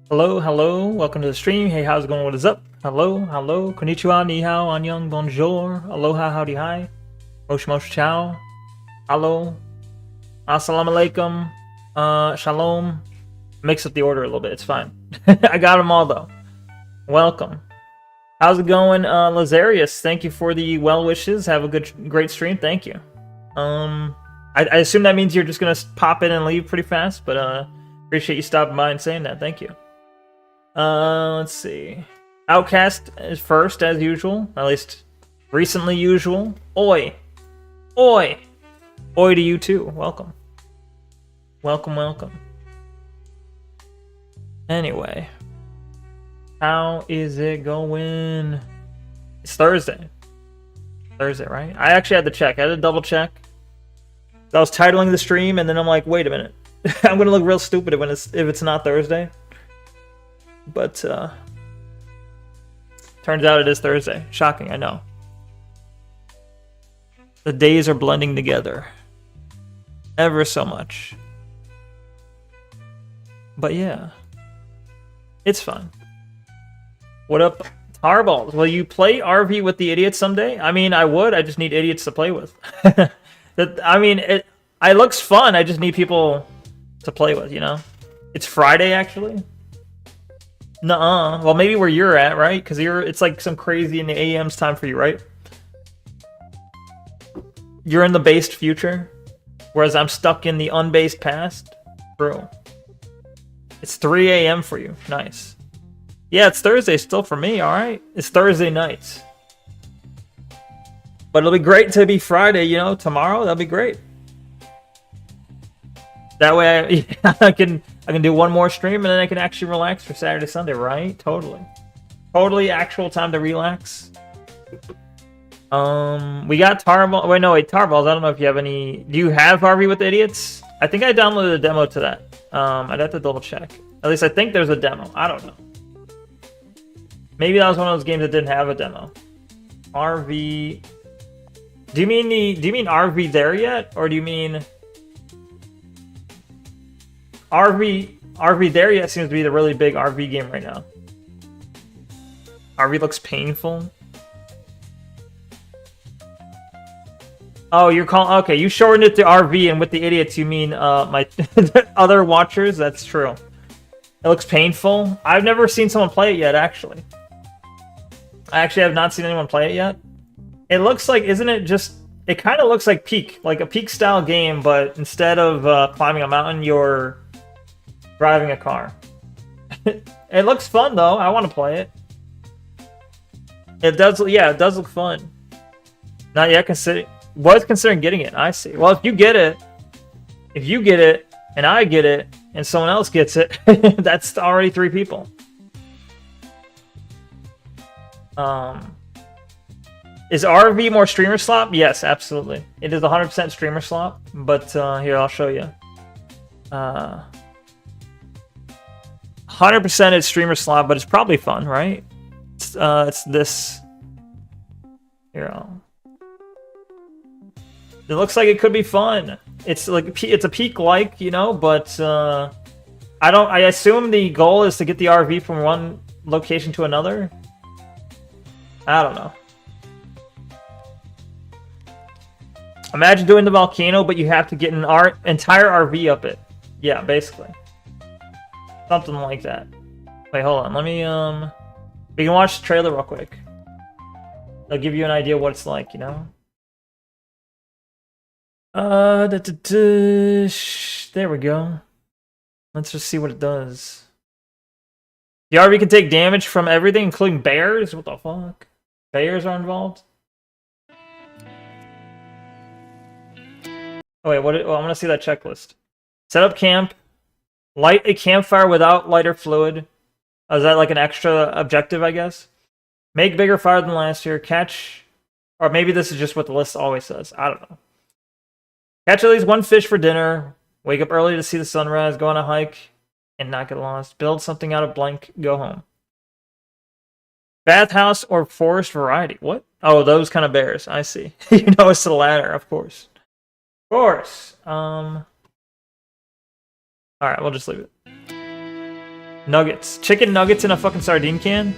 Hello, hello, welcome to the stream. Hey, how's it going? What is up? Hello, hello, konnichiwa, ni hao, annyeong, bonjour, aloha, howdy, hi, mosh mosh chow, hello, assalamu alaikum, shalom. Mix up the order a little bit, it's fine. I got them all though. Welcome. How's it going, Lazarius? Thank you for the well wishes. Have a great stream. Thank you. I assume that means you're just gonna pop in and leave pretty fast, but appreciate you stopping by and saying that. Thank you. Let's see. Outcast is first, as usual. At least recently usual. Oi. Oi. Oi to you too. Welcome. Welcome, welcome. Anyway. How is it going? It's Thursday. Thursday, right? I actually had to check. I had to double check. I was titling the stream, and then I'm like, wait a minute. I'm gonna look real stupid if it's not Thursday. But turns out it is Thursday. Shocking, I know. The days are blending together ever so much. But yeah, it's fun. What up, Tarballs? Will you play RV with the idiots someday? I mean, I would. I just need idiots to play with. I mean, it looks fun. I just need people to play with, you know? It's Friday, actually. Nuh-uh. Well, maybe where you're at, right? Because it's like some crazy in the AM's time for you, right? You're in the based future, whereas I'm stuck in the unbased past. True. It's 3 a.m. for you. Nice. Yeah, it's Thursday still for me, alright? It's Thursday night. But it'll be great to be Friday, you know, tomorrow. That'll be great. That way I can do one more stream and then I can actually relax for Saturday, Sunday, right? Totally. Totally actual time to relax. We got Tarball. Wait, Tarballs. I don't know if you have any. Do you have RV with Idiots? I think I downloaded a demo to that. I'd have to double check. At least I think there's a demo. I don't know. Maybe that was one of those games that didn't have a demo. RV. Do you mean RV there yet, or do you mean RV there yet seems to be the really big RV game right now. RV looks painful. Oh, you're calling... Okay, you shortened it to RV, and with the idiots, you mean my other watchers? That's true. It looks painful. I've never seen someone play it yet, actually. I actually have not seen anyone play it yet. It looks like... Isn't it just... It kind of looks like Peak. Like a Peak-style game, but instead of climbing a mountain, you're driving a car. It looks fun, though. I want to play it. It does... Yeah, it does look fun. Not yet considering... Was considering getting it. I see. Well, if you get it, and I get it, and someone else gets it, that's already 3 people. Is RV more streamer slop? Yes, absolutely. It is 100% streamer slop. But here, I'll show you. 100% is streamer slop, but it's probably fun, right? It's this. Here, it looks like it could be fun. It's like it's a Peak-like, you know, but I assume the goal is to get the RV from one location to another. I don't know. Imagine doing the volcano, but you have to get an entire RV up it. Yeah, basically. Something like that. Wait, hold on. Let me we can watch the trailer real quick. I'll give you an idea what it's like, you know. There we go. Let's just see what it does. The RV can take damage from everything, including bears? What the fuck? Bears are involved? Oh wait, what? Oh, I want to see that checklist. Set up camp. Light a campfire without lighter fluid. Oh, is that like an extra objective, I guess? Make bigger fire than last year. Catch... Or maybe this is just what the list always says. I don't know. Catch at least 1 fish for dinner. Wake up early to see the sunrise. Go on a hike and not get lost. Build something out of blank. Go home. Bathhouse or forest variety. What? Oh, those kind of bears. I see. You know it's the latter, of course. Of course. Alright, we'll just leave it. Nuggets. Chicken nuggets in a fucking sardine can?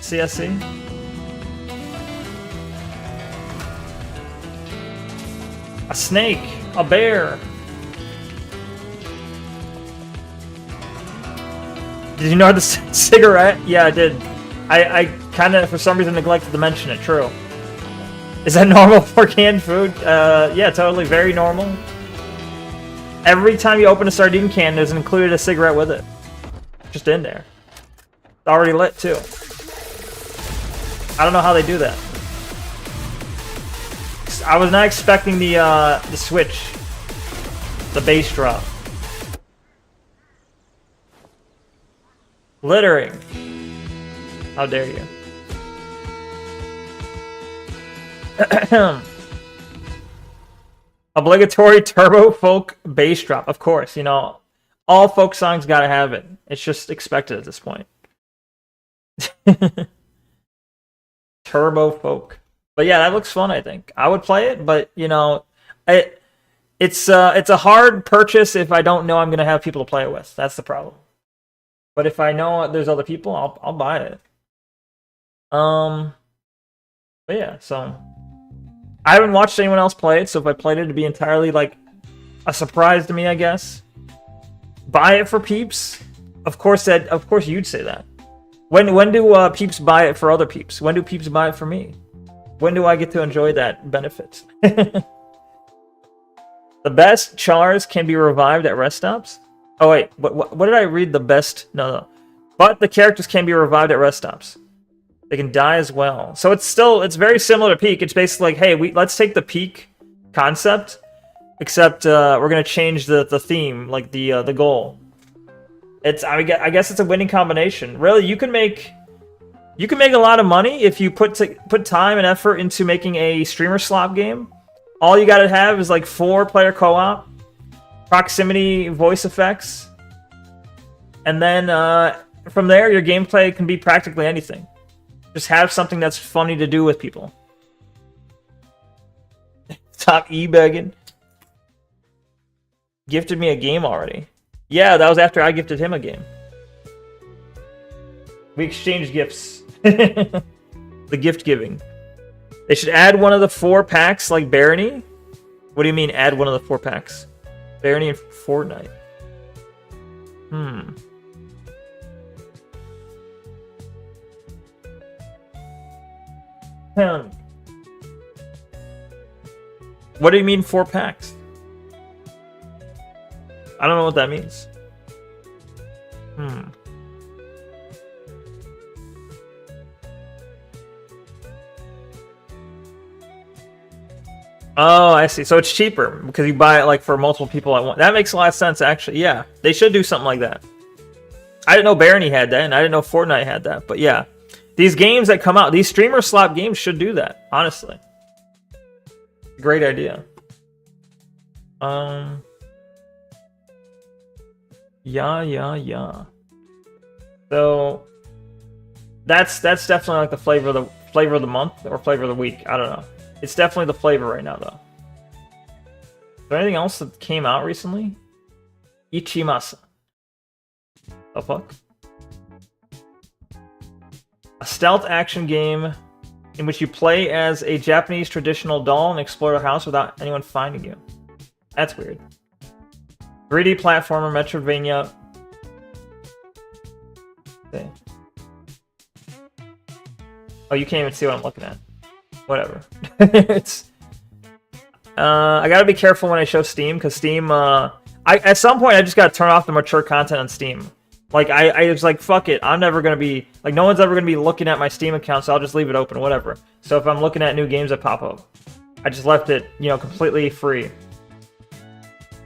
CSC. A snake. A bear. Did you know the cigarette? Yeah, I did. I kind of, for some reason, neglected to mention it. True. Is that normal for canned food? Yeah, totally. Very normal. Every time you open a sardine can, there's included a cigarette with it. Just in there. It's already lit, too. I don't know how they do that. I was not expecting the switch. The bass drop. Littering. How dare you. Obligatory turbo folk bass drop. Of course, you know, all folk songs gotta have it. It's just expected at this point. Turbo folk. But yeah, that looks fun, I think. I would play it, but you know, it's a hard purchase if I don't know I'm gonna have people to play it with. That's the problem. But if I know there's other people, I'll buy it. But yeah, so I haven't watched anyone else play it, so if I played it, it'd be entirely like a surprise to me, I guess. Buy it for peeps? Of course you'd say that. When do peeps buy it for other peeps? When do peeps buy it for me? When do I get to enjoy that benefit? The best chars can be revived at rest stops? Oh wait, what did I read? The best? No. But the characters can be revived at rest stops. They can die as well. So it's very similar to Peak. It's basically like, hey, let's take the Peak concept, except we're gonna change the theme, like the goal. I guess it's a winning combination. Really, you can make a lot of money if you put time and effort into making a streamer slop game. All you gotta have is like 4-player co-op, proximity voice effects, and then from there your gameplay can be practically anything. Just have something that's funny to do with people. Stop e-begging. Gifted me a game already. Yeah, that was after I gifted him a game. We exchanged gifts. The gift giving. They should add one of the 4 packs like Barony. What do you mean add one of the 4 packs? Barony and Fortnite. What do you mean 4 packs? I don't know what that means. Oh, I see. So it's cheaper because you buy it like for multiple people at once. That makes a lot of sense, actually. Yeah, they should do something like that. I didn't know Barony had that, and I didn't know Fortnite had that. But yeah, these games that come out, these streamer slot games should do that. Honestly, great idea. Yeah. So that's definitely like the flavor of the month or flavor of the week. I don't know. It's definitely the flavor right now, though. Is there anything else that came out recently? Ichimasa. The fuck? A stealth action game in which you play as a Japanese traditional doll and explore a house without anyone finding you. That's weird. 3D platformer, Metroidvania. Okay. Oh, you can't even see what I'm looking at. Whatever. It's. I gotta be careful when I show Steam because Steam. At some point I just gotta turn off the mature content on Steam. Like I was like, fuck it. I'm never gonna be like no one's ever gonna be looking at my Steam account, so I'll just leave it open, whatever. So if I'm looking at new games that pop up, I just left it, completely free.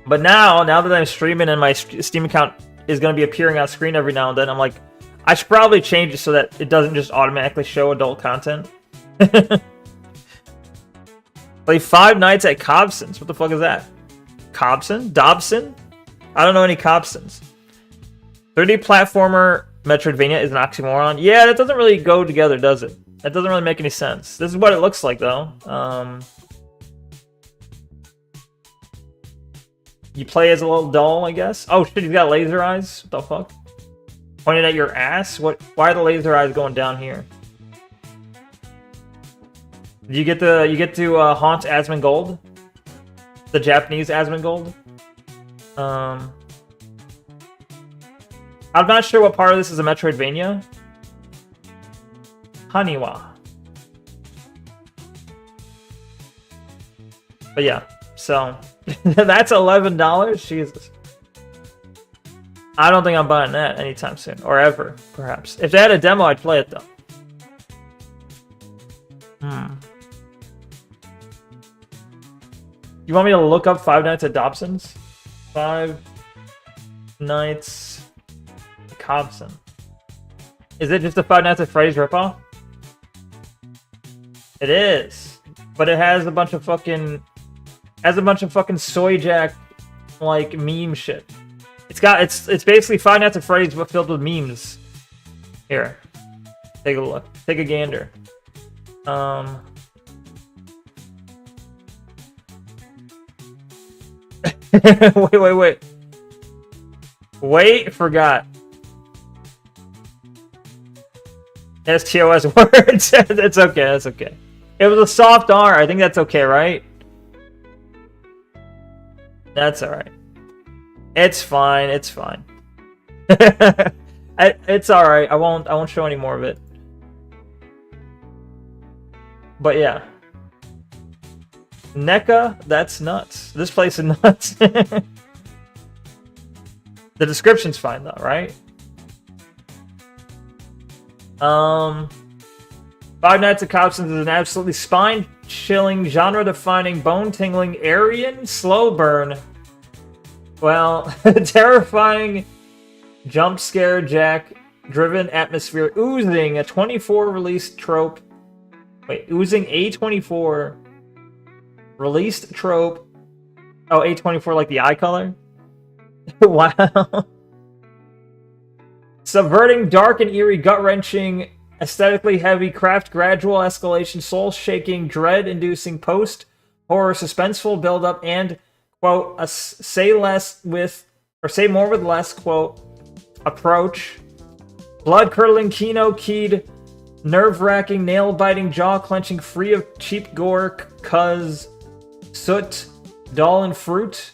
But now that I'm streaming and my Steam account is gonna be appearing on screen every now and then, I'm like, I should probably change it so that it doesn't just automatically show adult content. Play 5 Nights at Cobson's. What the fuck is that? Cobson? Dobson? I don't know any Cobsons. 3D platformer Metroidvania is an oxymoron. Yeah, that doesn't really go together, does it? That doesn't really make any sense. This is what it looks like, though. You play as a little doll, I guess. Oh shit, he's got laser eyes. What the fuck? Pointed at your ass? What? Why are the laser eyes going down here? You get to haunt Asmongold, the Japanese Asmongold. I'm not sure what part of this is a Metroidvania. Haniwa. But yeah, so that's $11. Jesus. I don't think I'm buying that anytime soon, or ever, perhaps. If they had a demo, I'd play it though. You want me to look up 5 Nights at Dobson's? 5 Nights at Cobson. Is it just a 5 Nights at Freddy's ripoff? It is, but it has a bunch of fucking soy jack like meme shit. It's basically 5 Nights at Freddy's but filled with memes. Here, take a look. Take a gander. Wait, forgot. STOS words. That's okay, that's okay. It was a soft R. I think that's okay, right? That's alright. It's fine, it's fine. It's alright. I won't show any more of it. But yeah. Neko, that's nuts. This place is nuts. The description's fine though, right? 5 Nights at Cobson's is an absolutely spine-chilling, genre-defining, bone-tingling, Aryan slow burn. Well, terrifying jump-scare jack-driven atmosphere oozing a 24 released trope. Wait, oozing A24 released trope. Oh, A24 like the eye color? Wow. Subverting dark and eerie, gut-wrenching, aesthetically heavy, craft gradual escalation, soul-shaking, dread-inducing, horror, suspenseful build-up, and quote say more with less quote approach. Blood-curdling, keyed, nerve-wracking, nail-biting, jaw-clenching, free of cheap gore, cuz soot, dull, and fruit.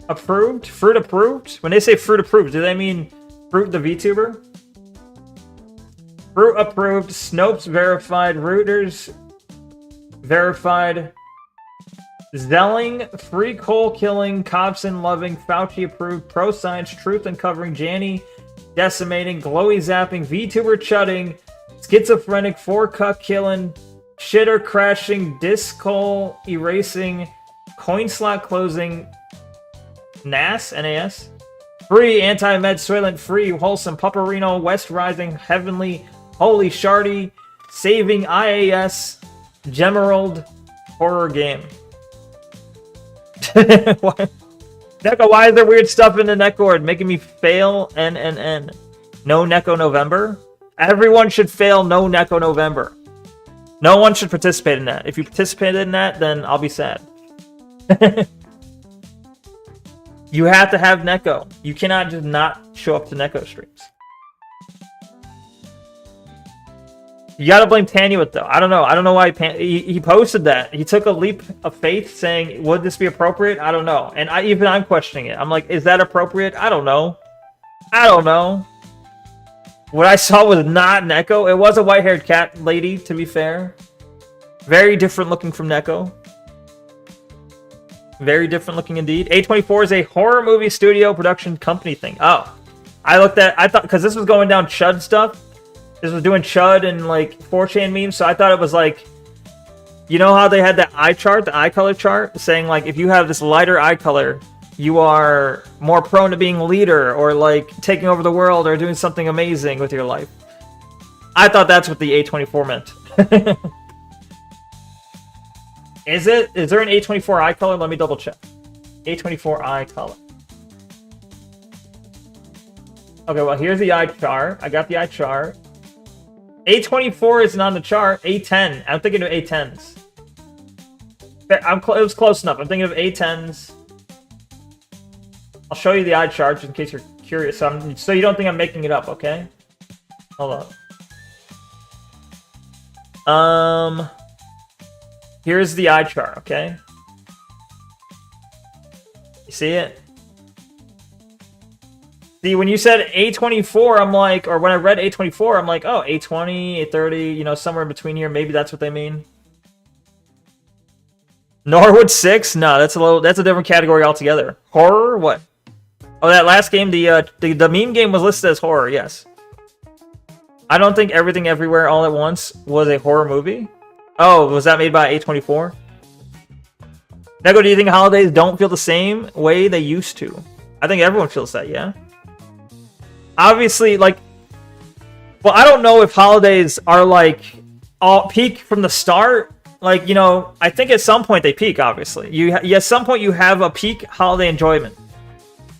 Approved? Fruit approved? When they say fruit approved, do they mean Fruit the VTuber? Fruit approved, Snopes verified, Reuters verified, Zelling, free coal killing, Cobson loving, Fauci approved, pro science, truth uncovering, Janny decimating, glowy zapping, VTuber chudding, schizophrenic, 4-cuck killing, shitter crashing, discol erasing, coin slot closing, NAS, free, anti-med, soylent, free, wholesome, Pupperino, West Rising, heavenly, holy, shardy, saving, IAS, Gemerald, horror game. Neko, why is there weird stuff in the Neko making me fail? N. No Neko November? Everyone should fail no Neko November. No one should participate in that. If you participated in that, then I'll be sad. You have to have Neko. You cannot just not show up to Neko streams. You gotta blame Tanuit though. I don't know. I don't know why he posted that. He took a leap of faith saying, would this be appropriate? I don't know. And I'm questioning it. I'm like, is that appropriate? I don't know. What I saw was not Neko. It was a white-haired cat lady, to be fair. Very different looking from Neko. Very different looking indeed. A24 is a horror movie studio production company thing. Oh. I thought, because this was going down Chud stuff. This was doing Chud and like 4chan memes, so I thought it was like, you know how they had that eye chart, the eye color chart, saying like if you have this lighter eye color, you are more prone to being a leader or like taking over the world or doing something amazing with your life. I thought that's what the A24 meant. Is there an A24 eye color? Let me double check. A24 eye color. Okay, well here's the eye chart. I got the eye chart. A24 isn't on the chart. A10. I'm thinking of A10s. It was close enough. I'm thinking of A10s. I'll show you the eye chart just in case you're curious. So you don't think I'm making it up, okay? Hold on. Here's the eye chart, okay? You see it? See, when you said A24, I'm like, or when I read A24, I'm like, oh, A20, A30, you know, somewhere in between here. Maybe that's what they mean. Norwood 6? No, that's a different category altogether. Horror? What? Oh, that last game, the meme game was listed as horror, yes. I don't think Everything Everywhere All at Once was a horror movie. Oh, was that made by A24? Neko, do you think holidays don't feel the same way they used to? I think everyone feels that, yeah? Obviously, like... Well, I don't know if holidays are, like, all peak from the start. Like, you know, I think at some point they peak, obviously. At some point you have a peak holiday enjoyment.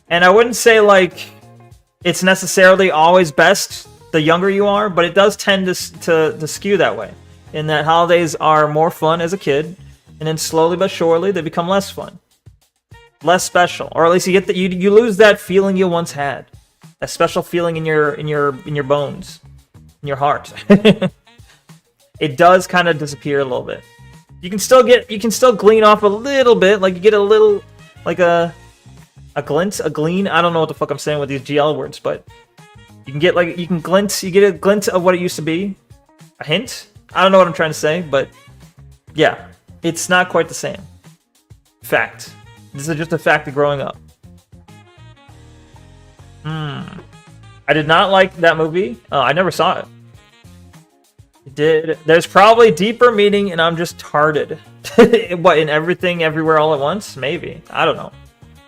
And I wouldn't say, like, it's necessarily always best the younger you are, but it does tend to skew that way. In that holidays are more fun as a kid, and then slowly but surely they become less fun. Less special. Or at least you get you lose that feeling you once had. That special feeling in your bones. In your heart. It does kind of disappear a little bit. You can still glean off a little bit, like you get a little, like a glint, a glean. I don't know what the fuck I'm saying with these GL words, but you can get you get a glint of what it used to be, a hint. I don't know what I'm trying to say, but yeah, it's not quite the same. Fact. This is just a fact of growing up. I did not like that movie. I never saw it. There's probably deeper meaning, and I'm just tarded. What, in Everything Everywhere All at Once? Maybe. I don't know.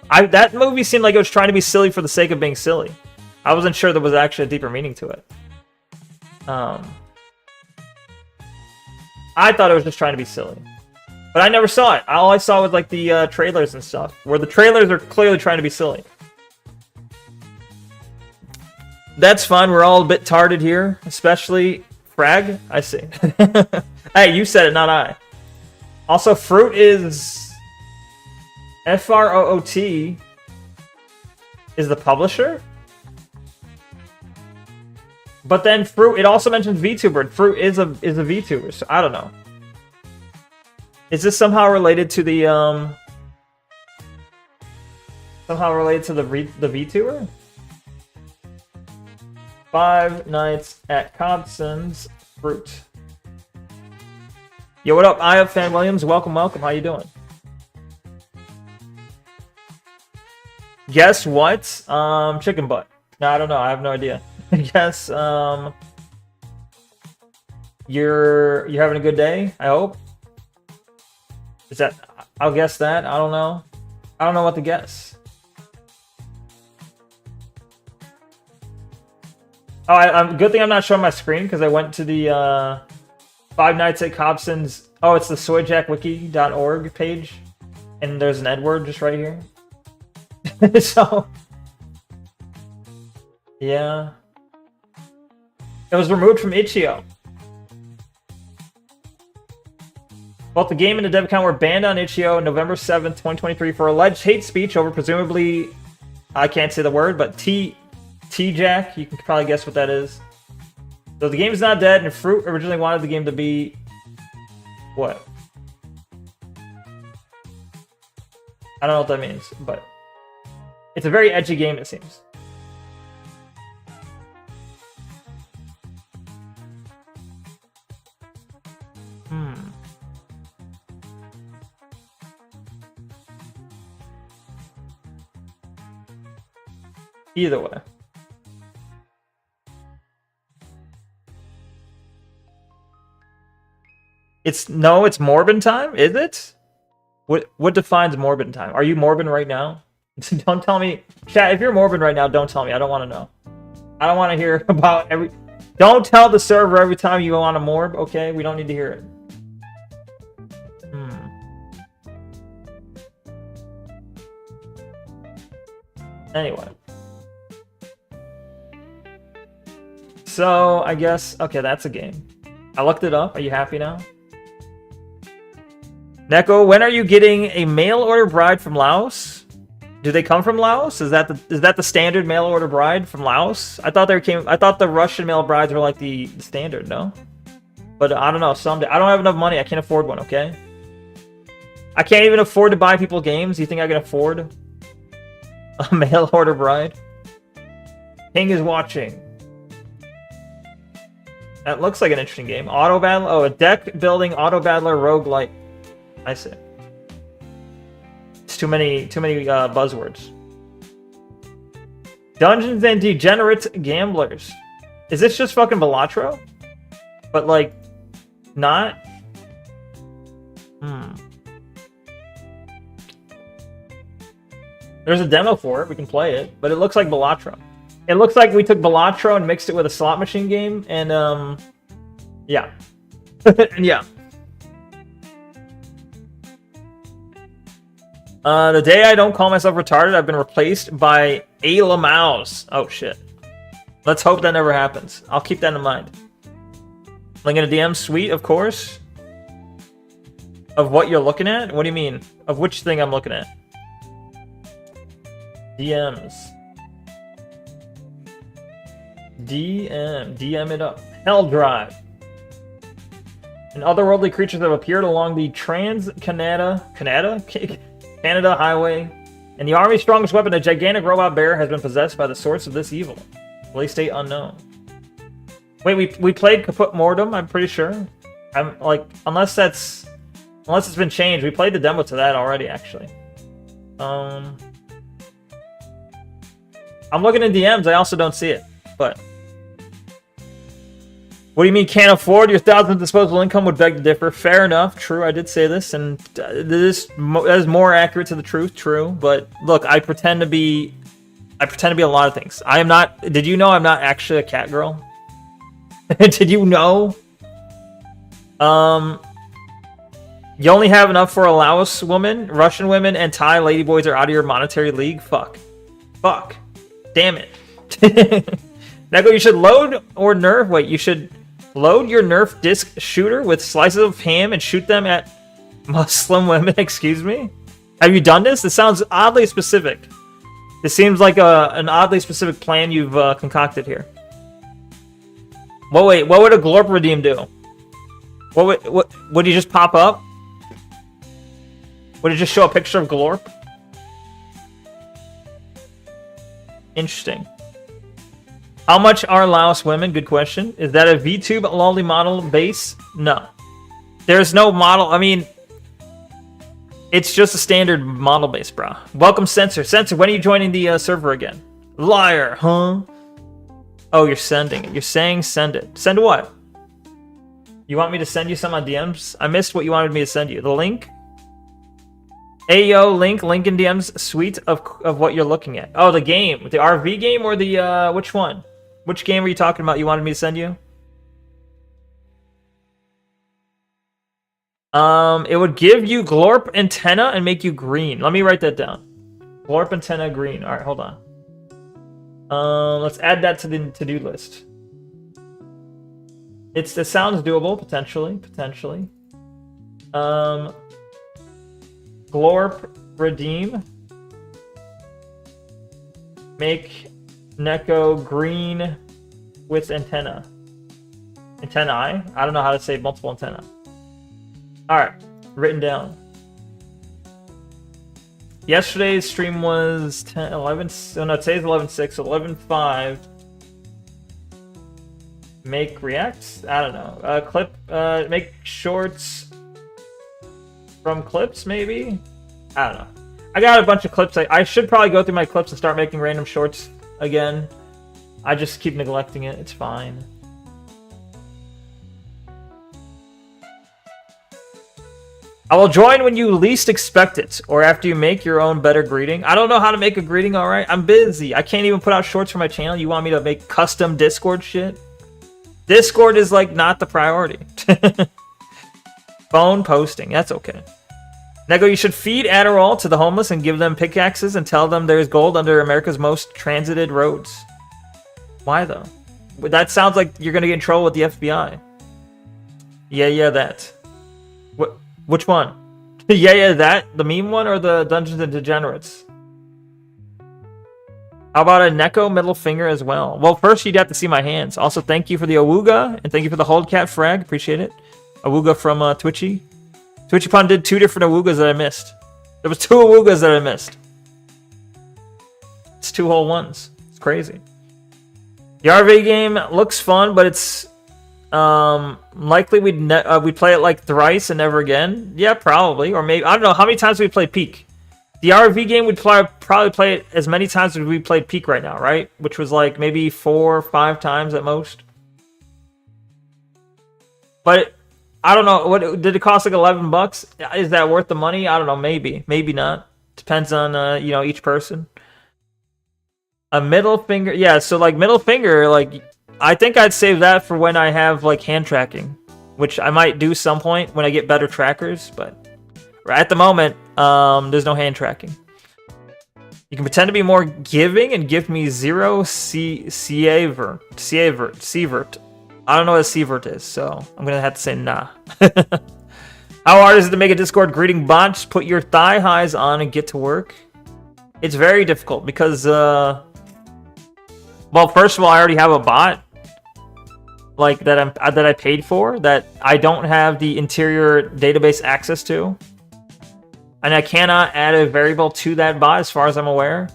That movie seemed like it was trying to be silly for the sake of being silly. I wasn't sure there was actually a deeper meaning to it. I thought it was just trying to be silly. But I never saw it. All I saw was like the trailers and stuff, where the trailers are clearly trying to be silly. That's fine. We're all a bit tarded here, especially Frag. I see. Hey, you said it, not I. Also, Fruit is FROOT is the publisher. But then Fruit, it also mentions VTuber, and Fruit is a VTuber, so I don't know. Is this somehow related to the VTuber? 5 Nights at Cobson's Fruit. Yo, what up? I have Fan Williams. Welcome, welcome. How you doing? Guess what? Chicken butt. No, I don't know. I have no idea. Guess you're having a good day, I hope. Is that, I'll guess that. I don't know. I don't know what to guess. Oh, I'm good thing I'm not showing my screen because I went to the 5 Nights at Cobson's. Oh, it's the soyjackwiki.org page, and there's an Edward just right here. So, yeah, it was removed from itch.io. Both the game and the dev account were banned on itch.io on November 7th, 2023 for alleged hate speech over presumably, I can't say the word, but T-Jack. You can probably guess what that is. So the game is not dead, and Fruit originally wanted the game to be... what? I don't know what that means, but... it's a very edgy game, it seems. Either way. It's Morbin time, is it? What defines Morbin time? Are you Morbin right now? Don't tell me, chat, if you're Morbin right now, don't tell me. I don't want to know. I don't want to hear about every... don't tell the server every time you want a morb, okay? We don't need to hear it. Anyway. So, I guess... okay, that's a game. I looked it up. Are you happy now? Neko, when are you getting a mail-order bride from Laos? Do they come from Laos? Is that the standard mail-order bride from Laos? I thought the Russian mail brides were like the standard, no? But I don't know, someday. I don't have enough money. I can't afford one, okay? I can't even afford to buy people games. You think I can afford a mail-order bride? King is watching. That looks like an interesting game. Auto battle. Oh, a deck building auto battler roguelike. I see. It's too many buzzwords. Dungeons and Degenerate Gamblers. Is this just fucking Balatro? But like, not. There's a demo for it. We can play it, but it looks like Balatro. It looks like we took Balatro and mixed it with a slot machine game, and yeah, yeah. The day I don't call myself retarded, I've been replaced by Ayla Mouse. Oh shit. Let's hope that never happens. I'll keep that in mind. Link in a DM, sweet, of course. Of what you're looking at? What do you mean? Of which thing I'm looking at? DMs. DM it up. Hell Drive. And otherworldly creatures have appeared along the Canada Highway. And the Army's strongest weapon, a gigantic robot bear, has been possessed by the source of this evil. Release date unknown. Wait, we played Kaput Mortem, I'm pretty sure. I'm like, unless it's been changed. We played the demo to that already, actually. I'm looking in DMs, I also don't see it, but... what do you mean can't afford? Your thousand disposable income would beg to differ. Fair enough. True, I did say this, and this is more accurate to the truth. True, but look, I pretend to be a lot of things. I am not. Did you know I'm not actually a cat girl? Did you know? You only have enough for a Laos woman, Russian women, and Thai ladyboys are out of your monetary league. Fuck. Damn it. Neko, you should load or nerf. Wait, you should. Load your Nerf disc shooter with slices of ham and shoot them at Muslim women, excuse me? Have you done this? This sounds oddly specific. This seems like an oddly specific plan you've concocted here. Well, wait, what would a Glorp redeem do? What would he just pop up? Would it just show a picture of Glorp? Interesting. How much are Laos women? Good question. Is that a VTube lolly model base? No. There's no model. I mean, it's just a standard model base, bro. Welcome, Censor. Censor, when are you joining the server again? Liar, huh? Oh, you're sending it. You're saying send it. Send what? You want me to send you some on DMs? I missed what you wanted me to send you. The link? Ayo, link in DMs. Sweet of what you're looking at. Oh, the game. The RV game or the, which one? Which game were you talking about you wanted me to send you? It would give you Glorp antenna and make you green. Let me write that down. Glorp antenna green. Alright, hold on. Let's add that to the to-do list. It sounds doable, potentially. Glorp redeem. Make Neko green with antenna. Antennae? I don't know how to say multiple antenna. Alright, written down. Yesterday's stream was 10, 11, oh no, today's 11.6, so 11.5. Make reacts? I don't know. Clip, make shorts from clips, maybe? I don't know. I got a bunch of clips. I should probably go through my clips and start making random shorts again. I just keep neglecting it. It's fine. I will join when you least expect it, or after you make your own better greeting. I don't know how to make a greeting, alright? I'm busy. I can't even put out shorts for my channel. You want me to make custom Discord shit? Discord is, like, not the priority. Phone posting. That's okay. Neko, you should feed Adderall to the homeless and give them pickaxes and tell them there's gold under America's most transited roads. Why, though? That sounds like you're gonna get in trouble with the FBI. Yeah, that. Which one? Yeah, that? The meme one or the Dungeons and Degenerates? How about a Neko middle finger as well? Well, first you'd have to see my hands. Also, thank you for the Awuga, and thank you for the Holdcat frag. Appreciate it. Awuga from Twitchy. TwitchyPun did 2 different Awugas that I missed. There was 2 Awugas that I missed. It's 2 whole ones. It's crazy. The RV game looks fun, but it's likely we'd play it like thrice and never again. Yeah, probably, or maybe I don't know how many times we played Peak. The RV game would probably play it as many times as we played Peak right now, right? Which was like maybe 4 or 5 times at most. But I don't know. What did it cost? Like $11? Is that worth the money? I don't know. Maybe not. Depends on each person. A middle finger, yeah. So like middle finger, like. I think I'd save that for when I have, like, hand tracking, which I might do some point when I get better trackers, but at the moment, there's no hand tracking. You can pretend to be more giving and give me 0 sievert. I don't know what a sievert is, so I'm going to have to say nah. How hard is it to make a Discord greeting bot? Just put your thigh highs on and get to work. It's very difficult because, well, first of all, I already have a bot. Like that I paid for that I don't have the interior database access to, and I cannot add a variable to that bot as far as I'm aware,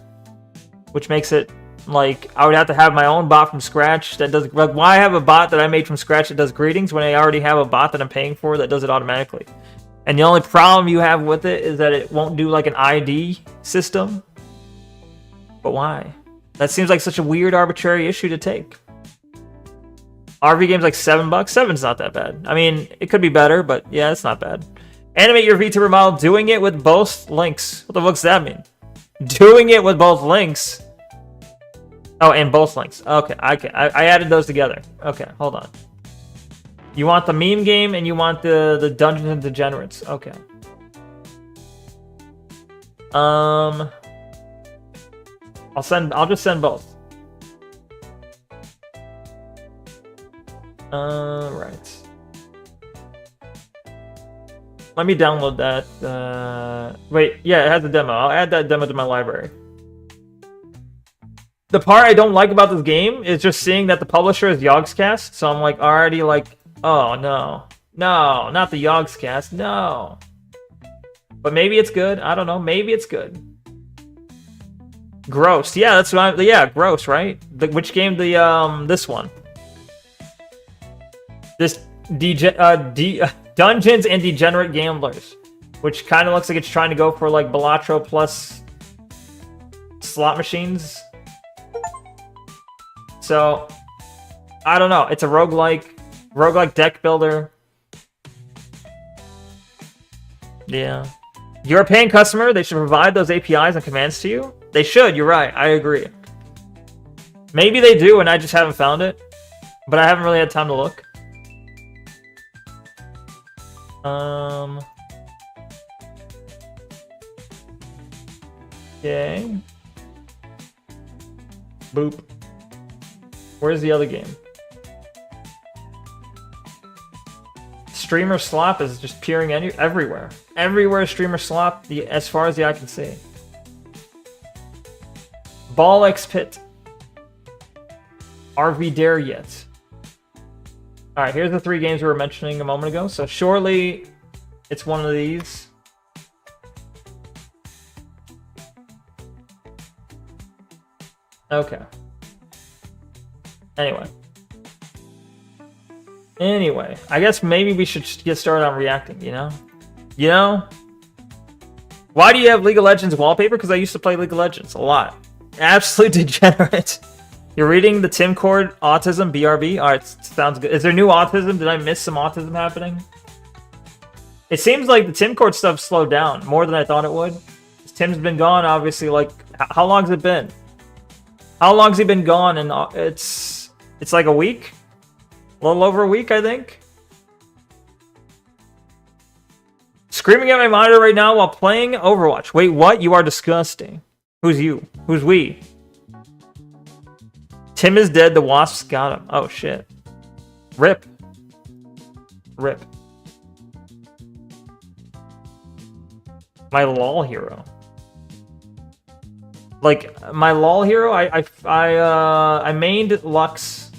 which makes it like I would have to have my own bot from scratch that does. Like, why have a bot that I made from scratch that does greetings when I already have a bot that I'm paying for that does it automatically? And the only problem you have with it is that it won't do like an ID system. But why? That seems like such a weird arbitrary issue to take. RV game's like $7. $7's not that bad. I mean, it could be better, but yeah, it's not bad. Animate your VTuber model doing it with both links. What the fuck's that mean? Doing it with both links. Oh, and both links. Okay, I added those together. Okay, hold on. You want the meme game and you want the Dungeons and Degenerates. Okay. I'll just send both. Right. Let me download that. Wait, yeah, it has a demo. I'll add that demo to my library. The part I don't like about this game is just seeing that the publisher is Yogscast, so I'm like already like, oh no. No, not the Yogscast, no. But maybe it's good. I don't know. Maybe it's good. Gross. Yeah, that's what yeah, gross, right? Which game? This one. This Dungeons and Degenerate Gamblers, which kind of looks like it's trying to go for like Balatro plus slot machines. So, I don't know. It's a roguelike deck builder. Yeah. You're a paying customer. They should provide those APIs and commands to you. They should. You're right. I agree. Maybe they do, and I just haven't found it. But I haven't really had time to look. Okay. Boop. Where's the other game? Streamer slop is just peering everywhere. Everywhere streamer slop, as far as the eye can see. Ball X Pit. RV Dare Yet. Alright, here's the 3 games we were mentioning a moment ago. So surely it's one of these. Okay. Anyway, I guess maybe we should get started on reacting, you know? You know? Why do you have League of Legends wallpaper? Because I used to play League of Legends a lot. Absolute degenerate. You're reading the Tim Cord Autism BRB? Alright, sounds good. Is there new autism? Did I miss some autism happening? It seems like the Tim Cord stuff slowed down more than I thought it would. Tim's been gone, obviously, like, how long's it been? How long's he been gone? And it's like a week? A little over a week, I think. Screaming at my monitor right now while playing Overwatch. Wait, what? You are disgusting. Who's you? Who's we? Tim is dead. The wasps got him. Oh, shit. Rip. Rip. My LOL hero. Like, my LOL hero, I mained Lux.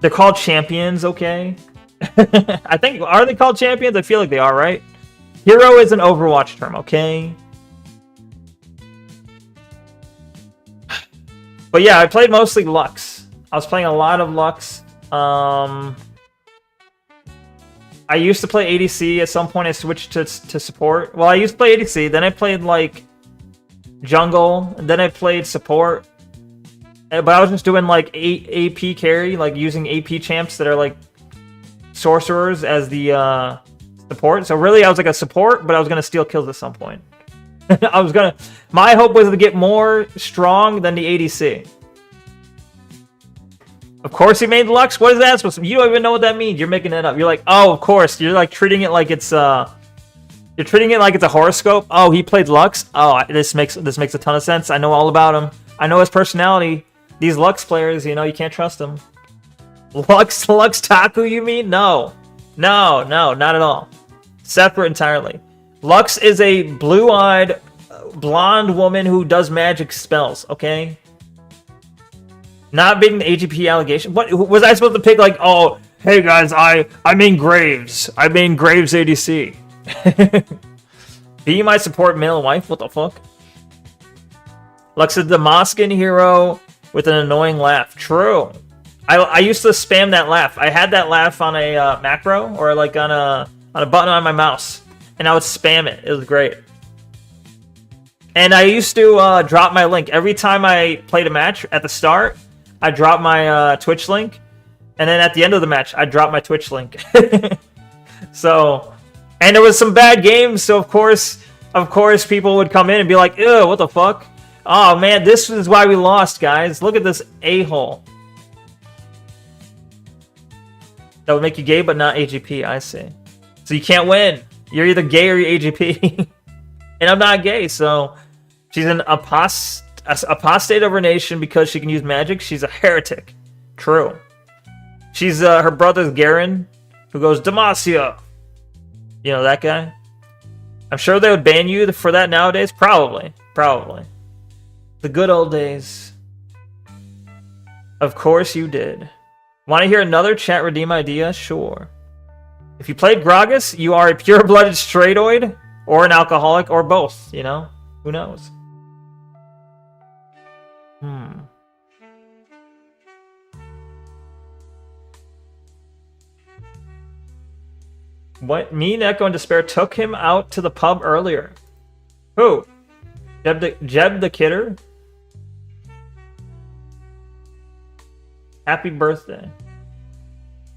They're called champions, okay? I think, are they called champions? I feel like they are, right? Hero is an Overwatch term, okay? But yeah, I played mostly Lux. I was playing a lot of Lux. I used to play ADC. At some point, I switched to support. Well, I used to play ADC. Then I played, like, jungle. And then I played support. But I was just doing, like, AP carry. Like, using AP champs that are, like, sorcerers as the support. So really, I was, like, a support, but I was going to steal kills at some point. My hope was to get more strong than the ADC. Of course he made Lux. What is that supposed to mean? You don't even know what that means. You're making it up. You're like, oh, of course. You're like treating it like it's you're treating it like it's a horoscope. Oh, he played Lux. Oh, this makes a ton of sense. I know all about him. I know his personality. These Lux players, you know, you can't trust them. Lux Taku, you mean? No, not at all. Separate entirely. Lux is a blue-eyed, blonde woman who does magic spells, okay? Not being the AGP allegation. What was I supposed to pick? Like, oh, hey guys, I main Graves. I main Graves ADC. Be my support male wife? What the fuck? Lux is the Moskin hero with an annoying laugh. True. I used to spam that laugh. I had that laugh on a macro or like on a button on my mouse, and I would spam it. It was great. And I used to drop my link every time I played a match. At the start, I dropped my Twitch link, and then at the end of the match, I dropped my Twitch link. So, and there was some bad games, so of course, people would come in and be like, "Ew, what the fuck? Oh man, this is why we lost, guys. Look at this a-hole." That would make you gay, but not AGP. I see. So you can't win. You're either gay or you're AGP. And I'm not gay, so she's an apostate of her nation because she can use magic. She's a heretic. True. She's her brother's Garen. who goes, Demacia. You know that guy? I'm sure they would ban you for that nowadays. Probably. Probably. The good old days. Of course you did. Want to hear another chat redeem idea? Sure. If you played Gragas, you are a pure-blooded straightoid, or an alcoholic, or both, you know? Who knows? What? Me, Neko, and Despair took him out to the pub earlier. Who? Jeb the Kidder? Happy birthday.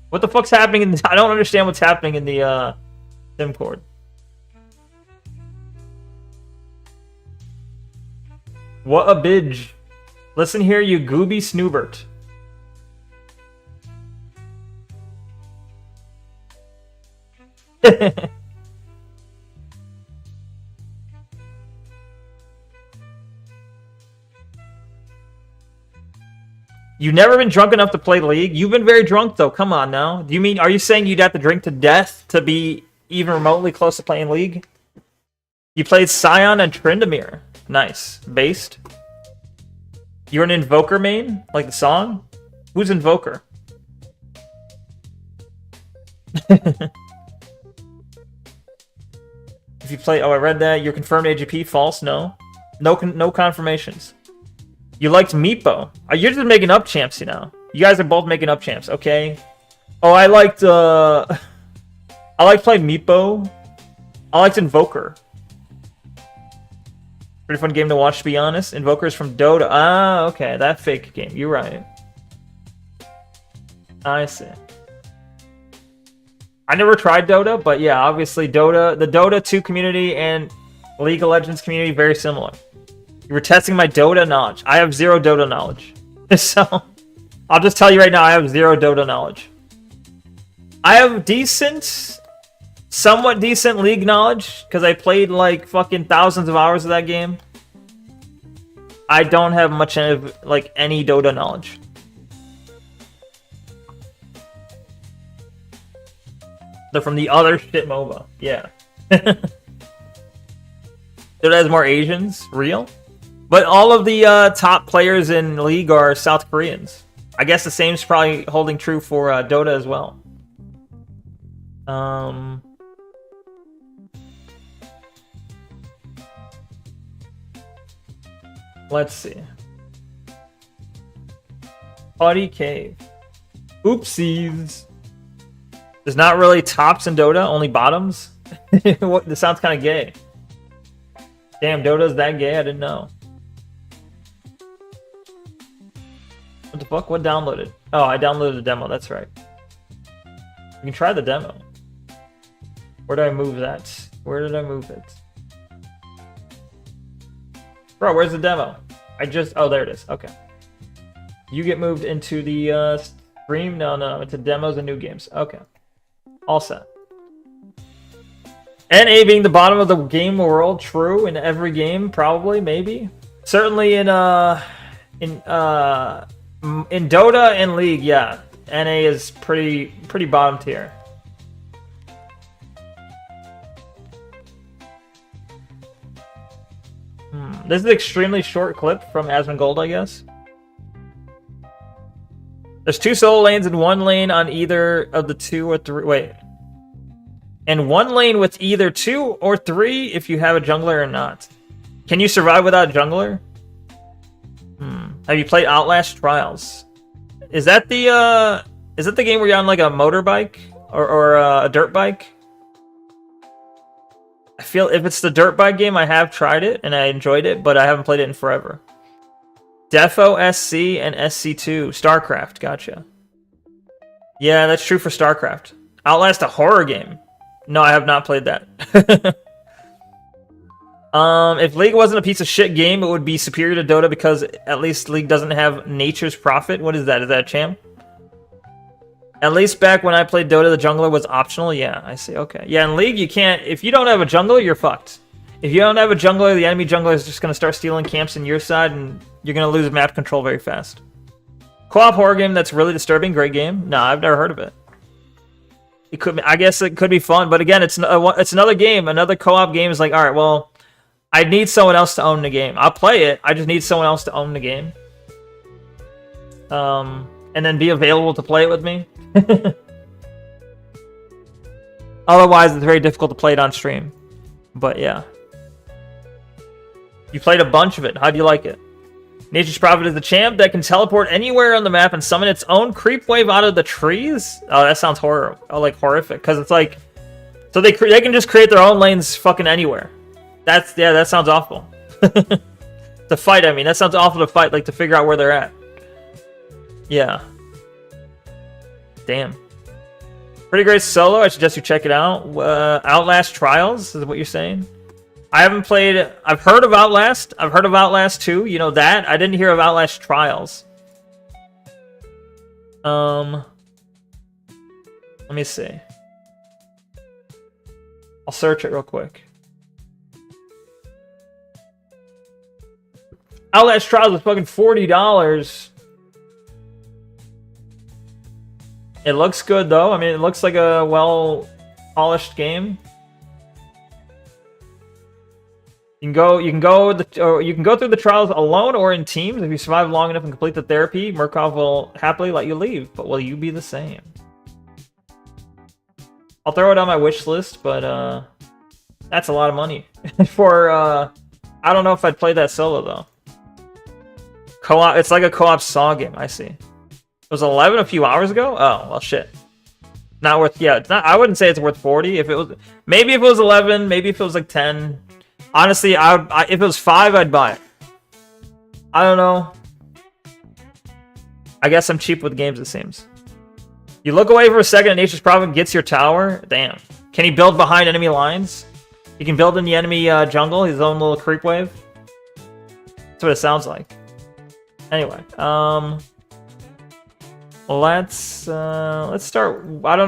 What the fuck's happening in I don't understand what's happening in the Discord. What a bitch. Listen here, you gooby snoobert. You've never been drunk enough to play League? You've been very drunk, though. Come on, now. Do you mean, are you saying you'd have to drink to death to be even remotely close to playing League? You played Scion and Tryndamere. Nice. Based. You're an Invoker main? Like the song? Who's Invoker? If you play... Oh, I read that. You're confirmed AGP. False? No. No confirmations. You liked Meepo. You're just making up champs, you know. You guys are both making up champs, okay? Oh, I liked playing Meepo. I liked Invoker. Pretty fun game to watch, to be honest. Invoker's from Dota. Ah, okay. That fake game. You're right. I see. I never tried Dota, but yeah, obviously Dota, the Dota 2 community and League of Legends community, very similar. You were testing my Dota knowledge. I have zero Dota knowledge. So, I'll just tell you right now, I have zero Dota knowledge. I have somewhat decent League knowledge, because I played like fucking thousands of hours of that game. I don't have much of, like, any Dota knowledge. They're from the other shit MOBA. Yeah. Dota has more Asians. Real? But all of the top players in League are South Koreans. I guess the same is probably holding true for Dota as well. Let's see. Putty Cave. Oopsies. There's not really tops in Dota, only bottoms? This sounds kind of gay. Damn, Dota's that gay? I didn't know. What the fuck? What downloaded? Oh, I downloaded the demo, that's right. You can try the demo. Where did I move that? Where did I move it? Bro, where's the demo? Oh, there it is. Okay. You get moved into the stream? No, into demos and new games. Okay. All set. NA being the bottom of the game world, true. In every game, probably, maybe. Certainly in Dota and League, yeah. NA is pretty bottom tier. This is an extremely short clip from Asmongold, I guess. There's 2 solo lanes and 1 lane on either of the 2 or 3. Wait. And 1 lane with either 2 or 3 if you have a jungler or not. Can you survive without a jungler? Have you played Outlast Trials? Is that the game where you're on like a motorbike or a dirt bike? I feel if it's the dirt bike game, I have tried it and I enjoyed it, but I haven't played it in forever. Defo SC and SC2. StarCraft, gotcha. Yeah, that's true for StarCraft. Outlast, a horror game. No, I have not played that. If League wasn't a piece of shit game, it would be superior to Dota because at least League doesn't have Nature's Prophet. What is that? Is that a champ? At least back when I played Dota, the jungler was optional. Yeah, I see. Okay. Yeah, in League, you can't... If you don't have a jungler, you're fucked. If you don't have a jungler, the enemy jungler is just going to start stealing camps in your side, and you're going to lose map control very fast. Co-op horror game that's really disturbing. Great game. No, I've never heard of it. it could be, I guess it could be fun, but again, it's another game. Another co-op game is like, all right, well, I need someone else to own the game. I'll play it. I just need someone else to own the game. And then be available to play it with me. Otherwise, it's very difficult to play it on stream. But yeah. You played a bunch of it. How do you like it? Nature's Prophet is the champ that can teleport anywhere on the map and summon its own creep wave out of the trees? Oh, that sounds horrible. Oh, like horrific. Because it's like... So they can just create their own lanes fucking anywhere. Yeah, that sounds awful. To fight, I mean. That sounds awful to fight, like to figure out where they're at. Yeah. Damn. Pretty great solo. I suggest you check it out. Outlast Trials is what you're saying. I haven't played... I've heard of Outlast. I've heard of Outlast 2. You know that. I didn't hear of Outlast Trials. Let me see. I'll search it real quick. Outlast Trials is fucking $40. It looks good though. I mean, it looks like a well-polished game. You can go through the trials alone or in teams. If you survive long enough and complete the therapy, Murkoff will happily let you leave. But will you be the same? I'll throw it on my wish list, but that's a lot of money for. I don't know if I'd play that solo though. Co-op. It's like a co-op Saw game. I see. It was 11 a few hours ago? Oh, well, shit. Not worth... Yeah, it's not... I wouldn't say it's worth 40. If it was... Maybe if it was 11. Maybe if it was like 10. Honestly, if it was 5, I'd buy it. I don't know. I guess I'm cheap with games, it seems. You look away for a second and Nature's Prophet gets your tower? Damn. Can he build behind enemy lines? He can build in the enemy jungle, his own little creep wave. That's what it sounds like. Anyway, let's start.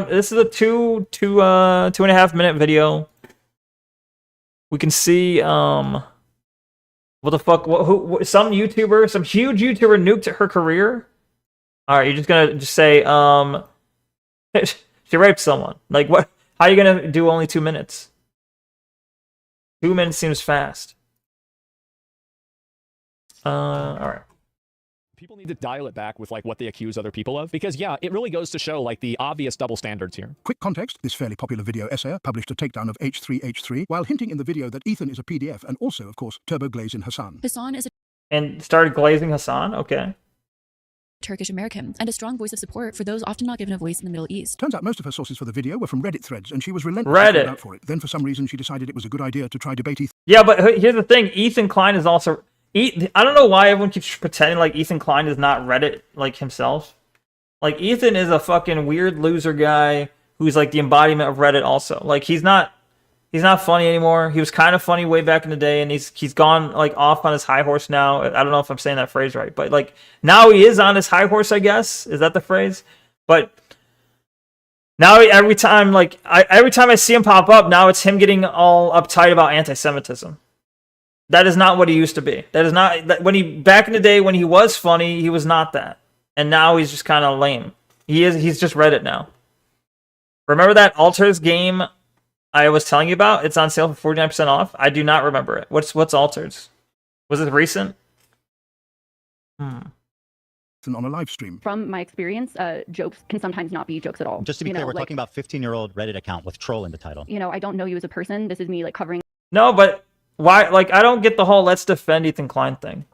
This is a two and a half minute video. We can see what the fuck, some YouTuber, some huge YouTuber nuked her career. All right, you're just gonna say she raped someone. Like what? How are you gonna do only 2 minutes? 2 minutes seems fast. All right. People need to dial it back with like what they accuse other people of, because yeah, it really goes to show like the obvious double standards here. Quick context, this fairly popular video essay published a takedown of H3H3 while hinting in the video that Ethan is a PDF and also, of course, turbo glazing Hassan. Hassan is a And started glazing Hassan? Okay. Turkish American and a strong voice of support for those often not given a voice in the Middle East. Turns out most of her sources for the video were from Reddit threads, and she was relentless Reddit. for it. Then for some reason she decided it was a good idea to try debate Ethan. Yeah, but here's the thing. Ethan Klein is also... I don't know why everyone keeps pretending like Ethan Klein is not Reddit like himself. Like Ethan is a fucking weird loser guy who's like the embodiment of Reddit also. Like he's not funny anymore. He was kind of funny way back in the day, and he's gone like off on his high horse now. I don't know if I'm saying that phrase right, but like now he is on his high horse, I guess. Is that the phrase? But now every time I see him pop up, now it's him getting all uptight about anti-Semitism. That is not what he used to be. That is not back in the day when he was funny, he was not that. And now he's just kind of lame. He's just Reddit now. Remember that Alters game I was telling you about? It's on sale for 49% off. I do not remember it. What's Alters? Was it recent? On a live stream. From my experience, jokes can sometimes not be jokes at all. Just to be clear, we're talking about 15-year-old Reddit account with troll in the title. You know, I don't know you as a person. This is me like covering. No, but why? Like, I don't get the whole let's defend Ethan Klein thing.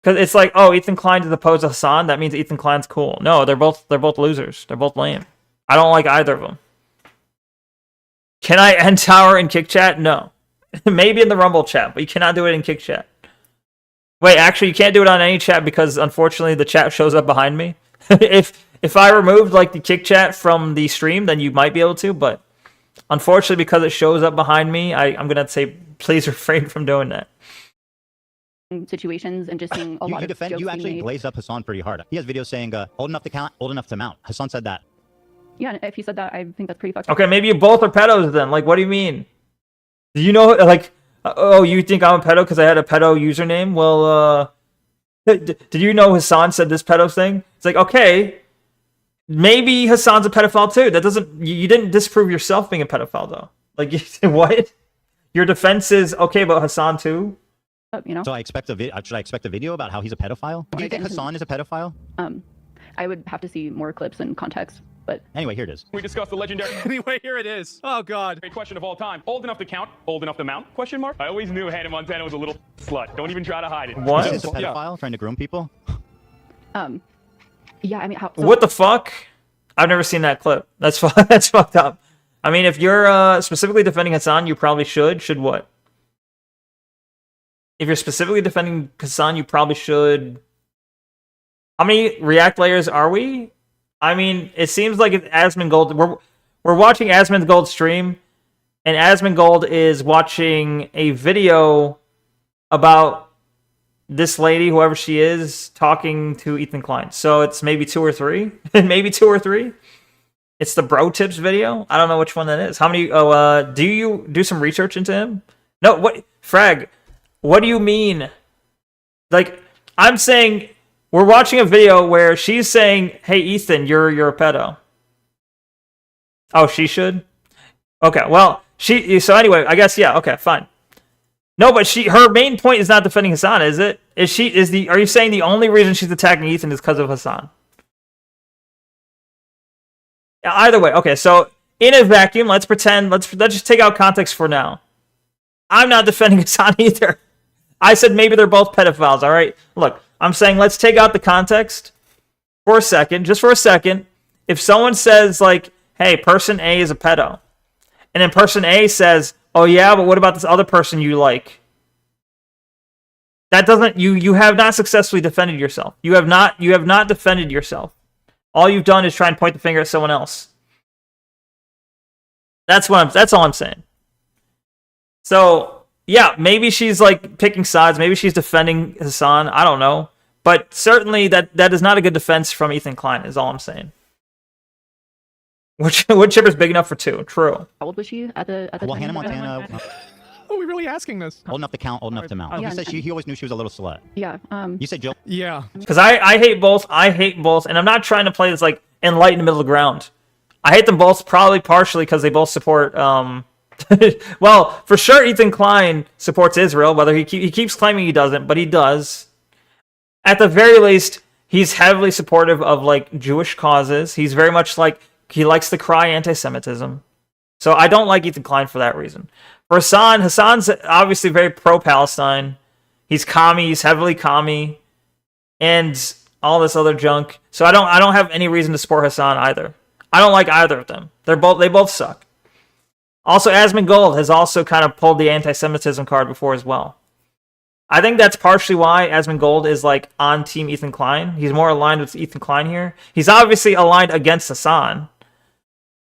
Because it's like, oh, Ethan Klein is opposed to Hassan. That means Ethan Klein's cool. No, they're both losers. They're both lame. I don't like either of them. Can I end tower in kick chat? No. Maybe in the Rumble chat, but you cannot do it in kick chat. Wait, actually, you can't do it on any chat because unfortunately the chat shows up behind me. if I removed like the kick chat from the stream, then you might be able to, but unfortunately because it shows up behind me, I'm gonna say please refrain from doing that. Situations and just seeing a lot of jokes you actually being made. glazed up Hassan pretty hard. He has videos saying old enough to count, old enough to mount. Hassan said that. Yeah, if he said that, I think that's pretty fucked up. Okay, maybe you both are pedos then. Like, what do you mean? Do you know, like, oh, you think I'm a pedo because I had a pedo username? Well, did you know Hassan said this pedo thing? It's like, okay, maybe Hassan's a pedophile too. That doesn't. You didn't disprove yourself being a pedophile though. Like what? Your defense is okay about Hassan too. You know. So should I expect a video about how he's a pedophile? Do you think Hassan is a pedophile? I would have to see more clips and context, but anyway, here it is. We discussed the legendary. Anyway, here it is. Oh God. Great question of all time. Old enough to count, old enough to mount? Question mark. I always knew Hannah Montana was a little slut. Don't even try to hide it. What? Is this a pedophile trying to groom people? yeah, I mean, how? So, What the fuck? I've never seen that clip. That's that's fucked up. I mean, if you're specifically defending Hassan, you probably should. Should what? If you're specifically defending Hassan, you probably should. How many React layers are we? I mean, it seems like it's Asmongold. We're watching Asmongold stream, and Asmongold is watching a video about this lady, whoever she is, talking to Ethan Klein. So it's maybe 2 or 3. Maybe 2 or 3. It's the Bro Tips video. I don't know which one that is. How many? Do you do some research into him? No. What? Frag. What do you mean? Like, I'm saying we're watching a video where she's saying, "Hey, Ethan, you're a pedo." Oh, she should. Okay. Well, So anyway, I guess yeah. Okay, fine. No, but her main point is not defending Hassan, is it? Are you saying the only reason she's attacking Ethan is because of Hassan? Either way, okay, so in a vacuum, let's pretend, let's just take out context for now. I'm not defending Hassan either. I said maybe they're both pedophiles, all right? Look, I'm saying let's take out the context for a second, just for a second. If someone says, like, hey, person A is a pedo, and then person A says, oh yeah, but what about this other person you like? That doesn't, you have not successfully defended yourself. You have not defended yourself. All you've done is try and point the finger at someone else. That's all I'm saying. So, yeah, maybe she's like picking sides, maybe she's defending Hassan, I don't know. But certainly that is not a good defense from Ethan Klein, is all I'm saying. Wood chipper's big enough for 2, true. How old was she at the Well, time? Hannah Montana, Are we really asking this? old enough to count, old enough to mount. Yeah, He said he always knew she was a little slut. Yeah. You said Jill. Yeah. Because I hate both. I hate both. And I'm not trying to play this like enlightened middle ground. I hate them both probably partially because they both support... well, for sure Ethan Klein supports Israel, whether he keeps claiming he doesn't, but he does. At the very least, he's heavily supportive of like Jewish causes. He's very much like... He likes to cry anti-Semitism. So I don't like Ethan Klein for that reason. For Hassan's obviously very pro-Palestine. He's commie, he's heavily commie, and all this other junk. So I don't have any reason to support Hassan either. I don't like either of them. They both suck. Also, Asmongold has also kind of pulled the anti-Semitism card before as well. I think that's partially why Asmongold is like on team Ethan Klein. He's more aligned with Ethan Klein here. He's obviously aligned against Hassan.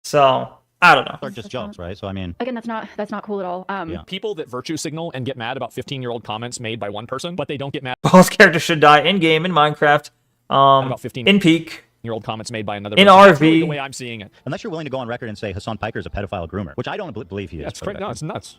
So I don't know. They're just jokes, right? So I mean, Again, that's not cool at all. Yeah. People that virtue signal and get mad about 15-year-old comments made by one person, but they don't get mad Both characters should die in game in Minecraft. about 15 In Peak. year-old comments made by another In person. That's RV. really the way I'm seeing it. unless you're willing to go on record and say Hassan Piker is a pedophile groomer, which I don't believe he is. That's for the crazy. No, record. it's nuts.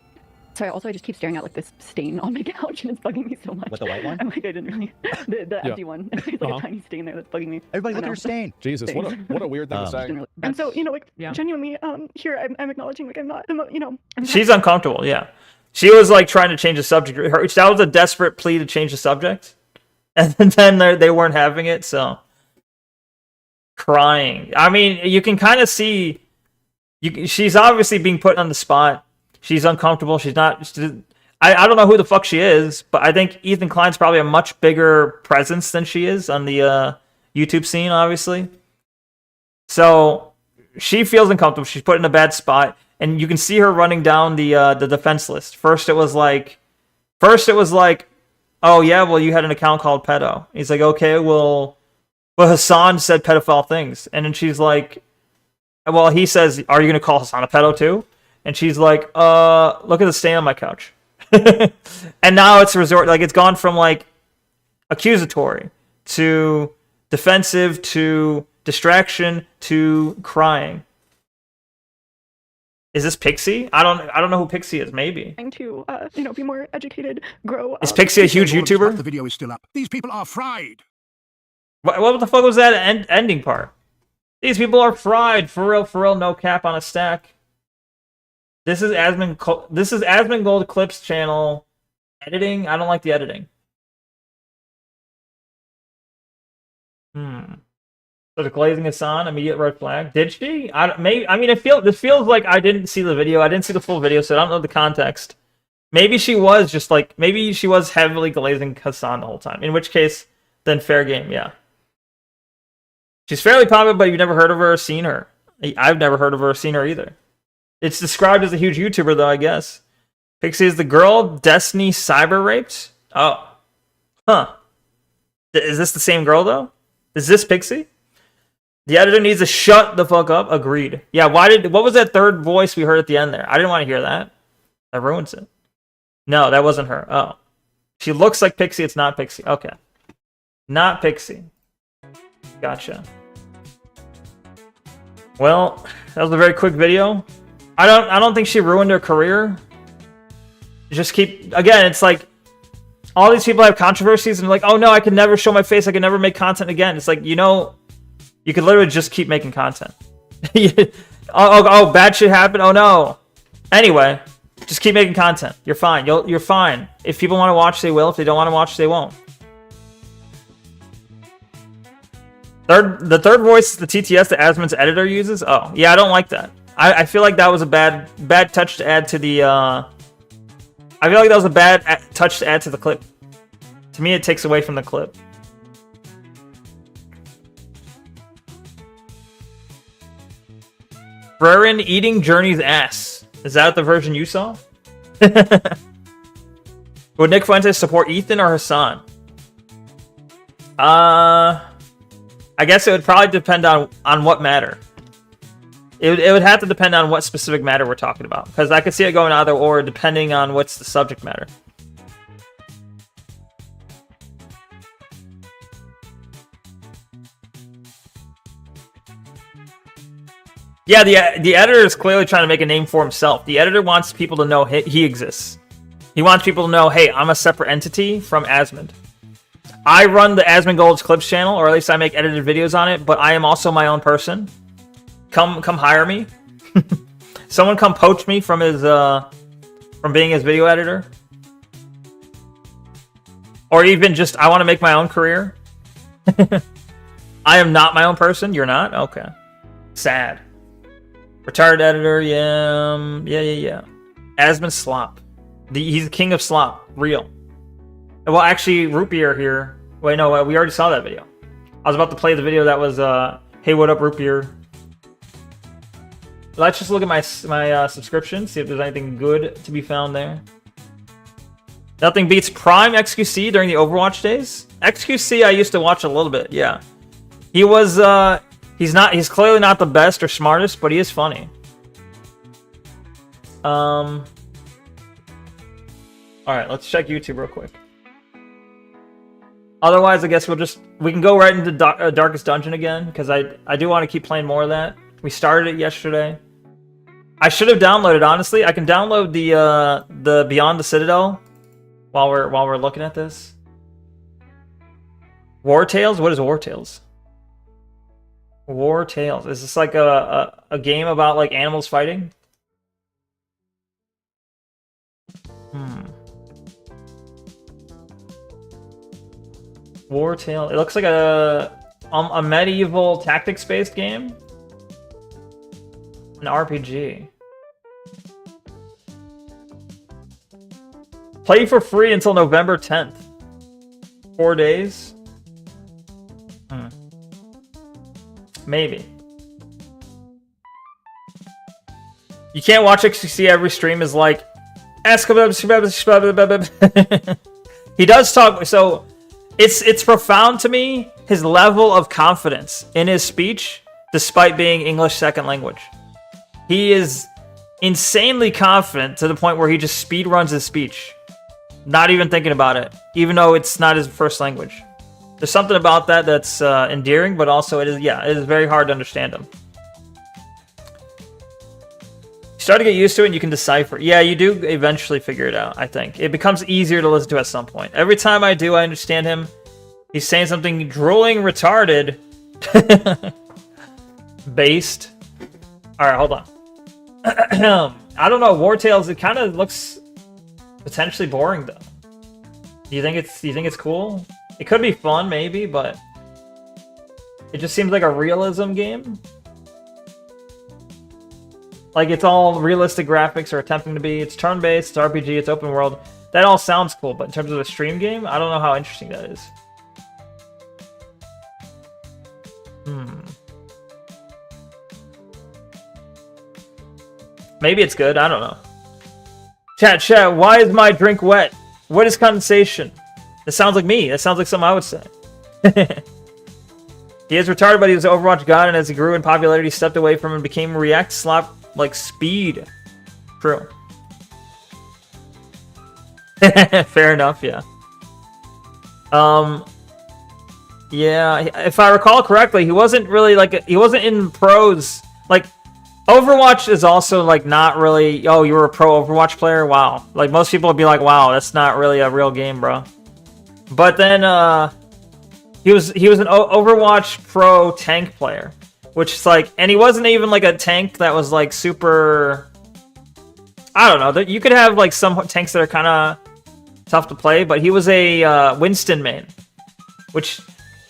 Sorry, also I just keep staring at like this stain on my couch and it's bugging me so much. What, the white one? I'm like, I didn't really. The Yeah. empty one. There's like Uh-huh. a tiny stain there that's bugging me. Everybody I look at know. her stain. Jesus, what a weird thing to Um, say. Didn't really- And so, you know, like, Yeah. genuinely, here I'm acknowledging, like, I'm not, you know, I'm not- She's uncomfortable, yeah. She was like trying to change the subject. That was a desperate plea to change the subject. And then they weren't having it, so. Crying. I mean, you can kind of see. She's obviously being put on the spot. She's uncomfortable. She's not. I don't know who the fuck she is, but I think Ethan Klein's probably a much bigger presence than she is on the YouTube scene, obviously. So she feels uncomfortable. She's put in a bad spot, and you can see her running down the defense list. First it was like, oh yeah, well you had an account called pedo. He's like, okay, well Hassan said pedophile things, and then she's like, well he says, are you gonna call Hassan a pedo too? And she's like, look at the stain on my couch. And now it's it's gone from like accusatory to defensive to distraction to crying. Is this Pixie? I don't know who Pixie is. Maybe. trying to, you know, be more educated, grow. Is Pixie a huge Lawrence, YouTuber? The video is still up. These people are fried. What the fuck was that ending part? These people are fried. For real, no cap on a stack. This is Asmon Gold Clips channel. Editing? I don't like the editing. So the glazing Hassan, immediate red flag. Did she? I mean, this feels like I didn't see the video. I didn't see the full video, so I don't know the context. Maybe she was just like, maybe she was heavily glazing Hassan the whole time. In which case, then fair game, yeah. She's fairly popular, but you've never heard of her or seen her. I've never heard of her or seen her either. It's described as a huge YouTuber, though, I guess. Pixie is the girl Destiny cyber raped? Oh. Huh. Is this the same girl, though? Is this Pixie? The editor needs to shut the fuck up. Agreed. Yeah, what was that third voice we heard at the end there? I didn't want to hear that. That ruins it. No, that wasn't her. Oh. She looks like Pixie. It's not Pixie. Okay. Not Pixie. Gotcha. Well, that was a very quick video. I don't think she ruined her career. Just keep, again, it's like all these people have controversies and they're like, oh no, I can never show my face, I can never make content again. It's like, you know, you could literally just keep making content. oh, bad shit happened. Oh no. Anyway, just keep making content. You're fine. You're fine. If people want to watch, they will. If they don't want to watch, they won't. The third voice is the TTS that Asmon's editor uses. Oh, yeah, I don't like that. I feel like that was a bad touch to add to the. I feel like that was a bad touch to add to the clip. To me, it takes away from the clip. Brerin eating Journey's ass. Is that the version you saw? Would Nick Fuentes support Ethan or Hassan? I guess it would probably depend on what matter. It would have to depend on what specific matter we're talking about. Because I could see it going either or depending on what's the subject matter. Yeah, the editor is clearly trying to make a name for himself. The editor wants people to know he exists. He wants people to know, hey, I'm a separate entity from Asmon. I run the Asmon Gold's Clips channel, or at least I make edited videos on it, but I am also my own person. Come hire me. Someone come poach me from his from being his video editor. Or even just I want to make my own career. I am not my own person. You're not? Okay. Sad. Retired editor, yeah. Asmon Slop. He's the king of slop. Real. Well, actually, Root Beer here. Wait, no, we already saw that video. I was about to play the video that was, hey, what up, Root Beer? Let's just look at my subscription, see if there's anything good to be found there. Nothing beats Prime XQC during the Overwatch days. XQC I used to watch a little bit, yeah. He was, he's clearly not the best or smartest, but he is funny. Alright, let's check YouTube real quick. Otherwise, I guess we can go right into Darkest Dungeon again, because I do want to keep playing more of that. We started it yesterday. I should have downloaded, honestly. I can download the Beyond the Citadel while we're looking at this. War Tales? What is War Tales? War Tales. Is this like a game about like animals fighting? War Tale. It looks like a medieval tactics-based game. An RPG. Play for free until November 10th. 4 days. Maybe. You can't watch XQC every stream is like he does talk, so it's profound to me, his level of confidence in his speech despite being English second language. He is insanely confident to the point where he just speed runs his speech, not even thinking about it, even though it's not his first language. There's something about that that's endearing, but also it is very hard to understand him. You start to get used to it and you can decipher. Yeah, you do eventually figure it out, I think. It becomes easier to listen to at some point. Every time I do, I understand him. He's saying something drooling retarded. based. All right, hold on. I don't know. War Tales. It kind of looks potentially boring though. Do you think it's cool? It could be fun, maybe, but it just seems like a realism game. Like it's all realistic graphics or attempting to be. It's turn-based, it's RPG, it's open world. That all sounds cool, but in terms of a stream game, I don't know how interesting that is. Maybe it's good, I don't know. Chat, why is my drink wet? What is condensation? That sounds like me. That sounds like something I would say. He is retarded, but he was an Overwatch god, and as he grew in popularity, he stepped away from and became React Slap like Speed. True. Fair enough, yeah. Yeah, if I recall correctly, he wasn't really like he wasn't in pros. Like Overwatch is also like not really. Oh, you were a pro Overwatch player? Wow. Like most people would be like, wow, that's not really a real game, bro. But then he was an Overwatch pro tank player, which is like, and he wasn't even like a tank that was like super. I don't know. You could have like some tanks that are kind of tough to play, but he was a Winston main, which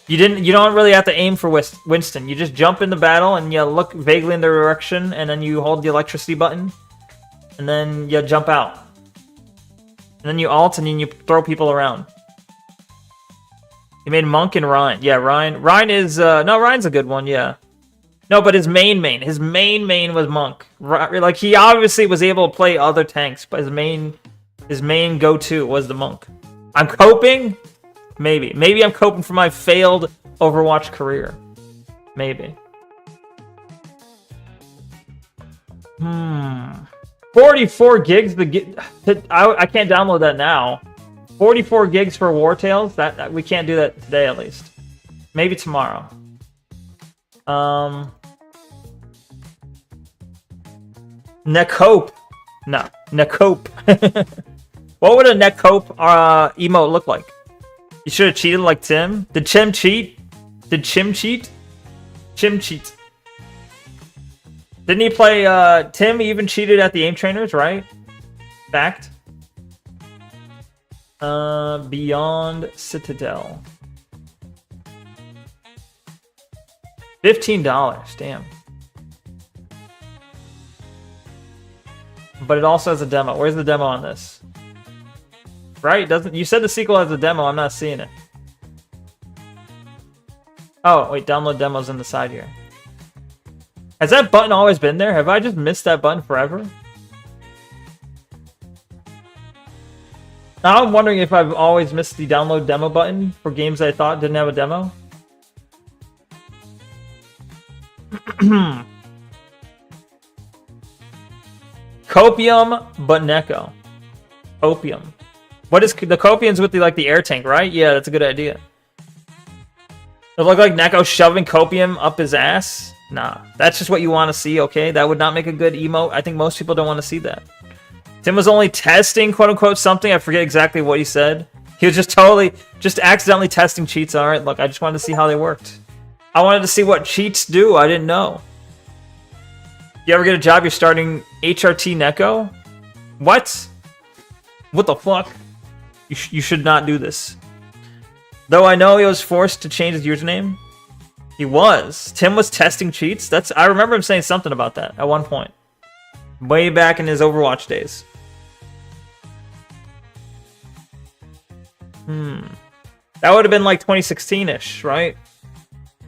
you don't really have to aim for Winston. You just jump in the battle and you look vaguely in the direction, and then you hold the electricity button, and then you jump out, and then you ult, and then you throw people around. He made Monk and Ryan. Yeah, Ryan is no, Ryan's a good one. Yeah, no, but his main was Monk. Like he obviously was able to play other tanks, but his main go-to was the Monk. I'm coping. Maybe I'm coping for my failed Overwatch career. Maybe. 44 gigs. I can't download that now. 44 gigs for War Tales. That we can't do that today, at least. Maybe tomorrow. Neko. No, Neko. What would a Neko emote look like? You should have cheated like Tim. Did Chim cheat? Did Chim cheat? Chim cheat. Didn't he play, Tim even cheated at the aim trainers, right? Fact. Beyond Citadel. $15, damn. But it also has a demo. Where's the demo on this? Right? Doesn't you said the sequel has a demo? I'm not seeing it. Oh, wait, download demos in the side here. Has that button always been there? Have I just missed that button forever? Now I'm wondering if I've always missed the download demo button for games I thought didn't have a demo. Copium, but Neko. Copium. What is the Copium's with the air tank, right? Yeah, that's a good idea. It look like Neko shoving Copium up his ass? Nah, that's just what you want to see, okay? That would not make a good emote. I think most people don't want to see that. Tim was only testing, quote-unquote, something. I forget exactly what he said. He was just accidentally testing cheats. All right, look, I just wanted to see how they worked. I wanted to see what cheats do. I didn't know. You ever get a job, you're starting HRT Neko? What? What the fuck? You should not do this. Though I know he was forced to change his username. He was. Tim was testing cheats. I remember him saying something about that at one point. Way back in his Overwatch days. That would have been like 2016-ish, right?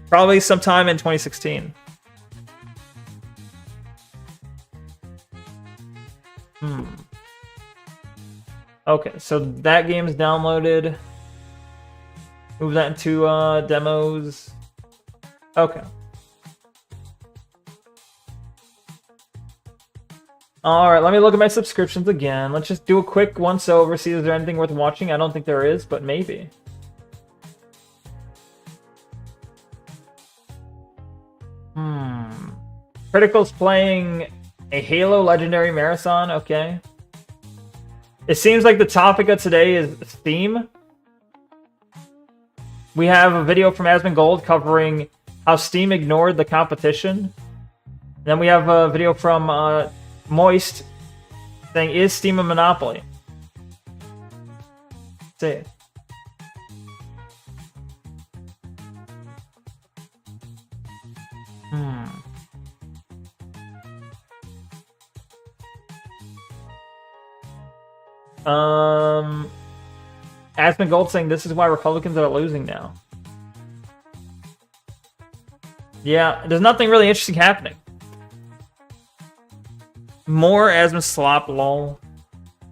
Probably sometime in 2016. Okay, so that game's downloaded. Move that into demos. Okay. Alright, let me look at my subscriptions again. Let's just do a quick once-over, see if there's anything worth watching. I don't think there is, but maybe. Critical's playing a Halo Legendary Marathon, okay. It seems like the topic of today is theme. We have a video from Asmongold covering how Steam ignored the competition. Then we have a video from Moist saying, "Is Steam a monopoly?" Let's see. Aspen Gold saying this is why Republicans are losing now. Yeah, there's nothing really interesting happening. More Aspen slop, lol.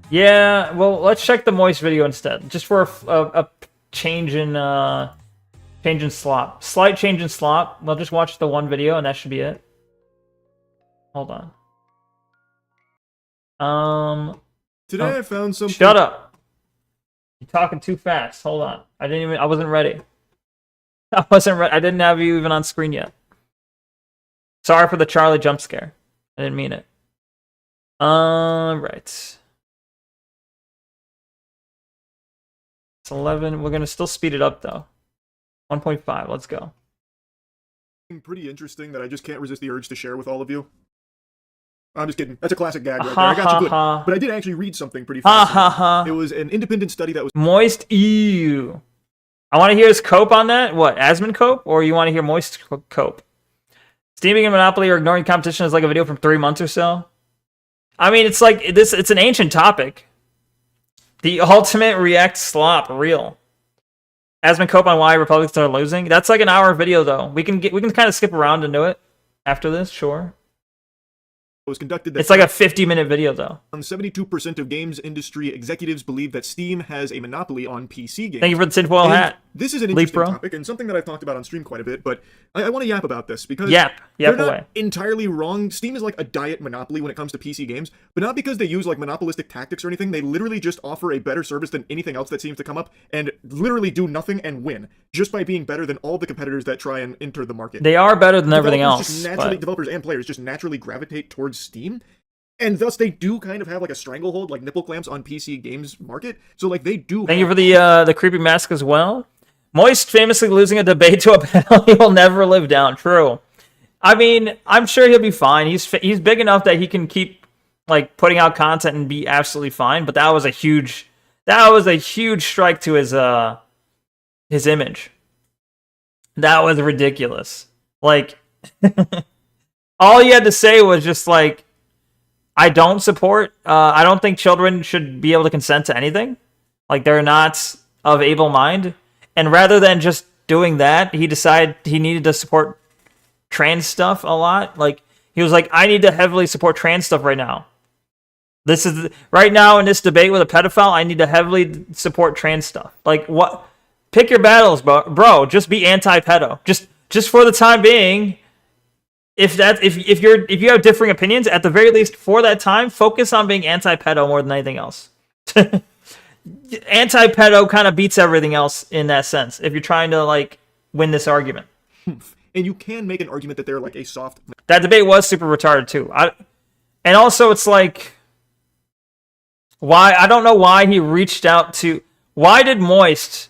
Yeah, well, let's check the Moist video instead, just for a change in slop. Slight change in slop. We'll just watch the one video, and that should be it. Hold on. Today I found something. Shut up. You're talking too fast. Hold on. I wasn't ready. I wasn't ready. I didn't have you even on screen yet. Sorry for the Charlie jump scare. I didn't mean it. Right. It's 11. We're going to still speed it up, though. 1.5. Let's go. Pretty interesting that I just can't resist the urge to share with all of you. I'm just kidding. That's a classic gag right there. I got you good. But I did actually read something pretty fascinating. It was an independent study that was... Moist EU. I want to hear his cope on that. What, Asmon cope? Or you want to hear Moist cope? Steaming and Monopoly or ignoring competition is like a video from 3 months or so. I mean, it's like this. It's an ancient topic. The ultimate React slop, real. Asmon cope on why Republicans are losing. That's like an hour video though. We can kind of skip around and do it after this, sure. Was conducted. It's like a 50-minute video, though. 72% of games industry executives believe that Steam has a monopoly on PC games. Thank you for the tinfoil hat. This is an interesting topic and something that I've talked about on stream quite a bit, but I want to yap about this because yap they're not away. Entirely wrong. Steam is like a diet monopoly when it comes to PC games, but not because they use like monopolistic tactics or anything. They literally just offer a better service than anything else that seems to come up and literally do nothing and win just by being better than all the competitors that try and enter the market. They are better than everything else. Developers and players just naturally gravitate towards Steam. And thus, they do kind of have like a stranglehold, like nipple clamps on PC games market. So, like, they do. Thank you for the creepy mask as well. Moist famously losing a debate to a panel he will never live down. True. I mean, I'm sure he'll be fine. He's big enough that he can keep like putting out content and be absolutely fine. But that was a huge strike to his image. That was ridiculous. Like, all he had to say was just like, I don't support, I don't think children should be able to consent to anything. Like, they're not of able mind. And rather than just doing that, he decided he needed to support trans stuff a lot. Like, he was like, I need to heavily support trans stuff right now. Right now in this debate with a pedophile, I need to heavily support trans stuff. Like, what? Pick your battles, bro. Just be anti-pedo. Just for the time being. If you have differing opinions, at the very least for that time, focus on being anti-pedo more than anything else. Anti-pedo kind of beats everything else in that sense. If you're trying to like win this argument, and you can make an argument that they're like a soft. That debate was super retarded too. And also it's like, why? I don't know why he reached out to. Why did Moist?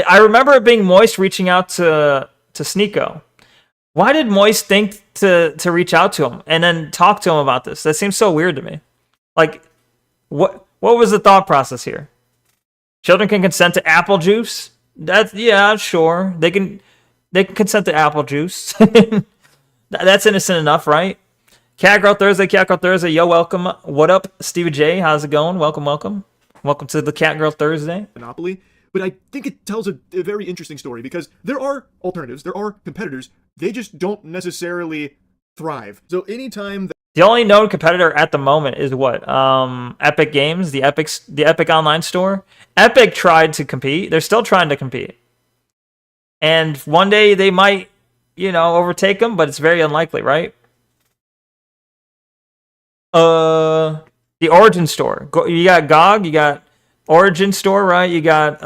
I remember it being Moist reaching out to Sneeko. Why did Moist think to reach out to him and then talk to him about this? That seems so weird to me. Like, what was the thought process here? Children can consent to apple juice? Yeah, sure. They can consent to apple juice. That's innocent enough, right? Catgirl Thursday, yo, welcome. What up, Stevie J? How's it going? Welcome. Welcome to the Catgirl Thursday. Monopoly. But I think it tells a very interesting story because there are alternatives, there are competitors, they just don't necessarily thrive. So anytime that the only known competitor at the moment is what? Epic Games, the Epic online store. Epic tried to compete. They're still trying to compete. And one day they might, overtake them, but it's very unlikely, right? The Origin store. You got GOG, you got Origin store, right? You got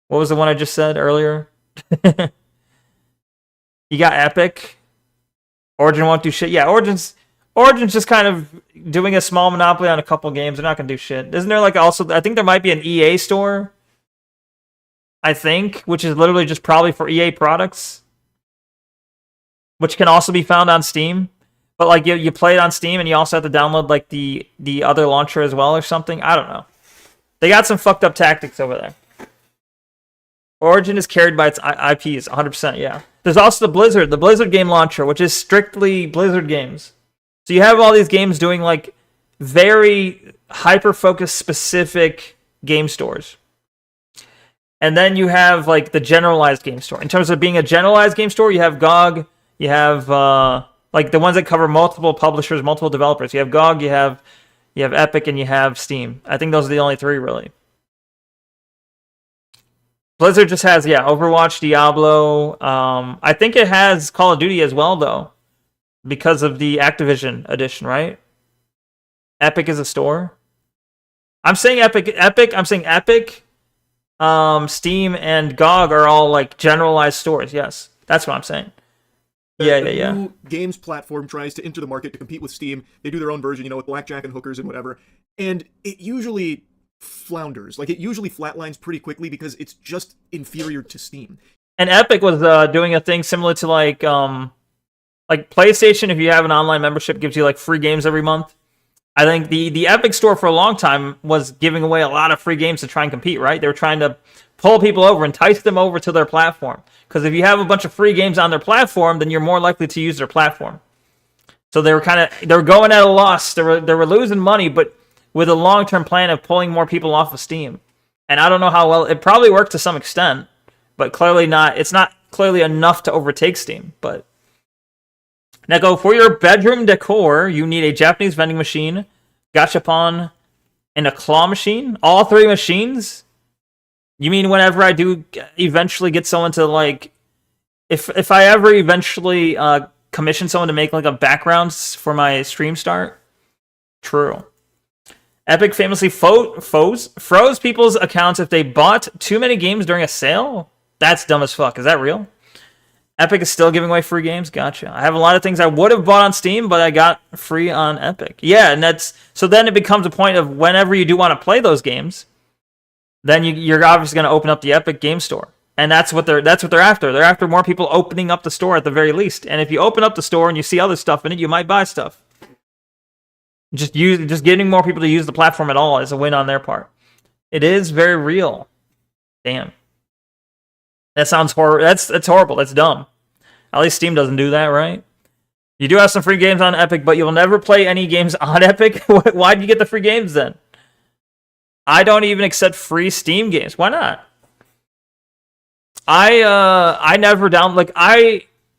what was the one I just said earlier? You got Epic. Origin won't do shit. Yeah, Origin's just kind of doing a small monopoly on a couple games. They're not gonna do shit. Isn't there like also? I think there might be an EA store. I think, which is literally just probably for EA products. which can also be found on Steam. But like you play it on Steam and you also have to download like the other launcher as well or something. I don't know. They got some fucked up tactics over there. Origin is carried by its IPs, 100%, yeah. There's also the Blizzard game launcher, which is strictly Blizzard games. So you have all these games doing like very hyper-focused specific game stores. And then you have like the generalized game store. In terms of being a generalized game store, you have GOG, you have like the ones that cover multiple publishers, multiple developers. You have GOG, you have Epic, and you have Steam. I think those are the only three, really. Blizzard just has, Overwatch, Diablo. I think it has Call of Duty as well, though, because of the Activision edition, right? Epic is a store. I'm saying Epic. I'm saying Epic, Steam, and GOG are all like generalized stores. Yes, that's what I'm saying. The new games platform tries to enter the market to compete with Steam. They do their own version, with blackjack and hookers and whatever. And it usually flounders. Like, it usually flatlines pretty quickly because it's just inferior to Steam. And Epic was doing a thing similar to like PlayStation. If you have an online membership, gives you like free games every month. I think the Epic Store for a long time was giving away a lot of free games to try and compete, right? They were trying to pull people over, entice them over to their platform. Because if you have a bunch of free games on their platform, then you're more likely to use their platform. So they were going at a loss. They were losing money, but with a long-term plan of pulling more people off of Steam. And I don't know how well it probably worked to some extent, but clearly not. It's not clearly enough to overtake Steam. But Neko, for your bedroom decor, you need a Japanese vending machine, gachapon, and a claw machine. All three machines. You mean whenever I do eventually get someone to like, if I ever eventually commission someone to make like a background for my stream start? True. Epic famously froze people's accounts if they bought too many games during a sale? That's dumb as fuck. Is that real? Epic is still giving away free games? Gotcha. I have a lot of things I would have bought on Steam, but I got free on Epic. Yeah, and so then it becomes a point of whenever you do want to play those games, then you're obviously going to open up the Epic Game Store. And that's what they're after. They're after more people opening up the store at the very least. And if you open up the store and you see other stuff in it, you might buy stuff. Just getting more people to use the platform at all is a win on their part. It is very real. Damn. That sounds horrible. That's horrible. That's dumb. At least Steam doesn't do that, right? You do have some free games on Epic, but you'll never play any games on Epic? Why'd you get the free games then? I don't even accept free Steam games. Why not? I never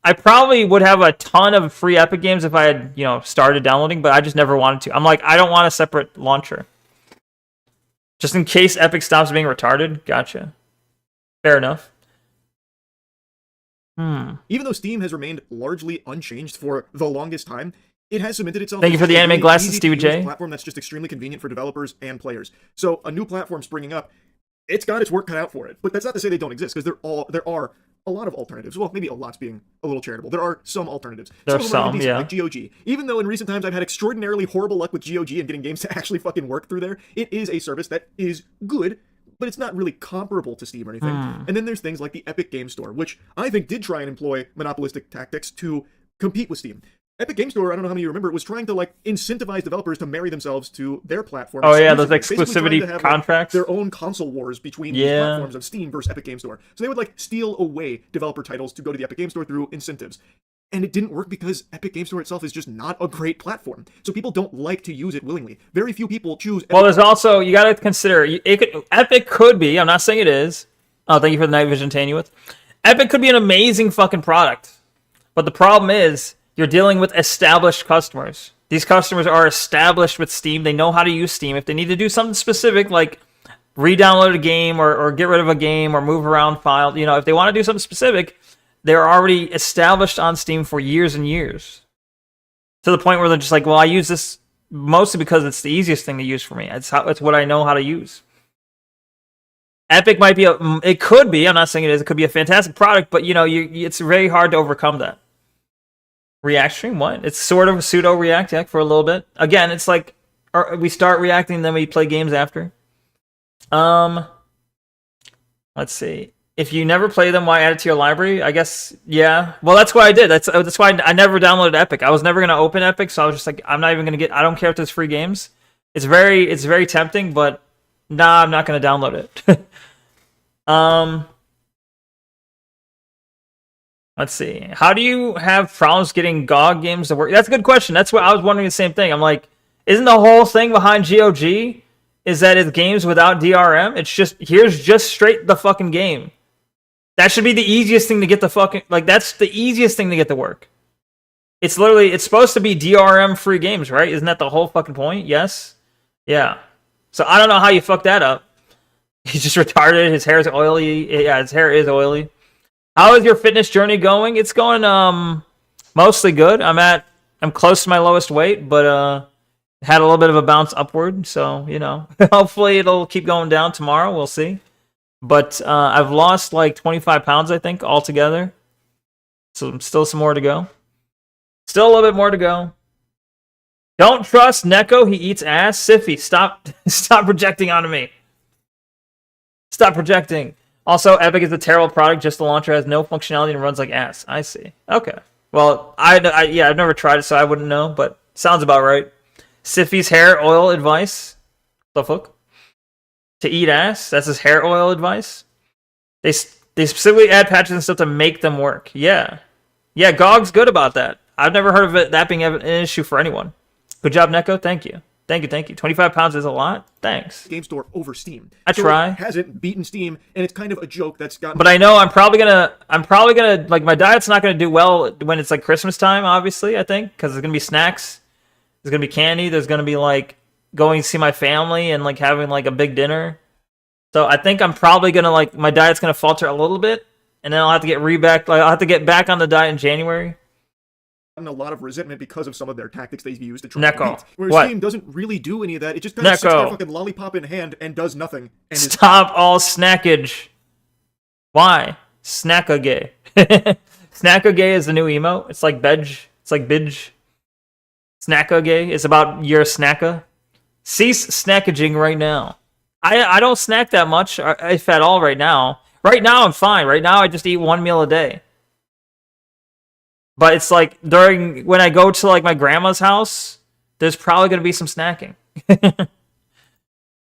I probably would have a ton of free Epic games if I had, started downloading, but I just never wanted to. I'm like, I don't want a separate launcher. Just in case Epic stops being retarded. Gotcha. Fair enough. Even though Steam has remained largely unchanged for the longest time, it has cemented itself. Thank you for the anime glasses, Steve J. Platform that's just extremely convenient for developers and players. So a new platform springing up, it's got its work cut out for it. But that's not to say they don't exist, because there are a lot of alternatives. Well, maybe a lot's being a little charitable. There are some alternatives. There are some, yeah. Like GOG. Even though in recent times I've had extraordinarily horrible luck with GOG and getting games to actually fucking work through there, it is a service that is good, but it's not really comparable to Steam or anything. And then there's things like the Epic Game Store, which I think did try and employ monopolistic tactics to compete with Steam. Epic Game Store, I don't know how many of you remember, was trying to incentivize developers to marry themselves to their platform. Oh yeah, those exclusivity contracts. Their own console wars between these platforms of Steam versus Epic Game Store. So they would steal away developer titles to go to the Epic Game Store through incentives. And it didn't work because Epic Game Store itself is just not a great platform. So people don't like to use it willingly. Very few people choose Epic. Well, there's also, you got to consider, Epic could be, I'm not saying it is. Oh, thank you for the night vision, Tanuith. Epic could be an amazing fucking product. But the problem is, you're dealing with established customers. These customers are established with Steam. They know how to use Steam. If they need to do something specific, like re-download a game or get rid of a game or move around files, if they want to do something specific, they're already established on Steam for years and years. To the point where they're just like, well, I use this mostly because it's the easiest thing to use for me. It's what I know how to use. Epic might be it could be, I'm not saying it is, it could be a fantastic product, but it's very hard to overcome that. React stream? What? It's sort of pseudo React for a little bit. Again, it's like we start reacting, then we play games after. Let's see. If you never play them, why add it to your library? I guess, yeah. Well, that's what I did. That's why I never downloaded Epic. I was never gonna open Epic, so I was just like, I'm not even gonna get. I don't care if there's free games. It's very tempting, but nah, I'm not gonna download it. Let's see. How do you have problems getting GOG games to work? That's a good question. That's what I was wondering the same thing. I'm like, isn't the whole thing behind GOG is that it's games without DRM? It's just, here's just straight the fucking game. That should be the easiest thing to get the fucking, like, that's the easiest thing to get to work. It's literally, it's supposed to be DRM free games, right? Isn't that the whole fucking point? Yes? Yeah. So I don't know how you fuck that up. He's just retarded. His hair is oily. Yeah, his hair is oily. How is your fitness journey going? It's going mostly good. I'm close to my lowest weight, but had a little bit of a bounce upward, so you know, hopefully it'll keep going down tomorrow. We'll see. But I've lost like 25 pounds, I think, altogether. So still some more to go. Still a little bit more to go. Don't trust Neko. He eats ass. Siffy, stop projecting onto me. Stop projecting. Also, Epic is a terrible product. Just the launcher has no functionality and runs like ass. I see. Okay. Well, yeah, I've never tried it, so I wouldn't know, but sounds about right. Siffy's hair oil advice. The fuck? To eat ass? That's his hair oil advice? They specifically add patches and stuff to make them work. Yeah. Yeah, GOG's good about that. I've never heard of that being an issue for anyone. Good job, Neko. Thank you. Thank you. 25 pounds is a lot. Thanks. Game Store over Steam. I try. It hasn't beaten Steam, and it's kind of a joke that's got. But I know I'm probably gonna like, my diet's not gonna do well when it's like Christmas time. Obviously, I think because there's gonna be snacks, there's gonna be candy, there's gonna be like going to see my family and like having like a big dinner. So I think I'm probably gonna like my diet's gonna falter a little bit, and then I'll have to I'll have to get back on the diet in January. A lot of resentment because of some of their tactics they've used to try Neko. to compete. Whereas What? Steam doesn't really do any of that. It just kind of sits there fucking lollipop in hand and does nothing. And Stop all snackage. Why? Snackagay. Snackagay is the new emote. It's like Bedge. It's like Bidge. Snackagay. It's about your snacker. Cease snackaging right now. I don't snack that much, if at all, right now. Right now, I'm fine. Right now, I just eat one meal a day. But it's like when I go to like my grandma's house, there's probably going to be some snacking.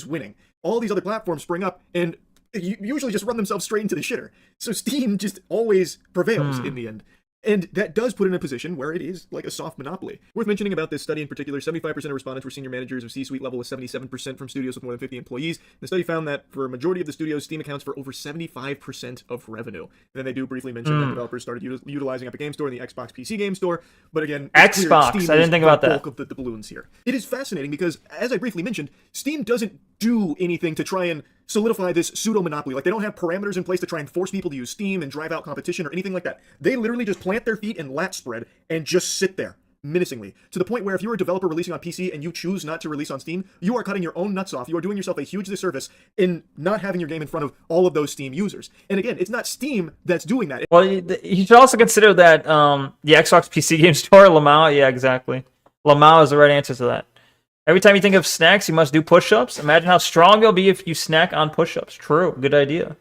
winning. All these other platforms spring up and usually just run themselves straight into the shitter. So Steam just always prevails in the end. And that does put it in a position where it is like a soft monopoly. Worth mentioning about this study in particular, 75% of respondents were senior managers of C-suite level with 77% from studios with more than 50 employees. The study found that for a majority of the studios, Steam accounts for over 75% of revenue. And then they do briefly mention that developers started utilizing Epic Game Store and the Xbox PC Game Store. But again, Xbox, I didn't think about that. Bulk of the balloons here. It is fascinating because, as I briefly mentioned, Steam doesn't do anything to try and solidify this pseudo-monopoly. Like, they don't have parameters in place to try and force people to use Steam and drive out competition or anything like that. They literally just plant their feet in lat spread and just sit there, menacingly. To the point where if you're a developer releasing on PC and you choose not to release on Steam, you are cutting your own nuts off. You are doing yourself a huge disservice in not having your game in front of all of those Steam users. And again, it's not Steam that's doing that. Well, you should also consider that the Xbox PC Game Store, Lamau, yeah, exactly. Lamau is the right answer to that. Every time you think of snacks, you must do push-ups. Imagine how strong you'll be if you snack on push-ups. True. Good idea.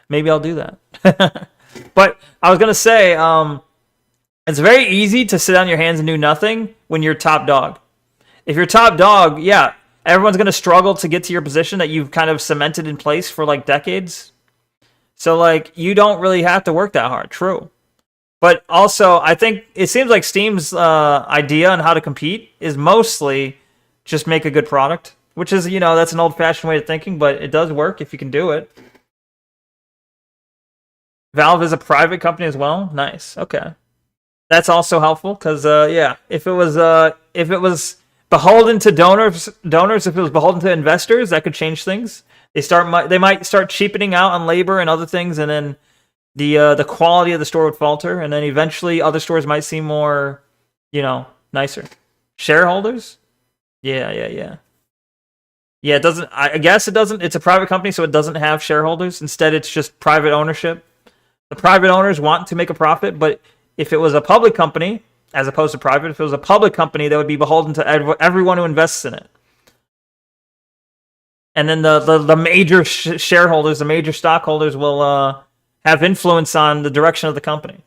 Maybe I'll do that. But I was going to say, it's very easy to sit on your hands and do nothing when you're top dog. If you're top dog, yeah, everyone's going to struggle to get to your position that you've kind of cemented in place for like decades. So like, you don't really have to work that hard. True. But also, I think it seems like Steam's idea on how to compete is mostly just make a good product, which is, you know, that's an old-fashioned way of thinking, but it does work if you can do it. Valve is a private company as well. Nice. Okay, that's also helpful because, yeah, if it was beholden to donors, if it was beholden to investors, that could change things. They might start cheapening out on labor and other things, and then the quality of the store would falter, and then eventually other stores might seem more, you know, nicer. Shareholders. Yeah. Yeah, it doesn't. I guess it doesn't. It's a private company, so it doesn't have shareholders. Instead, it's just private ownership. The private owners want to make a profit, but if it was a public company, as opposed to private, if it was a public company, that would be beholden to everyone who invests in it. And then the major shareholders, the major stockholders will have influence on the direction of the company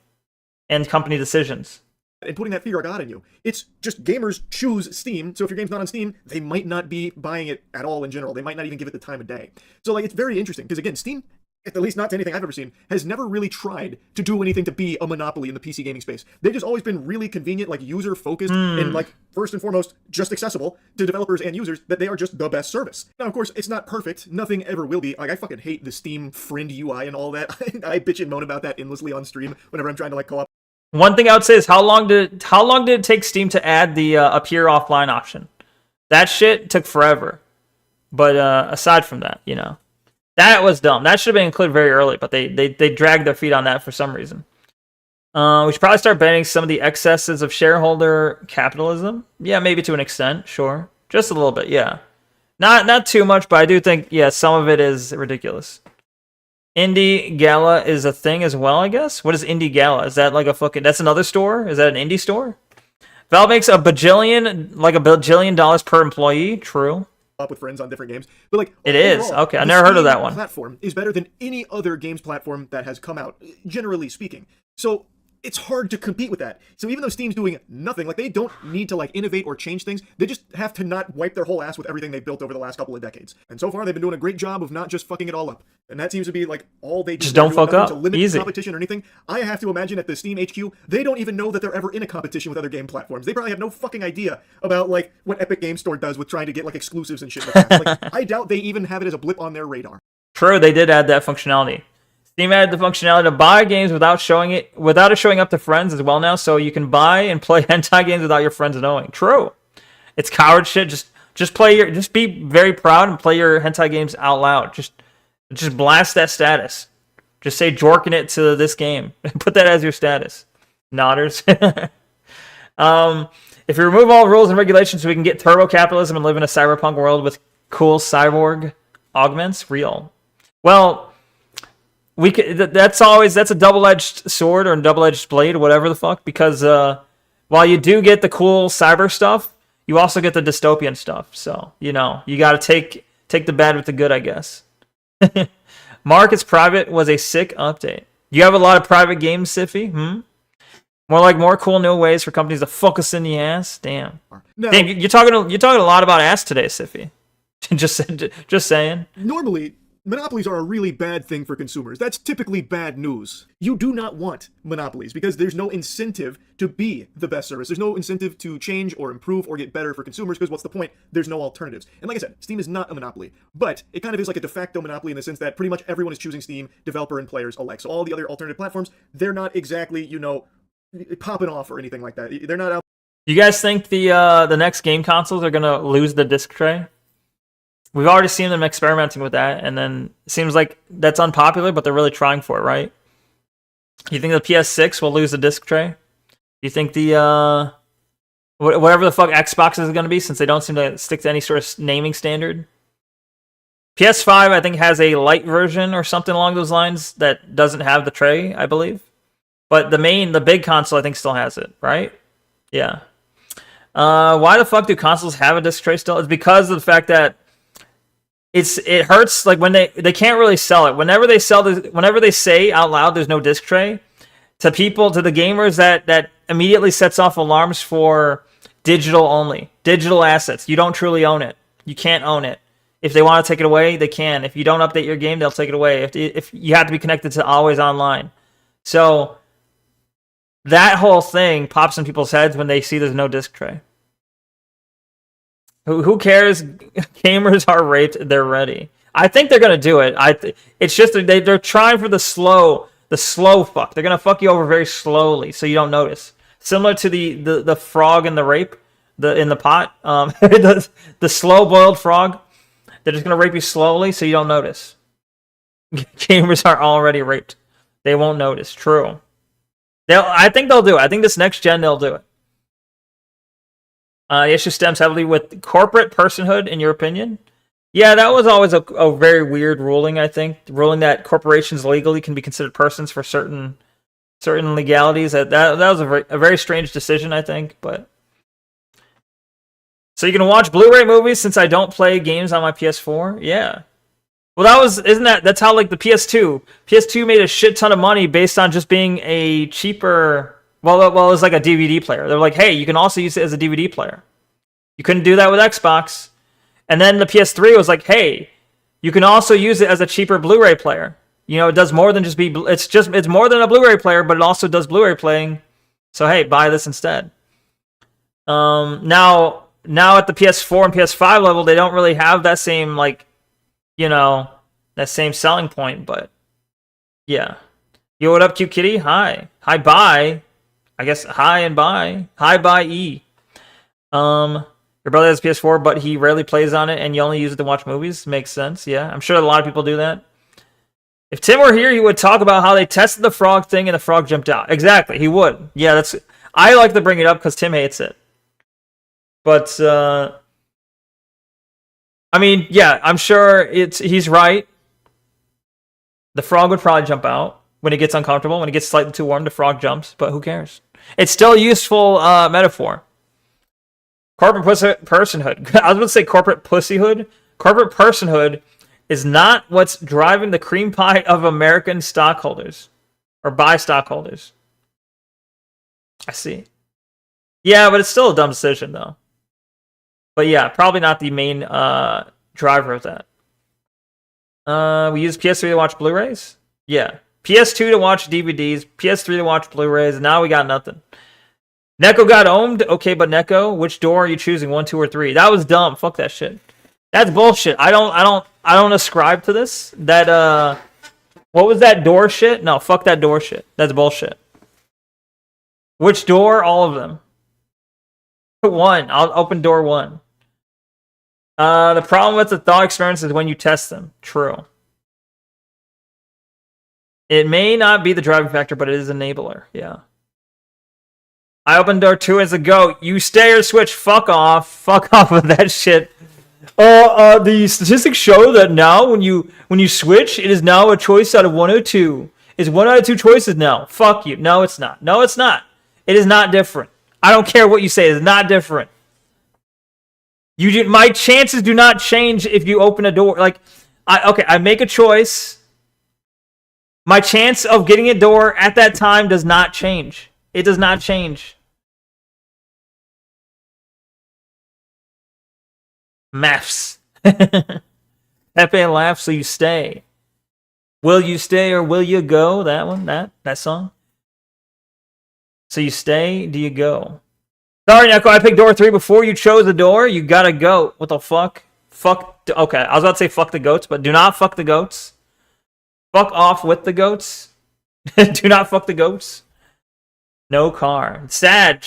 and company decisions. And putting that fear of God in you. It's just gamers choose Steam, so if your game's not on Steam, they might not be buying it at all in general. They might not even give it the time of day. So, like, it's very interesting, because again, Steam, at least not to anything I've ever seen, has never really tried to do anything to be a monopoly in the PC gaming space. They've just always been really convenient, like user-focused, and like, first and foremost, just accessible to developers and users, that they are just the best service. Now, of course, it's not perfect. Nothing ever will be. Like, I fucking hate the Steam friend UI and all that. I bitch and moan about that endlessly on stream whenever I'm trying to, like, co-op. One thing I would say is how long did it take Steam to add the appear offline option? That shit took forever. But aside from that, you know, that was dumb. That should have been included very early, but they dragged their feet on that for some reason. We should probably start banning some of the excesses of shareholder capitalism. Yeah, maybe to an extent, sure, just a little bit. Yeah, not too much, but I do think some of it is ridiculous. Indie Gala is a thing as well, I guess. What is Indie Gala? Is that like a fucking... That's another store? Is that an indie store? Valve makes a bajillion dollars per employee. True. Up with friends on different games, but like it is okay. I never heard of that one. Platform is better than any other games platform that has come out, generally speaking. So it's hard to compete with that. So even though Steam's doing nothing, like they don't need to like innovate or change things, they just have to not wipe their whole ass with everything they've built over the last couple of decades. And so far they've been doing a great job of not just fucking it all up. And that seems to be like all they do. Just don't fuck up. To limit Easy. Competition or anything. I have to imagine at the Steam HQ, they don't even know that they're ever in a competition with other game platforms. They probably have no fucking idea about like what Epic Game Store does with trying to get like exclusives and shit like that. Like, I doubt they even have it as a blip on their radar. True, they did add that functionality. Steam added the functionality to buy games without it showing up to friends as well now, so you can buy and play hentai games without your friends knowing. True. It's coward shit. Just be very proud and play your hentai games out loud. Just blast that status. Just say jorking it to this game. Put that as your status. Nodders. If you remove all rules and regulations so we can get turbo capitalism and live in a cyberpunk world with cool cyborg augments, real. Well, we could, that's a double-edged sword or a double-edged blade, whatever the fuck, because while you do get the cool cyber stuff, you also get the dystopian stuff. So, you know, you got to take the bad with the good, I guess. Markets Private was a sick update. You have a lot of private games, Siffy? More cool new ways for companies to fuck us in the ass. Damn. No. Damn, you're talking a lot about ass today, Siffy. just saying. Normally, monopolies are a really bad thing for consumers. That's typically bad news. You do not want monopolies because there's no incentive to be the best service. There's no incentive to change or improve or get better for consumers because what's the point? There's no alternatives. And like I said, Steam is not a monopoly, but it kind of is like a de facto monopoly in the sense that pretty much everyone is choosing Steam, developer and players alike. So all the other alternative platforms, they're not exactly, you know, popping off or anything like that. They're not out. You guys think the next game consoles are gonna lose the disc tray? We've already seen them experimenting with that, and then it seems like that's unpopular, but they're really trying for it, right? You think the PS6 will lose the disc tray? You think the whatever the fuck Xbox is going to be, since they don't seem to stick to any sort of naming standard? PS5, I think, has a light version or something along those lines that doesn't have the tray, I believe. But the big console, I think, still has it, right? Yeah. Why the fuck do consoles have a disc tray still? It's because of the fact that it hurts, like when they can't really sell it. Whenever they say out loud there's no disc tray, to the gamers that immediately sets off alarms for digital only, digital assets. You don't truly own it. You can't own it. If they want to take it away, they can. If you don't update your game, they'll take it away. If you have to be connected to always online. So that whole thing pops in people's heads when they see there's no disc tray. Who cares? Gamers are raped. They're ready. I think they're gonna do it. It's just they're trying for the slow fuck. They're gonna fuck you over very slowly, so you don't notice. Similar to the frog and the rape, in the pot, the slow boiled frog. They're just gonna rape you slowly, so you don't notice. Gamers are already raped. They won't notice. True. I think they'll do it. I think this next gen they'll do it. The issue stems heavily with corporate personhood, in your opinion? Yeah, that was always a very weird ruling, I think. The ruling that corporations legally can be considered persons for certain legalities. That was a very strange decision, I think. But so you can watch Blu-ray movies since I don't play games on my PS4? Yeah. Well, that's how like the PS2 made a shit ton of money based on just being a cheaper. Well, it was like a DVD player. They're like, hey, you can also use it as a DVD player. You couldn't do that with Xbox. And then the PS3 was like, hey, you can also use it as a cheaper Blu-ray player. You know, it does more than just be. It's more than a Blu-ray player, but it also does Blu-ray playing. So hey, buy this instead. Now at the PS4 and PS5 level, they don't really have that same like, you know, that same selling point. But yeah, yo, what up, cute kitty? Hi, bye. I guess hi and bye. Hi, bye, E. Your brother has PS4, but he rarely plays on it, and you only use it to watch movies. Makes sense. Yeah, I'm sure a lot of people do that. If Tim were here, he would talk about how they tested the frog thing and the frog jumped out. Exactly, he would. Yeah, I like to bring it up because Tim hates it. But I mean, yeah, I'm sure he's right. The frog would probably jump out when it gets uncomfortable. When it gets slightly too warm, the frog jumps. But who cares? It's still a useful metaphor. Corporate personhood. I was going to say corporate pussyhood. Corporate personhood is not what's driving the cream pie of American stockholders or buy stockholders. I see. Yeah, but it's still a dumb decision, though. But yeah, probably not the main driver of that. We use PS3 to watch Blu-rays? Yeah. PS2 to watch DVDs, PS3 to watch Blu-rays, and now we got nothing. Neko got ohmed? Okay, but Neko, which door are you choosing? 1, 2, or 3? That was dumb. Fuck that shit. That's bullshit. I don't ascribe to this. That what was that door shit? No, fuck that door shit. That's bullshit. Which door? All of them. 1. I'll open door 1. The problem with the thought experiments is when you test them. True. It may not be the driving factor, but it is an enabler. Yeah. I opened door 2 as a goat. You stay or switch. Fuck off. Fuck off with that shit. The statistics show that now when you switch, it is now a choice out of 1 or 2. It's 1 out of 2 choices now. Fuck you. No, it's not. No, it's not. It is not different. I don't care what you say. It's not different. My chances do not change if you open a door. Like, I make a choice. My chance of getting a door at that time does not change. It does not change. Maths. Pepe laughs, so you stay. Will you stay or will you go? That one, that song. So you stay, do you go? Sorry, Neko, I picked door 3 before you chose the door. You gotta go. What the fuck? Okay, I was about to say fuck the goats, but do not fuck the goats. Fuck off with the goats. Do not fuck the goats. No car. Sad.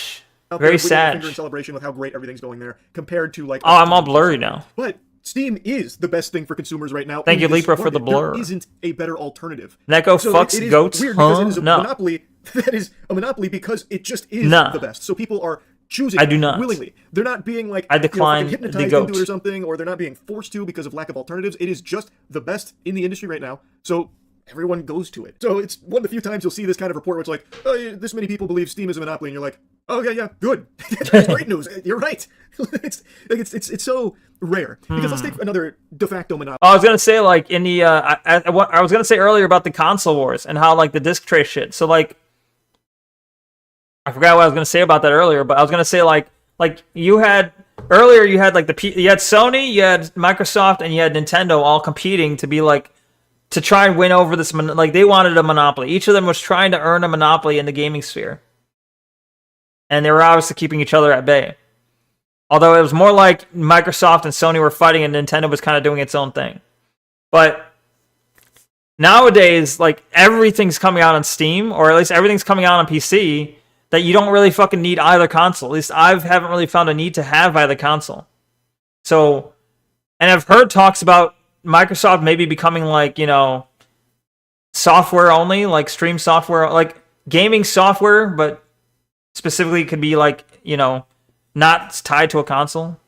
Very sad. Finger in celebration with how great everything's going there compared to like. Oh, I'm all blurry now. But Steam is the best thing for consumers right now. Thank you, Libra, for the blur. There isn't a better alternative. Neko fucks goats. Weird huh? Because it is a No. monopoly. That is a monopoly because it just is the best. So people are choosing. I do not willingly. They're not being like I decline hypnotized the goat into it or something, or they're not being forced to because of lack of alternatives. It is just the best in the industry right now. So everyone goes to it. So it's one of the few times you'll see this kind of report where it's like, oh, this many people believe Steam is a monopoly, and you're like, oh yeah, good. That's great news. You're right. it's so rare because let's take another de facto monopoly. I was gonna say like in the I was gonna say earlier about the console wars and how like the disc tray shit. So like I forgot what I was gonna say about that earlier, but I was gonna say like you had earlier you had like you had Sony, you had Microsoft, and you had Nintendo all competing to be like to try and win over this like they wanted a monopoly. Each of them was trying to earn a monopoly in the gaming sphere. And they were obviously keeping each other at bay. Although it was more like Microsoft and Sony were fighting and Nintendo was kind of doing its own thing. But nowadays, like everything's coming out on Steam, or at least everything's coming out on PC, that you don't really fucking need either console. At least I haven't really found a need to have either console. So, and I've heard talks about Microsoft maybe becoming like, you know, software only, like stream software, like gaming software, but specifically could be like, you know, not tied to a console.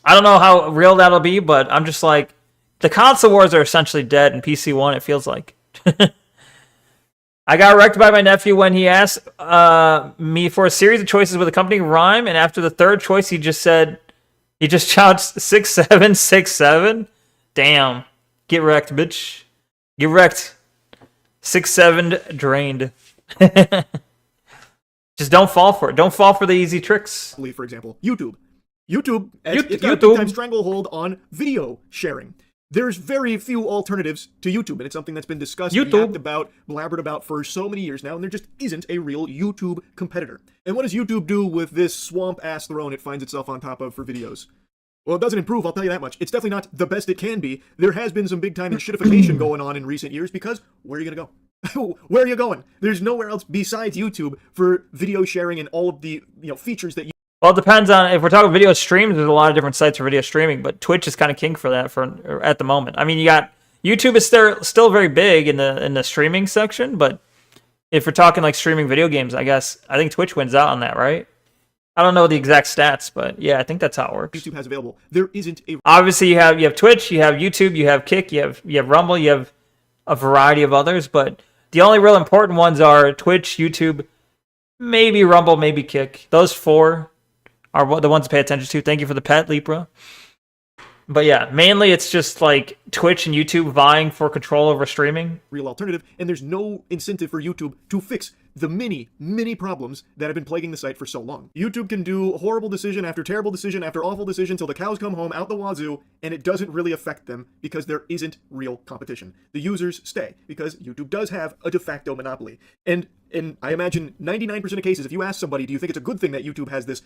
I don't know how real that'll be, but I'm just like, the console wars are essentially dead in PC One, it feels like. I got wrecked by my nephew when he asked me for a series of choices with a company rhyme, and after the third choice, he just shouts 6767. Damn. Get wrecked, bitch. Get wrecked. 6-7 drained. Just don't fall for it. Don't fall for the easy tricks. For example, YouTube. YouTube, it's got a YouTube. big-time stranglehold on video sharing. There's very few alternatives to YouTube, and it's something that's been discussed and yapped about, blabbered about for so many years now, and there just isn't a real YouTube competitor. And what does YouTube do with this swamp-ass throne it finds itself on top of for videos? Well, it doesn't improve, I'll tell you that much. It's definitely not the best it can be. There has been some big-time shitification going on in recent years, because where are you gonna go? Where are you going? There's nowhere else besides YouTube for video sharing and all of the features that you... Well, it depends on, if we're talking video streams, there's a lot of different sites for video streaming, but Twitch is kind of king for that at the moment. I mean, you got, YouTube is still very big in the streaming section, but if we're talking like streaming video games, I think Twitch wins out on that, right? I don't know the exact stats, but yeah, I think that's how it works. YouTube has available. There isn't a... Obviously, you have Twitch, you have YouTube, you have Kick, you have Rumble, you have a variety of others, but the only real important ones are Twitch, YouTube, maybe Rumble, maybe Kick. Those four are the ones to pay attention to. Thank you for the pet, Libra. But yeah, mainly it's just like Twitch and YouTube vying for control over streaming. Real alternative, and there's no incentive for YouTube to fix the many problems that have been plaguing the site for so long. YouTube can do horrible decision after terrible decision after awful decision till the cows come home out the wazoo, and it doesn't really affect them because there isn't real competition. The users stay because YouTube does have a de facto monopoly. And I imagine 99% of cases, if you ask somebody, do you think it's a good thing that YouTube has this,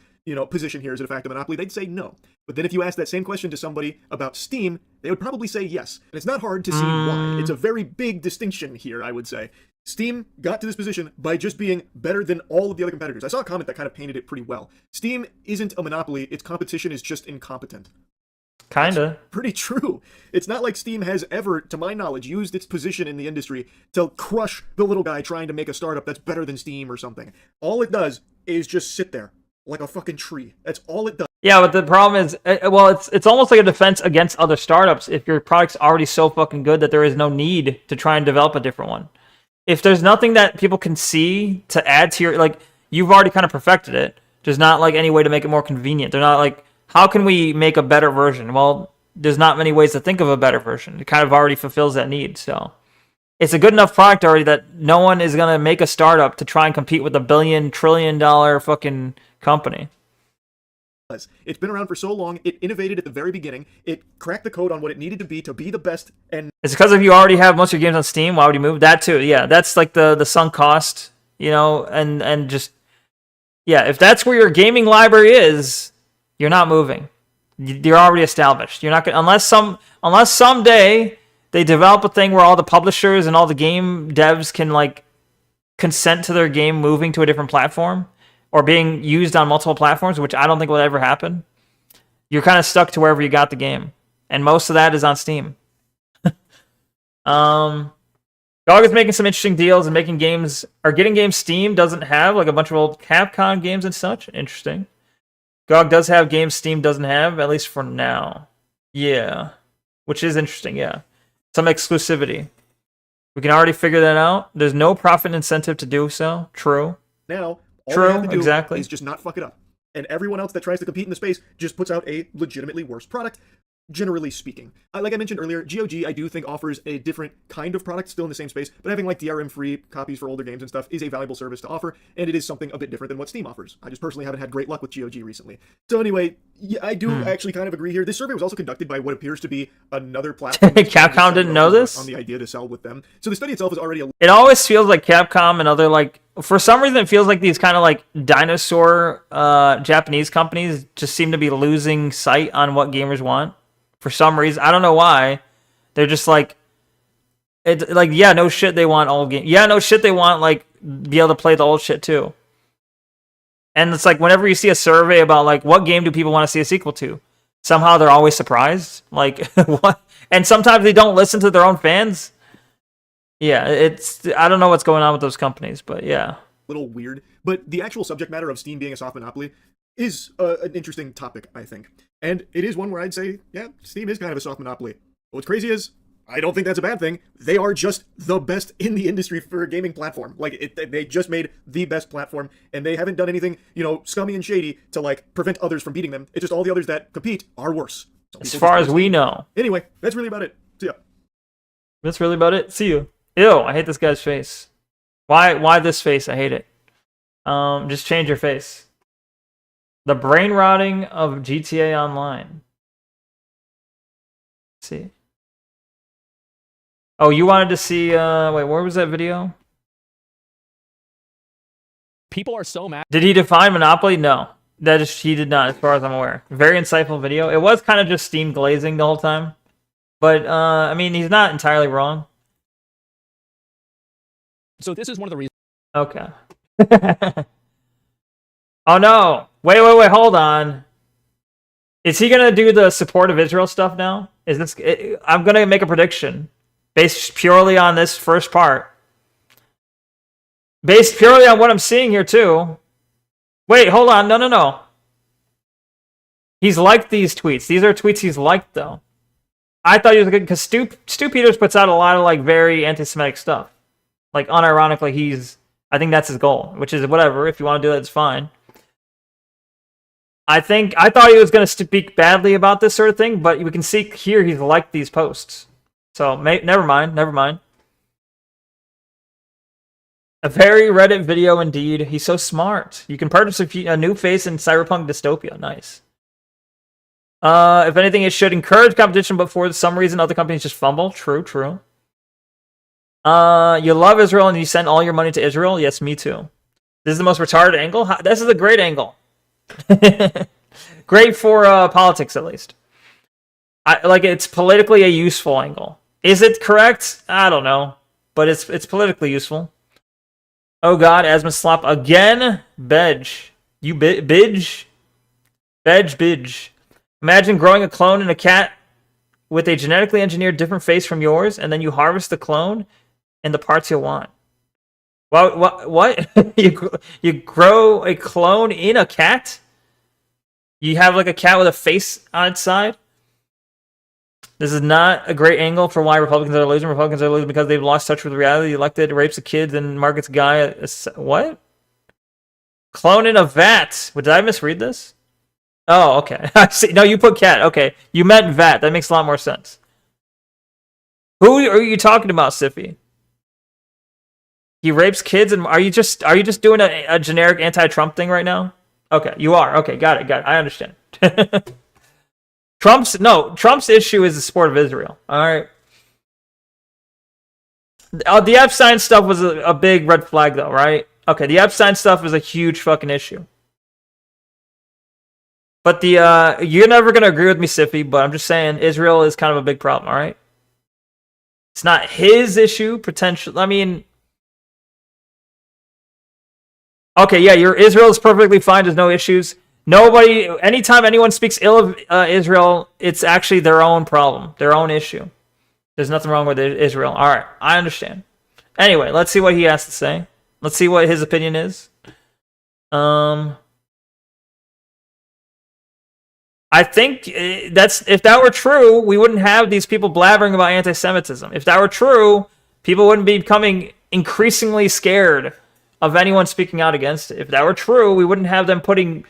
position here as a de facto monopoly, they'd say no. But then if you ask that same question to somebody about Steam, they would probably say yes. And it's not hard to see why. It's a very big distinction here, I would say. Steam got to this position by just being better than all of the other competitors. I saw a comment that kind of painted it pretty well. Steam isn't a monopoly, its competition is just incompetent. Kinda. That's pretty true. It's not like Steam has ever, to my knowledge, used its position in the industry to crush the little guy trying to make a startup that's better than Steam or something. All it does is just sit there like a fucking tree. That's all it does. Yeah, but the problem is, it's almost like a defense against other startups if your product's already so fucking good that there is no need to try and develop a different one. If there's nothing that people can see to add to your, like, you've already kind of perfected it. There's not, like, any way to make it more convenient. They're not, like, how can we make a better version? Well, there's not many ways to think of a better version. It kind of already fulfills that need, so. It's a good enough product already that no one is going to make a startup to try and compete with a $1 trillion fucking company. It's been around for so long, it innovated at the very beginning, it cracked the code on what it needed to be the best, and... It's because if you already have most of your games on Steam, why would you move? That too, yeah, that's like the sunk cost, and just... Yeah, if that's where your gaming library is, you're not moving. You're already established. You're not gonna... Unless someday they develop a thing where all the publishers and all the game devs can, like, consent to their game moving to a different platform, or being used on multiple platforms, which I don't think will ever happen, you're kind of stuck to wherever you got the game. And most of that is on Steam. Dog is making some interesting deals and making games, or getting games Steam doesn't have, like a bunch of old Capcom games and such. Interesting. GOG does have games Steam doesn't have, at least for now. Yeah. Which is interesting, yeah. Some exclusivity. We can already figure that out. There's no profit incentive to do so. True. Now... All True, they have to do exactly. is just not fuck it up. And everyone else that tries to compete in the space just puts out a legitimately worse product, generally speaking. Like I mentioned earlier, GOG, I do think, offers a different kind of product, still in the same space, but having like DRM-free copies for older games and stuff is a valuable service to offer, and it is something a bit different than what Steam offers. I just personally haven't had great luck with GOG recently. So anyway, yeah, I do actually kind of agree here. This survey was also conducted by what appears to be another platform. Capcom didn't know this? On the idea to sell with them. So the study itself is already... It always feels like Capcom and other, like... For some reason, it feels like these kind of, like, dinosaur Japanese companies just seem to be losing sight on what gamers want. For some reason. I don't know why. They're just like... yeah, no shit, they want old games. Yeah, no shit, they want, like, be able to play the old shit, too. And it's like, whenever you see a survey about, like, what game do people want to see a sequel to? Somehow they're always surprised. Like, what? And sometimes they don't listen to their own fans. Yeah, I don't know what's going on with those companies, but yeah. A little weird. But the actual subject matter of Steam being a soft monopoly is an interesting topic, I think. And it is one where I'd say, yeah, Steam is kind of a soft monopoly. But what's crazy is, I don't think that's a bad thing. They are just the best in the industry for a gaming platform. Like, they just made the best platform, and they haven't done anything, scummy and shady to, like, prevent others from beating them. It's just all the others that compete are worse. As far as we know. Anyway, that's really about it. See ya. That's really about it. See you. Ew, I hate this guy's face. Why this face? I hate it. Just change your face. The brain rotting of GTA Online. Let's see. Oh, you wanted to see, wait, where was that video? People are so mad. Did he define Monopoly? No. He did not, as far as I'm aware. Very insightful video. It was kind of just steam glazing the whole time. But, I mean, he's not entirely wrong. So this is one of the reasons. Okay. Oh, no. Wait, hold on. Is he going to do the support of Israel stuff now? I'm going to make a prediction. Based purely on this first part. Based purely on what I'm seeing here, too. Wait, hold on. No. He's liked these tweets. These are tweets he's liked, though. I thought he was good because Stu Peters puts out a lot of, like, very anti-Semitic stuff. Like, unironically, I think that's his goal, which is whatever. If you want to do that, it's fine. I thought he was going to speak badly about this sort of thing, but we can see here he's liked these posts. So, never mind. A very Reddit video indeed. He's so smart. You can purchase a new face in Cyberpunk Dystopia. Nice. If anything, it should encourage competition, but for some reason, other companies just fumble. True. You love Israel and you send all your money to Israel? Yes, me too. This is the most retarded angle? This is a great angle. Great for politics, at least. It's politically a useful angle. Is it correct? I don't know. But it's politically useful. Oh god, Asmus slop again? Bedge. You bidge? Bedge. Imagine growing a clone in a cat with a genetically engineered different face from yours, and then you harvest the clone and the parts you want. What? You grow a clone in a cat? You have like a cat with a face on its side? This is not a great angle for why Republicans are losing. Republicans are losing because they've lost touch with reality. The elected rapes of kids and markets guy. What? Clone in a vat. Did I misread this? Oh, okay. I see. No, you put cat. Okay. You meant vat. That makes a lot more sense. Who are you talking about, Siffy? He rapes kids, and are you just doing a generic anti-Trump thing right now? Okay, you are. Okay, got it. I understand. Trump's issue is the support of Israel. All right. The Epstein stuff was a big red flag, though, right? Okay, the Epstein stuff is a huge fucking issue. But you're never gonna agree with me, Siffy. But I'm just saying Israel is kind of a big problem. All right. It's not his issue, potentially. I mean. Okay, yeah, Israel is perfectly fine. There's no issues. Anytime anyone speaks ill of Israel, it's actually their own problem, their own issue. There's nothing wrong with Israel. All right, I understand. Anyway, let's see what he has to say. Let's see what his opinion is. I think if that were true, we wouldn't have these people blabbering about anti-Semitism. If that were true, people wouldn't be becoming increasingly scared of anyone speaking out against it. If that were true, we wouldn't have them putting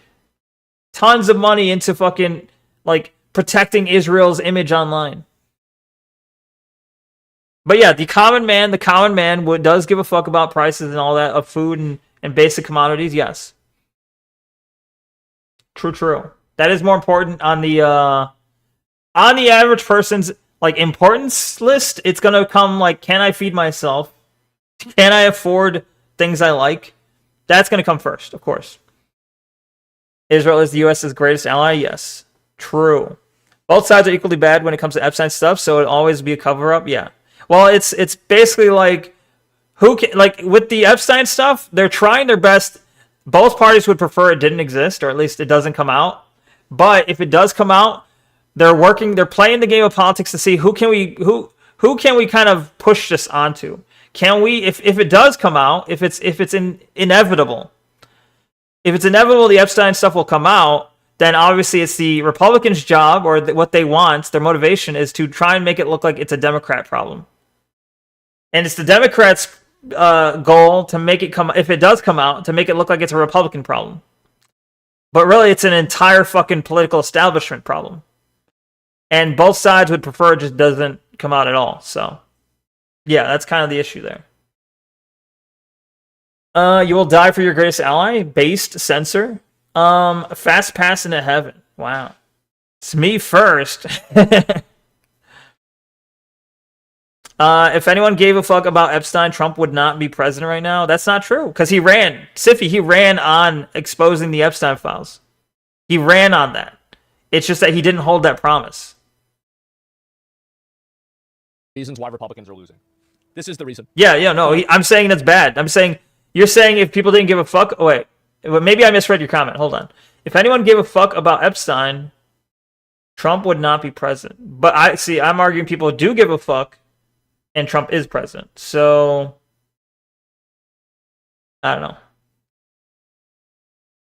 tons of money into fucking, like, protecting Israel's image online. But yeah, the common man does give a fuck about prices and all that of food and basic commodities, yes. True. That is more important on the average person's, like, importance list. It's gonna come, like, can I feed myself? Can I afford things I like? That's going to come first, of course. Israel is the U.S.'s greatest ally? Yes. True. Both sides are equally bad when it comes to Epstein stuff, so it'll always be a cover-up? Yeah. Well, it's basically like, with the Epstein stuff, they're trying their best. Both parties would prefer it didn't exist, or at least it doesn't come out. But if it does come out, they're playing the game of politics to see who can we kind of push this onto. Can we, if it does come out, if it's inevitable, the Epstein stuff will come out, then obviously it's the Republicans' job, or what they want, their motivation is to try and make it look like it's a Democrat problem. And it's the Democrats' goal to make it come, if it does come out, to make it look like it's a Republican problem. But really, it's an entire fucking political establishment problem. And both sides would prefer it just doesn't come out at all. So, yeah, that's kind of the issue there. You will die for your greatest ally. Based censor. Fast pass into heaven. Wow. It's me first. If anyone gave a fuck about Epstein, Trump would not be president right now. That's not true. Because he ran. Siffy, he ran on exposing the Epstein files. He ran on that. It's just that he didn't hold that promise. Reasons why Republicans are losing. This is the reason. Yeah, no. I'm saying that's bad. I'm saying, you're saying if people didn't give a fuck. Oh, wait. Maybe I misread your comment. Hold on. If anyone gave a fuck about Epstein, Trump would not be president. But I'm arguing people do give a fuck. And Trump is president. So, I don't know.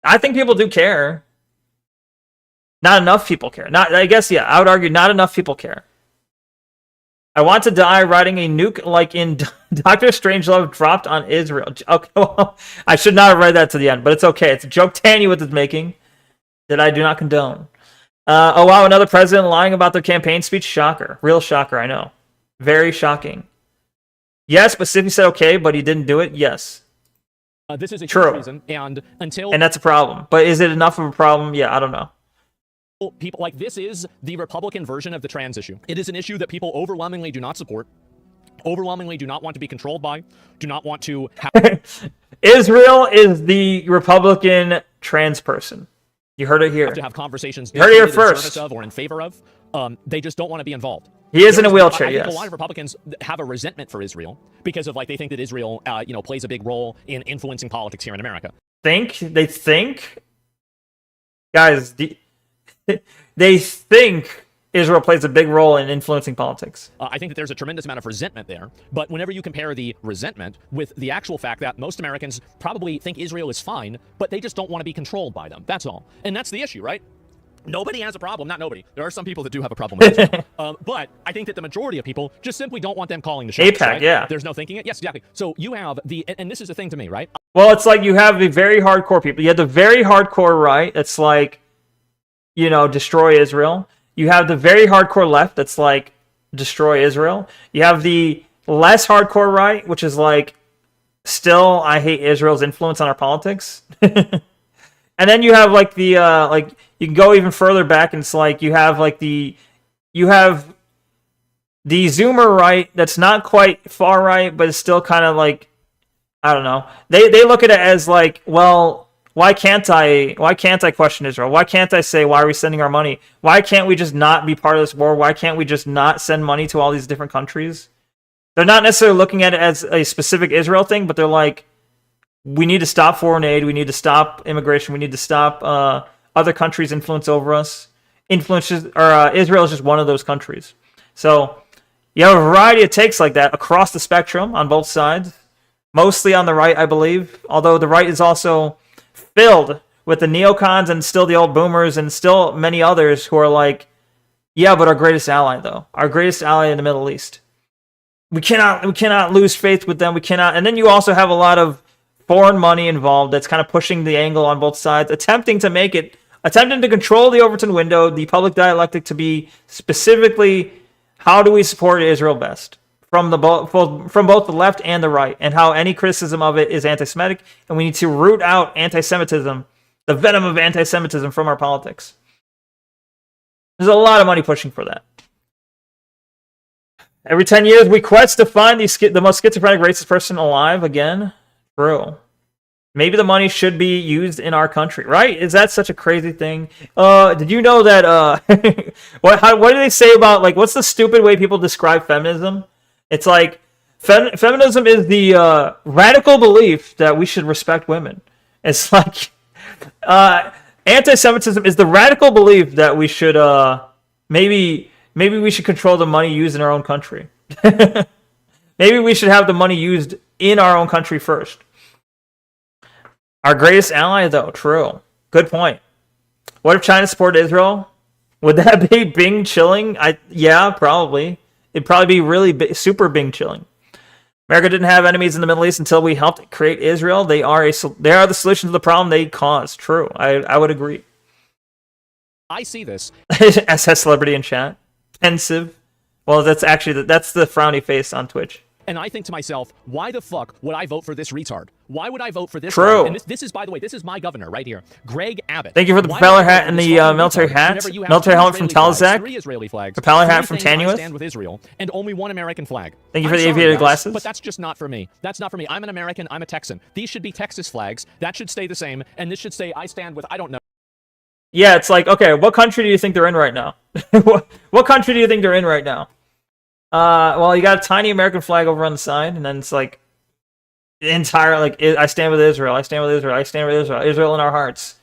I think people do care. Not enough people care. I would argue not enough people care. I want to die riding a nuke like in Doctor Strangelove dropped on Israel. Okay, well, I should not have read that to the end, but it's okay. It's a joke Tanywood is making that I do not condone. Oh, wow, another president lying about their campaign speech? Shocker. Real shocker, I know. Very shocking. Yes, but Sidney said okay, but he didn't do it. Yes. This is a true reason, and that's a problem. But is it enough of a problem? Yeah, I don't know. People like this is the Republican version of the trans issue. It is an issue that people overwhelmingly do not support, overwhelmingly do not want to be controlled by, do not want to have. Israel is the Republican trans person. You heard it here. Have to have conversations. You heard it here first. Of or in favor of. They just don't want to be involved. He is in a wheelchair. I yes. think a lot of Republicans have a resentment for Israel because of they think that Israel, plays a big role in influencing politics here in America. They think, guys, they think Israel plays a big role in influencing politics. I think that there's a tremendous amount of resentment there. But whenever you compare the resentment with the actual fact that most Americans probably think Israel is fine, but they just don't want to be controlled by them. That's all. And that's the issue, right? Nobody has a problem. Not nobody. There are some people that do have a problem with it. But I think that the majority of people just simply don't want them calling the shots. APAC, right? yeah. There's no thinking it. Yes, exactly. So you have and this is the thing to me, right? Well, it's like you have the very hardcore people. You have the very hardcore right. That's like, destroy Israel. You have the very hardcore left. That's like, destroy Israel. You have the less hardcore right, which is like, still, I hate Israel's influence on our politics. And then you have like the you can go even further back, and it's like you have the Zoomer right that's not quite far right, but it's still kind of like, I don't know. They look at it as like, well, why can't I question Israel? Why can't I say, why are we sending our money? Why can't we just not be part of this war? Why can't we just not send money to all these different countries? They're not necessarily looking at it as a specific Israel thing, but they're like, we need to stop foreign aid. We need to stop immigration. We need to stop other countries' influence over us. Israel is just one of those countries. So you have a variety of takes like that across the spectrum on both sides. Mostly on the right, I believe. Although the right is also filled with the neocons and still the old boomers and still many others who are like, yeah, but our greatest ally, though. Our greatest ally in the Middle East. We cannot lose faith with them. We cannot. And then you also have a lot of foreign money involved that's kind of pushing the angle on both sides, attempting to control the Overton window, the public dialectic to be specifically, how do we support Israel best? From both the left and the right, and how any criticism of it is anti-Semitic, and we need to root out anti-Semitism, the venom of anti-Semitism from our politics. There's a lot of money pushing for that. Every 10 years, we quest to find the most schizophrenic racist person alive again. True. Maybe the money should be used in our country, right? Is that such a crazy thing? Did you know that, what do they say about, like, what's the stupid way people describe feminism? It's like, feminism is the radical belief that we should respect women. It's like, anti-Semitism is the radical belief that we should, maybe we should control the money used in our own country. Maybe we should have the money used in our own country first. Our greatest ally, though, true. Good point. What if China supported Israel? Would that be Bing chilling? Yeah, probably. It'd probably be really super Bing chilling. America didn't have enemies in the Middle East until we helped create Israel. They are the solution to the problem they caused. True. I would agree. I see this. SS Celebrity in chat. Pensive. Well, that's actually that's the frowny face on Twitch. And I think to myself, why the fuck would I vote for this retard? Why would I vote for this? True. And this is, by the way, this is my governor right here, Greg Abbott. Thank you for the Why propeller would I hat vote and for the this fucking military retard hat. whenever you have Military two helmet from Israeli flags, Talzak. 3 Israeli flags, Propeller hat 3 from saying I Tanuith. stand with Israel, and only 1 American flag. Thank you for I'm the sorry, aviator guys, glasses. But that's just not for me. That's not for me. I'm an American. I'm a Texan. These should be Texas flags. That should stay the same. And this should say I stand with, I don't know. Yeah, it's like, okay, what country do you think they're in right now? What country do you think they're in right now? Well, you got a tiny American flag over on the side, and then it's like the entire, like, I stand with Israel, I stand with Israel, I stand with Israel, Israel in our hearts.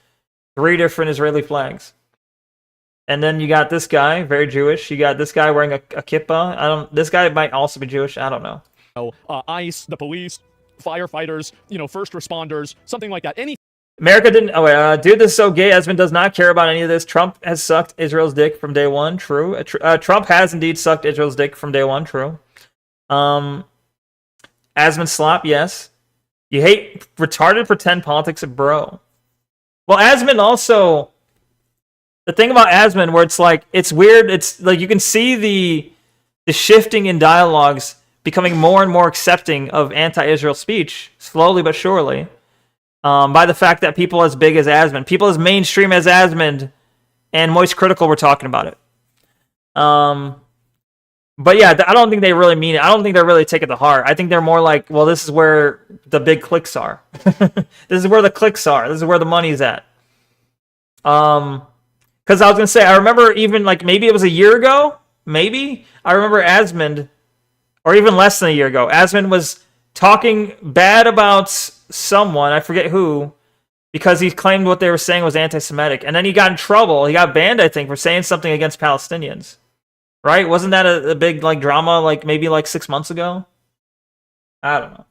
3 different Israeli flags. And then you got this guy, very Jewish. You got this guy wearing a kippah. This guy might also be Jewish. I don't know. ICE, the police, firefighters, first responders, something like that. Any America didn't. Oh wait, dude, this is so gay. Esmond does not care about any of this. Trump has sucked Israel's dick from day one. True. Trump has indeed sucked Israel's dick from day one. True. Asmund slop. Yes. You hate retarded pretend politics, bro. Well, Asmund also. The thing about Asmund, where it's like it's weird. It's like you can see the shifting in dialogues becoming more and more accepting of anti-Israel speech, slowly but surely. By the fact that people as big as Asmund, people as mainstream as Asmund, and Moist Critical were talking about it. But yeah, I don't think they really mean it. I don't think they're really taking it to heart. I think they're more like, well, this is where the big clicks are. This is where the clicks are. This is where the money's at. Because I was gonna say, I remember even like maybe it was a year ago. Maybe I remember Asmund, or even less than a year ago. Asmund was talking bad about someone, I forget who, because he claimed what they were saying was anti-Semitic, and then he got in trouble. He got banned, I think, for saying something against Palestinians. Right? Wasn't that a big like drama, like maybe like 6 months ago? I don't know.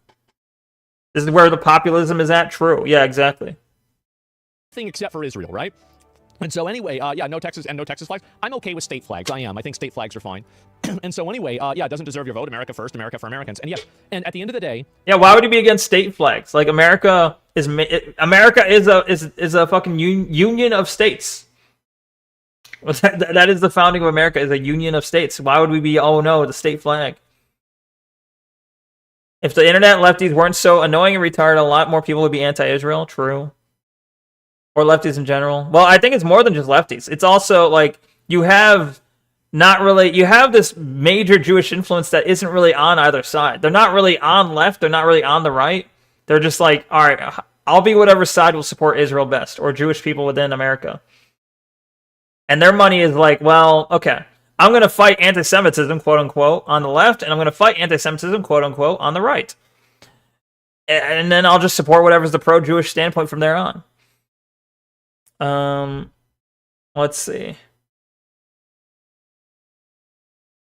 This is where the populism is at. True. Yeah, exactly. thing except for Israel, right? And so anyway, yeah, no Texas flags. I'm okay with state flags. I am. I think state flags are fine. And so anyway, yeah, it doesn't deserve your vote. America first, America for Americans. And yeah, and at the end of the day, yeah, why would you be against state flags? Like America is a fucking union of states. That is the founding of America, is a union of states. Why would we be, oh no, the state flag? If the internet lefties weren't so annoying and retarded, a lot more people would be anti-Israel. True. Or lefties in general. Well, I think it's more than just lefties. It's also like you have this major Jewish influence that isn't really on either side. They're not really on left. They're not really on the right. They're just like, all right, I'll be whatever side will support Israel best, or Jewish people within America. And their money is like, well, okay, I'm going to fight anti-Semitism, quote unquote, on the left, and I'm going to fight anti-Semitism, quote unquote, on the right. And then I'll just support whatever's the pro-Jewish standpoint from there on. Let's see.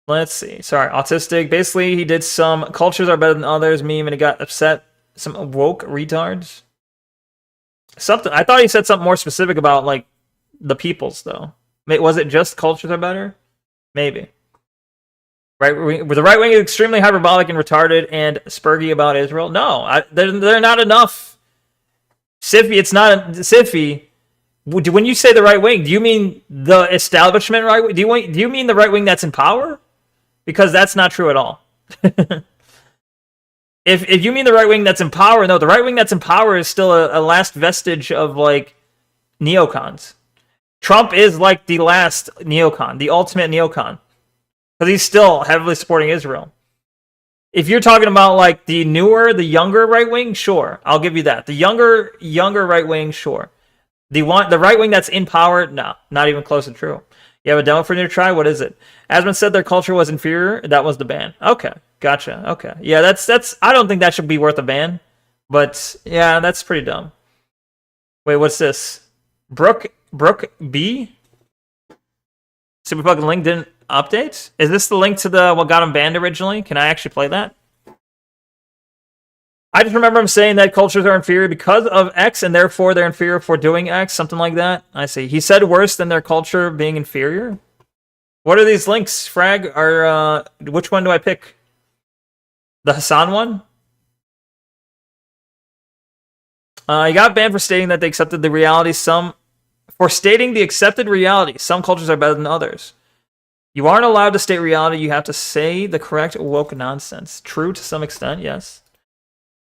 Sorry, autistic. Basically, he did some cultures are better than others meme, and he got upset. Some woke retards. Something. I thought he said something more specific about like the peoples, though. Was it just cultures are better? Maybe. Right, the right wing is extremely hyperbolic and retarded and spurgy about Israel. No, they're not enough. Siffy, it's not Siffy. When you say the right wing, do you mean the establishment right wing? Do you mean the right wing that's in power? Because that's not true at all. If you mean the right wing that's in power, no, the right wing that's in power is still a last vestige of like neocons. Trump is like the last neocon, the ultimate neocon, because he's still heavily supporting Israel. If you're talking about like the younger right wing, sure, I'll give you that. The younger right wing, sure. The right wing that's in power, no, not even close to true. You have a demo for you to try? What is it? Asmund said their culture was inferior. That was the ban. Okay, gotcha. Okay, yeah, that's. I don't think that should be worth a ban, but yeah, that's pretty dumb. Wait, what's this? Brooke B. Super fucking link didn't update. Is this the link to the what got him banned originally? Can I actually play that? I just remember him saying that cultures are inferior because of X, and therefore they're inferior for doing X, something like that. I see. He said worse than their culture being inferior. What are these links, Frag? Which one do I pick? The Hassan one? He got banned for stating that they accepted the reality. For stating the accepted reality, some cultures are better than others. You aren't allowed to state reality. You have to say the correct woke nonsense. True to some extent, yes.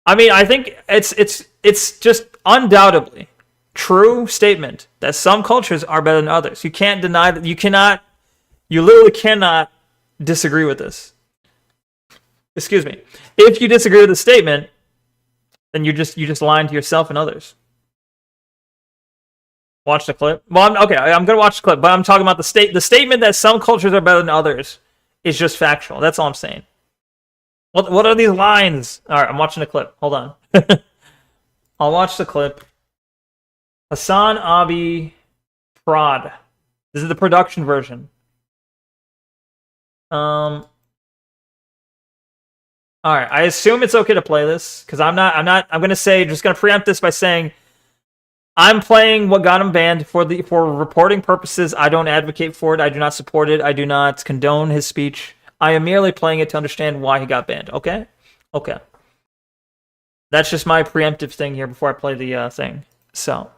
I mean, I think it's just undoubtedly true statement that some cultures are better than others. You can't deny that. You literally cannot disagree with this. Excuse me. If you disagree with the statement, then you just lying to yourself and others. Watch the clip. Well, I'm gonna watch the clip, but I'm talking about the statement that some cultures are better than others is just factual. That's all I'm saying. What are these lines? All right, I'm watching the clip. Hold on. I'll watch the clip. Hassan Abi Prod. This is the production version. All right, I assume it's okay to play this because I'm gonna preempt this by saying I'm playing what got him banned for reporting purposes. I don't advocate for it. I do not support it. I do not condone his speech. I am merely playing it to understand why he got banned. Okay? Okay. That's just my preemptive thing here before I play the thing. So.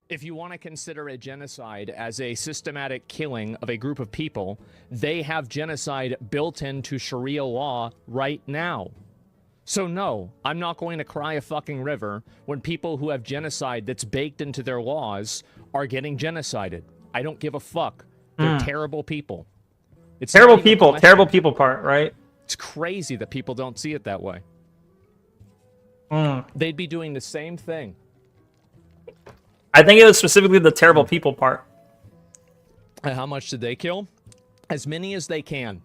If you want to consider a genocide as a systematic killing of a group of people, they have genocide built into Sharia law right now. So no, I'm not going to cry a fucking river when people who have genocide that's baked into their laws are getting genocided. I don't give a fuck. They're terrible people. It's terrible people part, right? It's crazy that people don't see it that way. They'd be doing the same thing. I think it was specifically the terrible people part. And how much did they kill? As many as they can.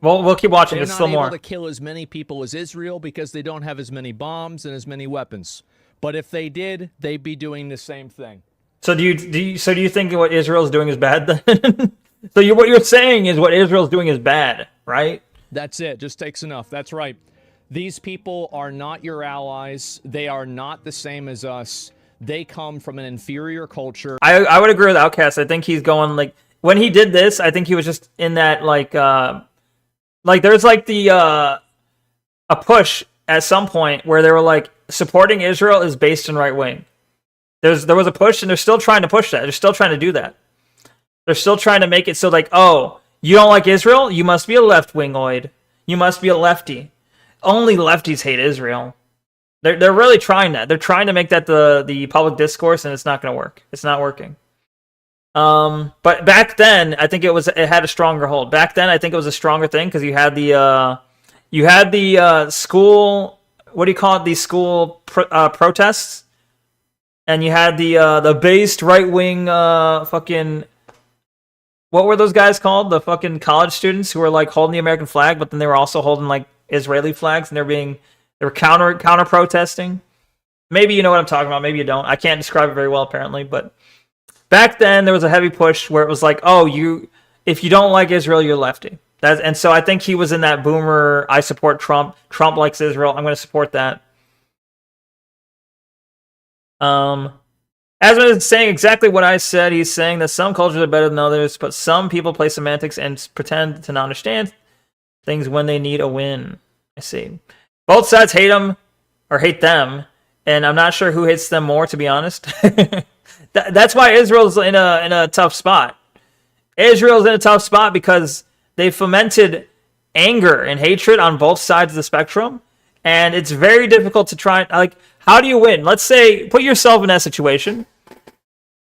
Well, we'll keep watching. There's still more. They're not able to kill as many people as Israel because they don't have as many bombs and as many weapons. But if they did, they'd be doing the same thing. So do you think what Israel's doing is bad then? What you're saying is what Israel's doing is bad, right? That's it. Just takes enough. That's right. These people are not your allies. They are not the same as us. They come from an inferior culture. I would agree with Outcast. I think he's going like when he did this. I think he was just in that like there's like a push at some point where they were like supporting Israel is based in right wing. There was a push and they're still trying to push that. They're still trying to do that. They're still trying to make it so like, oh, you don't like Israel? You must be a left-wingoid. You must be a lefty. Only lefties hate Israel. They're really trying that. They're trying to make that the public discourse, and it's not going to work. It's not working. But back then, I think it had a stronger hold. Back then, I think it was a stronger thing because you had the school. What do you call it? These school protests, and you had the based right wing fucking. What were those guys called? The fucking college students who were like holding the American flag, but then they were also holding like Israeli flags, and they were counter protesting. Maybe you know what I'm talking about. Maybe you don't. I can't describe it very well, apparently. But back then, there was a heavy push where it was like, oh, if you don't like Israel, you're lefty. And so I think he was in that boomer, I support Trump. Trump likes Israel. I'm going to support that. Asman is saying exactly what I said. He's saying that some cultures are better than others, but some people play semantics and pretend to not understand things when they need a win. I see. Both sides hate them, or hate them, and I'm not sure who hates them more, to be honest. That's why Israel's in a tough spot. Israel's in a tough spot because they fomented anger and hatred on both sides of the spectrum, and it's very difficult to try. Like, how do you win? Let's say, put yourself in that situation.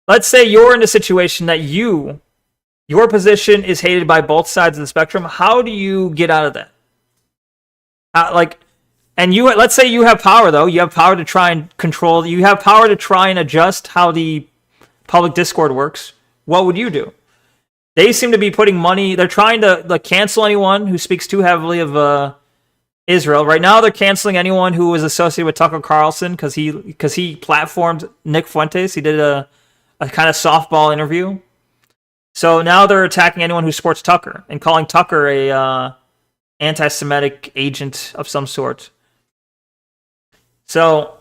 Let's say you're in a situation that your position is hated by both sides of the spectrum. How do you get out of that? Let's say you have power, though. You have power to try and control. You have power to try and adjust how the public discord works. What would you do? They seem to be putting money. They're trying to cancel anyone who speaks too heavily of Israel. Right now, they're canceling anyone who was associated with Tucker Carlson because he platformed Nick Fuentes. He did a kind of softball interview. So now they're attacking anyone who supports Tucker and calling Tucker a anti-Semitic agent of some sort. So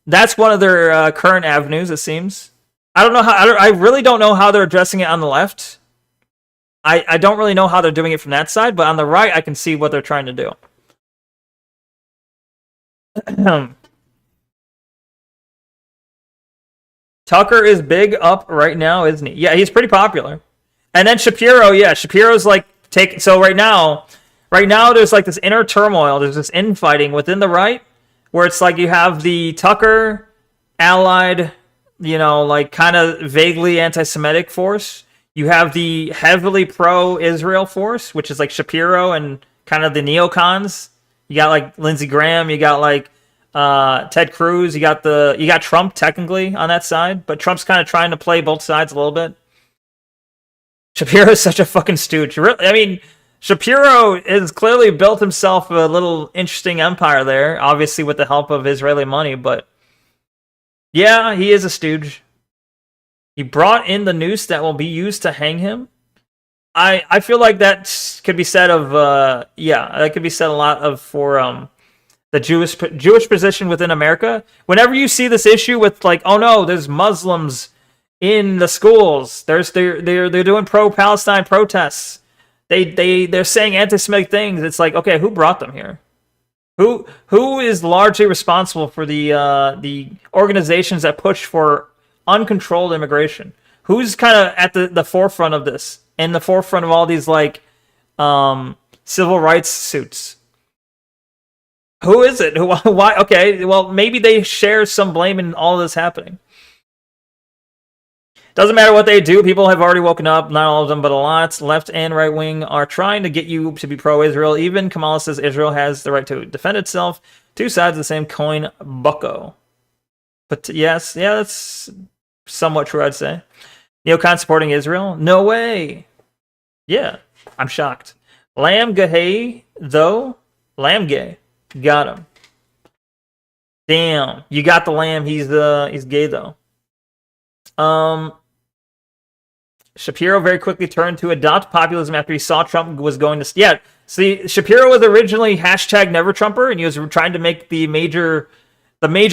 that's one of their current avenues, it seems. I really don't know how they're addressing it on the left. I don't really know how they're doing it from that side, but on the right, I can see what they're trying to do. Tucker is big up right now, isn't he? Yeah, he's pretty popular. And then Shapiro, Shapiro's like taking. So right now there's like this inner turmoil. There's this infighting within the right, where it's like you have the Tucker allied, like kind of vaguely anti-Semitic force. You have the heavily pro-Israel force, which is like Shapiro and kind of the neocons. You got like Lindsey Graham. You got like Ted Cruz. You got Trump technically on that side, but Trump's kind of trying to play both sides a little bit. Shapiro is such a fucking stooge. I mean, Shapiro has clearly built himself a little interesting empire there, obviously with the help of Israeli money, but yeah, he is a stooge. He brought in the noose that will be used to hang him. I feel like that could be said of that could be said a lot of for the Jewish position within America. Whenever you see this issue with like, oh no, there's Muslims in the schools, they're doing pro-Palestine protests. They're saying anti-Semitic things. It's like, okay, who brought them here? Who is largely responsible for the organizations that push for uncontrolled immigration? Who's kind of at the forefront of this and the forefront of all these like civil rights suits? Who is it? Why? Okay, well, maybe they share some blame in all of this happening. Doesn't matter what they do. People have already woken up. Not all of them, but a lot. Left and right wing are trying to get you to be pro-Israel. Even Kamala says Israel has the right to defend itself. Two sides of the same coin, bucko. But yes, yeah, that's somewhat true, I'd say. Neocon supporting Israel? No way. Yeah, I'm shocked. Lamb Gay, though. Lamb Gay. Got him. Damn, you got the lamb. He's gay, though. Shapiro very quickly turned to adopt populism after he saw Trump was going to... Yeah, see, Shapiro was originally hashtag Never Trumper, and he was trying to make the major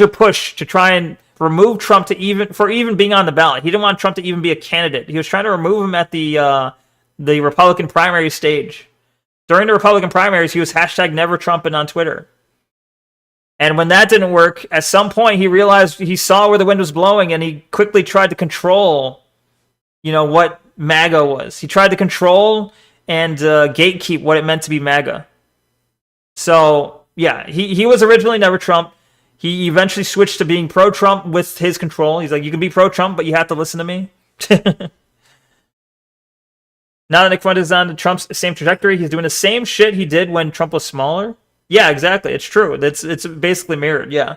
push to try and remove Trump for even being on the ballot. He didn't want Trump to even be a candidate. He was trying to remove him at the Republican primary stage. During the Republican primaries, he was hashtag Never Trumping on Twitter. And when that didn't work, at some point he realized he saw where the wind was blowing, and he quickly tried to control what MAGA was. He tried to control and gatekeep what it meant to be MAGA. So, yeah, he was originally Never Trump. He eventually switched to being pro-Trump with his control. He's like, you can be pro-Trump, but you have to listen to me. Now that Nick Fuentes is on Trump's same trajectory, he's doing the same shit he did when Trump was smaller. Yeah, exactly. It's true. It's basically mirrored, yeah.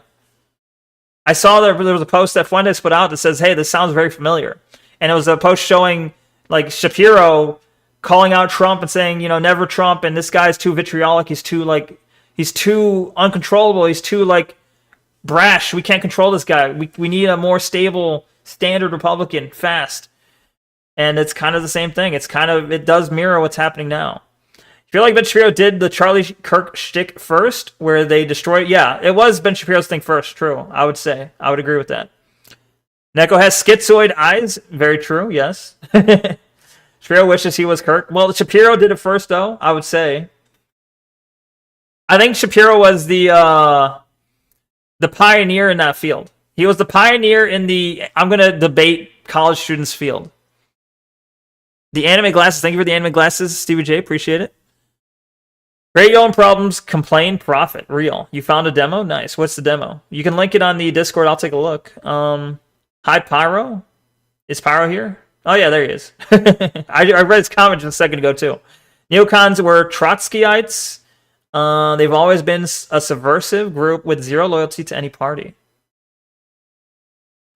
I saw there was a post that Fuentes put out that says, hey, this sounds very familiar. And it was a post showing like Shapiro calling out Trump and saying, never Trump, and this guy's too vitriolic, he's too uncontrollable, he's too like brash. We can't control this guy. We need a more stable standard Republican fast. And it's kind of the same thing. It does mirror what's happening now. I feel like Ben Shapiro did the Charlie Kirk shtick first, where they destroyed. Yeah, it was Ben Shapiro's thing first. True, I would say. I would agree with that. Neko has schizoid eyes. Very true, yes. Shapiro wishes he was Kirk. Well, Shapiro did it first, though, I would say. I think Shapiro was the pioneer in that field. He was the pioneer in the I'm going to debate college students field. The anime glasses. Thank you for the anime glasses, Stevie J. Appreciate it. Great Yo Problems. Complain. Profit. Real. You found a demo? Nice. What's the demo? You can link it on the Discord. I'll take a look. Hi, Pyro. Is Pyro here? Oh, yeah, there he is. I read his comment just a second ago, too. Neocons were Trotskyites. They've always been a subversive group with zero loyalty to any party.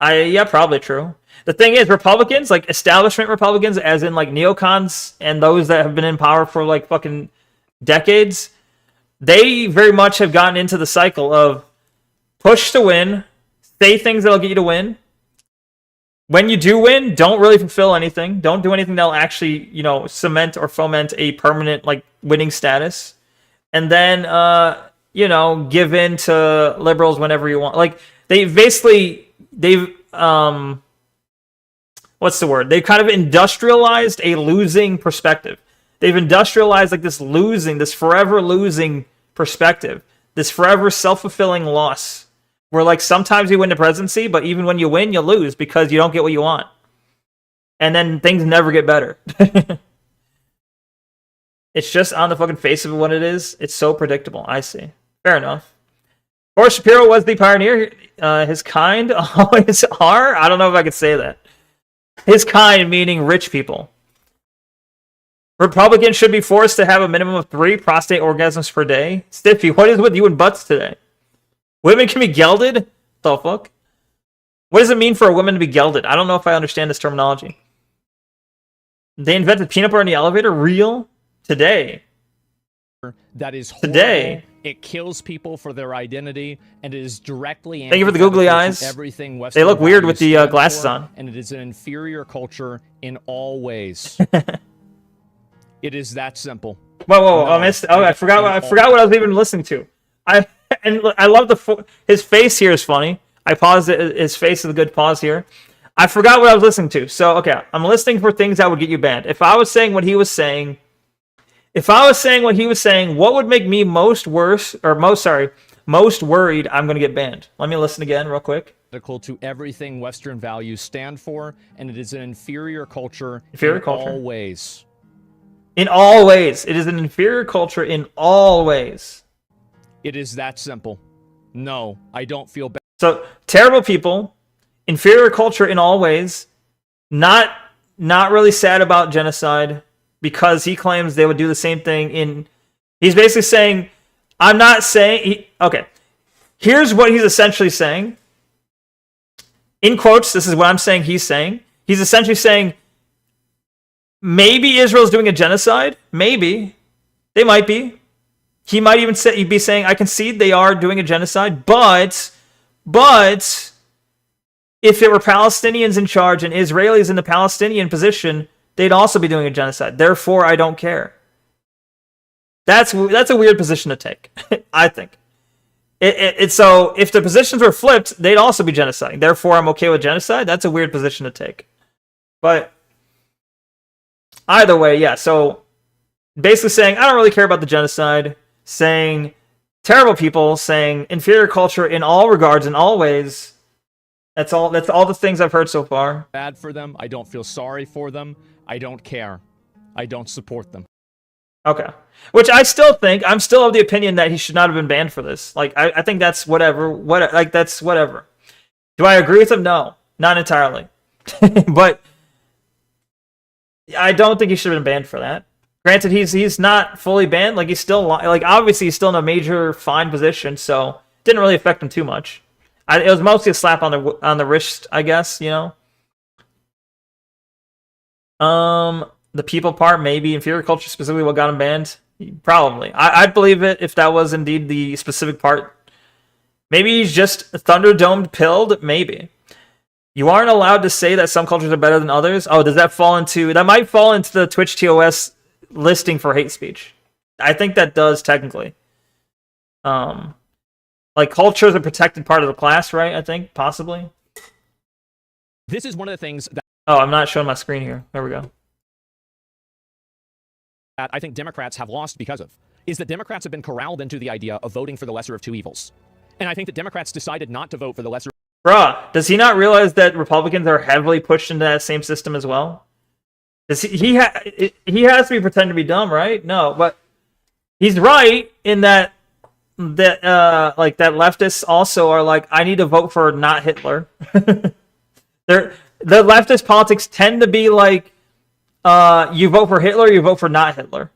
Yeah, probably true. The thing is, Republicans, like establishment Republicans, as in like neocons and those that have been in power for like fucking decades, they very much have gotten into the cycle of push to win, say things that'll get you to win. When you do win, don't really fulfill anything. Don't do anything that'll actually, cement or foment a permanent like winning status. And then, give in to liberals whenever you want. Like they've what's the word? They've kind of industrialized a losing perspective. They've industrialized like this forever losing perspective, this forever self-fulfilling loss, where like sometimes you win the presidency, but even when you win, you lose because you don't get what you want. and then things never get better. It's just on the fucking face of what it is. It's so predictable. I see. Fair enough. Or Shapiro was the pioneer. His kind always are. I don't know if I could say that. His kind meaning rich people. Republicans should be forced to have a minimum of 3 prostate orgasms per day. Stiffy, what is with you and butts today? Women can be gelded? The fuck? What does it mean for a woman to be gelded? I don't know if I understand this terminology. They invented peanut butter in the elevator? Real? Today. That is horrible. Today. It kills people for their identity, and it is directly Thank you for the googly eyes. Everything they look weird with the glasses on. And it is an inferior culture in all ways. It is that simple. Whoa! No, I missed. Oh, I forgot what I was even listening to. I love his face here is funny. I paused it. His face is a good pause here. I forgot what I was listening to. So okay, I'm listening for things that would get you banned. If I was saying what he was saying. What would make me most worried I'm going to get banned? Let me listen again real quick. To everything Western values stand for, and it is an inferior culture all ways. In all ways. It is an inferior culture in all ways. It is that simple. No, I don't feel bad. So, terrible people, inferior culture in all ways, not really sad about genocide, because he claims they would do the same thing in... He's basically saying, I'm not saying... Okay, here's what he's essentially saying. In quotes, this is what I'm saying he's saying. He's essentially saying, maybe Israel's doing a genocide. Maybe. They might be. He might even say, he'd be saying, I concede they are doing a genocide, but if it were Palestinians in charge and Israelis in the Palestinian position, they'd also be doing a genocide. Therefore, I don't care. That's a weird position to take, I think. So if the positions were flipped, they'd also be genociding. Therefore, I'm okay with genocide. That's a weird position to take. But either way, yeah. So basically saying, I don't really care about the genocide. Saying terrible people. Saying inferior culture in all regards, in all ways. That's all the things I've heard so far. Bad for them. I don't feel sorry for them. I don't care. I don't support them. Okay. Which I'm still of the opinion that he should not have been banned for this. Like, I think that's whatever. That's whatever. Do I agree with him? No. Not entirely. But I don't think he should have been banned for that. Granted, he's not fully banned. Like, he's still... Like, obviously, he's still in a major fine position, so it didn't really affect him too much. It was mostly a slap on the wrist, I guess, you know? The people part, maybe. Inferior culture specifically what got him banned? Probably. I'd believe it if that was indeed the specific part. Maybe he's just Thunderdomed pilled? Maybe. You aren't allowed to say that some cultures are better than others? Oh, does that fall into... That might fall into the Twitch TOS listing for hate speech. I think that does, technically. Like, culture is a protected part of the class, right? I think, possibly. This is one of the things that... Oh, I'm not showing my screen here. There we go. I think Democrats have lost because of, is that Democrats have been corralled into the idea of voting for the lesser of two evils. And I think that Democrats decided not to vote for the lesser... Bruh, does he not realize that Republicans are heavily pushed into that same system as well? Does he has to be pretending to be dumb, right? No, but he's right in that like that leftists also are like, I need to vote for not Hitler. The leftist politics tend to be like, you vote for Hitler, you vote for not Hitler.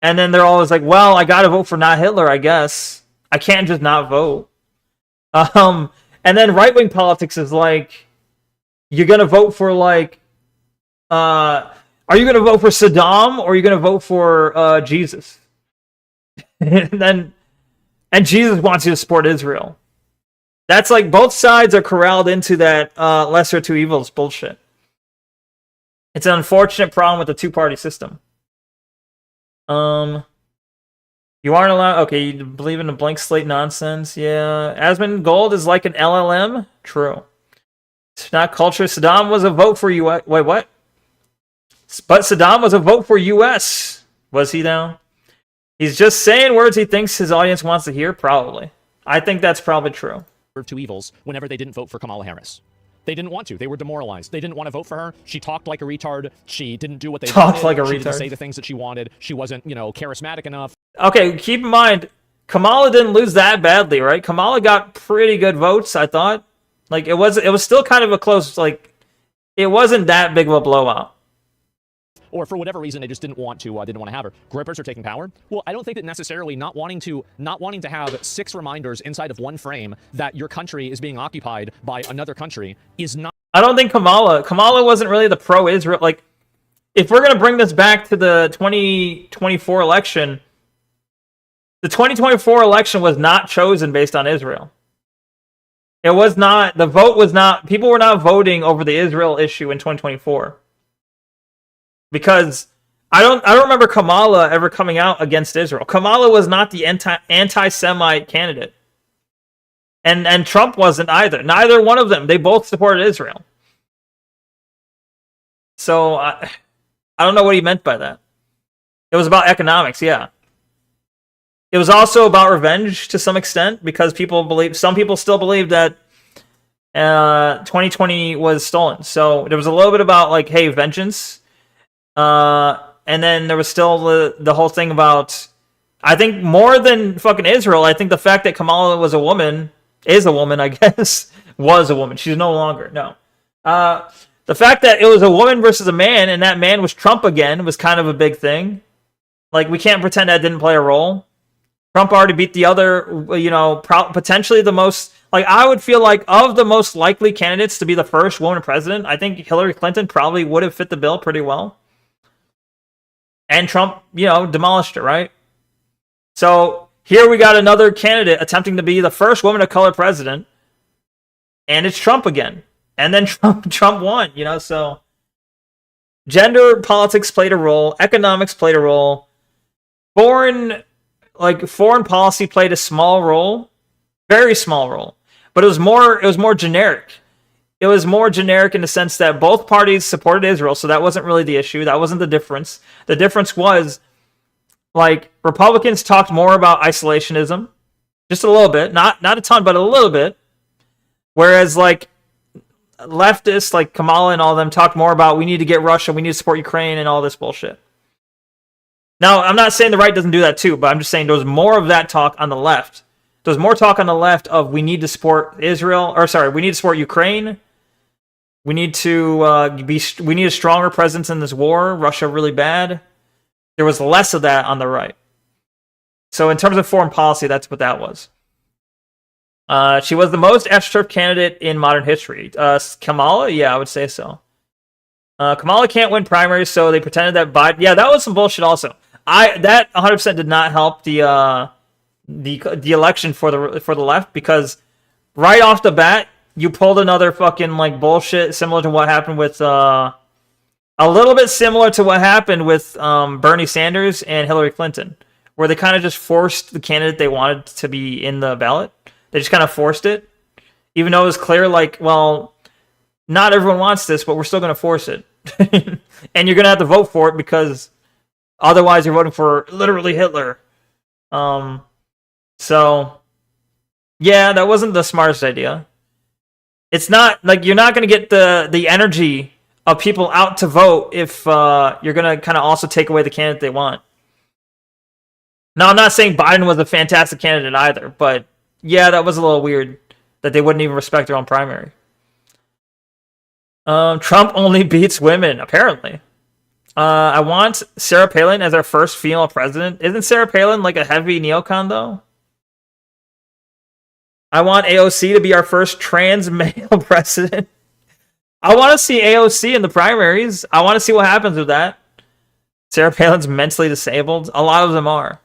And then they're always like, well, I gotta vote for not Hitler, I guess. I can't just not vote. And then right-wing politics is like, you're gonna vote for like, are you gonna vote for Saddam or are you gonna vote for Jesus? And Jesus wants you to support Israel. That's like both sides are corralled into that lesser of two evils bullshit. It's an unfortunate problem with the two-party system. You aren't allowed... Okay, you believe in the blank slate nonsense? Yeah. Asmongold is like an LLM? True. It's not culture. Saddam was a vote for U.S. Wait, what? But Saddam was a vote for U.S. Was he now? He's just saying words he thinks his audience wants to hear? Probably. I think that's probably true. Two evils whenever they didn't vote for Kamala Harris. They didn't want to. They were demoralized. They didn't want to vote for her. She talked like a retard. She didn't do what they Talked wanted. like a She retard. didn't say the things that she wanted. She wasn't, you know, charismatic enough. Okay, keep in mind, Kamala didn't lose that badly, right? Kamala got pretty good votes, I thought. Like, it was still kind of a close, like, it wasn't that big of a blowout. Or for whatever reason, they just didn't want to have her. Grippers are taking power. Well, I don't think that necessarily not wanting to have 6 reminders inside of one frame that your country is being occupied by another country is not. I don't think Kamala wasn't really the pro-Israel. Like, if we're gonna bring this back to the 2024 election, the 2024 election was not chosen based on Israel. It was not. The vote was not. People were not voting over the Israel issue in 2024. Because I don't remember Kamala ever coming out against Israel. Kamala was not the anti-Semite candidate. And Trump wasn't either. Neither one of them. They both supported Israel. So I don't know what he meant by that. It was about economics, yeah. It was also about revenge to some extent, because some people still believe that 2020 was stolen. So there was a little bit about, like, hey, vengeance. And then there was still the whole thing about, I think more than fucking Israel, I think the fact that Kamala is a woman, I guess, was a woman. She's no longer, no. The fact that it was a woman versus a man, and that man was Trump again, was kind of a big thing. Like, we can't pretend that didn't play a role. Trump already beat the other, you know, potentially the most, like, I would feel like of the most likely candidates to be the first woman president, I think Hillary Clinton probably would have fit the bill pretty well. And Trump, you know, demolished it, right? So here we got another candidate attempting to be the first woman of color president, and it's Trump again. And then Trump won, you know, so gender politics played a role, economics played a role, foreign policy played a small role, very small role, but it was more generic. It was more generic in the sense that both parties supported Israel, so that wasn't really the issue. That wasn't the difference. The difference was, like, Republicans talked more about isolationism, just a little bit, not a ton, but a little bit, whereas, like, leftists like Kamala and all of them talked more about, we need to get Russia, we need to support Ukraine, and all this bullshit. Now, I'm not saying the right doesn't do that too, but I'm just saying there was more of that talk on the left. There was more talk on the left of, we need to support we need to support Ukraine. We need to we need a stronger presence in this war. Russia really bad. There was less of that on the right. So in terms of foreign policy, that's what that was. She was the most astroturf candidate in modern history. Kamala, yeah, I would say so. Kamala can't win primaries, so they pretended that Biden. Yeah, that was some bullshit. Also, that 100% did not help the election for the left, because right off the bat, you pulled another fucking, like, bullshit similar to what happened with a little bit similar to what happened with Bernie Sanders and Hillary Clinton, where they kind of just forced the candidate they wanted to be in the ballot. They just kind of forced it, even though it was clear, like, well, not everyone wants this, but we're still going to force it. And you're going to have to vote for it, because otherwise you're voting for literally Hitler. So, yeah, that wasn't the smartest idea. It's not, like, you're not going to get the energy of people out to vote if you're going to kind of also take away the candidate they want. Now, I'm not saying Biden was a fantastic candidate either, but yeah, that was a little weird that they wouldn't even respect their own primary. Trump only beats women, apparently. I want Sarah Palin as our first female president. Isn't Sarah Palin like a heavy neocon, though? I want AOC to be our first trans male president. I want to see AOC in the primaries. I want to see what happens with that. Sarah Palin's mentally disabled. A lot of them are.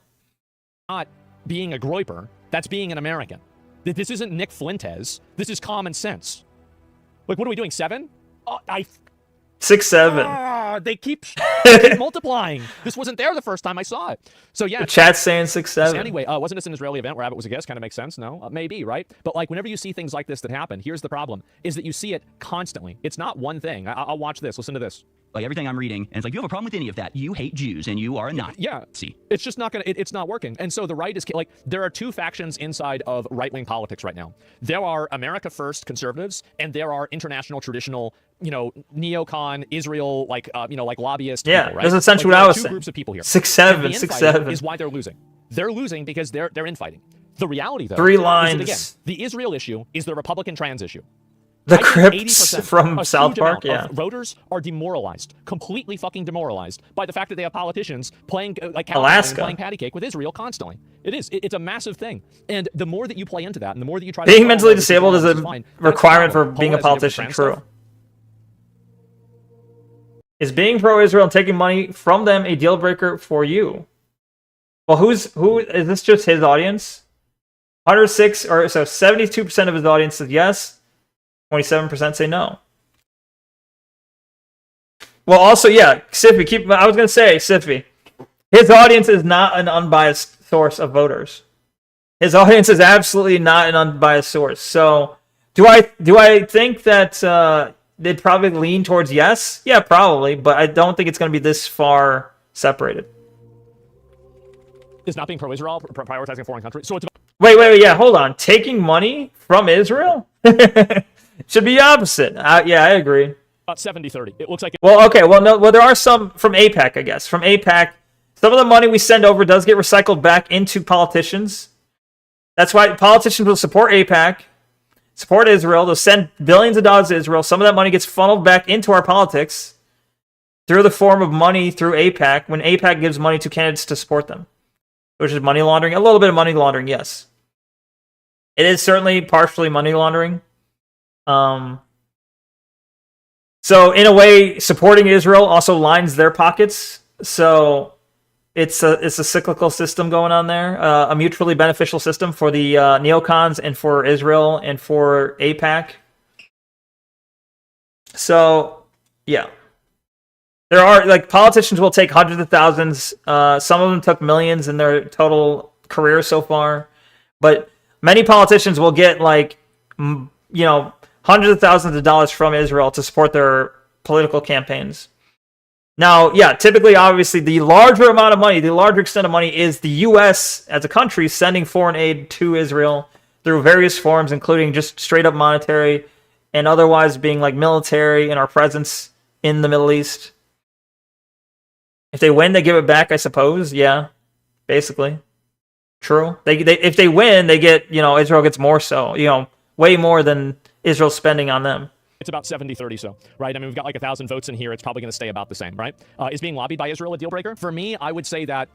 Not being a groyper, that's being an American. This isn't Nick Fuentes. This is common sense. Like, what are we doing, 7? Oh, 6, 7. They keep multiplying. This wasn't there the first time I saw it. So yeah. The chat's saying 6, 7. Anyway, wasn't this an Israeli event where Abbott was a guest? Kind of makes sense, no? Maybe, right? But like, whenever you see things like this that happen, here's the problem, is that you see it constantly. It's not one thing. I'll watch this. Listen to this. like everything I'm reading, and it's like, you have a problem with any of that. You hate Jews, and you are a Nazi. Yeah, it's just not gonna. It's not working. And so the right is like, there are two factions inside of right-wing politics right now. There are America First conservatives, and there are international traditional, neocon Israel, like like lobbyist. Yeah, people, right? that's essentially like, what I was two saying. Groups of people here. 6-7, And the 6-7 infighting is why they're losing. They're losing because they're infighting. The reality, though, Three is lines. that, again, the Israel issue is the Republican trans issue. The I think crypts 80%, from a South huge Park, amount of voters are demoralized, completely fucking demoralized by the fact that they have politicians playing like Alaska, playing patty cake with Israel constantly. It's a massive thing, and the more that you play into that, and the more that you try being to mentally disabled is a requirement for being a politician. True. Stuff. Is being pro-Israel and taking money from them a deal breaker for you? Well, who is this? Just his audience? 106 or so 72% of his audience says yes. 27% say no. Well, also, yeah, Siffy, I was going to say, Siffy, his audience is not an unbiased source of voters. His audience is absolutely not an unbiased source. So, do I think that they'd probably lean towards yes? Yeah, probably, but I don't think it's going to be this far separated. Is not being pro-Israel, prioritizing foreign countries. So it's about Wait, yeah, hold on. Taking money from Israel? Should be the opposite. Yeah, I agree. about 70-30. It looks like. Well, okay. Well, no. Well, there are some from AIPAC, I guess. From AIPAC, some of the money we send over does get recycled back into politicians. That's why politicians will support AIPAC, support Israel. They'll send billions of dollars to Israel. Some of that money gets funneled back into our politics through the form of money through AIPAC, when AIPAC gives money to candidates to support them, which is money laundering. A little bit of money laundering, yes. It is certainly partially money laundering. So in a way, supporting Israel also lines their pockets. So it's a cyclical system going on there, a mutually beneficial system for the neocons and for Israel and for AIPAC. So yeah, there are, like, politicians will take hundreds of thousands. Some of them took millions in their total career so far, but many politicians will get, like, hundreds of thousands of dollars from Israel to support their political campaigns. Now, yeah, typically, obviously, the larger amount of money, the larger extent of money is the U.S. as a country sending foreign aid to Israel through various forms, including just straight up monetary and otherwise being like military and our presence in the Middle East. If they win, they give it back, I suppose. Yeah, basically. True. They if they win, they get, Israel gets more so, way more than Israel's spending on them. It's about 70-30 so, right? I mean, we've got like 1,000 votes in here. It's probably going to stay about the same, right? Is being lobbied by Israel a deal breaker? For me, I would say that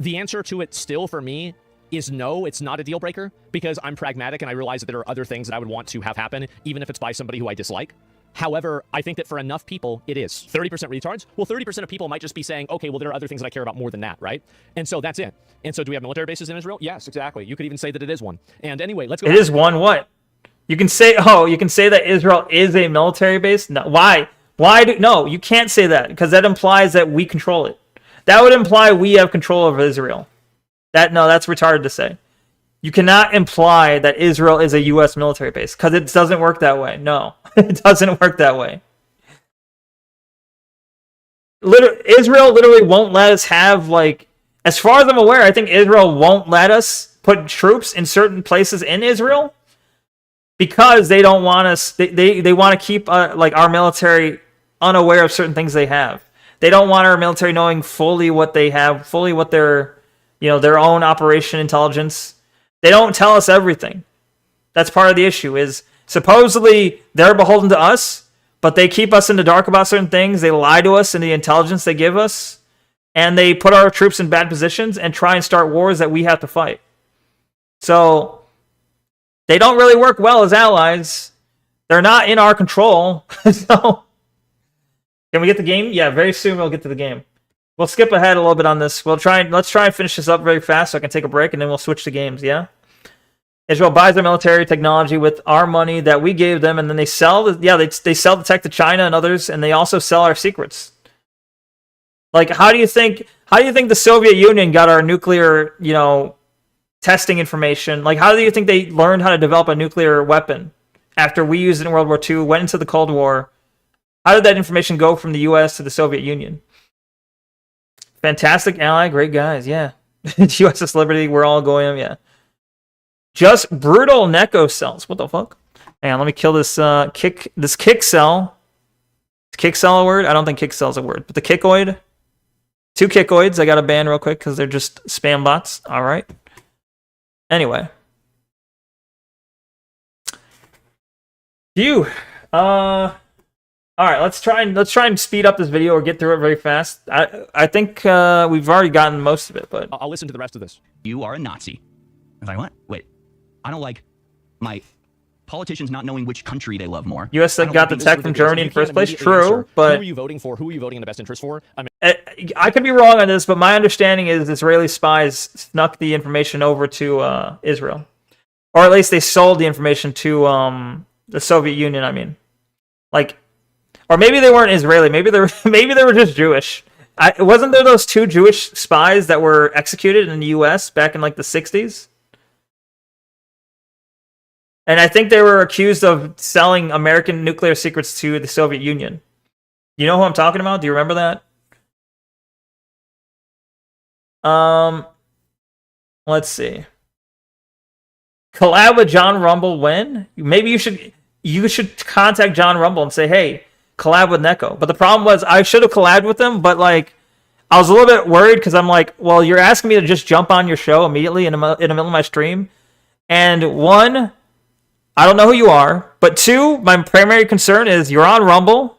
the answer to it still, for me, is no, it's not a deal breaker, because I'm pragmatic and I realize that there are other things that I would want to have happen, even if it's by somebody who I dislike. However, I think that for enough people, it is. 30% retards? Well, 30% of people might just be saying, okay, well, there are other things that I care about more than that, right? And so that's it. And so do we have military bases in Israel? Yes, exactly. You could even say that it is one. And anyway, let's go. It is one what? You can say that Israel is a military base? No. Why? No, you can't say that, because that implies that we control it. That would imply we have control over Israel. That's retarded to say. You cannot imply that Israel is a U.S. military base, because it doesn't work that way. No, it doesn't work that way. Israel literally won't let us have, like, as far as I'm aware, I think Israel won't let us put troops in certain places in Israel because they don't want us. They want to keep our military unaware of certain things they have. They don't want our military knowing fully what they have, fully what their own operation intelligence. They don't tell us everything. That's part of the issue, is supposedly they're beholden to us, but they keep us in the dark about certain things. They lie to us in the intelligence they give us, and they put our troops in bad positions and try and start wars that we have to fight. So they don't really work well as allies. They're not in our control. So can we get the game? Yeah, very soon we'll get to the game. We'll skip ahead a little bit on this. Let's try and finish this up very fast so I can take a break, and then we'll switch to games, yeah? Israel buys their military technology with our money that we gave them, and then they sell they sell the tech to China and others, and they also sell our secrets. Like, how do you think the Soviet Union got our nuclear, testing information? Like, how do you think they learned how to develop a nuclear weapon after we used it in World War II, went into the Cold War, How did that information go from the U.S. to the Soviet Union? Fantastic ally, great guys, yeah. USS Liberty, we're all going, yeah. Just brutal Neko cells. What the fuck? Hang on, let me kill this kick cell. Is kick cell a word? I don't think kick cell is a word. But the kickoid. 2 kickoids. I got to ban real quick because they're just spam bots. All right. Anyway. Phew. All right, let's try and speed up this video or get through it very fast. I think we've already gotten most of it, but I'll listen to the rest of this. You are a Nazi. I was like, what? Wait, I don't like my politicians not knowing which country they love more. U.S. got the tech from Germany in the first place. True, but who are you voting for? Who are you voting in the best interest for? I mean, I could be wrong on this, but my understanding is Israeli spies snuck the information over to Israel, or at least they sold the information to the Soviet Union. I mean, like, or maybe they weren't Israeli. Maybe they were just Jewish. Wasn't there those 2 Jewish spies that were executed in the U.S. back in like the 60s? And I think they were accused of selling American nuclear secrets to the Soviet Union. You know who I'm talking about? Do you remember that? Let's see. Collab with John Rumble when? Maybe you should contact John Rumble and say, hey, collab with Neko. But the problem was I should have collabed with him, but like I was a little bit worried because I'm like, well, you're asking me to just jump on your show immediately in the middle of my stream. And 1, I don't know who you are, but 2, my primary concern is you're on Rumble.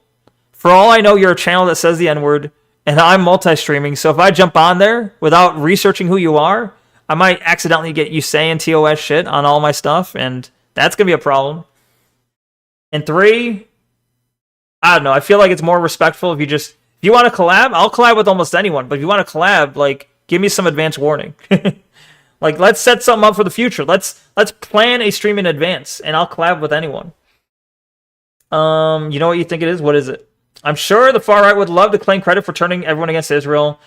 For all I know, you're a channel that says the N-word, and I'm multi-streaming, so if I jump on there without researching who you are, I might accidentally get you saying TOS shit on all my stuff, and that's going to be a problem. And 3, I don't know, I feel like it's more respectful if you want to collab, I'll collab with almost anyone, but if you want to collab, like, give me some advance warning. Like, let's set something up for the future. Let's plan a stream in advance, and I'll collab with anyone. You know what you think it is? What is it? I'm sure the far right would love to claim credit for turning everyone against Israel,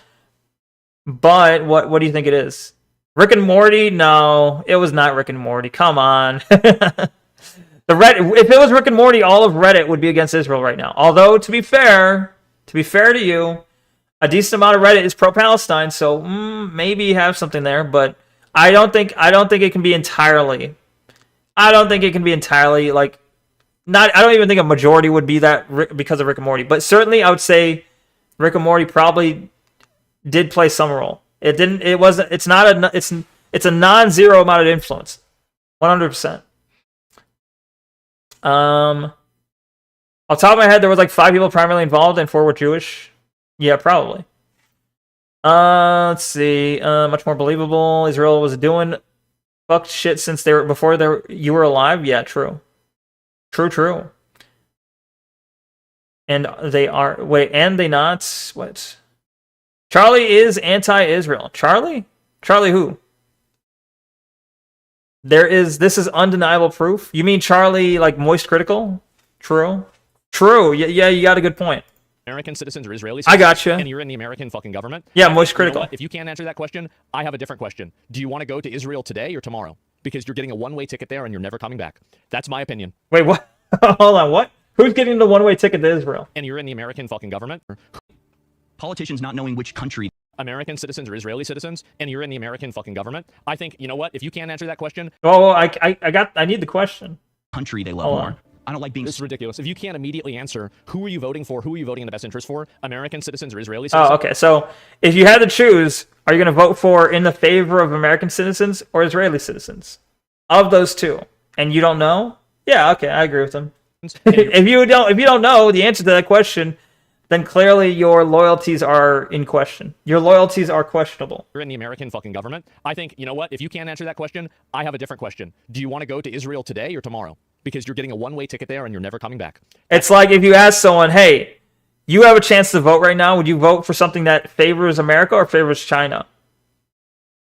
but what do you think it is? Rick and Morty? No, it was not Rick and Morty. Come on. If it was Rick and Morty, all of Reddit would be against Israel right now. Although, to be fair to you, a decent amount of Reddit is pro-Palestine, so maybe you have something there, but I don't think it can be entirely. I don't think it can be entirely like not. I don't even think a majority would be that because of Rick and Morty. But certainly, I would say Rick and Morty probably did play some role. It didn't. It wasn't. It's not a. It's a non-zero amount of influence. 100%. Off the top of my head, there was like 5 people primarily involved, and 4 were Jewish. Yeah, probably. Let's see. Much more believable. Israel was doing fucked shit since you were alive. Yeah, true. True. And they are. Wait, and they not. What? Charlie is anti-Israel. Charlie? Charlie who? This is undeniable proof. You mean Charlie like moist critical? True. Yeah, you got a good point. American citizens or Israeli I citizens, gotcha. and you're in the American fucking government. Yeah, moist critical. You know what? If you can't answer that question, I have a different question. Do you want to go to Israel today or tomorrow? Because you're getting a one-way ticket there and you're never coming back. That's my opinion. Wait, what? Hold on, what? Who's getting the one-way ticket to Israel? And you're in the American fucking government. Politicians not knowing which country. American citizens or Israeli citizens, and you're in the American fucking government. I think, you know what? If you can't answer that question... Oh, I need the question. Country they love more. I don't like being... This is ridiculous. If you can't immediately answer, who are you voting for? Who are you voting in the best interest for? American citizens or Israeli citizens? Oh, okay. So if you had to choose, are you going to vote for in the favor of American citizens or Israeli citizens? Of those 2. And you don't know? Yeah, okay. I agree with them. if you don't know the answer to that question, then clearly your loyalties are in question. Your loyalties are questionable. You're in the American fucking government. I think, you know what? If you can't answer that question, I have a different question. Do you want to go to Israel today or tomorrow? Because you're getting a one-way ticket there and you're never coming back. It's like if you ask someone, hey, you have a chance to vote right now. Would you vote for something that favors America or favors China?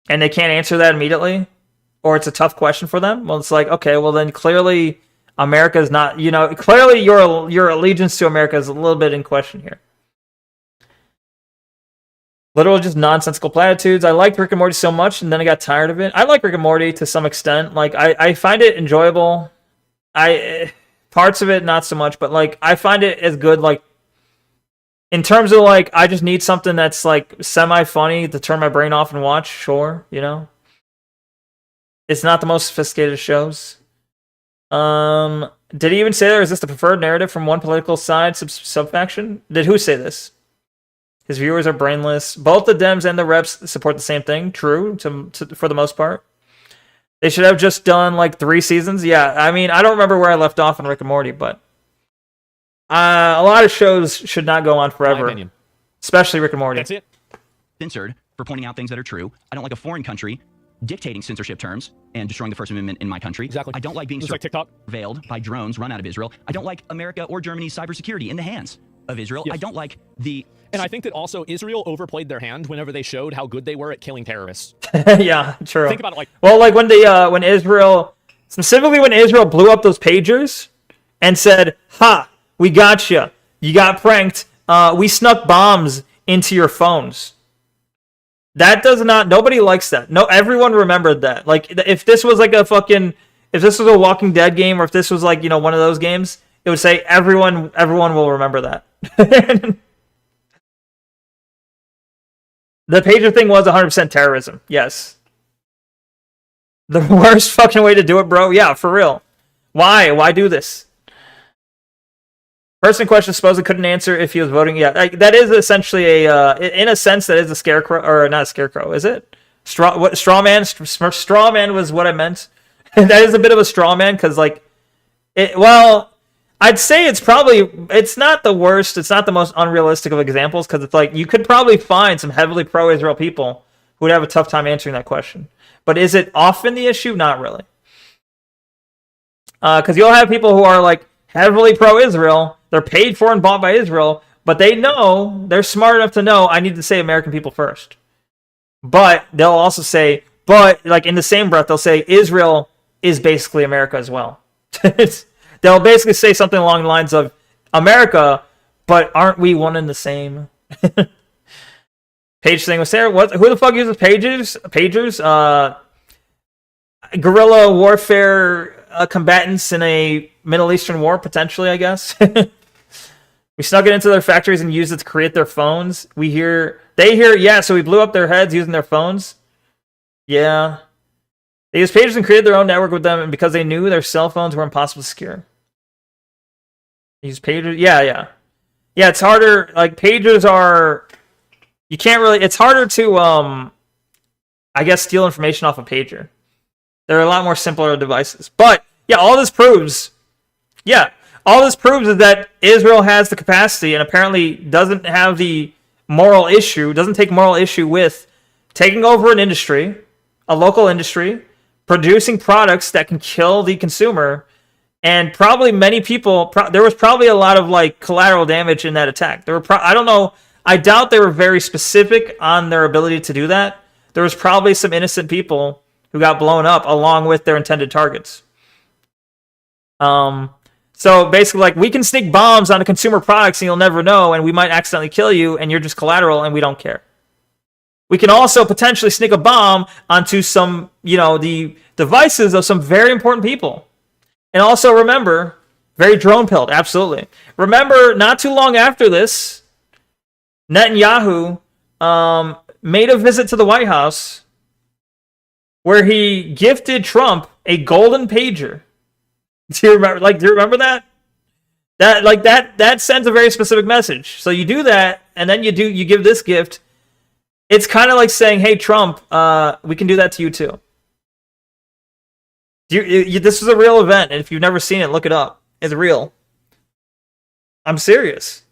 And they can't answer that immediately? Or it's a tough question for them? Well, it's like, okay, well then clearly America is not, clearly your allegiance to America is a little bit in question here. Literally just nonsensical platitudes. I liked Rick and Morty so much, and then I got tired of it. I like Rick and Morty to some extent. Like, I find it enjoyable. Parts of it, not so much, but like I find it as good. Like in terms of like, I just need something that's like semi-funny to turn my brain off and watch. Sure, you know. It's not the most sophisticated shows. Did he even say there? Is this the preferred narrative from one political side subfaction? Did who say this? His viewers are brainless. Both the Dems and the Reps support the same thing. True, for the most part. They should have just done like 3 seasons. Yeah, I mean, I don't remember where I left off on Rick and Morty, but a lot of shows should not go on forever. My opinion. Especially Rick and Morty. That's it. Censored for pointing out things that are true. I don't like a foreign country dictating censorship terms and destroying the First Amendment in my country. Exactly. I don't like being Looks like TikTok. surveilled by drones run out of Israel. I don't like America or Germany's cybersecurity in the hands of Israel. Yes. I don't like the... And I think that also Israel overplayed their hand whenever they showed how good they were at killing terrorists. Yeah, true. Think about it like... Well, like when they, when Israel, specifically when Israel blew up those pagers and said, "Ha, we got you. You got pranked. We snuck bombs into your phones." That does not, nobody likes that. No, everyone remembered that. Like, if this was like a fucking, if this was a Walking Dead game, or if this was like, you know, one of those games, it would say everyone will remember that. The pager thing was 100% terrorism. Yes. The worst fucking way to do it, bro. Yeah, for real. Why? Why do this? Person in question supposedly couldn't answer if he was voting. Yeah, like, that is essentially a, in a sense, that is a scarecrow, or not a scarecrow, is it? Straw man? Straw man was what I meant. That is a bit of a straw man, because, like, well, I'd say it's not the worst, it's not the most unrealistic of examples, because it's like, you could probably find some heavily pro-Israel people who would have a tough time answering that question. But is it often the issue? Not really. Because you'll have people who are, like, heavily pro-Israel, they're paid for and bought by Israel, but they know, they're smart enough to know, I need to say American people first. But they'll also say, but, like, in the same breath, they'll say Israel is basically America as well. They'll basically say something along the lines of America, but aren't we one and the same? Page thing was there. Who the fuck uses pagers? Guerrilla warfare combatants in a Middle Eastern war, potentially, I guess. We snuck it into their factories and used it to create their phones. They hear, yeah, so we blew up their heads using their phones. Yeah. They used pagers and created their own network with them, and because they knew their cell phones were impossible to secure. They used pagers, yeah. Yeah, it's harder, like, pagers are, you can't really, it's harder to, I guess, steal information off a pager. They're a lot more simpler devices. But, yeah, all this proves is that Israel has the capacity and apparently doesn't have the moral issue, doesn't take moral issue with taking over an industry, a local industry, producing products that can kill the consumer, and probably many people, there was probably a lot of, like, collateral damage in that attack. There were, I don't know, I doubt they were very specific on their ability to do that. There was probably some innocent people who got blown up along with their intended targets. So basically, like, we can sneak bombs onto consumer products and you'll never know, and we might accidentally kill you, and you're just collateral, and we don't care. We can also potentially sneak a bomb onto some, you know, the devices of some very important people. And also remember, very drone-pilled, absolutely. Remember, not too long after this, Netanyahu made a visit to the White House where he gifted Trump a golden pager. Do you remember? Like, do you remember that? That sends a very specific message. So you do that, and then you give this gift. It's kind of like saying, "Hey, Trump, we can do that to you too." This is a real event, and if you've never seen it, look it up. It's real. I'm serious.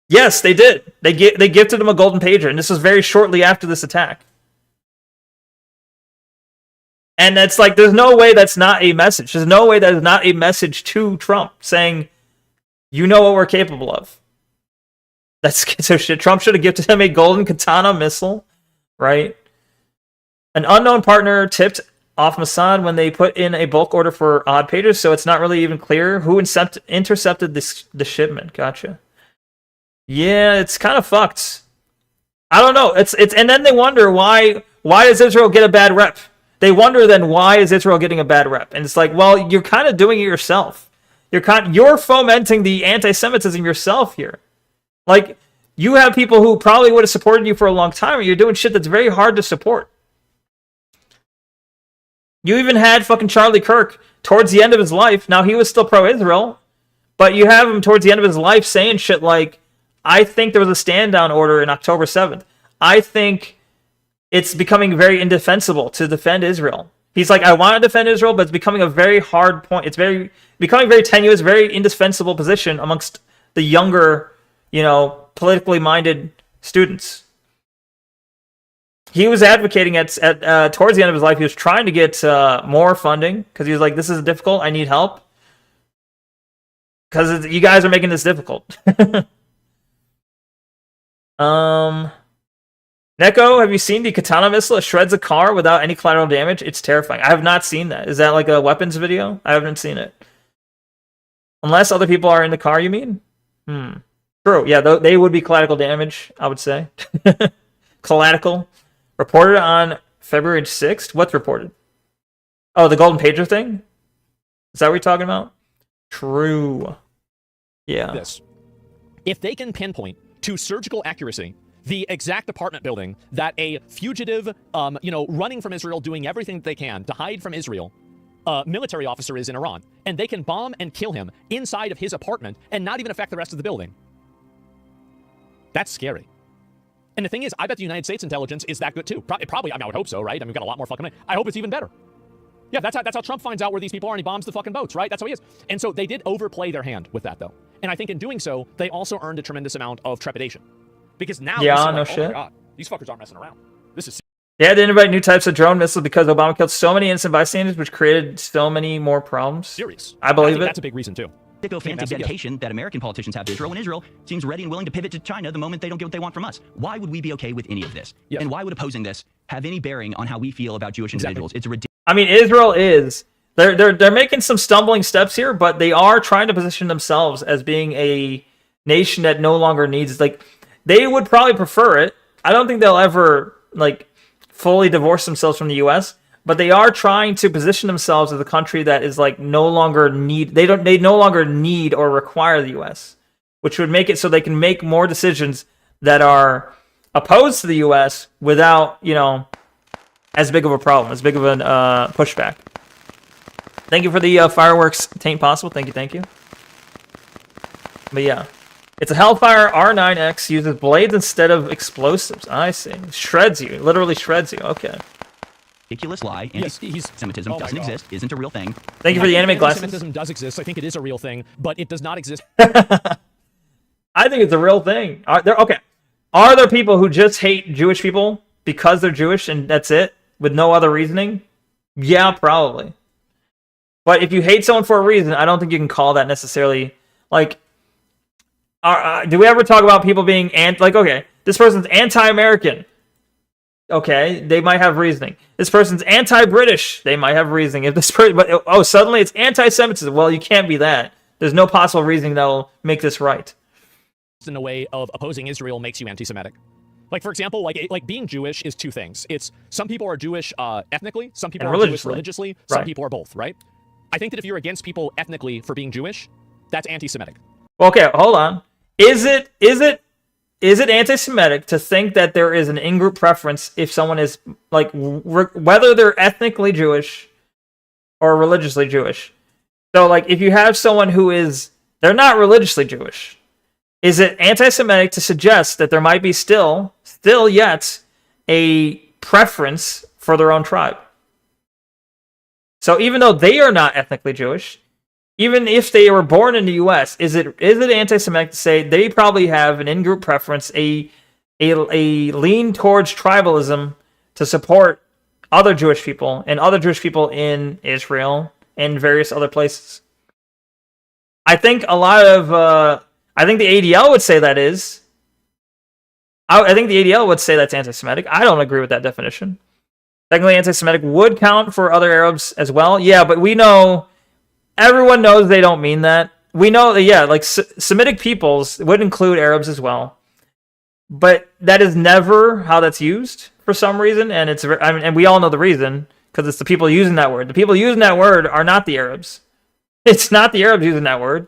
Yes, they did. They gifted him a golden pager, and this was very shortly after this attack. And that's like, there's no way that's not a message. There's no way that is not a message to Trump saying, you know what we're capable of. That's schizo shit. Trump should have gifted him a golden katana missile, right? An unknown partner tipped off Mossad when they put in a bulk order for odd pagers, so it's not really even clear who intercepted the shipment. Gotcha. Yeah, it's kind of fucked. I don't know. It's and then they wonder why does Israel get a bad rep? they wonder then why is Israel getting a bad rep? And it's like, well, you're kind of doing it yourself. You're fomenting the anti-Semitism yourself here. Like, you have people who probably would have supported you for a long time, and you're doing shit that's very hard to support. You even had fucking Charlie Kirk towards the end of his life. Now, he was still pro-Israel, but you have him towards the end of his life saying shit like, I think there was a stand-down order in October 7th. I think it's becoming very indefensible to defend Israel. He's like, I want to defend Israel, but it's becoming a very hard point. It's becoming very tenuous, very indefensible position amongst the younger, politically minded students. He was advocating at towards the end of his life. He was trying to get more funding because he was like, this is difficult. I need help because you guys are making this difficult. Neko, have you seen the katana missile? It shreds a car without any collateral damage. It's terrifying. I have not seen that. Is that like a weapons video? I haven't seen it. Unless other people are in the car, you mean? True. Yeah, they would be collateral damage, I would say. Collateral. Reported on February 6th. What's reported? Oh, the Golden Pager thing? Is that what you're talking about? True. Yeah. This. If they can pinpoint to surgical accuracy the exact apartment building that a fugitive, running from Israel, doing everything that they can to hide from Israel, military officer is in Iran, and they can bomb and kill him inside of his apartment and not even affect the rest of the building. That's scary. And the thing is, I bet the United States intelligence is that good too. Probably, I would hope so, right? I mean, we've got a lot more fucking money. I hope it's even better. Yeah, that's how Trump finds out where these people are and he bombs the fucking boats, right? That's how he is. And so they did overplay their hand with that, though. And I think in doing so, they also earned a tremendous amount of trepidation. Because now, no shit. Oh my God, these fuckers aren't messing around. This is. Yeah, they invite new types of drone missiles because Obama killed so many innocent bystanders, which created so many more problems. Serious. I believe That's a big reason too. Sycophantic dedication that American politicians have to Israel, and Israel seems ready and willing to pivot to China the moment they don't get what they want from us. Why would we be okay with any of this? Yes. And why would opposing this have any bearing on how we feel about Jewish individuals? It's a ridiculous. I mean, Israel is. They're making some stumbling steps here, but they are trying to position themselves as being a nation that no longer needs, like, they would probably prefer it. I don't think they'll ever, like, fully divorce themselves from the U.S., but they are trying to position themselves as a country that is, like, no longer need, they no longer need or require the U.S., which would make it so they can make more decisions that are opposed to the U.S. without, as big of a problem, as big of a pushback. Thank you for the fireworks, Taint Possible. Thank you. But yeah. It's a Hellfire R9X, uses blades instead of explosives. I see. Shreds you. Literally shreds you. Okay. Ridiculous lie. Anti-Semitism doesn't exist. Isn't a real thing. Thank you for the anime glasses. Anti-Semitism does exist. I think it is a real thing, but it does not exist. I think it's a real thing. Are there people who just hate Jewish people because they're Jewish and that's it, with no other reasoning? Yeah, probably. But if you hate someone for a reason, I don't think you can call that necessarily, like, do we ever talk about people being okay, this person's anti-American. Okay, they might have reasoning. This person's anti-British. They might have reasoning. If this person, suddenly it's anti-Semitism. Well, you can't be that. There's no possible reasoning that will make this right. In the way of opposing Israel makes you anti-Semitic. Like, for example, like being Jewish is two things. It's some people are Jewish ethnically, some people are Jewish religiously, some people are both, right? I think that if you're against people ethnically for being Jewish, that's anti-Semitic. Okay, hold on. Is it anti-Semitic to think that there is an in-group preference if someone is, like, whether they're ethnically Jewish or religiously Jewish? So, like, if you have someone they're not religiously Jewish, is it anti-Semitic to suggest that there might be still yet a preference for their own tribe? So even though they are not ethnically Jewish, even if they were born in the U.S., is it anti-Semitic to say they probably have an in-group preference, a lean towards tribalism to support other Jewish people and other Jewish people in Israel and various other places? I think I think the ADL would say that is. I think the ADL would say that's anti-Semitic. I don't agree with that definition. Technically, anti-Semitic would count for other Arabs as well. Yeah, but everyone knows they don't mean that. We know that, yeah, like Semitic peoples would include Arabs as well. But that is never how that's used for some reason, and and we all know the reason. because it's the people using that word. The people using that word are not the Arabs. It's not the Arabs using that word.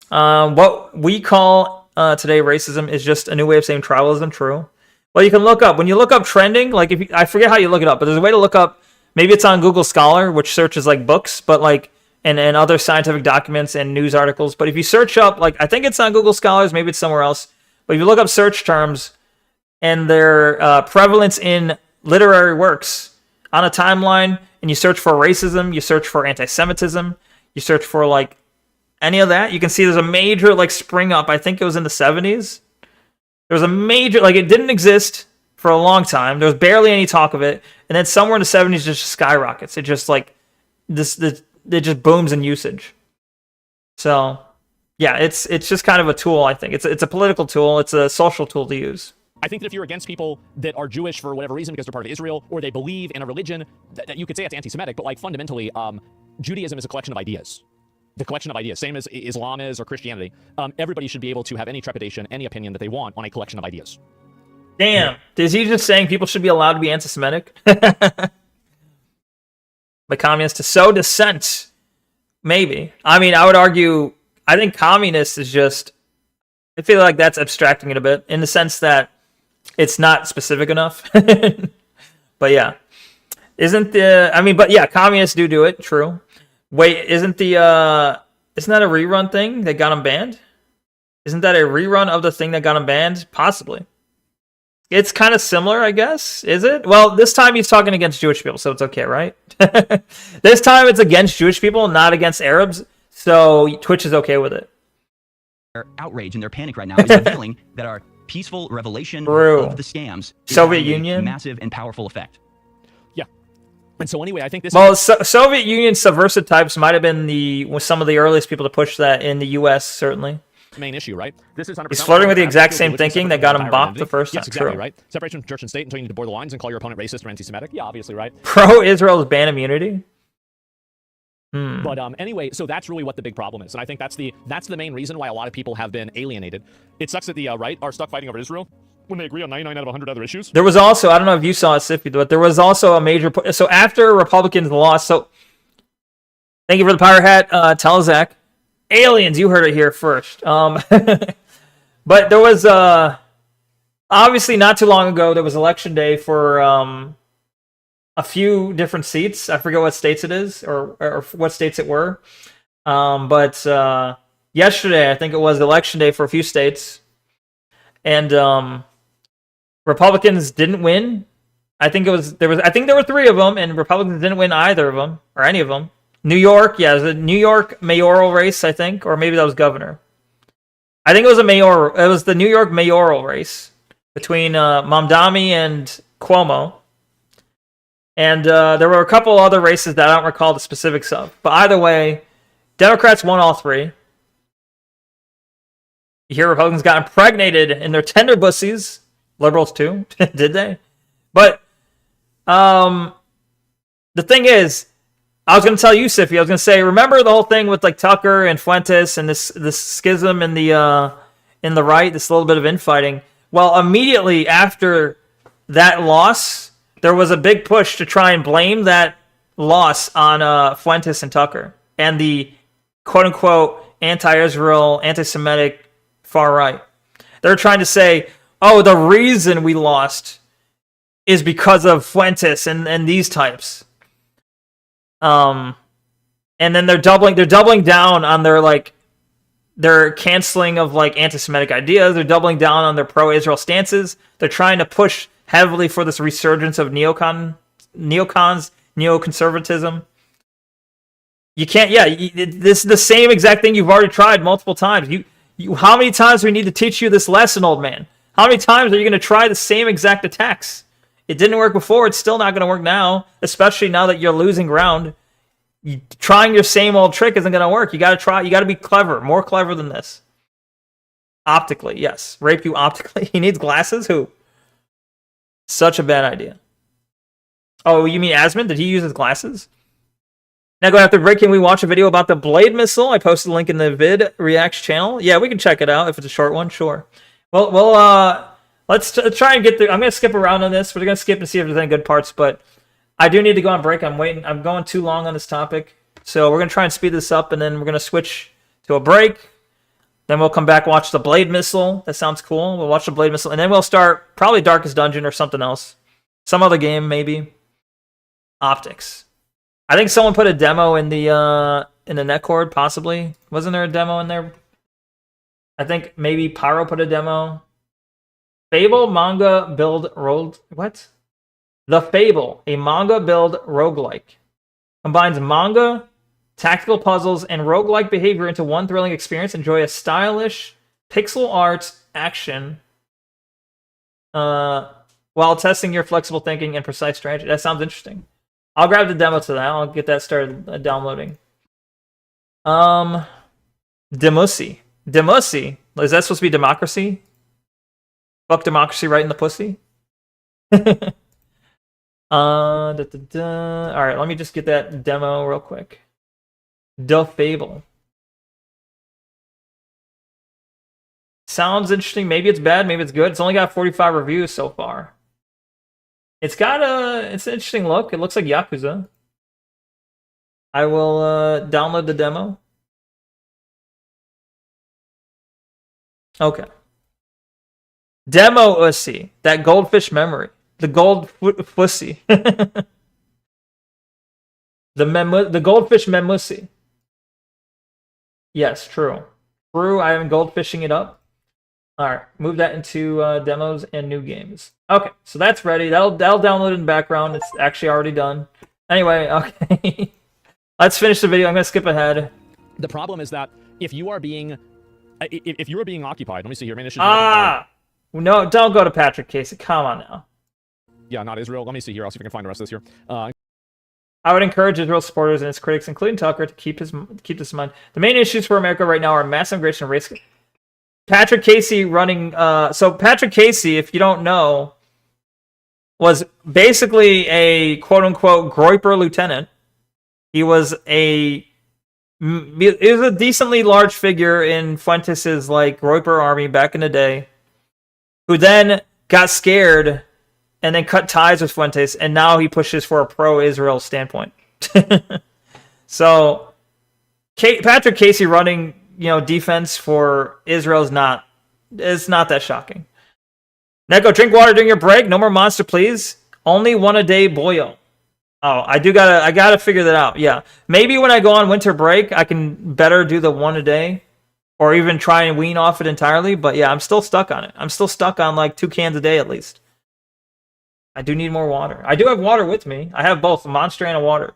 What we call today racism is just a new way of saying tribalism. True. Well, you can look up when you look up trending. Like I forget how you look it up, but there's a way to look up. Maybe it's on Google Scholar, which searches like books, but like and other scientific documents and news articles. But if you search up, like I think it's on Google Scholars, maybe it's somewhere else. But if you look up search terms and their prevalence in literary works on a timeline, and you search for racism, you search for anti-Semitism, you search for like any of that, you can see there's a major like spring up. I think it was in the 70s. There was a major, like it didn't exist for a long time. There was barely any talk of it. And then somewhere in the 70s, it just skyrockets. It just like, it just booms in usage. So yeah, it's just kind of a tool, I think. It's a political tool. It's a social tool to use. I think that if you're against people that are Jewish for whatever reason because they're part of Israel or they believe in a religion, that you could say it's anti-Semitic, but like fundamentally, Judaism is a collection of ideas. The collection of ideas, same as Islam is or Christianity. Everybody should be able to have any trepidation, any opinion that they want on a collection of ideas. Damn. Is he just saying people should be allowed to be anti-Semitic? The communist to sow dissent. Maybe. I mean, I would argue, I think communist is just, I feel like that's abstracting it a bit in the sense that it's not specific enough. But yeah. But yeah, communists do it, true. Wait, isn't that a rerun thing that got him banned? Isn't that a rerun of the thing that got him banned? Possibly. It's kind of similar, I guess. Is it? Well, this time he's talking against Jewish people, so it's okay, right? This time it's against Jewish people, not against Arabs, so Twitch is okay with it. Their outrage and their panic right now is revealing that our peaceful revelation of the scams is Soviet having a Union massive and powerful effect. Yeah. And so anyway, I think this Soviet Union subversive types might have been some of the earliest people to push that in the US, certainly. Main issue, right? This is 100%. He's flirting with the exact same thinking that got him bopped the first time. Yes, exactly, True. right? Separation from church and state until you need to blur the lines and call your opponent racist or anti-Semitic. Yeah, obviously, right? Pro-Israel's ban immunity. But anyway, so that's really what the big problem is, and I think that's the main reason why a lot of people have been alienated. It sucks that the right are stuck fighting over Israel when they agree on 99 out of 100 other issues. There was also, I don't know if you saw it, Siffy, but there was also a major... So after Republicans lost... So thank you for the pirate hat, Telzak. Aliens, you heard it here first. But there was... obviously, not too long ago, there was election day for a few different seats. I forget what states it is, or what states it were. But yesterday, I think it was election day for a few states. And Republicans didn't win. I think there were 3 of them, and Republicans didn't win either of them or any of them. New York, yeah, it was a New York mayoral race, I think, or maybe that was governor. I think it was It was the New York mayoral race between Mamdani and Cuomo, and there were a couple other races that I don't recall the specifics of. But either way, Democrats won all 3. You hear Republicans got impregnated in their tender bussies. Liberals too, did they? But the thing is, I was going to tell you, Siffy, I was going to say, remember the whole thing with like Tucker and Fuentes and this schism in the right, this little bit of infighting. Well, immediately after that loss, there was a big push to try and blame that loss on Fuentes and Tucker and the quote-unquote anti-Israel, anti-Semitic far right. They're trying to say, oh, the reason we lost is because of Fuentes and these types. And then they're doubling down on their canceling of like anti-Semitic ideas. They're doubling down on their pro-Israel stances. They're trying to push heavily for this resurgence of neoconservatism. You can't, this is the same exact thing you've already tried multiple times. How many times do we need to teach you this lesson, old man? How many times are you going to try the same exact attacks? It didn't work before. It's still not going to work now, especially now that you're losing ground. Trying your same old trick isn't going to work. You got to try. You got to be clever, more clever than this. Optically, yes. Rape you optically. He needs glasses? Who? Such a bad idea. Oh, you mean Asmund? Did he use his glasses? Now, go after break. Can we watch a video about the Blade missile? I posted a link in the vid reacts channel. Yeah, we can check it out if it's a short one. Sure. Well, Let's try and get through. I'm going to skip around on this. We're going to skip and see if there's any good parts, but I do need to go on break. I'm waiting. I'm going too long on this topic. So we're going to try and speed this up, and then we're going to switch to a break. Then we'll come back, watch the Blade Missile. That sounds cool. We'll watch the Blade Missile, and then we'll start probably Darkest Dungeon or something else. Some other game, maybe. Optics. I think someone put a demo in the netcord, possibly. Wasn't there a demo in there? I think maybe Pyro put a demo. Fable manga build rolled. What? The Fable, a manga build roguelike. Combines manga, tactical puzzles, and roguelike behavior into one thrilling experience. Enjoy a stylish pixel art action while testing your flexible thinking and precise strategy. That sounds interesting. I'll grab the demo to that. I'll get that started downloading. Demussy. Demussy. Is that supposed to be democracy? Fuck democracy right in the pussy? Alright, let me just get that demo real quick. The Fable. Sounds interesting. Maybe it's bad, maybe it's good. It's only got 45 reviews so far. It's an interesting look. It looks like Yakuza. I will download the demo. Okay. Demo Ussy. That goldfish memory. The gold fussy. The goldfish memussy. Yes, true. True, I am goldfishing it up. Alright, move that into demos and new games. Okay, so that's ready. That'll download in the background. It's actually already done. Anyway, okay. Let's finish the video. I'm going to skip ahead. The problem is that if you are being occupied, let me see here. No, don't go to Patrick Casey. Come on now. Yeah, not Israel. Let me see here. I'll see if I can find the rest of this here. I would encourage Israel supporters and its critics, including Tucker, to keep this in mind. The main issues for America right now are mass immigration and race. Patrick Casey running. So Patrick Casey, if you don't know, was basically a quote-unquote Groiper lieutenant. He was a decently large figure in Fuentes' like Groiper army back in the day, who then got scared and then cut ties with Fuentes, and now he pushes for a pro-Israel standpoint. So, Patrick Casey running, defense for Israel is not that shocking. Neko, drink water during your break. No more Monster, please. Only one a day, boyo. Oh, I gotta figure that out. Yeah, maybe when I go on winter break, I can better do the one a day, or even try and wean off it entirely. But yeah, I'm still stuck on it. I'm still stuck on like 2 cans a day at least. I do need more water. I do have water with me. I have both a Monster and a water.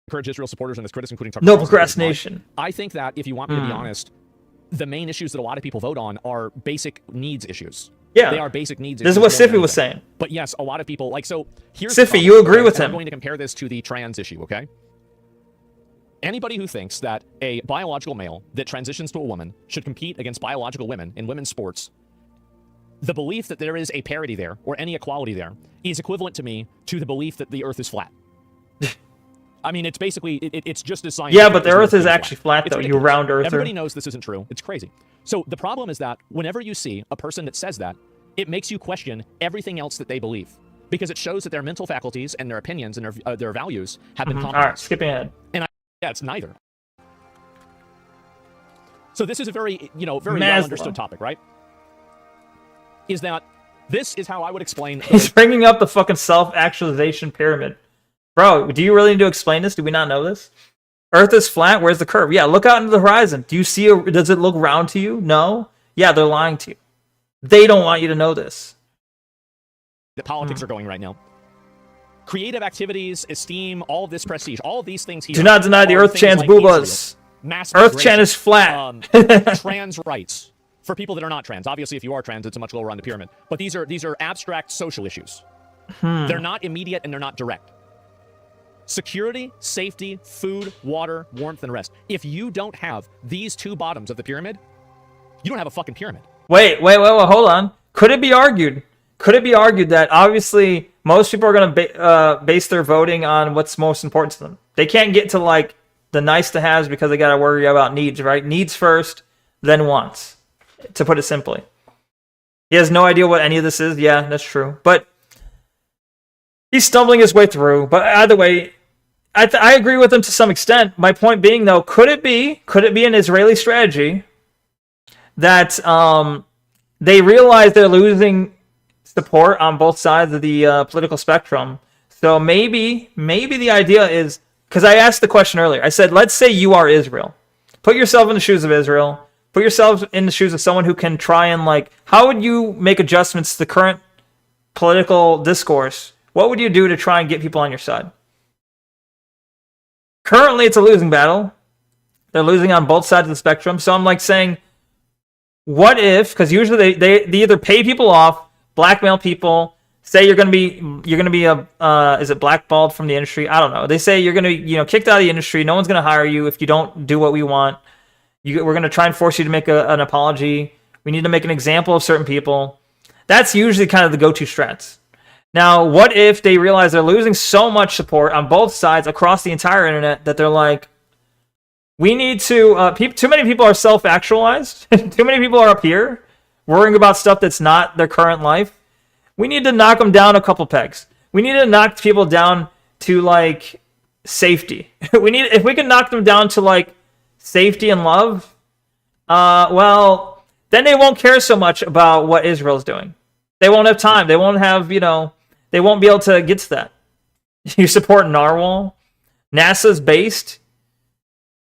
Encourage Israel supporters and its critics, including Tucker. No procrastination. I think that if you want me to be honest, the main issues that a lot of people vote on are basic needs issues. Yeah, they are basic needs. This is what Siffy was saying. But yes, a lot of people here's Siffy. You agree with him? I'm going to compare this to the trans issue. Okay. Anybody who thinks that a biological male that transitions to a woman should compete against biological women in women's sports, the belief that there is a parity there or any equality there is equivalent to me to the belief that the Earth is flat. I mean, it's basically, it's just as scientific. Yeah, but the Earth is actually flat, though. You round Earther. Everybody knows this isn't true. It's crazy. So the problem is that whenever you see a person that says that, it makes you question everything else that they believe, because it shows that their mental faculties and their opinions and their values have been compromised. All right, skipping ahead. And it's neither. So this is a very well understood topic, right? Is that this is how I would explain. He's bringing up the fucking self-actualization pyramid. Bro, do you really need to explain this? Do we not know this? Earth is flat. Where's the curve? Yeah, look out into the horizon. Do you see? Does it look round to you? No. Yeah, they're lying to you. They don't want you to know this. The politics are going right now. Creative activities, esteem, all of this prestige, all of these things here. Do not deny the Earth Chan's boobas. Earth Chan is flat. Trans rights for people that are not trans. Obviously, if you are trans, it's a much lower on the pyramid. But these are abstract social issues. They're not immediate and they're not direct. Security, safety, food, water, warmth, and rest. If you don't have these 2 bottoms of the pyramid, you don't have a fucking pyramid. Wait, hold on. Could it be argued that obviously most people are going to base their voting on what's most important to them? They can't get to like the nice to haves because they got to worry about needs, right? Needs first, then wants, to put it simply. He has no idea what any of this is. Yeah, that's true. But he's stumbling his way through. But either way, I agree with him to some extent. My point being, though, could it be an Israeli strategy that they realize they're losing support on both sides of the political spectrum? So maybe the idea is, because I asked the question earlier. I said, let's say you are Israel. Put yourself in the shoes of Israel. Put yourself in the shoes of someone who can try and, like, how would you make adjustments to the current political discourse? What would you do to try and get people on your side? Currently, it's a losing battle. They're losing on both sides of the spectrum. So I'm like saying, what if, because usually they either pay people off, blackmail people, say you're gonna be is it blackballed from the industry? I don't know. They say you're gonna be kicked out of the industry. No one's gonna hire you if you don't do what we want. We're gonna try and force you to make an apology. We need to make an example of certain people. That's usually kind of the go-to strats. Now, what if they realize they're losing so much support on both sides across the entire internet that they're like, we need to, too many people are self-actualized. Too many people are up here worrying about stuff that's not their current life. We need to knock them down a couple pegs. We need to knock people down to, like, safety. If we can knock them down to, like, safety and love, well, then they won't care so much about what Israel's doing. They won't have time. They won't have, they won't be able to get to that. You support Narwhal? NASA's based?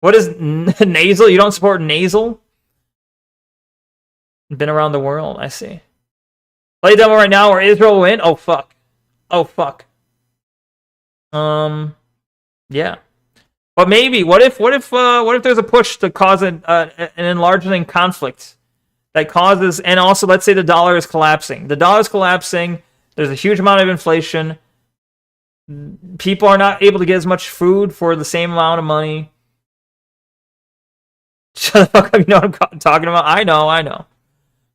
What is nasal? You don't support nasal? Been around the world, I see. Play demo right now or Israel will win? Oh, fuck. Oh, fuck. Yeah. But maybe, what if there's a push to cause an enlarging conflict that causes, and also let's say the dollar is collapsing. The dollar is collapsing. There's a huge amount of inflation. People are not able to get as much food for the same amount of money. Shut the fuck up, you know what I'm talking about? I know.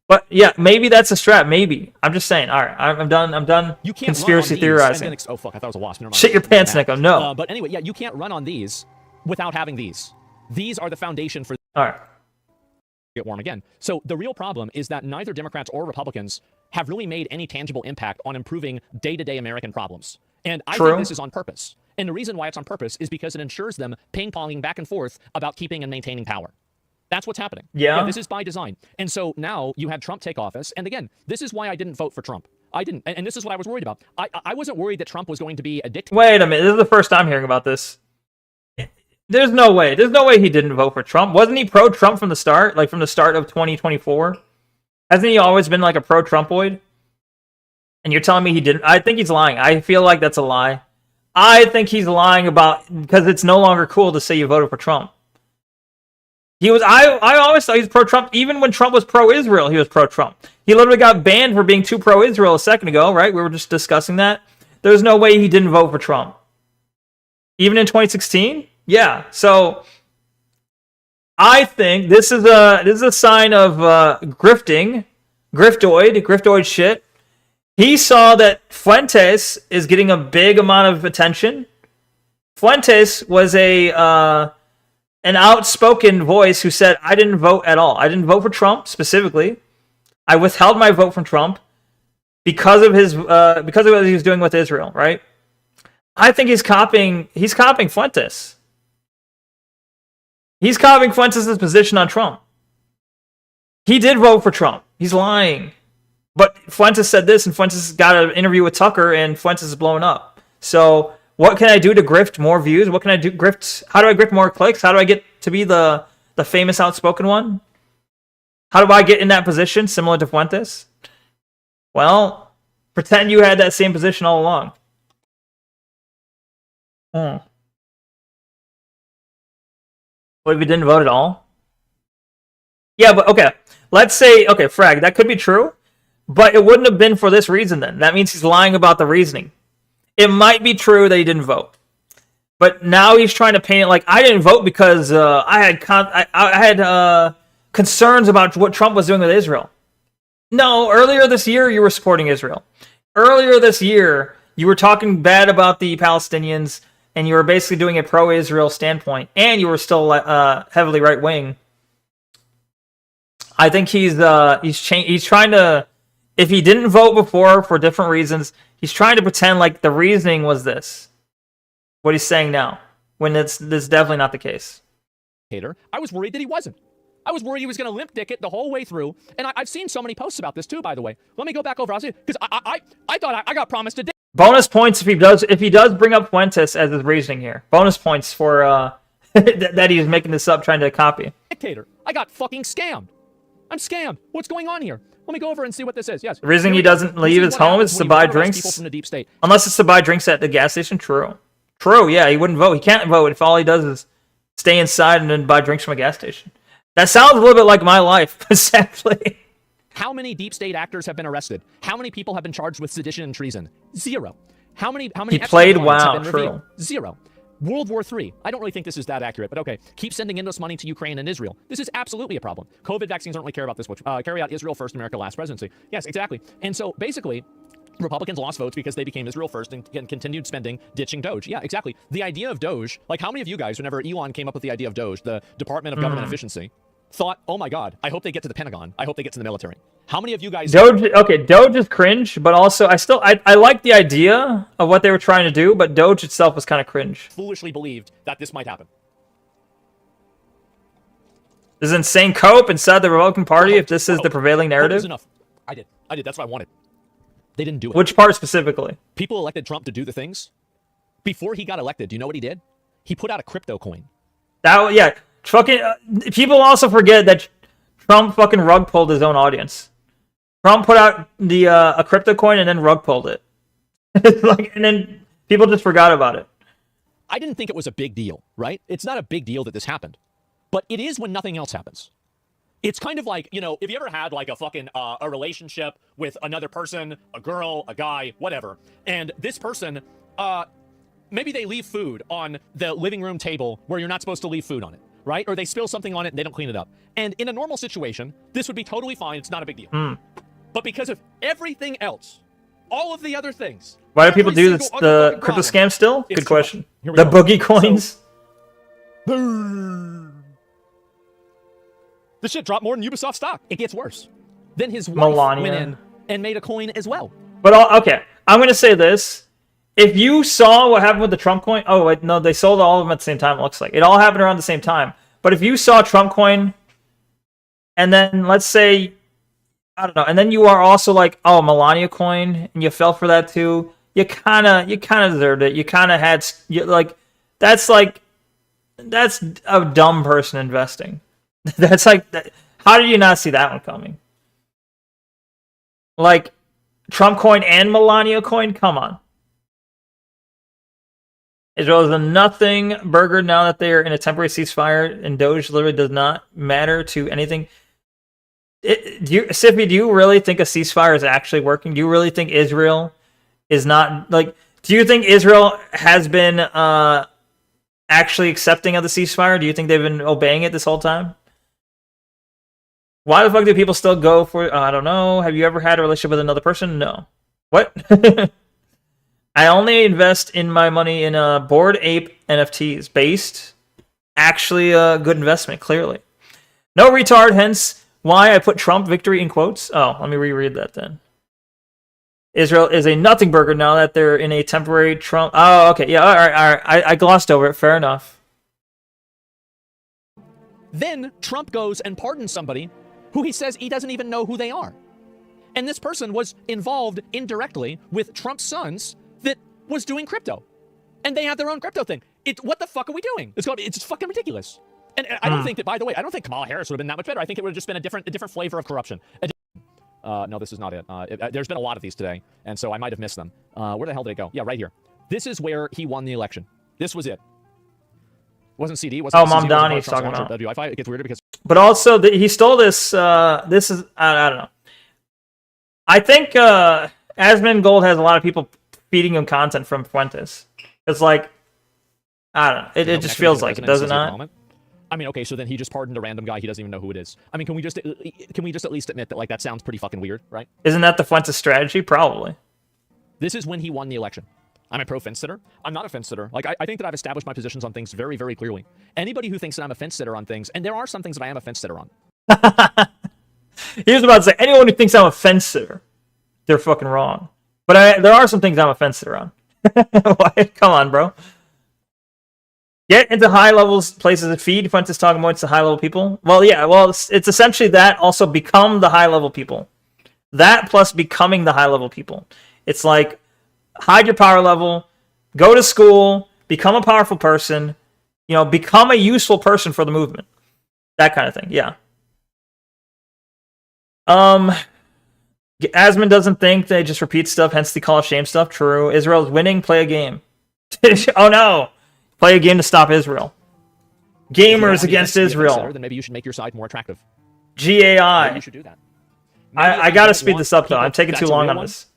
But yeah, maybe that's a strat. Maybe. I'm just saying. All right, I'm done. You can't conspiracy theorizing. Oh fuck! I thought it was a wasp. Never mind. Shit your pants, Neko. No. But anyway, yeah, you can't run on these without having these. These are the foundation for. All right. Get warm again. So the real problem is that neither Democrats or Republicans have really made any tangible impact on improving day-to-day American problems. And I think this is on purpose. And the reason why it's on purpose is because it ensures them ping-ponging back and forth about keeping and maintaining power. That's what's happening. Yeah. This is by design. And so now you had Trump take office. And again, this is why I didn't vote for Trump. I didn't. And this is what I was worried about. I wasn't worried that Trump was going to be a dictator. Wait a minute. This is the first time hearing about this. There's no way. There's no way he didn't vote for Trump. Wasn't he pro-Trump from the start? Like from the start of 2024? Hasn't he always been like a pro-Trumpoid? And you're telling me he didn't? I think he's lying. I feel like that's a lie. I think he's lying because it's no longer cool to say you voted for Trump. He was. I always thought he was pro-Trump. Even when Trump was pro-Israel, he was pro-Trump. He literally got banned for being too pro-Israel a second ago, right? We were just discussing that. There's no way he didn't vote for Trump. Even in 2016? Yeah. So I think this is a sign of griftoid shit. He saw that Fuentes is getting a big amount of attention. Fuentes was an outspoken voice who said, I didn't vote at all. I didn't vote for Trump specifically. I withheld my vote from Trump because of what he was doing with Israel, right? I think he's copying Fuentes. He's copying Fuentes' position on Trump. He did vote for Trump. He's lying. But Fuentes said this, and Fuentes got an interview with Tucker, and Fuentes is blowing up. So what can I do to grift more views? What can I do? How do I grift more clicks? How do I get to be the famous outspoken one? How do I get in that position, similar to Fuentes? Well, pretend you had that same position all along. What if you didn't vote at all? Yeah, but okay. Let's say, okay, Frag, that could be true, but it wouldn't have been for this reason then. That means he's lying about the reasoning. It might be true that he didn't vote, but now he's trying to paint it like I didn't vote because I had concerns about what Trump was doing with Israel. No, earlier this year you were supporting Israel. Earlier this year you were talking bad about the Palestinians, and you were basically doing a pro-Israel standpoint, and you were still heavily right-wing. I think he's trying to if he didn't vote before for different reasons, he's trying to pretend like the reasoning was this. What he's saying now, when this is definitely not the case. I was worried that he wasn't. I was worried he was going to limp dick it the whole way through. And I've seen so many posts about this too, by the way. Let me go back over. I'll see, because I thought I got promised a dick. Bonus points if he does bring up Fuentes as his reasoning here. Bonus points for that he's making this up, trying to copy. Dictator. I got fucking scammed. I'm scammed. What's going on here? Let me go over and see what this is. Yes. The reason he doesn't leave his home is to buy drinks. From the deep state. Unless it's to buy drinks at the gas station. True. True, yeah, he wouldn't vote. He can't vote if all he does is stay inside and then buy drinks from a gas station. That sounds a little bit like my life, sadly. How many deep state actors have been arrested? How many people have been charged with sedition and treason? 0. How many he played WoW, have been revealed? 0. World War III. I don't really think this is that accurate, but okay. Keep sending endless money to Ukraine and Israel. This is absolutely a problem. COVID vaccines don't really care about this much. Carry out Israel first, America last presidency. Yes, exactly. And so basically, Republicans lost votes because they became Israel first and continued spending, ditching Doge. Yeah, exactly. The idea of Doge, like how many of you guys, whenever Elon came up with the idea of Doge, the Department of Government Efficiency, thought, oh my God, I hope they get to the Pentagon. I hope they get to the military. How many of you guys... Doge is cringe, but also I like the idea of what they were trying to do, but Doge itself was kind of cringe. Foolishly believed that this might happen. There's insane cope inside the Republican Party if this is the prevailing narrative. Is enough. I did. That's what I wanted. They didn't do it. Which part specifically? People elected Trump to do the things. Before he got elected, do you know what he did? He put out a crypto coin. Fucking people also forget that Trump fucking rug pulled his own audience. Trump put out the a crypto coin and then rug pulled it. And then people just forgot about it. I didn't think it was a big deal, right? It's not a big deal that this happened. But it is when nothing else happens. It's kind of like, if you ever had like a fucking a relationship with another person, a girl, a guy, whatever, and this person, maybe they leave food on the living room table where you're not supposed to leave food on it, right? Or they spill something on it and they don't clean it up. And in a normal situation, this would be totally fine. It's not a big deal. But because of everything else, all of the other things. Why do people do this, the crypto scam still? Good question. The boogie coins. This shit dropped more than Ubisoft stock. It gets worse. Then his wife Melania went in and made a coin as well. But okay, I'm gonna say this: if you saw what happened with the Trump coin, oh wait, no, they sold all of them at the same time. It looks like it all happened around the same time. But if you saw Trump coin, and then let's say, I don't know, and then you are also like, oh, Melania coin, and you fell for that too. You kind of deserved it. You kind of had that's a dumb person investing. That's like, how did you not see that one coming? Like, Trump coin and Melania coin? Come on. Israel is a nothing burger now that they are in a temporary ceasefire, and Doge literally does not matter to anything. Sippy, do you really think a ceasefire is actually working? Do you really think Israel is not, do you think Israel has been actually accepting of the ceasefire? Do you think they've been obeying it this whole time? Why the fuck do people still go for, I don't know. Have you ever had a relationship with another person? No. What? I only invest in my money in Bored Ape NFTs. Based. Actually a good investment, clearly. No retard, hence why I put Trump victory in quotes. Oh, let me reread that then. Israel is a nothing burger now that they're in a temporary Trump. Oh, okay. Yeah, all right. I glossed over it. Fair enough. Then Trump goes and pardons somebody who he says he doesn't even know who they are. And this person was involved indirectly with Trump's sons that was doing crypto. And they have their own crypto thing. What the fuck are we doing? It's fucking ridiculous. And I don't think that, by the way, I don't think Kamala Harris would have been that much better. I think it would have just been a different flavor of corruption. No, this is not it. There's been a lot of these today, and so I might have missed them. Where the hell did it go? Yeah, right here. This is where he won the election. This was it. Wasn't CD? Wasn't Mom Donnie he's talking about. WI5. It gets weirder because... But also, he stole this. This is, I don't know. I think Asmongold Gold has a lot of people feeding him content from Fuentes. It's like, I don't know. It just feels like it, does it not? I mean, okay, so then he just pardoned a random guy. He doesn't even know who it is. I mean, can we just at least admit that, that sounds pretty fucking weird, right? Isn't that the Fuentes strategy? Probably. This is when he won the election. I'm a pro fence sitter. I'm not a fence sitter. I think that I've established my positions on things very, very clearly. Anybody who thinks that I'm a fence sitter on things, and there are some things that I am a fence sitter on. He was about to say, anyone who thinks I'm a fence sitter. they're fucking wrong. But there are some things I'm offended around. Come on, bro. Get into high levels places to feed Fuentes talking about to high level people. Well, yeah, well, it's essentially that. Also, become the high level people. That plus becoming the high level people. It's like hide your power level, go to school, become a powerful person. You know, become a useful person for the movement. That kind of thing. Yeah. Asman doesn't think they just repeat stuff, hence they call it shame stuff. True. Israel's winning. Play a game. Oh no. Play a game to stop Israel. Gamers against Israel. Then maybe you should make your side more attractive. GAI. Maybe you should do that. I gotta speed this up though. I'm taking too long on this.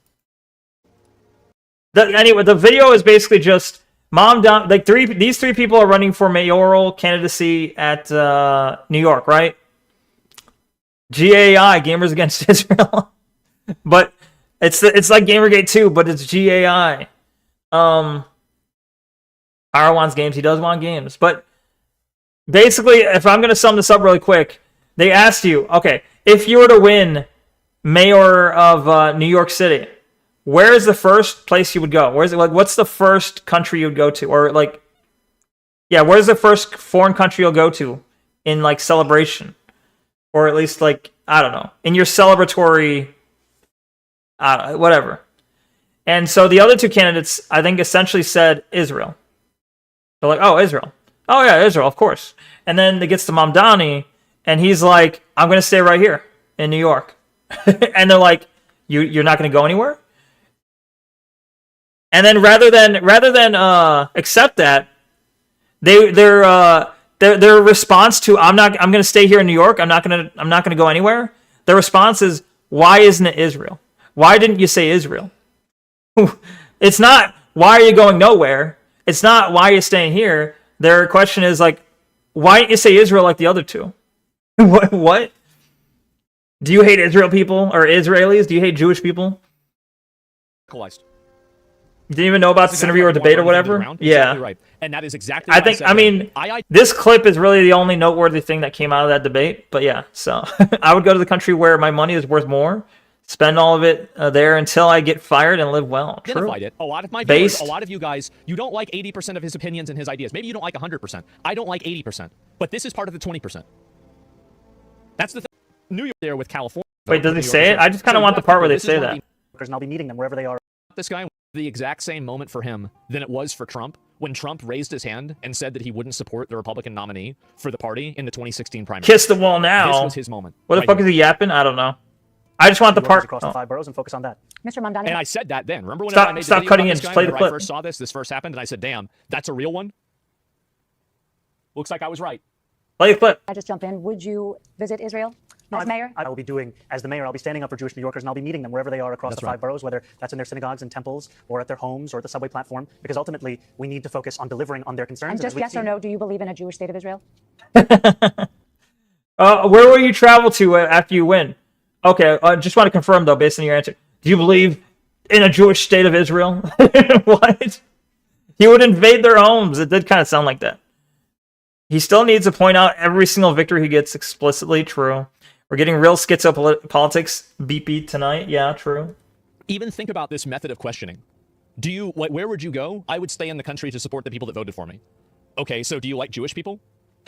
Anyway, the video is basically just these three people are running for mayoral candidacy at New York, right? GAI, Gamers Against Israel. But it's like Gamergate 2, but it's GAI. Ira wants games. He does want games. But basically, if I'm going to sum this up really quick, they asked you, okay, if you were to win mayor of New York City, where is the first place you would go? Where's it, like, what's the first country you would go to? Or like, yeah, where's the first foreign country you'll go to in like celebration? Or at least like, I don't know, in your celebratory, whatever. And so the other two candidates, I think, essentially said Israel. They're like, oh, Israel. Oh, yeah, Israel, of course. And then it gets to Mamdani, and he's like, I'm going to stay right here in New York. And they're like, you're not going to go anywhere? And then rather than accept that, their response to I'm going to stay here in New York. I'm not going to go anywhere. Their response is, why isn't it Israel? Why didn't you say Israel? It's not why are you going nowhere? It's not why are you staying here? Their question is like, why didn't you say Israel like the other two? What? Do you hate Israel people or Israelis? Do you hate Jewish people? You didn't even know about this interview or debate or whatever? Yeah. Exactly right. And that is exactly what I mean, this clip is really the only noteworthy thing that came out of that debate. But yeah, so I would go to the country where my money is worth more, spend all of it there until I get fired and live well. True. A lot of my viewers, a lot of you guys, you don't like 80% of his opinions and his ideas. Maybe you don't like 100%. I don't like 80%. But this is part of the 20%. That's the thing. New York there with California. Wait, does he say it? I just kind of want the part where they say that. And I'll be meeting them wherever they are. This guy, the exact same moment for him than it was for Trump when Trump raised his hand and said that he wouldn't support the Republican nominee for the party in the 2016 primary. Kiss the wall now. This was his moment. What the fuck is he yapping? I don't know. I just want the part across the 5 boroughs and focus on that. Mr. Mamdani. And I said that then. Remember when stop, I made stop the video cutting about in. this Just guy play the whenever clip. I first saw this first happened, and I said, "Damn, that's a real one." Looks like I was right. Play the clip. I just jump in. Would you visit Israel as mayor? I will be doing, as the mayor, I'll be standing up for Jewish New Yorkers, and I'll be meeting them wherever they are across the 5 boroughs, whether that's in their synagogues and temples, or at their homes, or at the subway platform, because ultimately, we need to focus on delivering on their concerns. And just yes or no, do you believe in a Jewish state of Israel? Where will you travel to after you win? Okay, just want to confirm, though, based on your answer. Do you believe in a Jewish state of Israel? What? He would invade their homes. It did kind of sound like that. He still needs to point out every single victory he gets explicitly. True. We're getting real schizopolitics beat tonight. Yeah, true. Even think about this method of questioning. Where would you go? I would stay in the country to support the people that voted for me. Okay, so do you like Jewish people?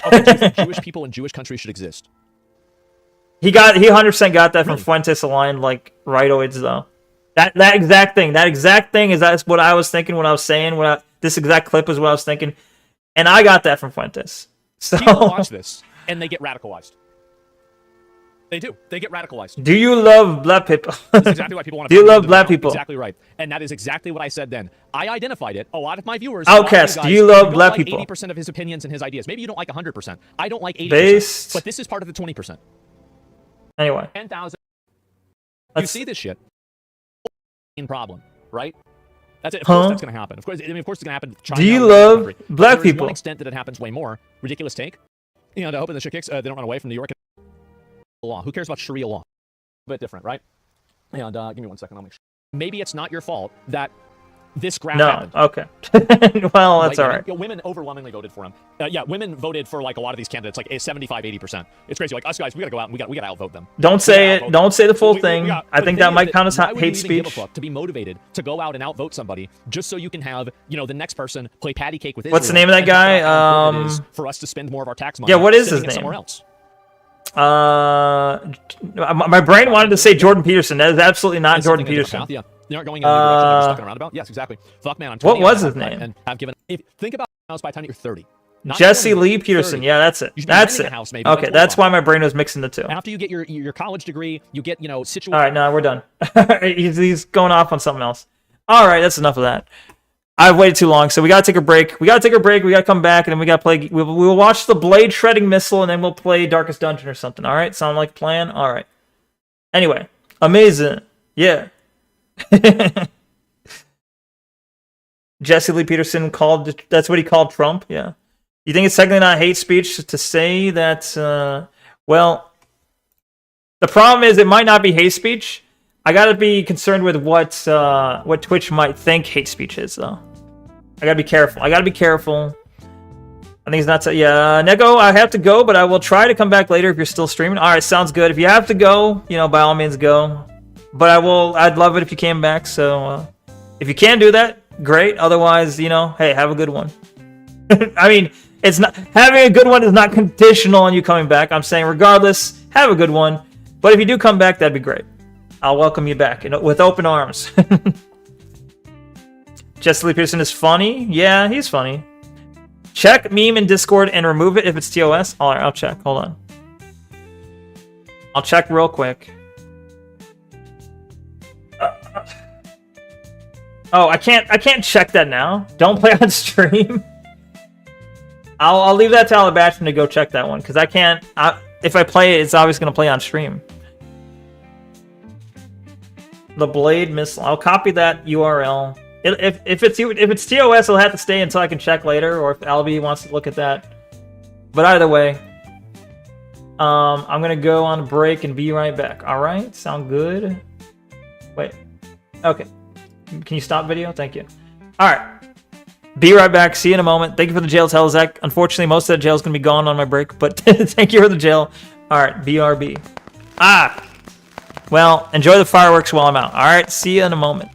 Okay, do you think Jewish people in Jewish countries should exist? He 100% got that from Fuentes aligned like rightoids though. That exact thing is that's what I was thinking when I was saying this exact clip is what I was thinking, and I got that from Fuentes. So people watch this and they get radicalized. They do. They get radicalized. Do you love black people? That's exactly why people want to. Do you love black people? Exactly right. And that is exactly what I said then. I identified it. A lot of my viewers. Outcast, do you love black people? 80% of his opinions and his ideas. Maybe you don't like 100%. I don't like 80%. Based. But this is part of the 20%. Anyway. 10,000. You see this shit. Problem, right? That's it. Of course that's going to happen. Of course, it's going to happen. Do you love black people? To one extent that it happens way more. Ridiculous take. You know, to open the shit kicks, they don't run away from New York law. Who cares about Sharia law? A bit different, right? And give me 1 second. I'll make sure. Maybe it's not your fault that this graph No. happened. Okay. Well, that's all right. Women overwhelmingly voted for him. Yeah, women voted for like a lot of these candidates, like 75, 80%. It's crazy. Like us guys, we gotta go out and we gotta outvote them. Don't say it. Don't say the full thing. I think that might count as hate speech. To be motivated to go out and outvote somebody just so you can have, you know, the next person play patty cake with Israel. What's the name of that guy? For us to spend more of our tax money. Yeah, what is his name? Somewhere else. My brain wanted to say Jordan Peterson. That is absolutely not Jordan Peterson. Yeah, they aren't going in a new direction. They're just stuck in a roundabout. Yes, exactly. Fuck, man. I'm what was his name? And I've given. Think about house by the time you're 30. Jesse Lee Peterson. 30. Yeah, that's it. That's it. House, okay, that's why my brain was mixing the two. After you get your college degree, you get, you know, situated. All right, no, we're done. he's going off on something else. All right, that's enough of that. I've waited too long, so we gotta take a break. We gotta come back, and then we gotta play. We'll watch the Blade Shredding Missile, and then we'll play Darkest Dungeon or something. All right, sound like a plan? All right. Anyway, amazing. Yeah. Jesse Lee Peterson called. That's what he called Trump. Yeah. You think it's technically not hate speech to say that? Well, the problem is it might not be hate speech. I gotta be concerned with what Twitch might think hate speech is, though. I gotta be careful. I think it's not. Yeah, Neko, I have to go, but I will try to come back later if you're still streaming. All right, sounds good. If you have to go, you know, by all means go. But I'd love it if you came back. So if you can do that, great. Otherwise, you know, hey, have a good one. I mean, it's not having a good one is not conditional on you coming back. I'm saying regardless, have a good one. But if you do come back, that'd be great. I'll welcome you back with open arms. Jesse Lee Peterson is funny. Yeah, he's funny. Check meme in Discord and remove it if it's TOS. All right, I'll check. Hold on. I'll check real quick. Oh, I can't check that now. Don't play on stream. I'll leave that to Alabastion to go check that one because I can't. If I play it, it's always gonna play on stream. The Blade Missile. I'll copy that URL. If it's TOS, it'll have to stay until I can check later, or if Albie wants to look at that. But either way, I'm gonna go on a break and be right back. All right, sound good? Wait. Okay. Can you stop video? Thank you. All right. Be right back. See you in a moment. Thank you for the jail, Telzak. Unfortunately, most of that jail is gonna be gone on my break, but thank you for the jail. All right. BRB. Well, enjoy the fireworks while I'm out. All right. See you in a moment.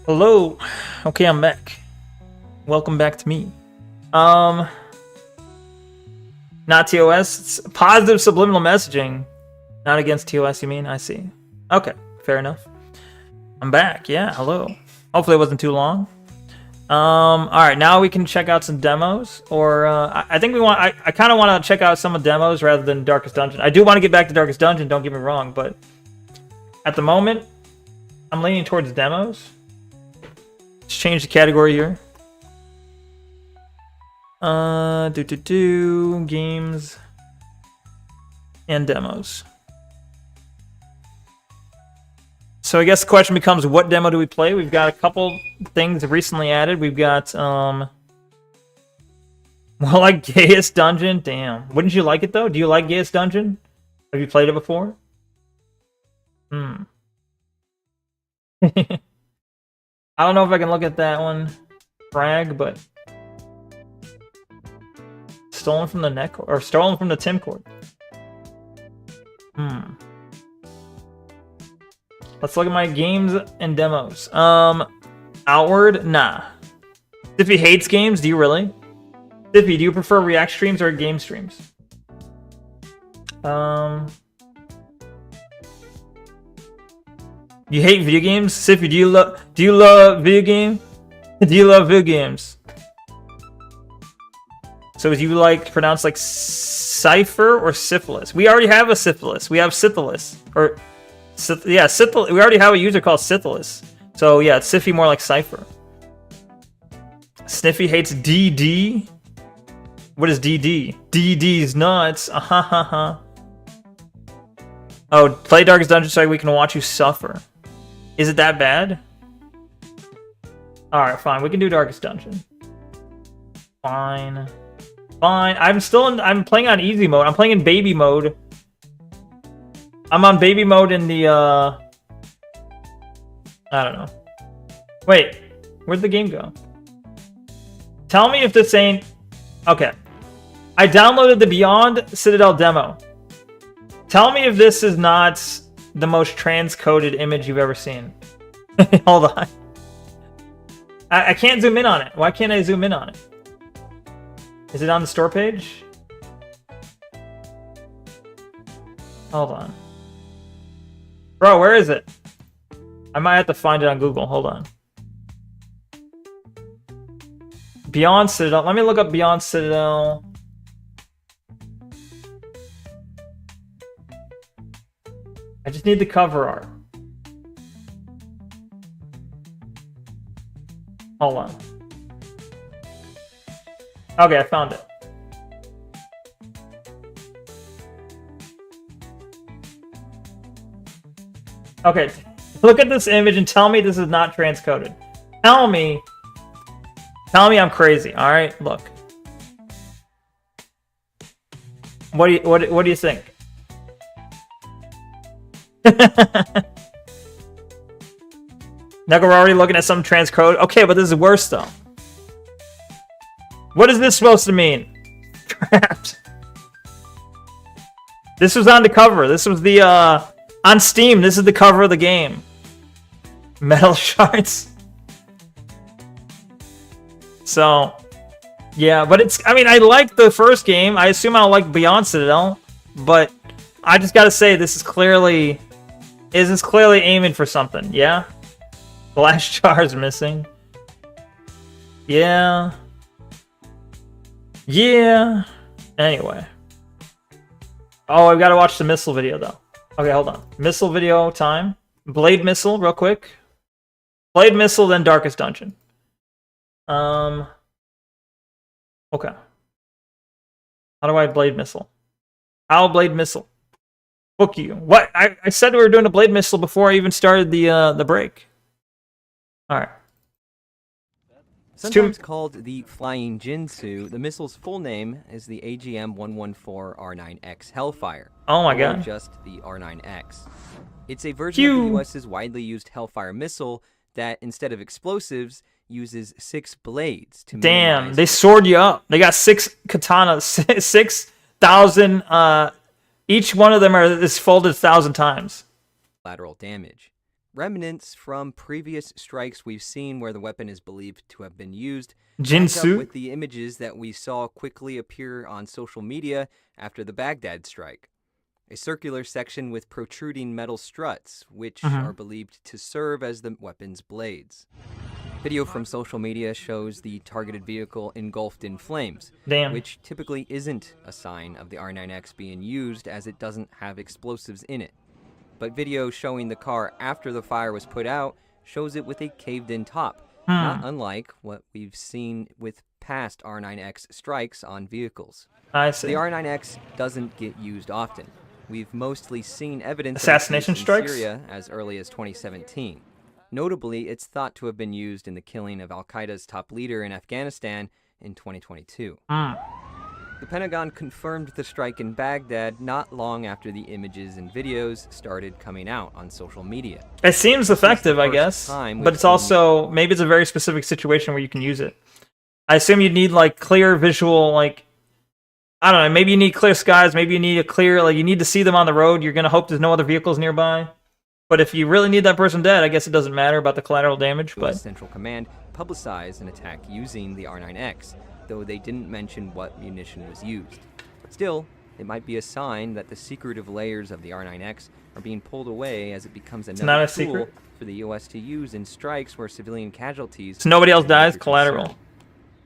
Hello. Okay, I'm back. Welcome back to me. Not TOS. It's positive subliminal messaging. Not against TOS, you mean? I see. Okay, fair enough. I'm back. Yeah, hello. Hopefully it wasn't too long. All right, now we can check out some demos, or I think we want. I kind of want to check out some of demos rather than Darkest Dungeon. I do want to get back to Darkest Dungeon. Don't get me wrong, but at the moment, I'm leaning towards demos. Let's change the category here. Games and demos. So I guess the question becomes, what demo do we play? We've got a couple things recently added. We've got, well, like Gayest Dungeon. Damn. Wouldn't you like it, though? Do you like Gayest Dungeon? Have you played it before? I don't know if I can look at that one. Frag, but... Stolen from the Neko, or stolen from the Tim Cord. Let's look at my games and demos. Outward, nah. Stiffy hates games. Do you really? Stiffy, do you prefer React streams or game streams? You hate video games? Stiffy, do you love video game? Do you love video games? So do you like pronounce like cipher or syphilis? We already have a syphilis. We have syphilis. Or yeah, syphilis. We already have a user called syphilis. So yeah, it's Siffy more like cipher. Sniffy hates DD. What is DD? DD's nuts. Oh, play Darkest Dungeon so we can watch you suffer. Is it that bad? Alright, fine. We can do Darkest Dungeon. Fine. Fine. I'm playing on easy mode. I'm playing in baby mode. I'm on baby mode in the, I don't know. Wait. Where'd the game go? Tell me if this ain't... Okay. I downloaded the Beyond Citadel demo. Tell me if this is not the most transcoded image you've ever seen. Hold on. I can't zoom in on it. Why can't I zoom in on it? Is it on the store page? Hold on. Bro, where is it? I might have to find it on Google. Hold on. Beyond Citadel. Let me look up Beyond Citadel. I just need the cover art. Hold on. Okay, I found it. Okay, look at this image and tell me this is not transcoded. Tell me I'm crazy. All right, look. What do you think? Now we're already looking at some transcode. Okay, but this is worse though. What is this supposed to mean? Trapped. This was on the cover. This was the on Steam. This is the cover of the game. Metal shards. So, yeah, but it's. I mean, I like the first game. I assume I'll like Beyond Citadel, but I just gotta say this is clearly aiming for something. Yeah. Glass jars missing. Yeah. Yeah. Anyway. Oh, I've got to watch the missile video, though. Okay, hold on. Missile video time. Blade missile, real quick. Blade missile, then Darkest Dungeon. Okay. How do I blade missile? How blade missile? Book you. What? I said we were doing a blade missile before I even started the break. Alright. Sometimes called the Flying Jinsu, the missile's full name is the AGM-114R9X Hellfire. Oh my or god. Just the R9X. It's a version of the US's widely used Hellfire missile that, instead of explosives, uses 6 blades to Damn, they sword you up. They got 6 katanas, 6,000, each one of them is folded 1,000 times. Lateral damage. remnants from previous strikes we've seen where the weapon is believed to have been used match up Jinsu? with the images that we saw quickly appear on social media after the Baghdad strike. A circular section with protruding metal struts, which are believed to serve as the weapon's blades. Video from social media shows the targeted vehicle engulfed in flames, which typically isn't a sign of the R9X being used as it doesn't have explosives in it. But video showing the car after the fire was put out shows it with a caved-in top, not unlike what we've seen with past R9X strikes on vehicles. I see. The R9X doesn't get used often. We've mostly seen evidence assassination of its use strikes in Syria as early as 2017. Notably, it's thought to have been used in the killing of Al-Qaeda's top leader in Afghanistan in 2022. The Pentagon confirmed the strike in Baghdad not long after the images and videos started coming out on social media. It seems effective, I guess, but it's also, maybe it's a very specific situation where you can use it. I assume you'd need, like, clear visual, like, I don't know, maybe you need clear skies, maybe you need a clear, like, you need to see them on the road, you're going to hope there's no other vehicles nearby. But if you really need that person dead, I guess it doesn't matter about the collateral damage, but... Central Command publicized an attack using the R9X, though they didn't mention what munition was used. Still, it might be a sign that the secretive layers of the R9X are being pulled away as it becomes another tool for the U.S. to use in strikes where civilian casualties... So nobody else dies? Collateral.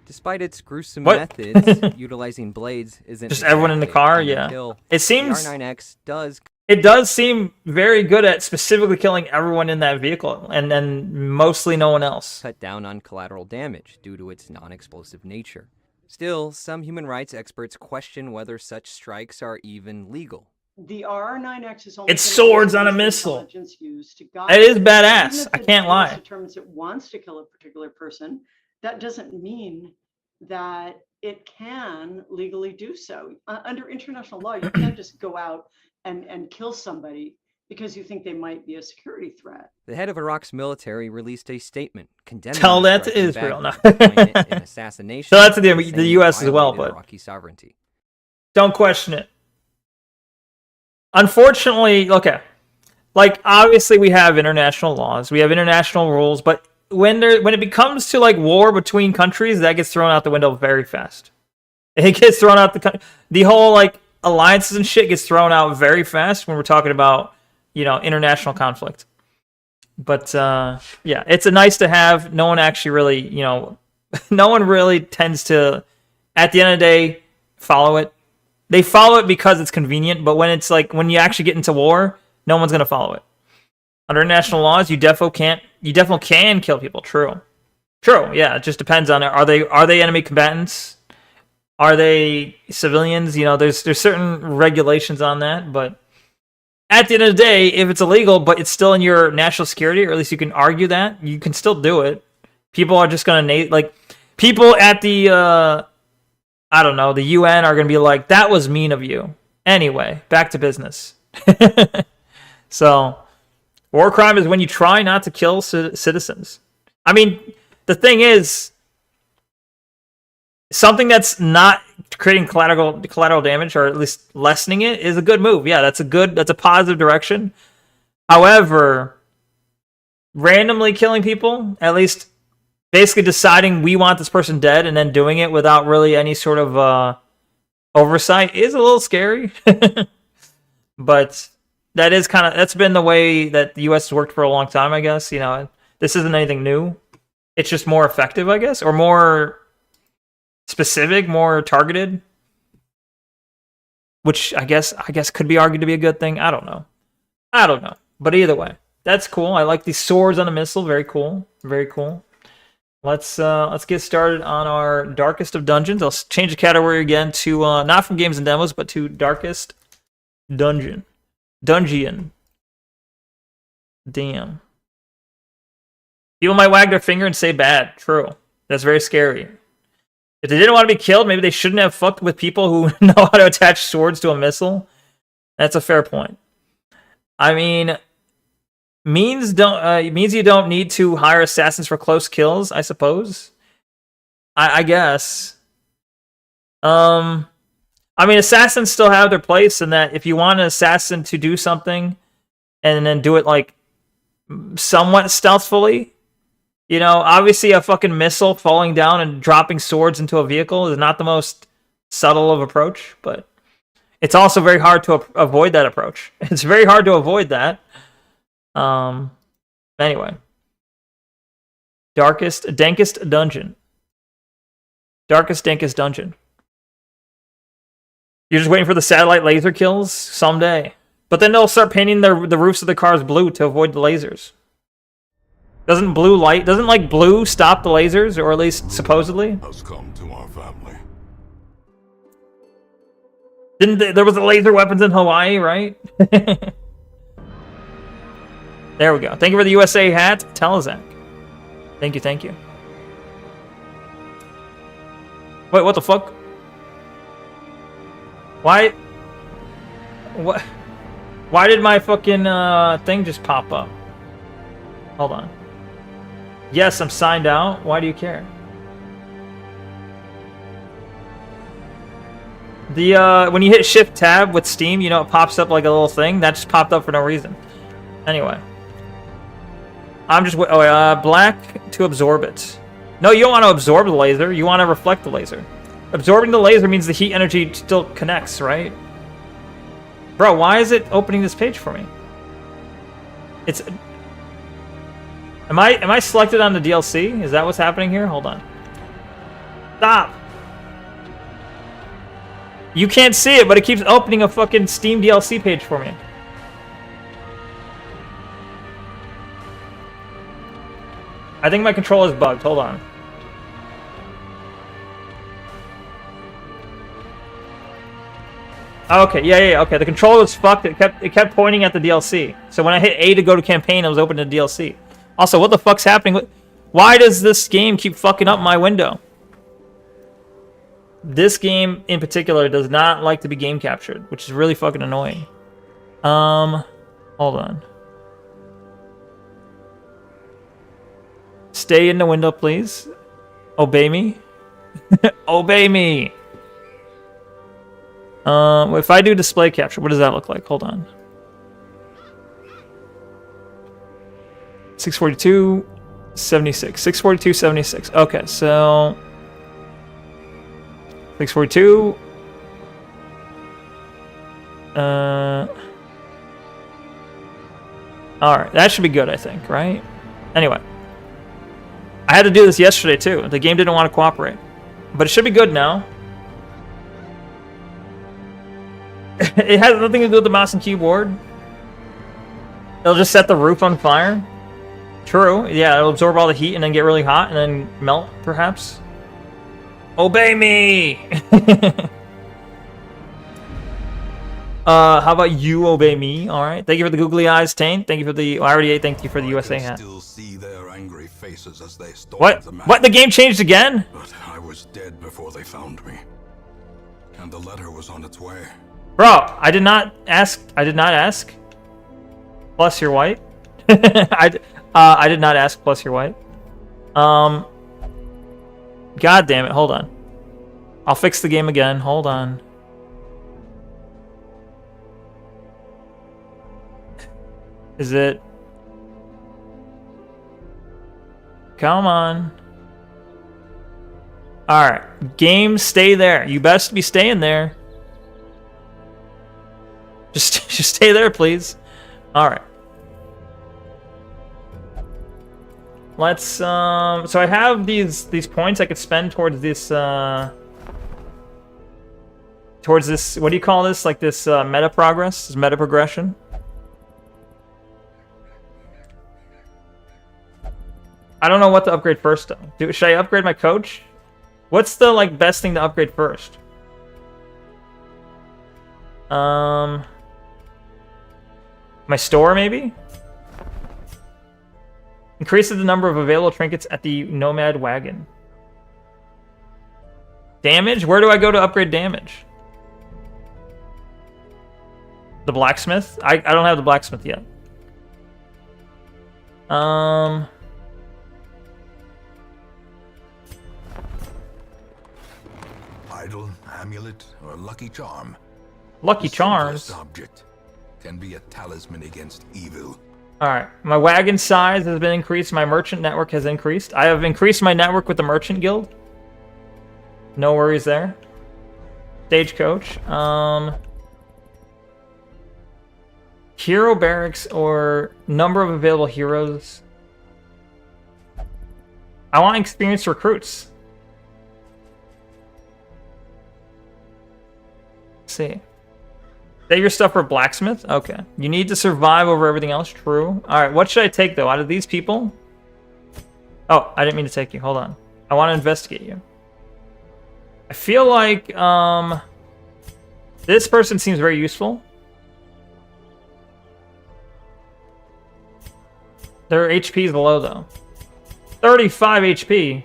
Despite its gruesome methods, utilizing blades isn't... Just everyone in the car? Yeah. It seems... The R9X does... It does seem very good at specifically killing everyone in that vehicle, and then mostly no one else. Cut down on collateral damage due to its non-explosive nature. Still, some human rights experts question whether such strikes are even legal. The R9X is only it's swords on a missile. It is badass. I can't lie. Determines it wants to kill a particular person. That doesn't mean that it can legally do so. Under international law, you can't just go out and kill somebody because you think they might be a security threat. The head of Iraq's military released a statement condemning Tell that to Israel. No. an assassination. Tell that to the U.S. as well, but Iraqi sovereignty. Don't question it. Unfortunately, okay, like obviously we have international laws, we have international rules, but when it becomes to like war between countries, that gets thrown out the window very fast. It gets thrown out the whole like alliances and shit gets thrown out very fast when we're talking about, you know, international conflict. But yeah, it's a nice to have. No one actually really, you know, no one really tends to, at the end of the day, follow it. They follow it because it's convenient, but when it's like, when you actually get into war, no one's going to follow it. Under international laws, you definitely can kill people. True, yeah, it just depends on it. Are they enemy combatants? Are they civilians? You know, there's certain regulations on that, but at the end of the day, if it's illegal, but it's still in your national security, or at least you can argue that, you can still do it. People are just going to, like, people at the, I don't know, the UN are going to be like, that was mean of you. Anyway, back to business. So, war crime is when you try not to kill citizens. I mean, the thing is, something that's not creating collateral damage, or at least lessening it, is a good move. Yeah, that's a positive direction. However, randomly killing people, at least basically deciding we want this person dead and then doing it without really any sort of oversight, is a little scary. But that's been the way that the U.S. has worked for a long time, I guess. You know, this isn't anything new. It's just more effective, I guess, or more specific, more targeted, which I guess could be argued to be a good thing. I don't know, but either way, that's cool. I like these swords on a missile. Very cool. Let's get started on our darkest of dungeons. I'll change the category again to not from games and demos, but to darkest dungeon. Damn. People might wag their finger and say bad. True. That's very scary. If they didn't want to be killed, maybe they shouldn't have fucked with people who know how to attach swords to a missile. That's a fair point. I mean, means you don't need to hire assassins for close kills, I suppose. I guess. I mean, assassins still have their place in that if you want an assassin to do something and then do it like somewhat stealthfully. You know, obviously a fucking missile falling down and dropping swords into a vehicle is not the most subtle of approach, but it's also very hard to avoid that approach. It's very hard to avoid that. Anyway. Dankest dungeon. Darkest, dankest dungeon. You're just waiting for the satellite laser kills? Someday. But then they'll start painting the roofs of the cars blue to avoid the lasers. Doesn't like blue stop the lasers, or at least supposedly? Has come to our family. There was the laser weapons in Hawaii, right? There we go. Thank you for the USA hat, Telezak. Thank you, thank you. Wait, what the fuck? Why? What? Why did my fucking thing just pop up? Hold on. Yes, I'm signed out. Why do you care? The when you hit Shift Tab with Steam, you know, it pops up like a little thing. That just popped up for no reason. Anyway. I'm just black to absorb it. No, you don't want to absorb the laser. You want to reflect the laser. Absorbing the laser means the heat energy still connects, right? Bro, why is it opening this page for me? It's... Am I selected on the DLC? Is that what's happening here? Hold on. Stop! You can't see it, but it keeps opening a fucking Steam DLC page for me. I think my controller is bugged. Hold on. Okay, yeah, okay. The controller was fucked. It kept pointing at the DLC. So when I hit A to go to campaign, it was open to DLC. Also, what the fuck's happening? Why does this game keep fucking up my window? This game in particular does not like to be game captured, which is really fucking annoying. Hold on. Stay in the window, please. Obey me. Obey me. If I do display capture, what does that look like? Hold on. 642, 76. 642, 76. Okay, so 642. Alright, that should be good, I think, right? Anyway. I had to do this yesterday, too. The game didn't want to cooperate. But it should be good now. It has nothing to do with the mouse and keyboard. It'll just set the roof on fire. True. Yeah, it'll absorb all the heat and then get really hot and then melt, perhaps. Obey me! How about you obey me? Alright. Thank you for the googly eyes, Taint. Thank you for the... I already ate. Thank you for the USA hat. Still see their angry faces as they What? What? The game changed again? But I was dead before they found me. And the letter was on its way. Bro, I did not ask. I did not ask. Plus you're white. I did not ask. Plus you're white. God damn it! Hold on. I'll fix the game again. Hold on. Is it? Come on. All right, game, stay there. You best be staying there. Just stay there, please. All right. Let's so I have these points I could spend towards this what do you call this? Like this meta progress, this meta progression. I don't know what to upgrade first though. Should I upgrade my coach? What's the like best thing to upgrade first? My store, maybe? Increases the number of available trinkets at the Nomad Wagon. Damage? Where do I go to upgrade damage? The blacksmith? I don't have the blacksmith yet. Idol, amulet, or lucky charm. Lucky charms? Object can be a talisman against evil. Alright, my wagon size has been increased. My merchant network has increased. I have increased my network with the merchant guild. No worries there. Stagecoach. Hero barracks or number of available heroes. I want experienced recruits. Let's see. Save your stuff for blacksmith? Okay. You need to survive over everything else. True. Alright, what should I take, though? Out of these people? Oh, I didn't mean to take you. Hold on. I want to investigate you. I feel like, this person seems very useful. Their HP is low, though. 35 HP.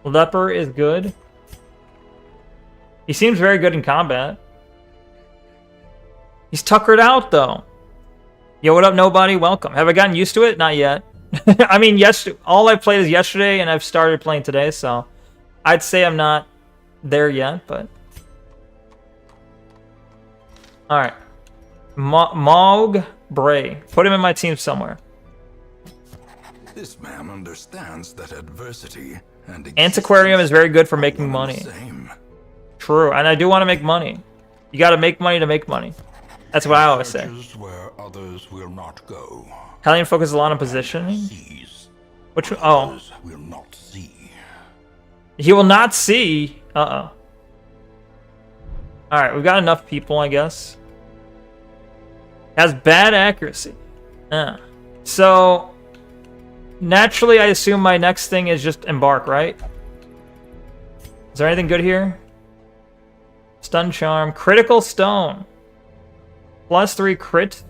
Leper is good. He seems very good in combat. He's tuckered out, though. Yo, what up, nobody? Welcome. Have I gotten used to it? Not yet. I mean, all I played is yesterday, and I've started playing today, so I'd say I'm not there yet, but... Alright. Mog Bray. Put him in my team somewhere. This man understands that adversity and Antiquarium is very good for making money. True, and I do want to make money. You gotta make money to make money. That's what I always say. Where others will not go. Hellion focuses a lot on positioning. Which oh. Will not see. He will not see. Uh-oh. Alright, we've got enough people, I guess. Has bad accuracy. So, naturally, I assume my next thing is just embark, right? Is there anything good here? Stun charm. Critical stone. +3 crit.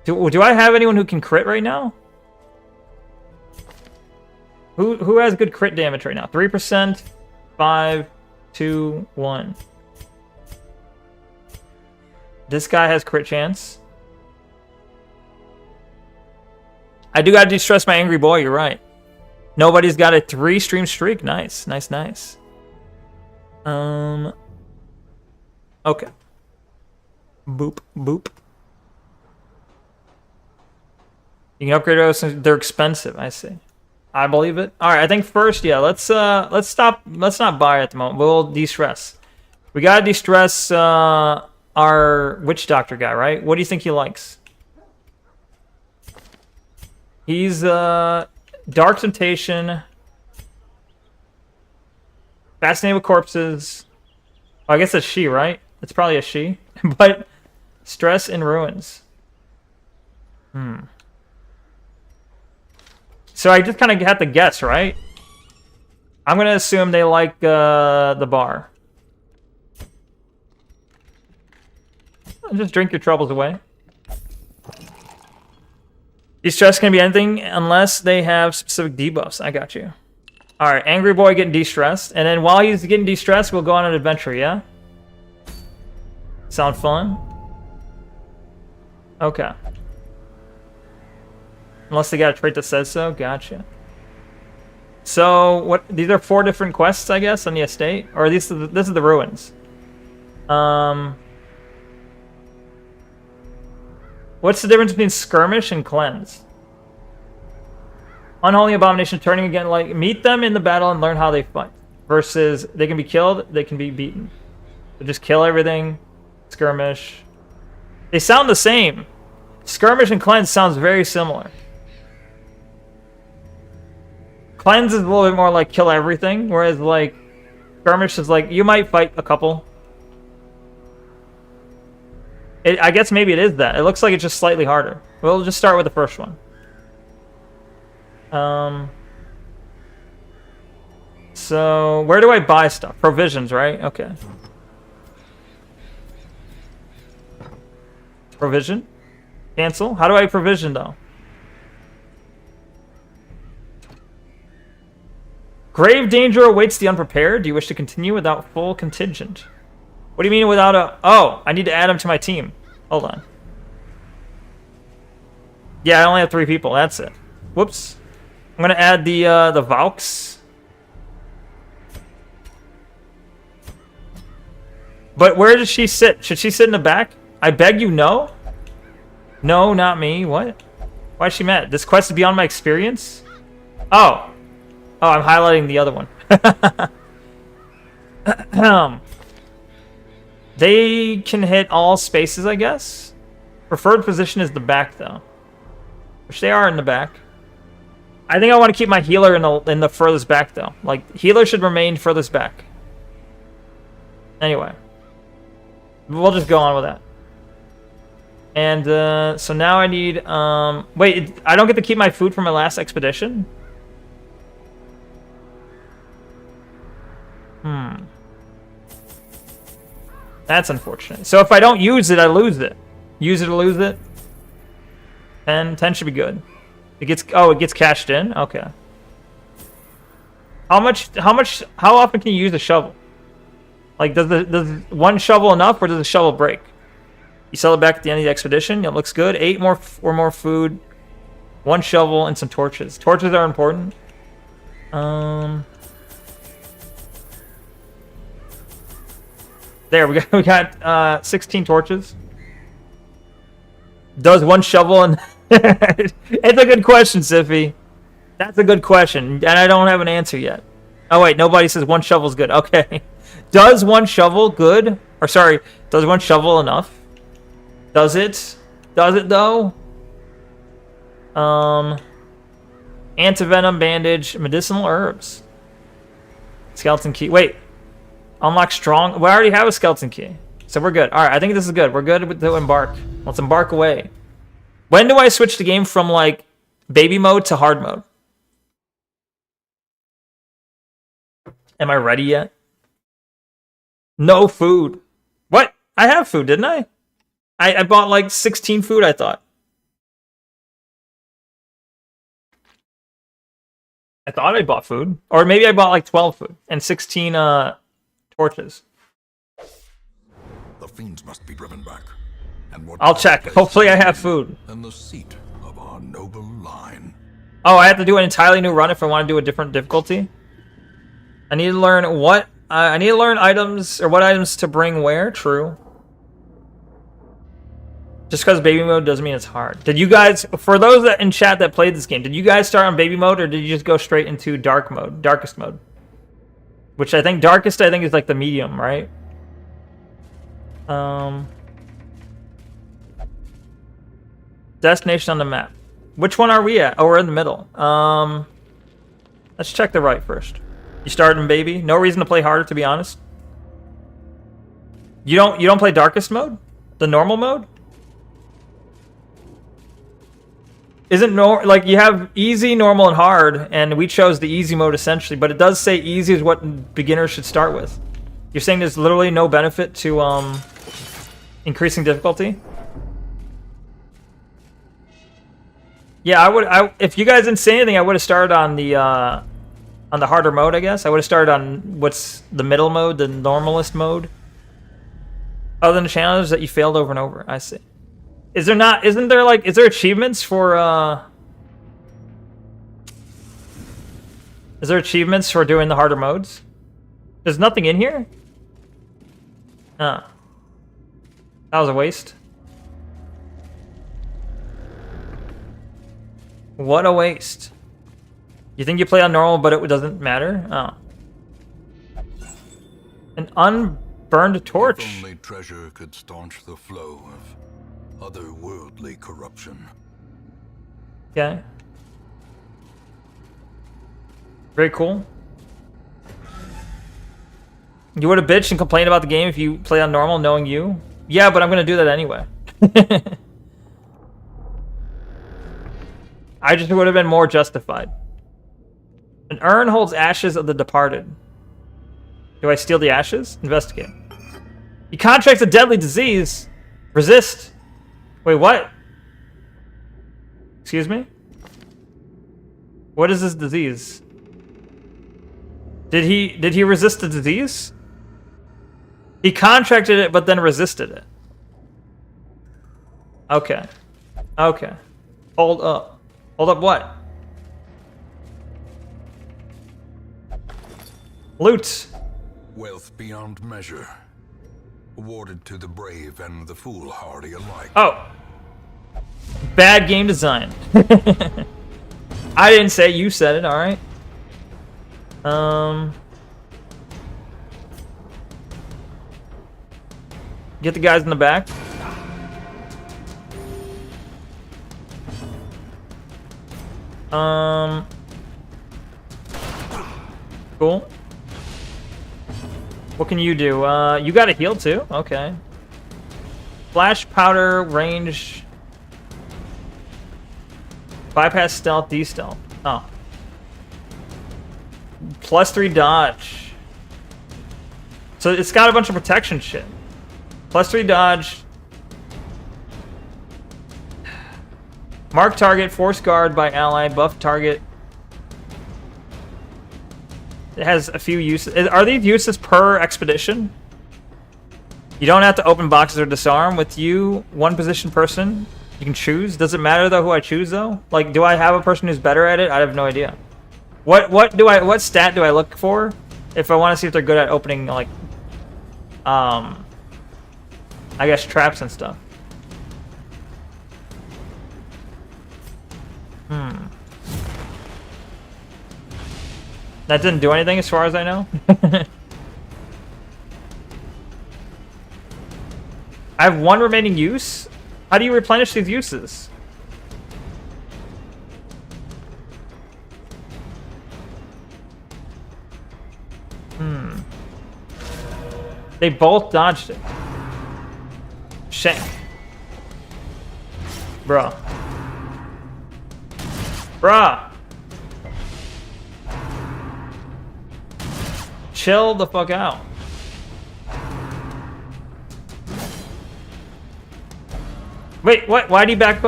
Do I have anyone who can crit right now? Who has good crit damage right now? 3%, 5, 2, 1. This guy has crit chance. I do gotta de-stress my angry boy, you're right. Nobody's got a 3-stream streak. Nice, nice, nice. Okay. Boop, boop. You can upgrade those. They're expensive, I see. I believe it. Alright, I think first, yeah, let's stop. Let's not buy at the moment. We'll de-stress. We gotta de-stress our witch doctor guy, right? What do you think he likes? He's Dark Temptation. Fascinated with corpses. Oh, I guess it's she, right? It's probably a she. But Stress in Ruins. So I just kind of have to guess, right? I'm going to assume they like the bar. Just drink your troubles away. De-stress can be anything unless they have specific debuffs. I got you. Alright, Angry Boy getting de-stressed. And then while he's getting de-stressed, we'll go on an adventure, yeah? Sound fun? Okay. Unless they got a trait that says so. Gotcha. So, what? These are 4 different quests, I guess, on the estate? Or this is the ruins. What's the difference between skirmish and cleanse? Unholy abomination turning again, like meet them in the battle and learn how they fight. Versus they can be killed, they can be beaten. So just kill everything. Skirmish. They sound the same. Skirmish and cleanse sounds very similar. Cleanse is a little bit more like kill everything, whereas like skirmish is like you might fight a couple. I guess maybe it is that. It looks like it's just slightly harder. We'll just start with the first one. So, where do I buy stuff? Provisions, right? Okay. Provision? Cancel? How do I provision, though? Grave danger awaits the unprepared. Do you wish to continue without full contingent? What do you mean without a... Oh, I need to add him to my team. Hold on. Yeah, I only have 3 people. That's it. Whoops. I'm going to add the Vaux. But where does she sit? Should she sit in the back? I beg you, no? No, not me. What? Why is she mad? This quest is beyond my experience? Oh. Oh, I'm highlighting the other one. They can hit all spaces, I guess. Preferred position is the back, though. Which they are in the back. I think I want to keep my healer in the furthest back, though. Like, healer should remain furthest back. Anyway. We'll just go on with that. And, so now I need, wait, I don't get to keep my food from my last expedition? That's unfortunate. So if I don't use it, I lose it. Use it or lose it? 10 should be good. It gets, oh, it gets cashed in? Okay. How often can you use a shovel? Like, does one shovel enough, or does the shovel break? You sell it back at the end of the expedition. It looks good. 8 more food, 1 shovel, and some torches. Torches are important. There, we got 16 torches. Does 1 shovel and it's a good question, Siffy. That's a good question, and I don't have an answer yet. Oh wait, nobody says 1 shovel's good. Okay. Does 1 shovel good? Or sorry, does 1 shovel enough? Does it? Does it though? Antivenom, bandage, medicinal herbs. Skeleton key. Wait. Unlock strong. We already have a skeleton key. So we're good. Alright, I think this is good. We're good to embark. Let's embark away. When do I switch the game from, like, baby mode to hard mode? Am I ready yet? No food. What? I have food, didn't I? I bought, like, 16 food, I thought. I thought I bought food. Or maybe I bought, like, 12 food. And 16, torches. The fiends must be driven back. And I'll check. Hopefully I have food. And the seat of our noble line. Oh, I have to do an entirely new run if I want to do a different difficulty. I need to learn what I need to learn items, or what items to bring where. True. Just because baby mode doesn't mean it's hard. Did you guys, for those that in chat that played this game, did you guys start on baby mode, or did you just go straight into dark mode, darkest mode? Which I think darkest, I think, is like the medium, right? Destination on the map. Which one are we at? Oh, we're in the middle. Let's check the right first. You started in baby. No reason to play harder, to be honest. You don't play darkest mode? The normal mode? Isn't like you have easy, normal, and hard, and we chose the easy mode essentially, but it does say easy is what beginners should start with. You're saying there's literally no benefit to increasing difficulty? Yeah, if you guys didn't say anything, I would have started on the harder mode, I guess. I would have started on what's the middle mode, the normalist mode. Other than the challenges that you failed over and over. I see. Is there achievements for is there achievements for doing the harder modes? There's nothing in here? Oh. That was a waste. What a waste. You think you play on normal, but it doesn't matter? Oh. An unburned torch. If only treasure could staunch the flow of otherworldly corruption. Okay. Very cool. You would have bitched and complained about the game if you play on normal, knowing you? Yeah, but I'm gonna do that anyway. I just would have been more justified. An urn holds ashes of the departed. Do I steal the ashes? Investigate. He contracts a deadly disease. Resist. Wait, what? Excuse me? What is this disease? Did he resist the disease? He contracted it, but then resisted it. Okay. Okay. Hold up. Hold up what? Loot. Wealth beyond measure. awarded to the brave and the foolhardy alike. Oh. Bad game design. I didn't say it, you said it, alright. Get the guys in the back. Cool. What can you do? You got a heal too? Okay. Flash, powder, range. Bypass, stealth, de-stealth. Oh. +3 dodge. So it's got a bunch of protection shit. +3 dodge. Mark target, force guard by ally, buff target. It has a few uses. Are these uses per expedition? You don't have to open boxes or disarm. With you, one position person, you can choose. Does it matter though who I choose though? Like, do I have a person who's better at it? I have no idea. What stat do I look for if I want to see if they're good at opening, like, I guess traps and stuff. That didn't do anything as far as I know. I have one remaining use? How do you replenish these uses? They both dodged it. Shank. Bruh. Bruh. Chill the fuck out. Wait, what? Why did he back?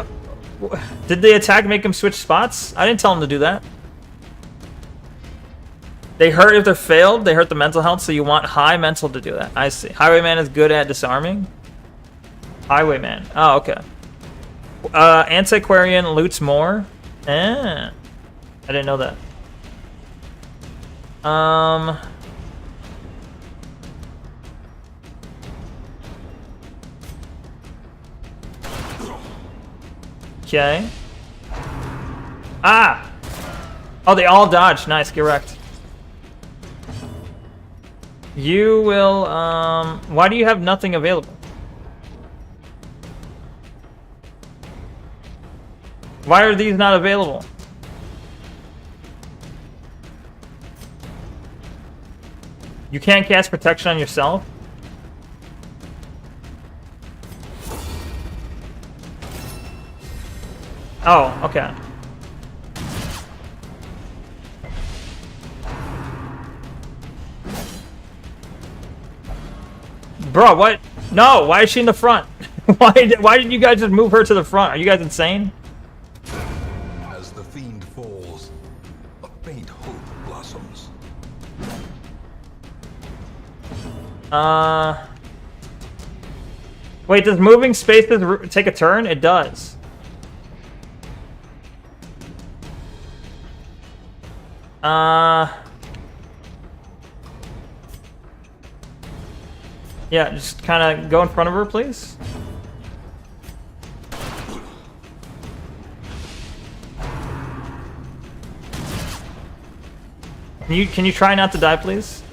Did the attack make him switch spots? I didn't tell him to do that. They hurt if they're failed. They hurt the mental health, so you want high mental to do that. I see. Highwayman is good at disarming. Highwayman. Oh, okay. Antiquarian loots more. I didn't know that. Okay. Ah! Oh, they all dodged. Nice, get wrecked. You will, why do you have nothing available? Why are these not available? You can't cast protection on yourself? Oh, okay. Bro, what? No, why is she in the front? Why did you guys just move her to the front? Are you guys insane? As the fiend falls, a faint hope blossoms. Wait, does moving spaces take a turn? It does. Yeah, just kind of go in front of her, please. Can you try not to die, please?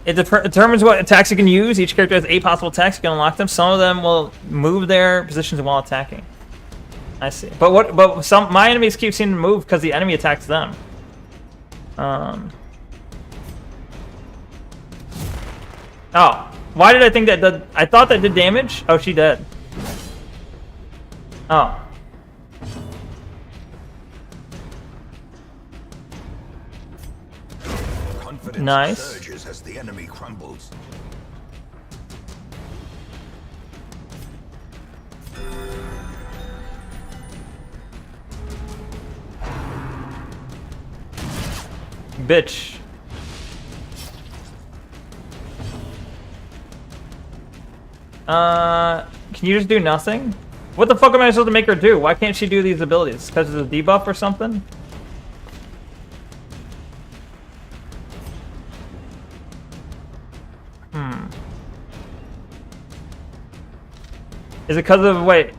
It determines what attacks you can use. Each character has 8 possible attacks. You can unlock them. Some of them will move their positions while attacking. I see. But my enemies keep seeming to move because the enemy attacks them. Oh, why did I think that did? I thought that did damage. Oh, she did. Oh. Confidence Nice. surges as the enemy crumbles. Bitch. Can you just do nothing? What the fuck am I supposed to make her do? Why can't she do these abilities? Because it's a debuff or something? Is it because of, wait.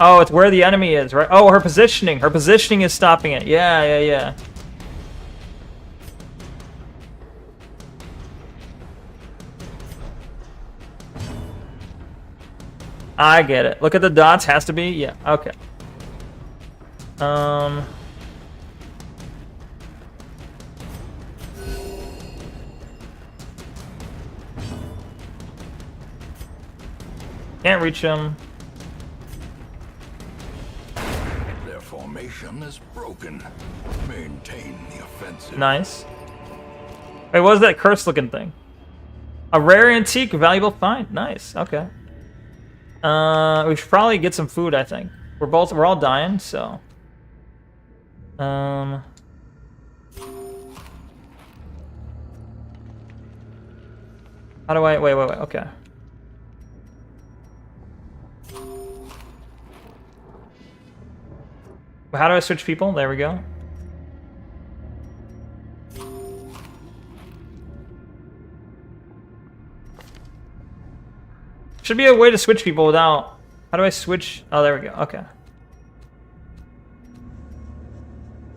Oh, it's where the enemy is, right? Oh, her positioning. Her positioning is stopping it. Yeah. I get it. Look at the dots. Has to be? Yeah, okay. Can't reach him. Their formation is broken. Maintain the offensive. Nice. Wait, what was that cursed looking thing? A rare antique, valuable find. Nice. Okay. We should probably get some food, I think. We're all dying, so. How do I wait, okay. How do I switch people? There we go. Should be a way to switch people without... How do I switch? Oh, there we go. Okay.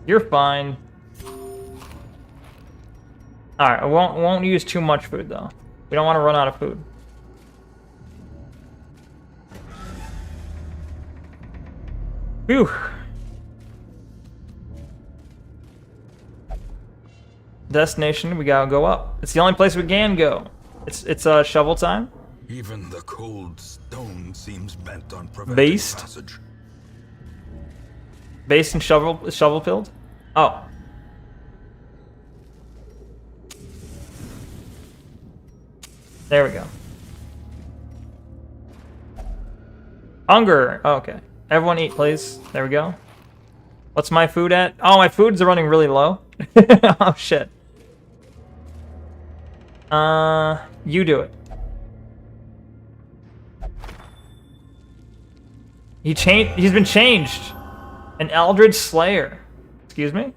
You're fine. Alright, I won't use too much food, though. We don't want to run out of food. Whew. Destination, we gotta go up. It's the only place we can go. It's shovel time. Even the cold stone seems bent on preventing Based. passage. Based and shovel filled? Oh. There we go. Hunger. Oh, okay. Everyone eat, please. There we go. What's my food at? Oh, my food's running really low. Oh, shit. You do it. He's been changed. An Eldritch Slayer. Excuse me?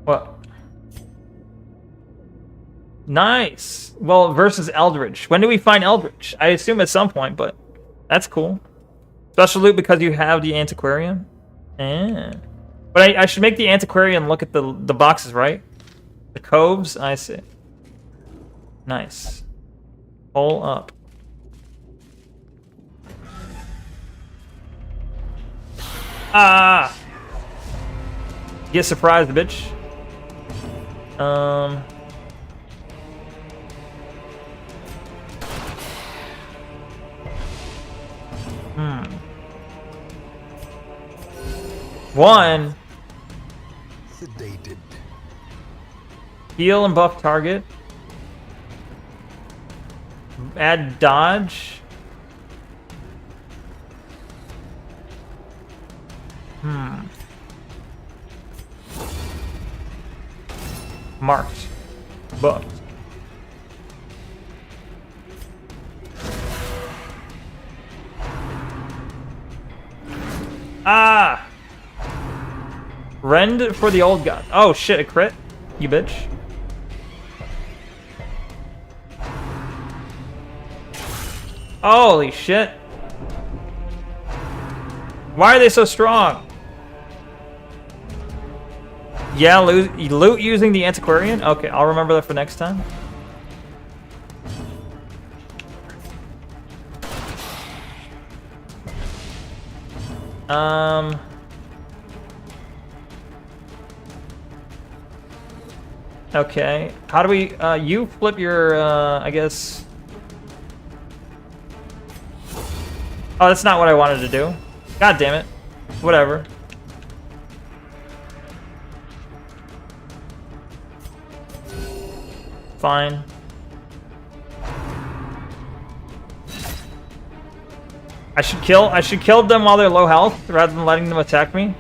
What? Nice. Well, versus Eldritch. When do we find Eldritch? I assume at some point, but that's cool. Special loot because you have the antiquarian. Yeah. But I should make the antiquarian look at the boxes, right? The coves? I see. Nice. Pull up. Ah! Get surprised, bitch. One. Sedated. Heal and buff target. Add dodge. Marked. Buffed. Ah! Rend for the old god. Oh shit, a crit? You bitch. Holy shit. Why are they so strong? Yeah, loot using the antiquarian? Okay, I'll remember that for next time. Okay. How do we, you flip your, I guess... Oh, that's not what I wanted to do. God damn it. Whatever. Fine. I should kill them while they're low health rather than letting them attack me.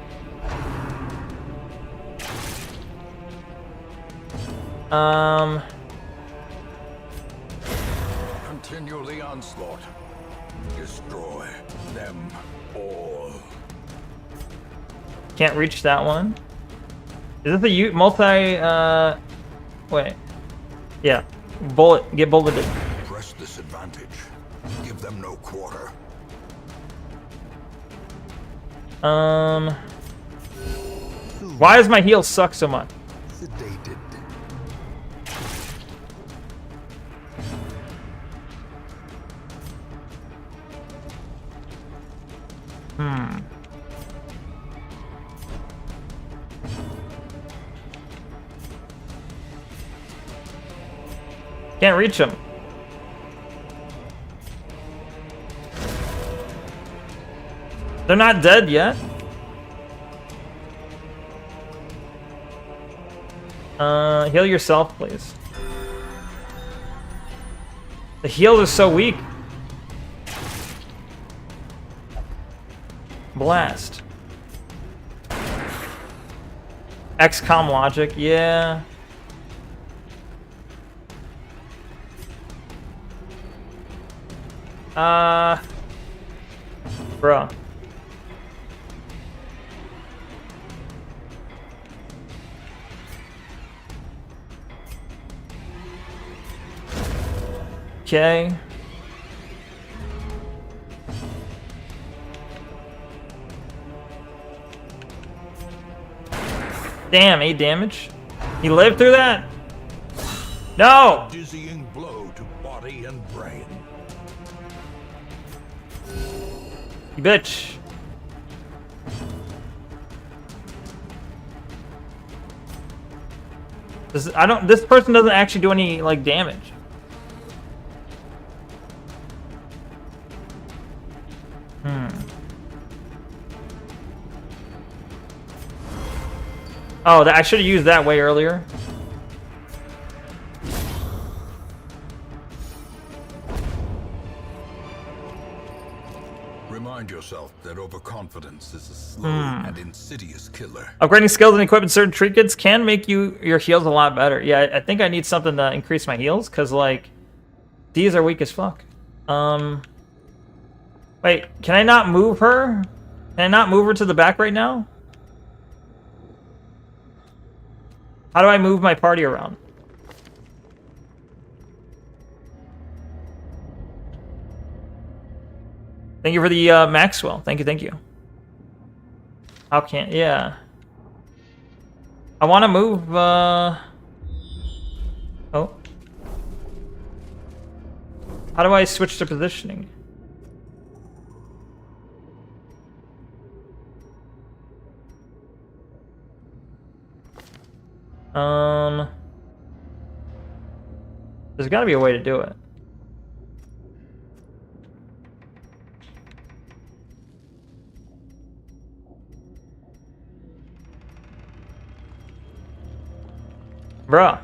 Continue the onslaught. Destroy them all. Can't reach that one. Is this the multi, wait. Yeah. Bullet. Get bulleted. Press this advantage. give them no quarter. Why does my heal suck so much? Sedated. Can't reach him. They're not dead yet. Heal yourself, please. The heal is so weak. Blast. XCOM logic, yeah. Bruh. Okay. Damn, 8 damage. He lived through that? No! Dizzying blow to body and brain. You bitch. This person doesn't actually do any, like, damage. Oh, I should have used that way earlier. Remind yourself that overconfidence is a slow and insidious killer. Upgrading skills and equipment certain trinkets can make your heals a lot better. Yeah, I think I need something to increase my heals, because, like, these are weak as fuck. Wait, can I not move her? Can I not move her to the back right now? How do I move my party around? Thank you for the Maxwell. Thank you, thank you. How can... Yeah. I want to move... Oh. How do I switch to positioning? There's got to be a way to do it. Bruh.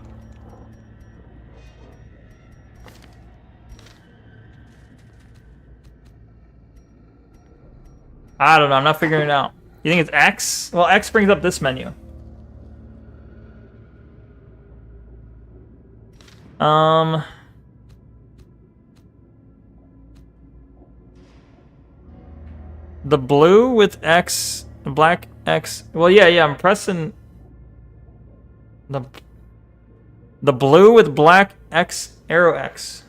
I don't know. I'm not figuring it out. You think it's X? Well, X brings up this menu. The blue with X, the black X. Well, yeah, I'm pressing the blue with black X, arrow X.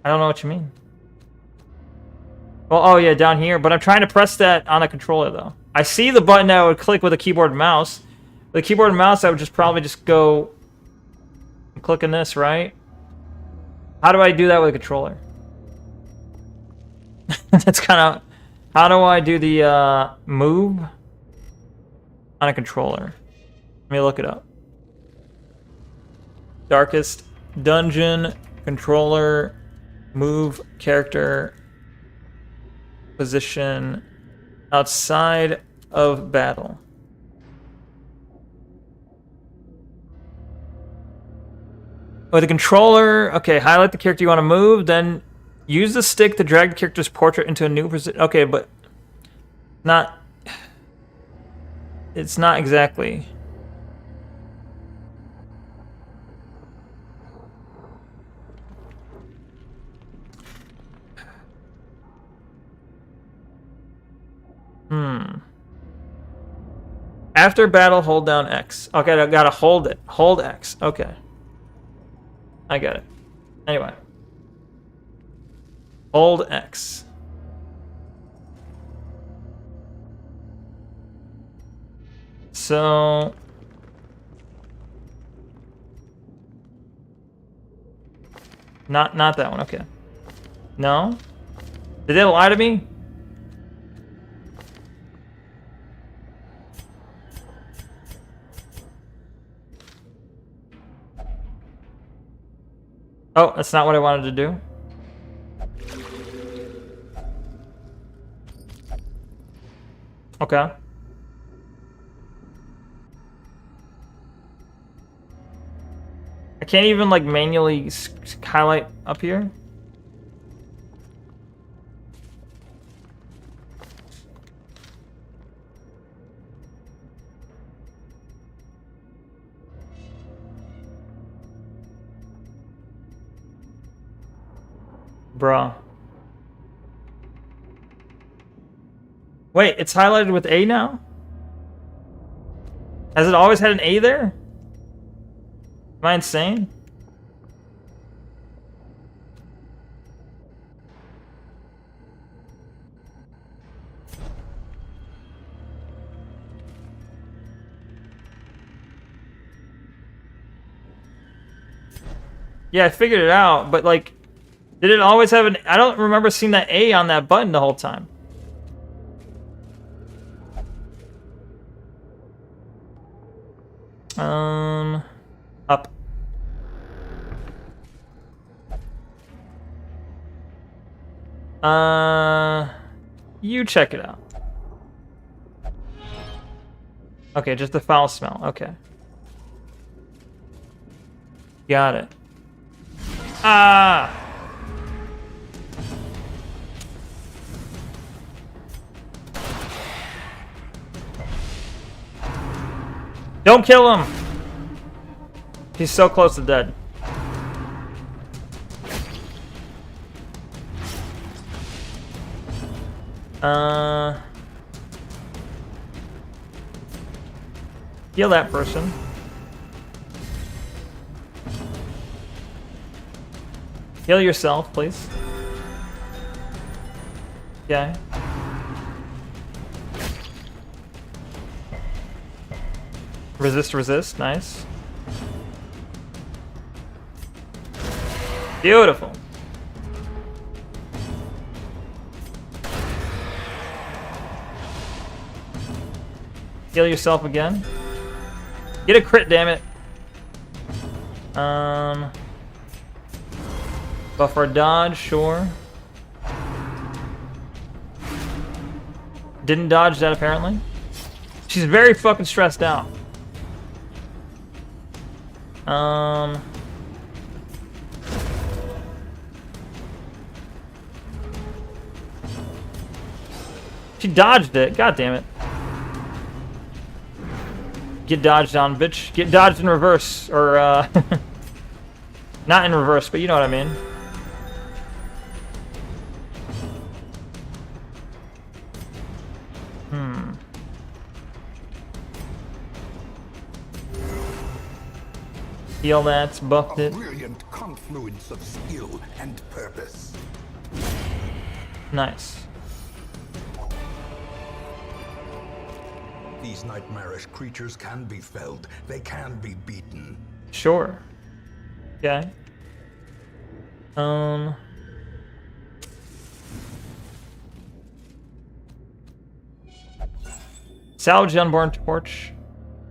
I don't know what you mean. Well, oh yeah, down here, but I'm trying to press that on a controller though. I see the button that I would click with a keyboard and mouse. With a keyboard and mouse, I would probably just go clicking this, right? How do I do that with a controller? That's kind of... How do I do the move on a controller? Let me look it up. Darkest dungeon, controller, move, character, position, outside of battle. With a controller, okay, highlight the character you want to move, then use the stick to drag the character's portrait into a new position. Okay, but not... It's not exactly... After battle, hold down X. Okay, I gotta hold it. Hold X. Okay. I get it. Anyway. Hold X. So not that one. Okay. No. Did they lie to me? Oh, that's not what I wanted to do. Okay. I can't even like manually highlight up here. Bruh. Wait, it's highlighted with A now? Has it always had an A there? Am I insane? Yeah, I figured it out, but like, did it always have an... I don't remember seeing that A on that button the whole time. Up. You check it out. Okay, just the foul smell. Okay. Got it. Ah! Don't kill him! He's so close to dead. Heal that person. Heal yourself, please. Okay. Resist, nice. Beautiful. Heal yourself again. Get a crit, damn it. Buffer dodge, sure. Didn't dodge that apparently. She's very fucking stressed out. She dodged it. God damn it. Get dodged on, bitch. Get dodged in reverse. Or, not in reverse, but you know what I mean. Heal that, buffed it. Brilliant confluence of skill and purpose. Nice. These nightmarish creatures can be felled. They can be beaten. Sure. Okay. Salvage the unborn torch.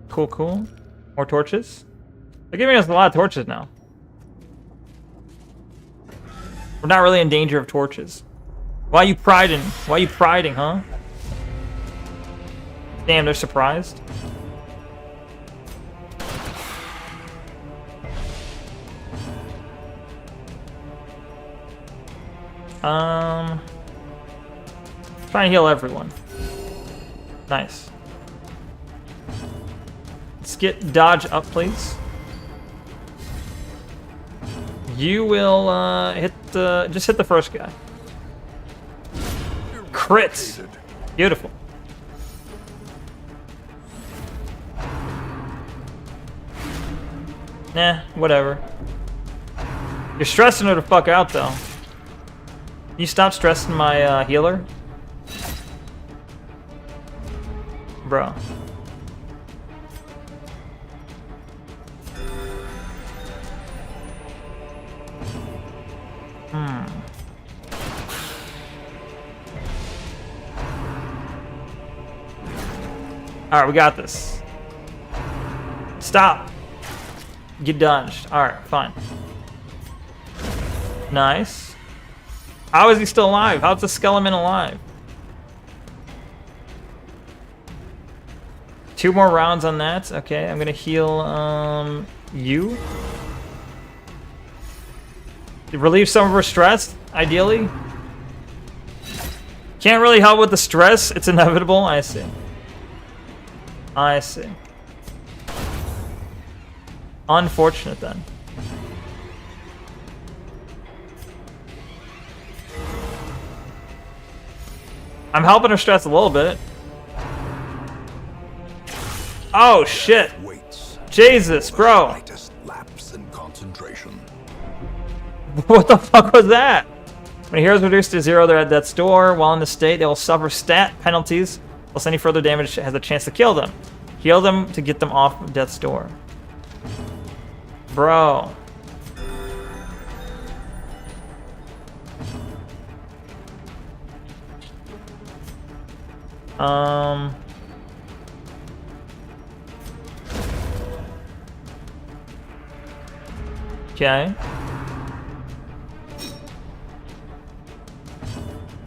Cool, cool. More torches. They're giving us a lot of torches now. We're not really in danger of torches. Why are you priding? Why are you priding, huh? Damn, they're surprised. Try and heal everyone. Nice. Let's get dodge up, please. You will just hit the first guy. Crits. Beautiful. Nah, whatever. You're stressing her the fuck out though. You stop stressing my healer? Bro. Alright, we got this. Stop! Get dodged. Alright, fine. Nice. How is he still alive? How's the skeleton alive? 2 more rounds on that. Okay, I'm gonna heal you. Relieve some of her stress, ideally. Can't really help with the stress. It's inevitable. I see. I see. Unfortunate then. I'm helping her stress a little bit. Oh shit! Jesus, bro! Lapse in concentration. What the fuck was that? When a hero is reduced to 0, they're at death's door. While in this state, they will suffer stat penalties. Plus, any further damage has a chance to kill them. Heal them to get them off of death's door. Bro. Okay.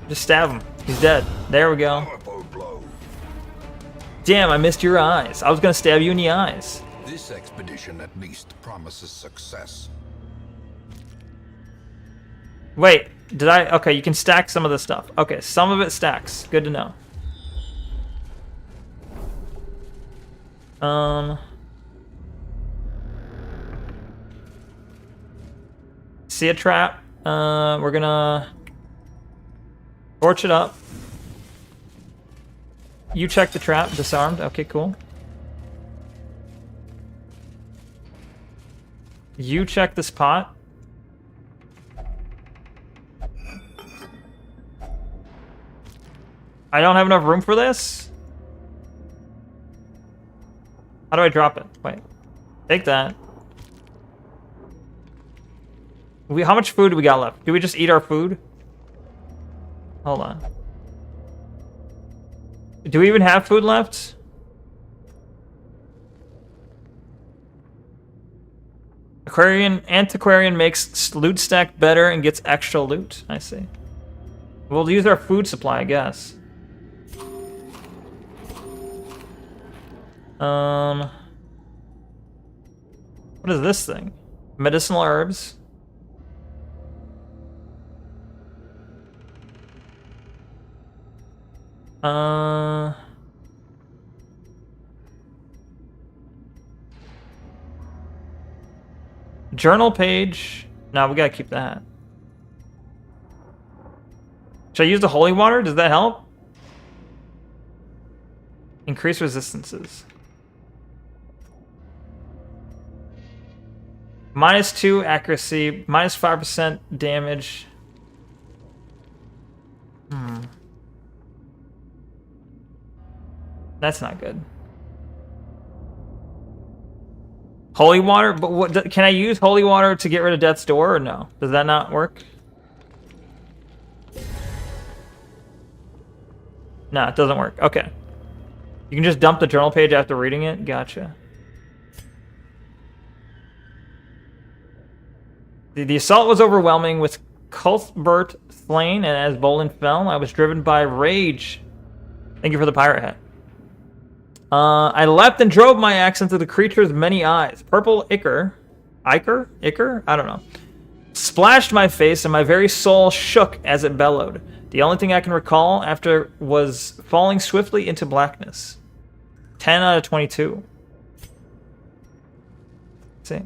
Just stab him. He's dead. There we go. Damn, I missed your eyes. I was gonna stab you in the eyes. This expedition at least promises success. Wait, did I? Okay, you can stack some of the stuff. Okay, some of it stacks. Good to know. See a trap. We're gonna torch it up. You check the trap. Disarmed. Okay, cool. You check this pot. I don't have enough room for this. How do I drop it? Wait. Take that. How much food do we got left? Do we just eat our food? Hold on. Do we even have food left? Antiquarian makes loot stack better and gets extra loot. I see. We'll use our food supply, I guess. What is this thing? Medicinal herbs. Journal page. No, we gotta keep that. Should I use the holy water? Does that help? Increase resistances. -2 accuracy, -5% damage. That's not good. Holy water? But what, can I use holy water to get rid of death's door or no? Does that not work? No, it doesn't work. Okay. You can just dump the journal page after reading it? Gotcha. The assault was overwhelming with Cuthbert slain, and as Bolin fell, I was driven by rage. Thank you for the pirate hat. I leapt and drove my axe into the creature's many eyes. Purple ichor? I don't know. Splashed my face, and my very soul shook as it bellowed. The only thing I can recall after was falling swiftly into blackness. 10 out of 22. Let's see.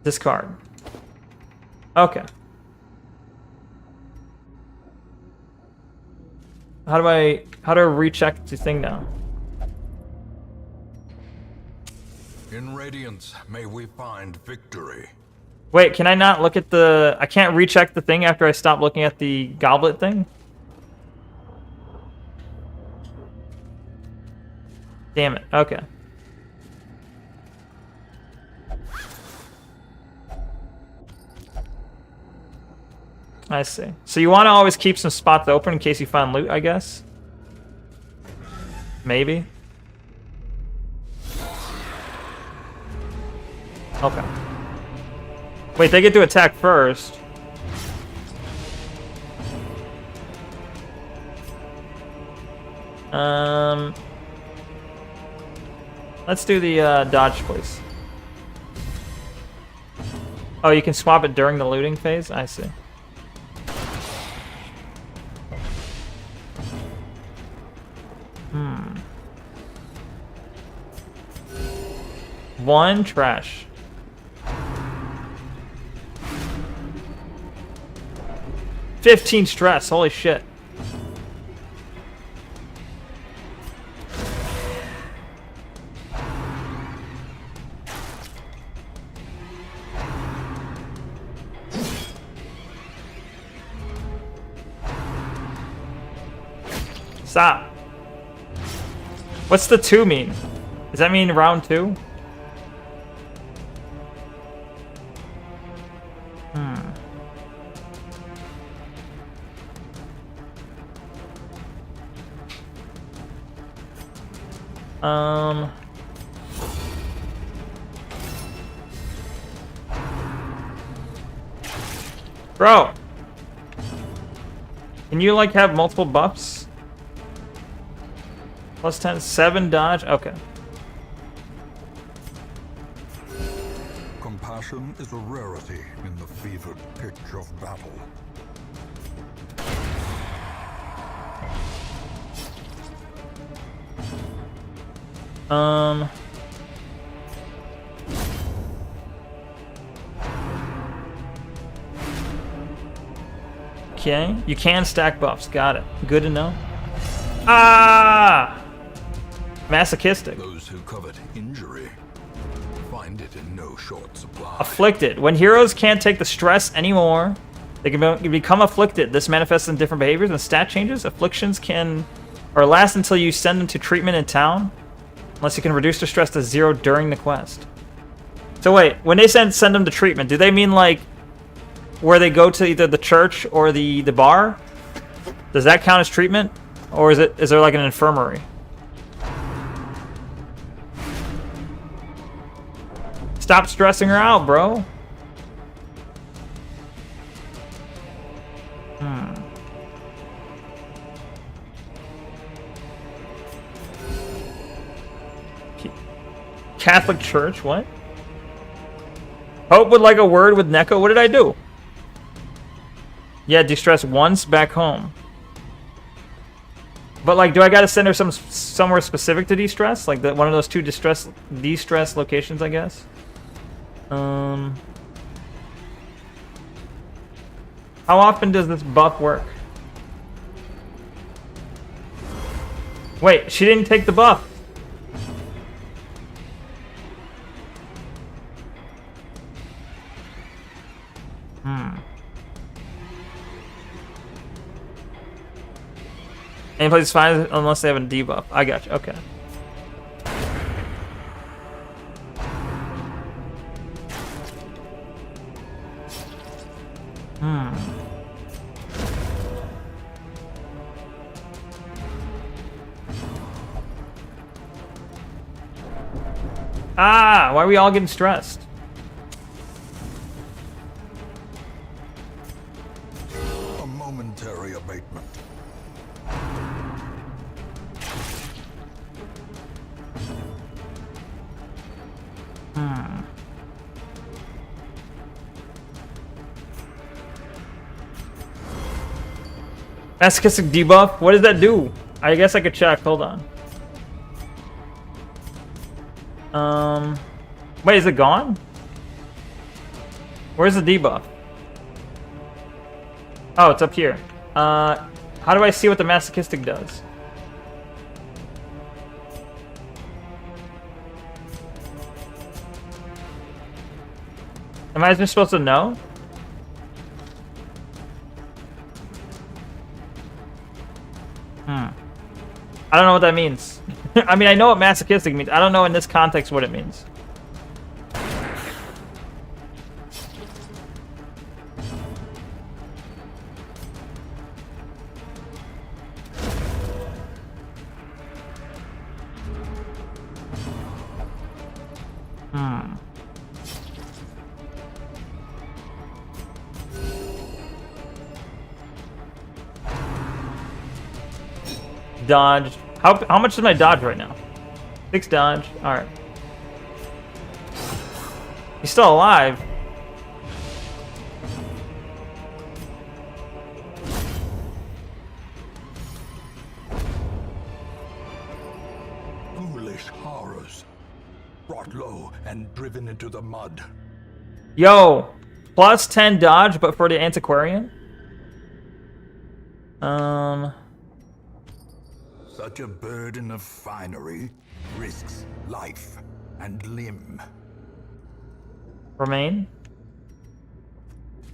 Discard. Okay. How do I recheck the thing now? In Radiance, may we find victory. Wait, can I not look at the... I can't recheck the thing after I stop looking at the goblet thing? Damn it. Okay. I see. So you want to always keep some spots open in case you find loot, I guess? Maybe? Okay. Wait, they get to attack first. Let's do the dodge, please. Oh, you can swap it during the looting phase? I see. One trash. $15 stress, holy shit. Stop. What's the 2 mean? Does that mean round 2? Bro! Can you, like, have multiple buffs? Plus 10, 7 dodge? Okay. Compassion is a rarity in the fevered pitch of battle. Okay, you can stack buffs. Got it. Good to know. Ah! Masochistic. Those who covet injury find it in no short supply. Afflicted. When heroes can't take the stress anymore, they can become afflicted. This manifests in different behaviors and stat changes. Afflictions can or last until you send them to treatment in town, unless you can reduce their stress to 0 during the quest. So wait, when they send them to treatment, do they mean like where they go to either the church or the bar? Does that count as treatment? Or is there like an infirmary? Stop stressing her out, bro. Catholic Church, what? Hope would like a word with Neko. What did I do? Yeah, de-stress once back home. But like, do I gotta send her somewhere specific to de-stress? Like one of those 2 de-stress locations, I guess. How often does this buff work? Wait, she didn't take the buff. Any place is fine unless they have a debuff. I got you. Okay. Ah, why are we all getting stressed? A momentary abatement. Masochistic debuff? What does that do? I guess I could check. Hold on. Wait, is it gone? Where's the debuff? Oh, it's up here. How do I see what the masochistic does? Am I just supposed to know? I don't know what that means. I mean, I know what masochistic means. I don't know in this context what it means. Dodge. How much is my dodge right now? 6 dodge. Alright. He's still alive. Ghoulish horrors. Brought low and driven into the mud. Yo! Plus 10 dodge, but for the antiquarian? Such a burden of finery risks life and limb. Remain.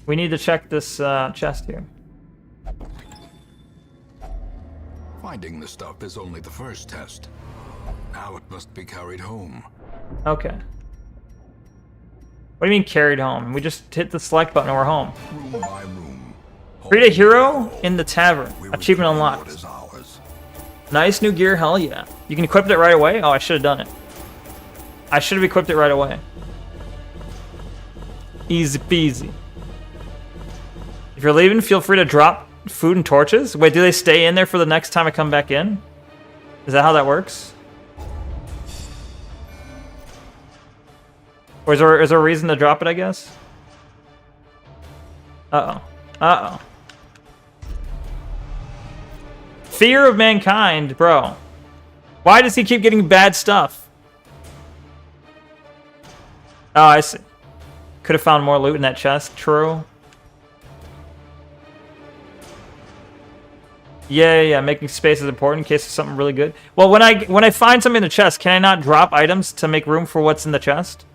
We need to check this chest here. Finding the stuff is only the first test. Now it must be carried home. Okay. What do you mean carried home? We just hit the select button and we're home. Room by room. Create a hero in the tavern. Achievement unlocked. Nice new gear, hell yeah. You can equip it right away? Oh, I should have done it. I should have equipped it right away. Easy peasy. If you're leaving, feel free to drop food and torches. Wait, do they stay in there for the next time I come back in? Is that how that works? Or is there a reason to drop it, I guess? Uh-oh. Uh-oh. Fear of mankind, bro. Why does he keep getting bad stuff? Oh, I see. Could have found more loot in that chest. True. Yeah. Making space is important in case there's something really good. Well, when I find something in the chest, can I not drop items to make room for what's in the chest?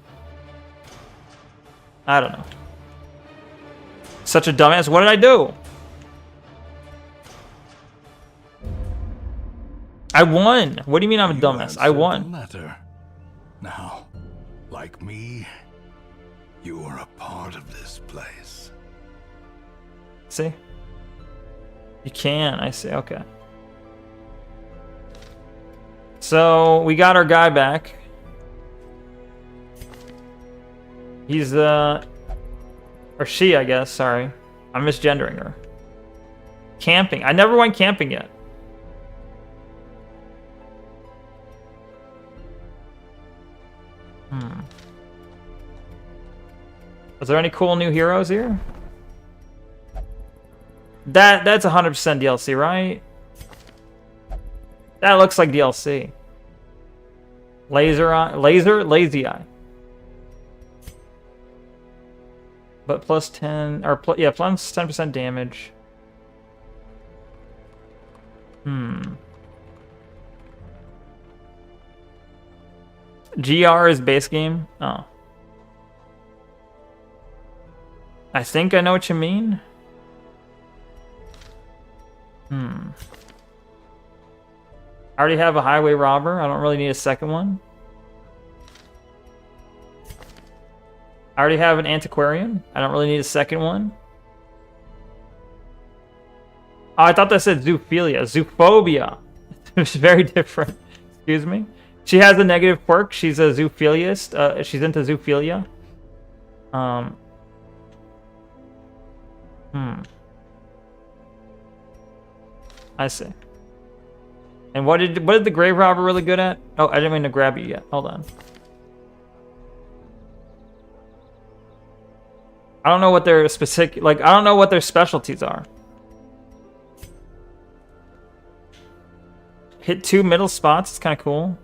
I don't know. Such a dumbass. What did I do? I won. What do you mean I'm a dumbass? I won. Letter. Now, like me, you are a part of this place. See? You can. I see. Okay. So we got our guy back. He's or she, I guess. Sorry, I'm misgendering her. Camping. I never went camping yet. Is there any cool new heroes here? That's 100% DLC, right? That looks like DLC. Lazy eye. But plus 10 or yeah, plus 10% damage. GR is base game. Oh. I think I know what you mean. I already have a highway robber. I don't really need a second one. I already have an antiquarian. I don't really need a second one. Oh, I thought that said zoophilia. Zoophobia. It's very different. Excuse me. She has a negative quirk. She's a zoophiliast. She's into zoophilia. I see. And what did the grave robber really good at? Oh, I didn't mean to grab you yet. Hold on. I don't know what their specific, like, I don't know what their specialties are. Hit 2 middle spots. It's kind of cool.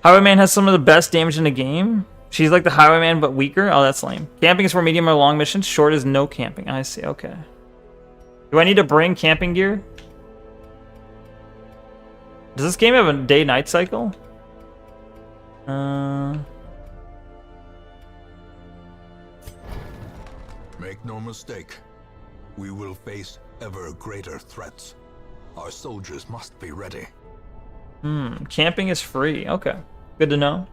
Highwayman has some of the best damage in the game. She's like the Highwayman, but weaker. Oh, that's lame. Camping is for medium or long missions. Short is no camping. I see. Okay. Do I need to bring camping gear? Does this game have a day-night cycle? Make no mistake, we will face ever greater threats. Our soldiers must be ready. Camping is free. Okay, good to know.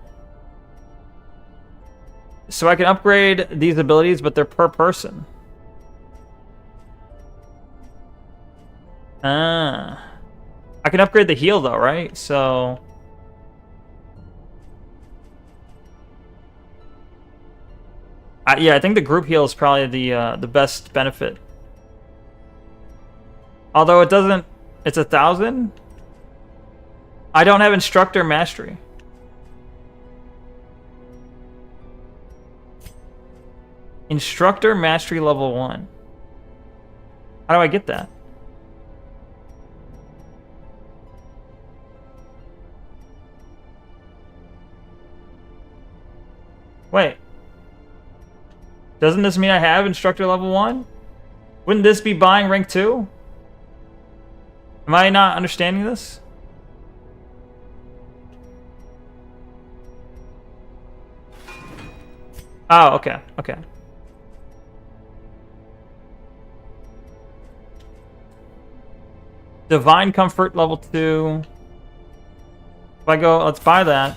So I can upgrade these abilities, but they're per person. I can upgrade the heal though, right? So yeah, I think the group heal is probably the best benefit. Although it doesn't, it's 1,000. I don't have instructor mastery. Instructor mastery level 1. How do I get that? Wait. Doesn't this mean I have instructor level 1? Wouldn't this be buying rank 2? Am I not understanding this? Oh, okay, okay. Divine Comfort level 2. If I go, let's buy that.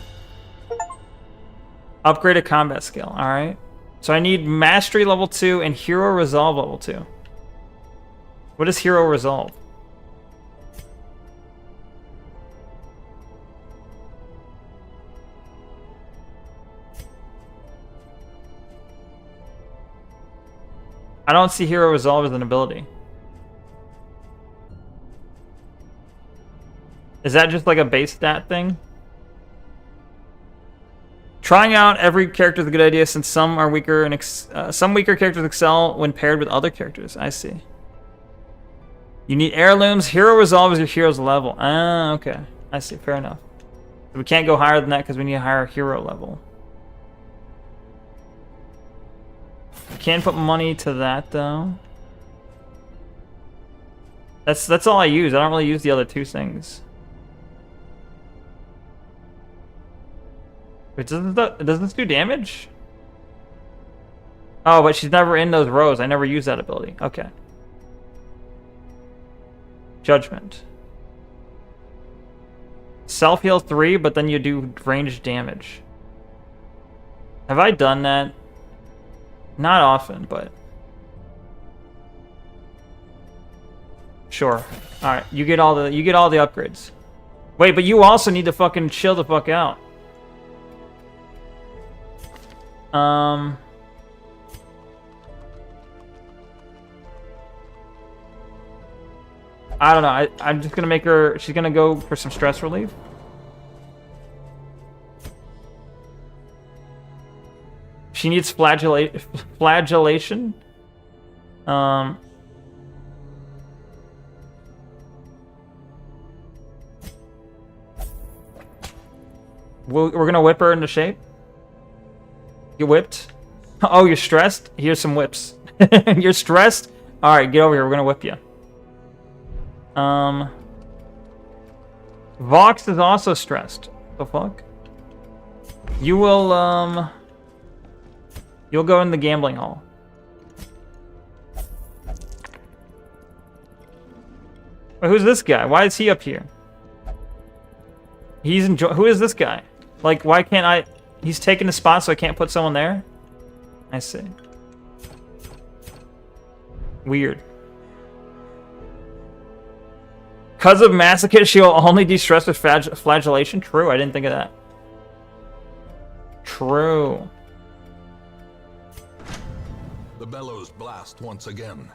Upgrade a combat skill, alright. So I need Mastery level 2 and Hero Resolve level 2. What is Hero Resolve? I don't see Hero Resolve as an ability. Is that just like a base stat thing? Trying out every character is a good idea since some are weaker and some weaker characters excel when paired with other characters. I see. You need heirlooms. Hero Resolve is your hero's level. Ah, okay. I see. Fair enough. We can't go higher than that because we need a higher hero level. Can't put money to that though. That's all I use. I don't really use the other two things. Wait, does this do damage? Oh, but she's never in those rows. I never use that ability. Okay. Judgment. Self-heal 3, but then you do ranged damage. Have I done that? Not often, but... Sure. Alright, you get all the upgrades. Wait, but you also need to fucking chill the fuck out. I don't know. I'm just gonna make her... She's gonna go for some stress relief. She needs flagellation. We're gonna whip her into shape. You whipped? Oh, you're stressed? Here's some whips. You're stressed? Alright, get over here. We're gonna whip you. Vox is also stressed. The fuck? You will, you'll go in the gambling hall. Wait, who's this guy? Why is he up here? Who is this guy? Like, why can't I... He's taking the spot so I can't put someone there? I see. Weird. Because of Masochist, she'll only de-stress with flagellation? True, I didn't think of that. True. The bellows blast once again.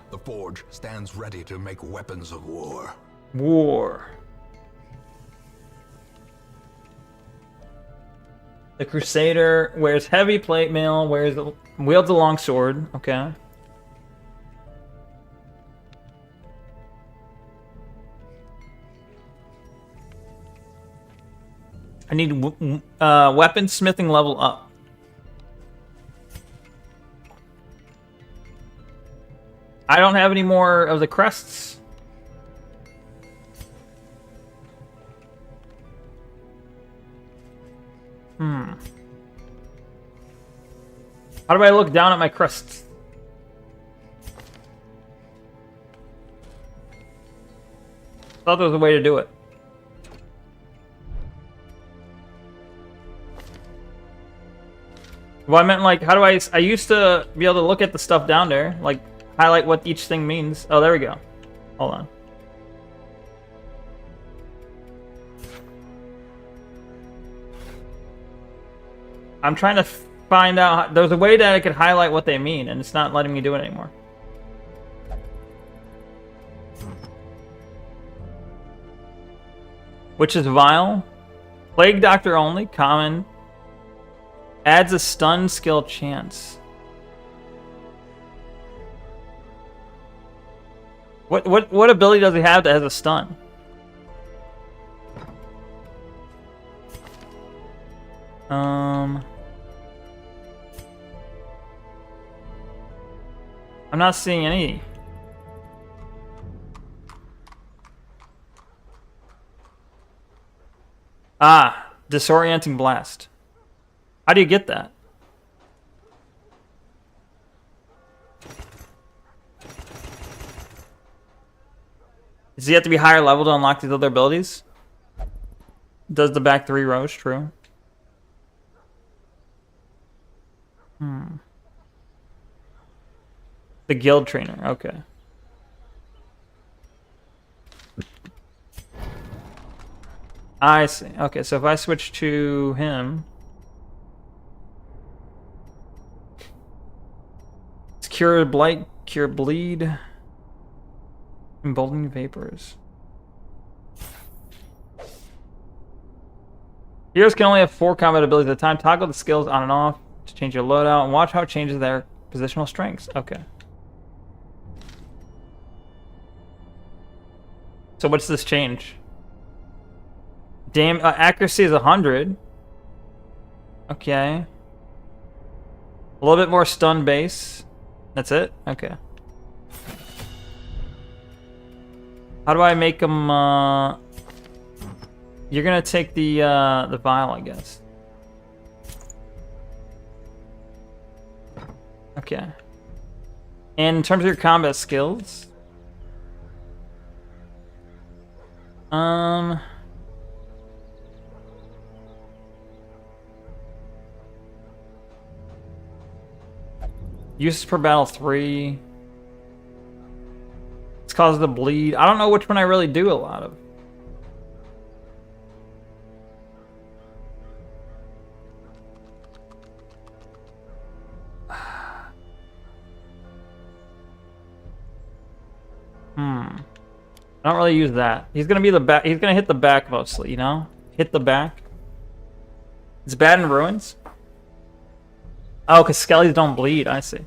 The forge stands ready to make weapons of war. War. The Crusader wears heavy plate mail, wields a long sword. Okay. I need weapon smithing level up. I don't have any more of the crests. Hmm. How do I look down at my crusts? Thought there was a way to do it. Well, I meant like, how do I used to be able to look at the stuff down there, like highlight what each thing means. Oh, there we go. Hold on. I'm trying to find out. There's a way that I could highlight what they mean, and it's not letting me do it anymore. Which is vile. Plague Doctor only. Common. Adds a stun skill chance. What ability does he have that has a stun? I'm not seeing any. Ah, disorienting blast. How do you get that? Does he have to be higher level to unlock these other abilities? Does the back 3 rows, true. The guild trainer, okay. I see. Okay, so if I switch to him, it's cure blight, cure bleed, emboldening vapors. Heroes can only have 4 combat abilities at a time. Toggle the skills on and off to change your loadout, and watch how it changes their positional strengths. Okay. So what's this change? Damn, accuracy is 100. Okay. A little bit more stun base. That's it? Okay. How do I make them, You're gonna take the vial, I guess. Okay. And in terms of your combat skills... Uses per battle 3. It's causes the bleed. I don't know which one I really do a lot of. I don't really use that. He's gonna be the back. He's gonna hit the back mostly, you know? Hit the back. It's bad in ruins. Oh, because skellies don't bleed. I see.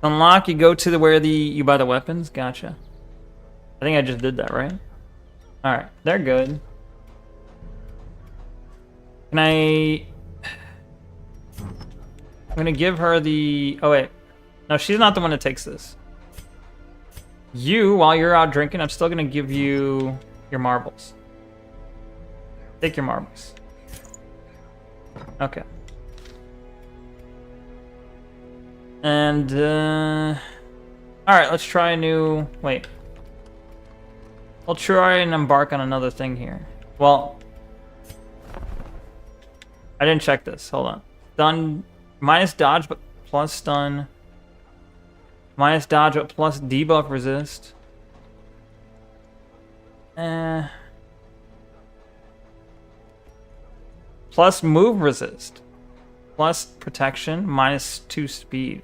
Unlock, you go to where you buy the weapons. Gotcha. I think I just did that, right? Alright, they're good. Can I'm gonna give her the... Oh, wait. No, she's not the one that takes this. You, while you're out drinking, I'm still gonna give you your marbles. Take your marbles. Okay. And, alright, let's try a new... Wait. I'll try and embark on another thing here. Well... I didn't check this. Hold on. Stun... Minus dodge, but plus stun. Minus dodge, but plus debuff resist. Plus move resist. Plus protection, minus 2 speed.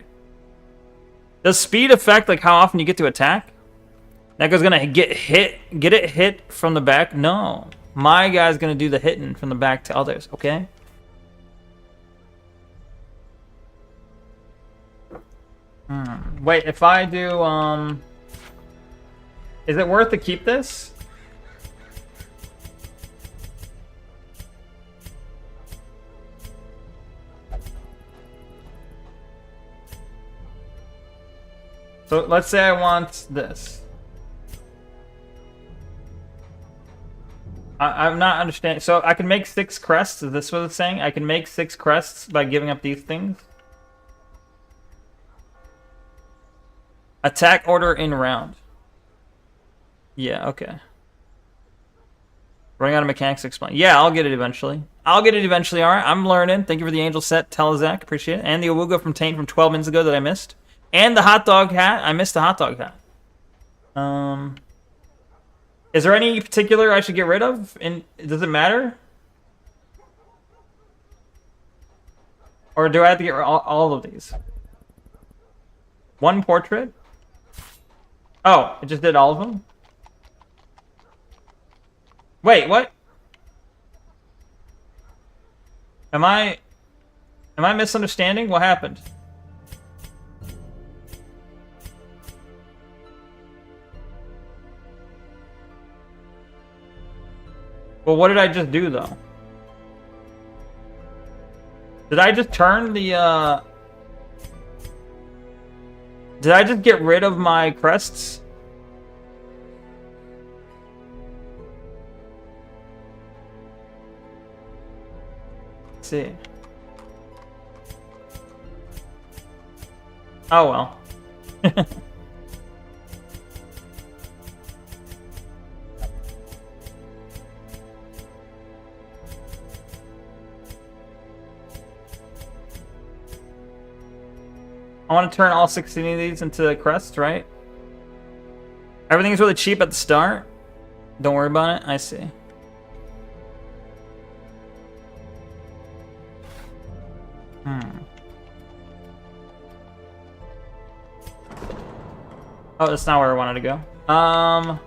Does speed affect like how often you get to attack? Neko's gonna get it hit from the back? No. My guy's gonna do the hitting from the back to others, okay? Wait, if I do, is it worth to keep this? So let's say I want this. I'm not understanding. So I can make 6 crests. Is this what it's saying? I can make 6 crests by giving up these things. Attack order in round. Yeah, okay. Running out of mechanics to explain. Yeah, I'll get it eventually. Alright, I'm learning. Thank you for the angel set, Telezak. Appreciate it. And the Awuga from Taint from 12 minutes ago that I missed. And the hot dog hat. I missed the hot dog hat. Is there any particular I should get rid of? And does it matter? Or do I have to get all of these? One portrait? Oh, it just did all of them? Wait, what? Am I misunderstanding? What happened? Well, what did I just do, though? Did I just turn the, Did I just get rid of my crests? Let's see. Oh, well. I want to turn all 16 of these into crests, right? Everything's really cheap at the start. Don't worry about it. I see. Oh, that's not where I wanted to go. Oh,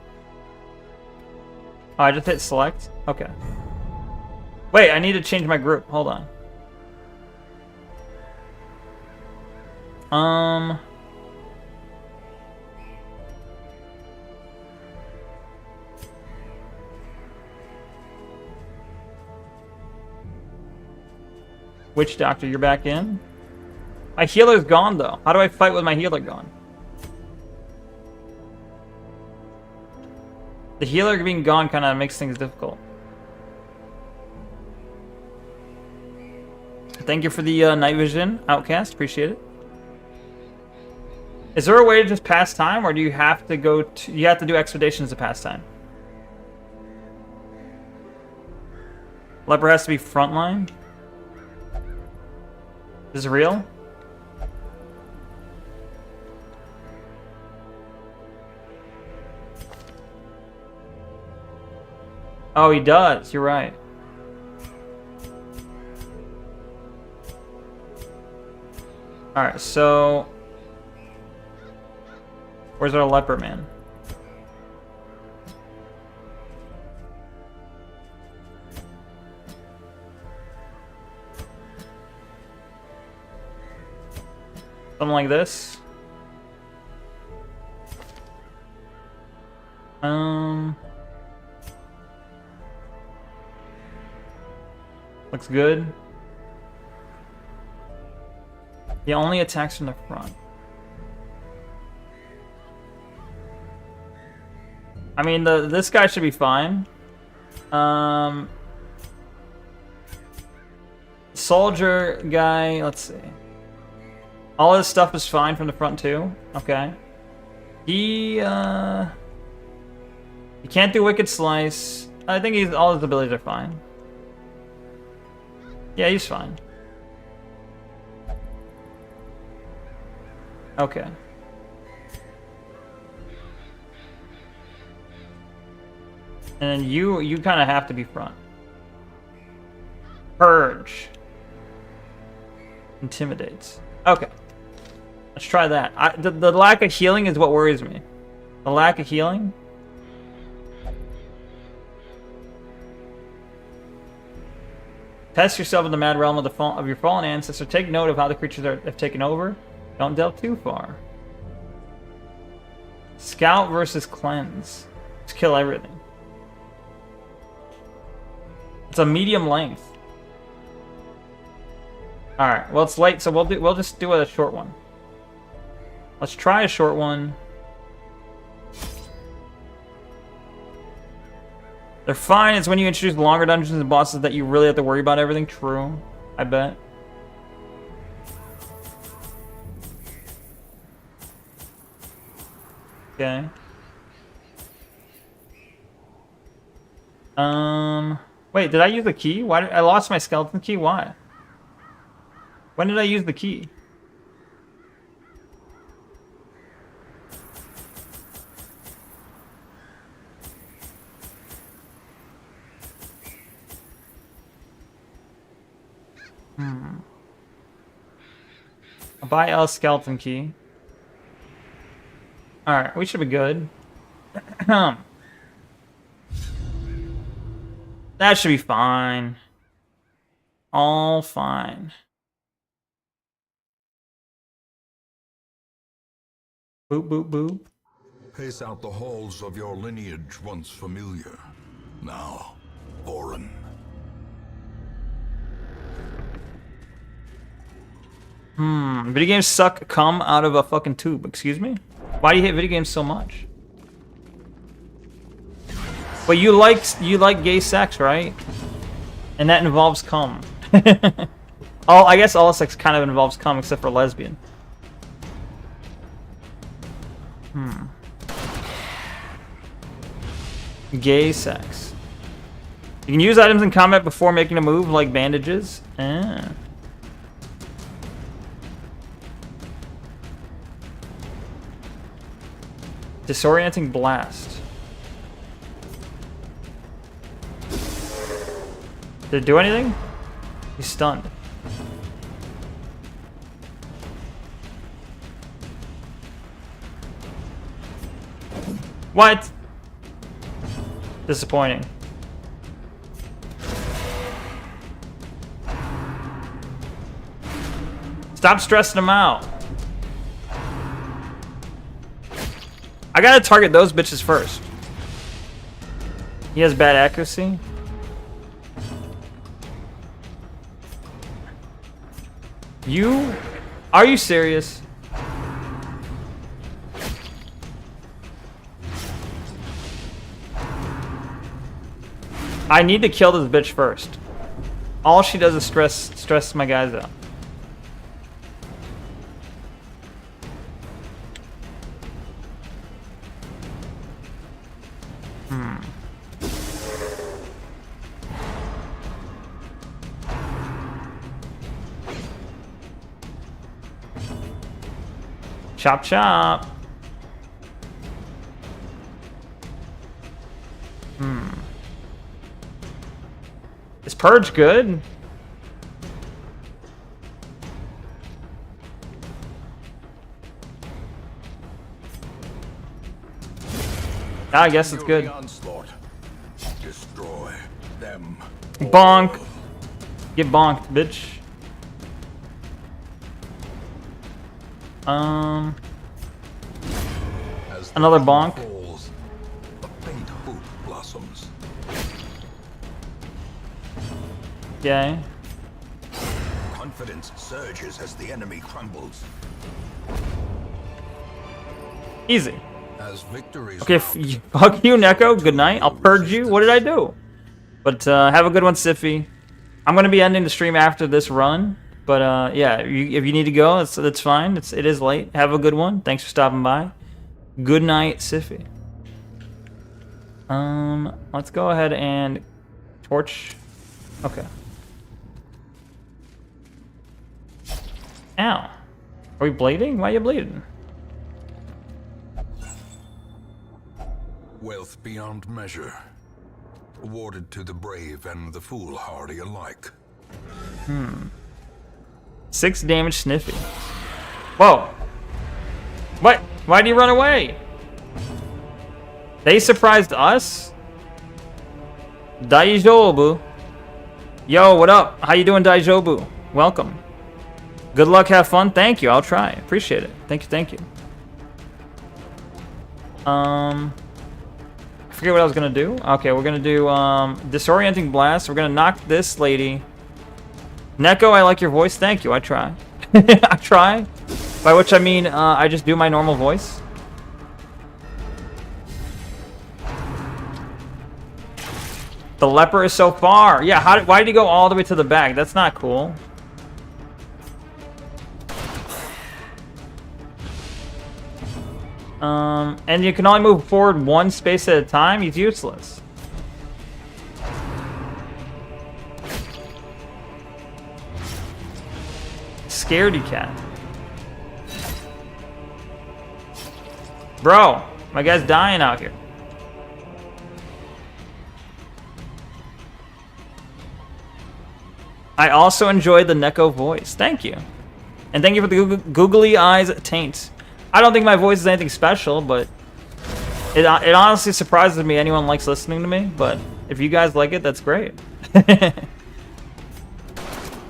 I just hit select? Okay. Wait, I need to change my group. Hold on. Witch Doctor, you're back in? My healer's gone, though. How do I fight with my healer gone? The healer being gone kind of makes things difficult. Thank you for the night vision, Outcast. Appreciate it. Is there a way to just pass time, or do you have to go to... You have to do expeditions to pass time? Leper has to be frontline? Is this real? Oh, he does. You're right. Alright, so... Where's our leper man? Something like this. Looks good. He only attacks from the front. I mean, this guy should be fine. Soldier guy, let's see. All his stuff is fine from the front too. Okay. He can't do Wicked Slice. I think all his abilities are fine. Yeah, he's fine. Okay. And then you kind of have to be front. Purge. Intimidates. Okay. Let's try that. The lack of healing is what worries me. The lack of healing. Test yourself in the mad realm of your fallen ancestor. Take note of how the creatures have taken over. Don't delve too far. Scout versus cleanse. Just kill everything. It's a medium length. All right. Well, it's late, so we'll just do a short one. Let's try a short one. They're fine. It's when you introduce longer dungeons and bosses that you really have to worry about everything. True. I bet. Okay. Wait, did I use the key? Why did I lost my skeleton key? Why? When did I use the key? I'll buy L skeleton key. Alright, we should be good. That should be fine. All fine. Boop, boop, boop. Pace out the halls of your lineage once familiar, now foreign. Video games suck cum out of a fucking tube. Excuse me? Why do you hate video games so much? But you like gay sex, right? And that involves cum. I guess all sex kind of involves cum except for lesbian. Gay sex. You can use items in combat before making a move, like bandages. Disorienting blast. Did it do anything? He's stunned. What? Disappointing. Stop stressing him out. I gotta target those bitches first. He has bad accuracy. Are you serious? I need to kill this bitch first. All she does is stress my guys out. Chop chop. Is Purge good? I guess it's good. Destroy them. Bonk. Get bonked, bitch. Another bonk. Okay. Confidence surges as the enemy crumbles. Easy. As victories okay, fuck you, Neko. Good night. I'll purge you. What did I do? But have a good one, Siffy. I'm gonna be ending the stream after this run. But yeah, if you need to go, that's fine. It is late. Have a good one. Thanks for stopping by. Good night, Siffy. Let's go ahead and torch. Okay. Ow. Are we bleeding? Why are you bleeding? Wealth beyond measure, awarded to the brave and the foolhardy alike. 6 damage Sniffy. Whoa. What? Why did he run away? They surprised us? Daijobu. Yo, what up? How you doing, Daijobu? Welcome. Good luck, have fun. Thank you. I'll try. Appreciate it. Thank you. I forget what I was gonna do. Okay, we're gonna do disorienting blast. We're gonna knock this lady. Neko, I like your voice. Thank you. I try. I try. By which I mean I just do my normal voice. The leper is so far. Yeah, why did he go all the way to the back? That's not cool. And you can only move forward one space at a time. He's useless. Scaredy cat. Bro, my guy's dying out here. I also enjoyed the Neko voice. Thank you. And thank you for the googly eyes taint. I don't think my voice is anything special, but it honestly surprises me anyone likes listening to me. But if you guys like it, that's great.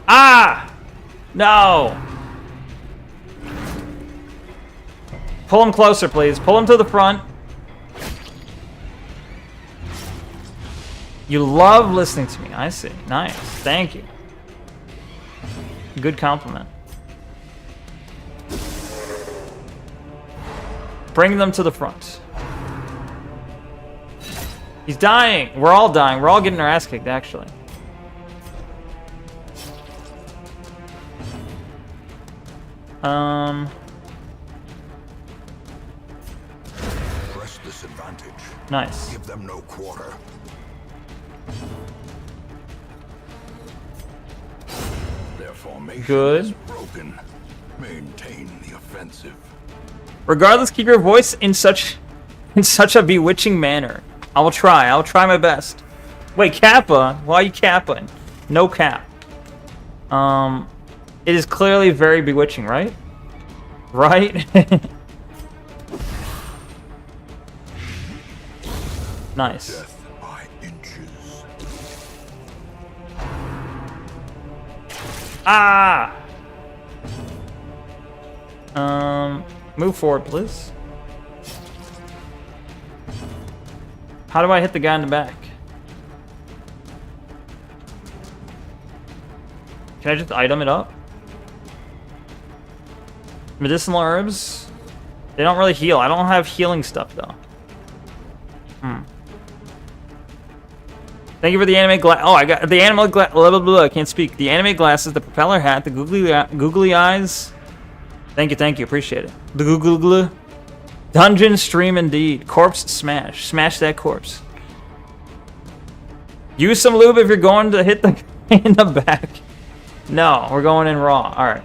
Ah! No! Pull him closer, please. Pull him to the front. You love listening to me. I see. Nice. Thank you. Good compliment. Bring them to the front. He's dying. We're all dying. We're all getting our ass kicked, actually. Press this advantage. Nice. Give them no quarter. Their formation Good. is broken. Maintain the offensive. Regardless, keep your voice in such a bewitching manner. I will try. I will try my best. Wait, Kappa? Why are you Kappaing? No cap. It is clearly very bewitching, right? Right? Nice. Death by inches. Ah! Move forward, please. How do I hit the guy in the back? Can I just item it up? Medicinal herbs? They don't really heal. I don't have healing stuff, though. Thank you for the anime glass. Oh, I got the anime glass. I can't speak. The anime glasses, the propeller hat, the googly eyes. Thank you. Appreciate it. The googly. Dungeon stream indeed. Corpse smash. Smash that corpse. Use some lube if you're going to hit the guy in the back. No, we're going in raw. Alright.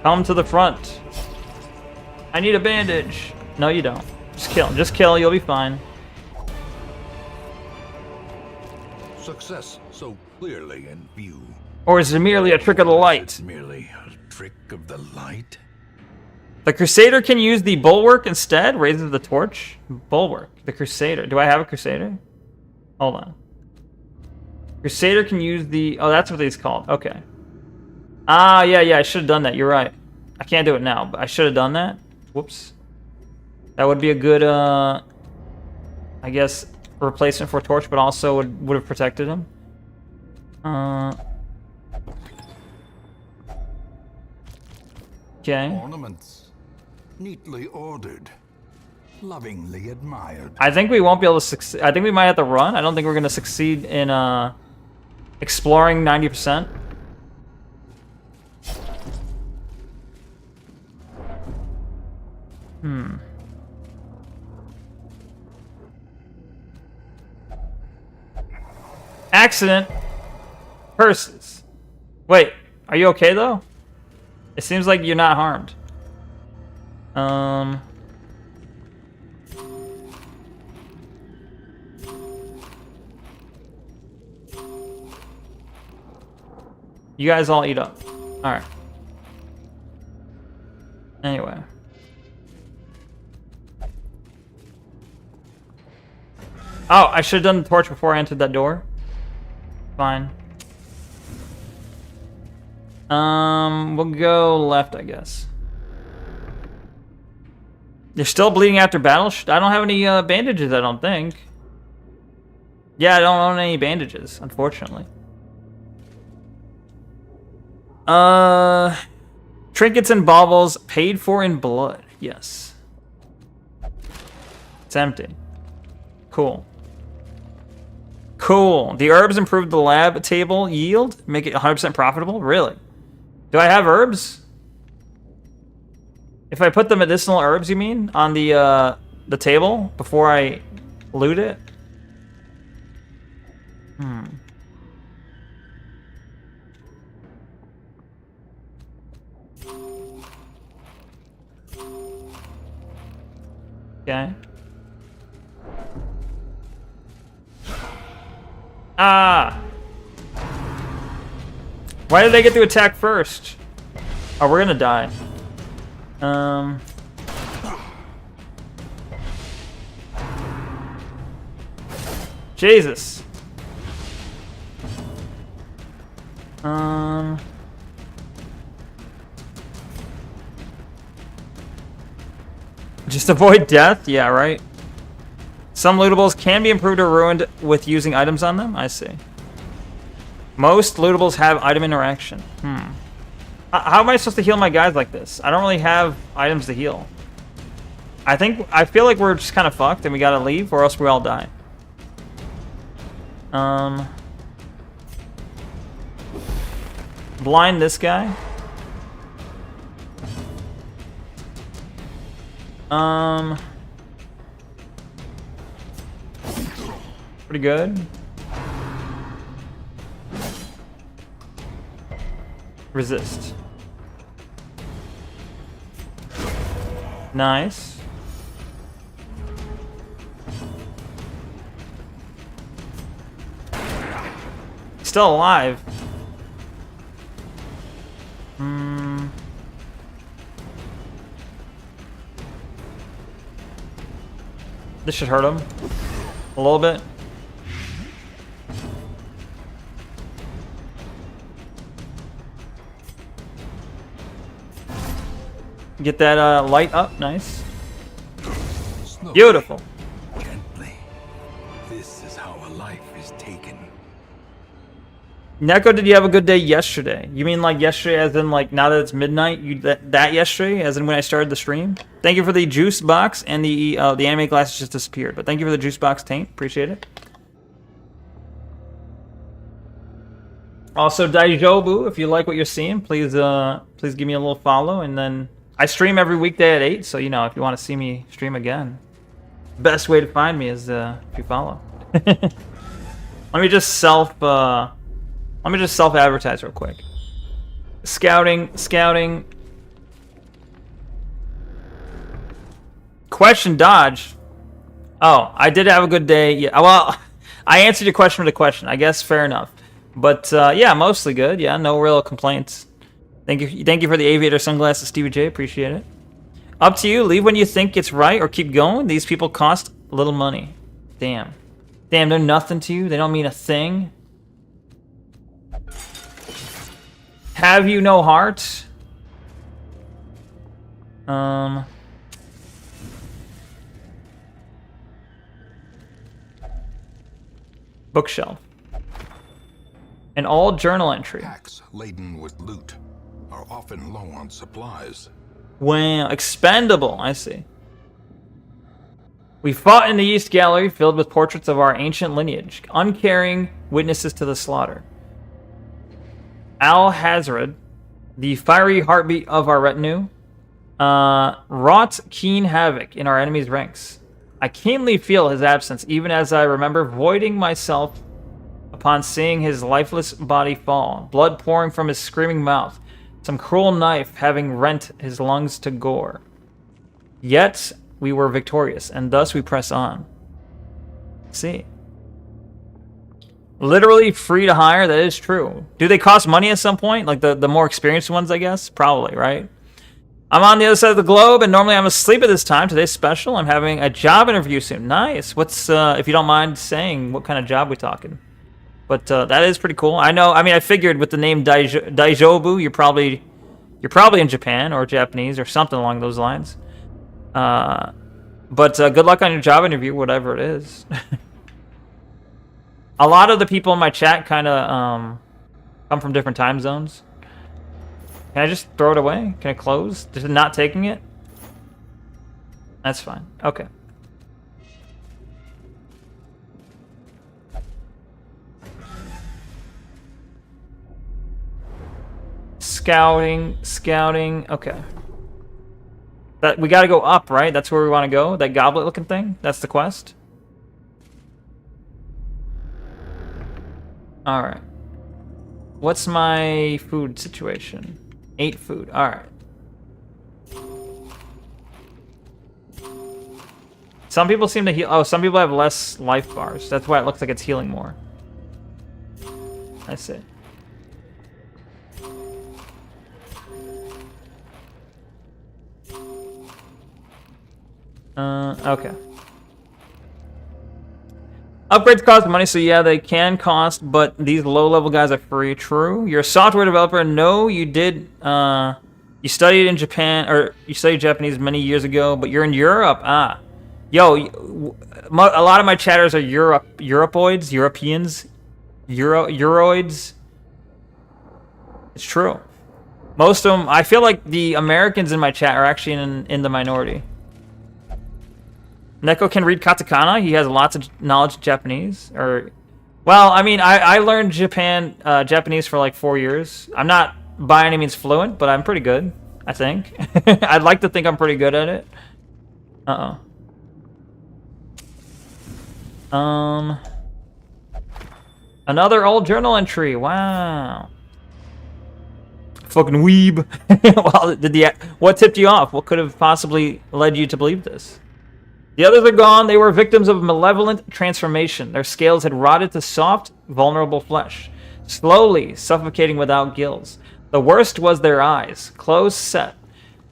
Come to the front. I need a bandage. No, you don't. Just kill. Just kill. You'll be fine. Success so clearly in view. Or is it merely a trick of the light? It's merely a trick of the light. The Crusader can use the Bulwark instead. Raises the torch. Bulwark. The Crusader. Do I have a Crusader? Hold on. Crusader can use the... Oh, that's what he's called. Okay. Ah, yeah. I should have done that. You're right. I can't do it now, but I should have done that. Whoops. That would be a good, I guess, replacement for torch, but also would have protected him. Okay. Ornaments. Neatly ordered. Lovingly admired. I think we won't be able to succeed. I think we might have to run. I don't think we're going to succeed in exploring 90%. Accident. Curses. Wait, are you okay though? It seems like you're not harmed. You guys all eat up. Alright. Anyway. Oh, I should have done the torch before I entered that door. Fine. We'll go left, I guess. You're still bleeding after battle? I don't have any bandages, I don't think. Yeah, I don't own any bandages, unfortunately. Trinkets and baubles paid for in blood. Yes. It's empty. Cool. Cool. The herbs improve the lab table yield, make it 100% profitable. Really? Do I have herbs? If I put the medicinal herbs, you mean, on the table before I loot it? Hmm. Okay. Ah! Why did they get to attack first? Oh, we're gonna die. Jesus. Just avoid death? Yeah, right. Some lootables can be improved or ruined with using items on them? I see. Most lootables have item interaction. How am I supposed to heal my guys like this? I don't really have items to heal. I feel like we're just kind of fucked and we gotta leave or else we all die. Blind this guy. Pretty good. Resist. Nice. Still alive. This should hurt him a little bit. Get that light up, nice. Beautiful. Gently. This is how a life is taken. Neko, did you have a good day yesterday? You mean like yesterday as in like now that it's midnight? You that yesterday as in when I started the stream? Thank you for the juice box and the anime glasses just disappeared. But thank you for the juice box, Taint. Appreciate it. Also, Daijobu, if you like what you're seeing, please please give me a little follow. And then I stream every weekday at 8, so you know if you want to see me stream again, best way to find me is if you follow. Let me just self-advertise real quick. Scouting. Question dodge. Oh, I did have a good day. Yeah, well, I answered your question with a question. I guess fair enough. But yeah, mostly good. Yeah, no real complaints. Thank you for the aviator sunglasses, Stevie J. Appreciate it. Up to you. Leave when you think it's right or keep going. These people cost a little money. Damn, they're nothing to you. They don't mean a thing. Have you no heart? Bookshelf. An old journal entry. Packs laden with loot are often low on supplies. Wow, expendable, I see. We fought in the East Gallery filled with portraits of our ancient lineage, uncaring witnesses to the slaughter. Al-Hazred, the fiery heartbeat of our retinue, wrought keen havoc in our enemies' ranks. I keenly feel his absence, even as I remember voiding myself upon seeing his lifeless body fall, blood pouring from his screaming mouth, some cruel knife having rent his lungs to gore. Yet we were victorious, and thus we press on. See. Literally free to hire, that is true. Do they cost money at some point? Like the more experienced ones, I guess? Probably, right? I'm on the other side of the globe, and normally I'm asleep at this time. Today's special. I'm having a job interview soon. Nice. What's, if you don't mind saying, what kind of job we talking? But that is pretty cool. I know, I mean, I figured with the name Daijobu, you're probably in Japan or Japanese or something along those lines. But good luck on your job interview, whatever it is. A lot of the people in my chat kind of come from different time zones. Can I just throw it away? Can I close? Is it not taking it? That's fine. Okay. Scouting. Okay. That we got to go up, right? That's where we want to go. That goblet-looking thing. That's the quest. All right. What's my food situation? 8 food. All right. Some people seem to heal. Oh, some people have less life bars. That's why it looks like it's healing more. I see. Okay. Upgrades cost money, so yeah, they can cost, but these low-level guys are free. True. You're a software developer. No, you did. You studied in Japan, or you studied Japanese many years ago, but you're in Europe. Ah. Yo, a lot of my chatters are Europoids, Europeans, Euroids. It's true. Most of them, I feel like the Americans in my chat are actually in the minority. Neko can read katakana. He has lots of knowledge of Japanese. Well, I mean, I learned Japanese for like 4 years. I'm not by any means fluent, but I'm pretty good, I think. I'd like to think I'm pretty good at it. Another old journal entry. Wow. Fucking weeb. Well, what tipped you off? What could have possibly led you to believe this? The others are gone. They were victims of malevolent transformation. Their scales had rotted to soft, vulnerable flesh, slowly suffocating without gills. The worst was their eyes, closed set,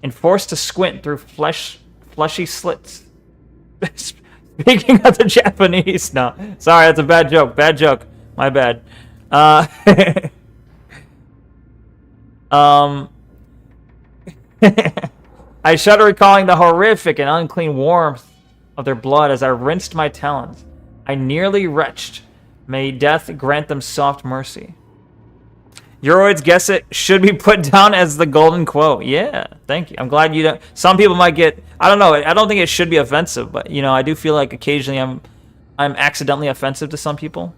and forced to squint through fleshy slits. Speaking of the Japanese, no, sorry, that's a bad joke. Bad joke. My bad. I shudder recalling the horrific and unclean warmth of their blood as I rinsed my talons. I nearly retched. May death grant them soft mercy. Euroids guess it should be put down as the golden quote. Yeah, thank you. I'm glad you don't. Some people might get. I don't know. I don't think it should be offensive, but you know, I do feel like occasionally I'm accidentally offensive to some people.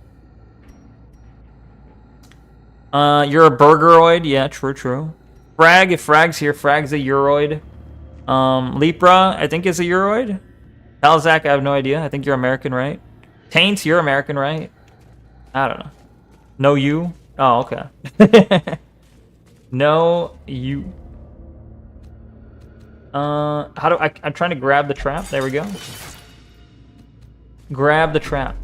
You're a burgeroid. Yeah, true. Frag, if Frag's here, Frag's a Euroid. Lepra, I think is a Euroid. Halzak, I have no idea. I think you're American, right? Taint, you're American, right? I don't know. No, you? Oh, okay. No, you. How do I'm trying to grab the trap. There we go. Grab the trap.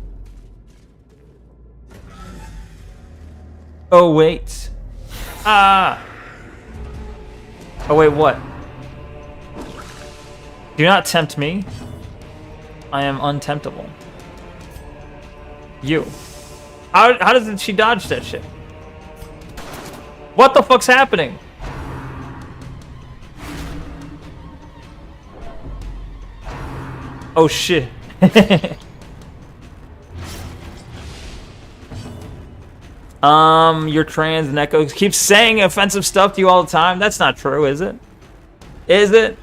Oh, wait. Ah! Oh, wait, what? Do not tempt me. I am untemptable. You. How does she dodge that shit? What the fuck's happening? Oh, shit. You're trans, Neko keeps saying offensive stuff to you all the time. That's not true, is it? Is it?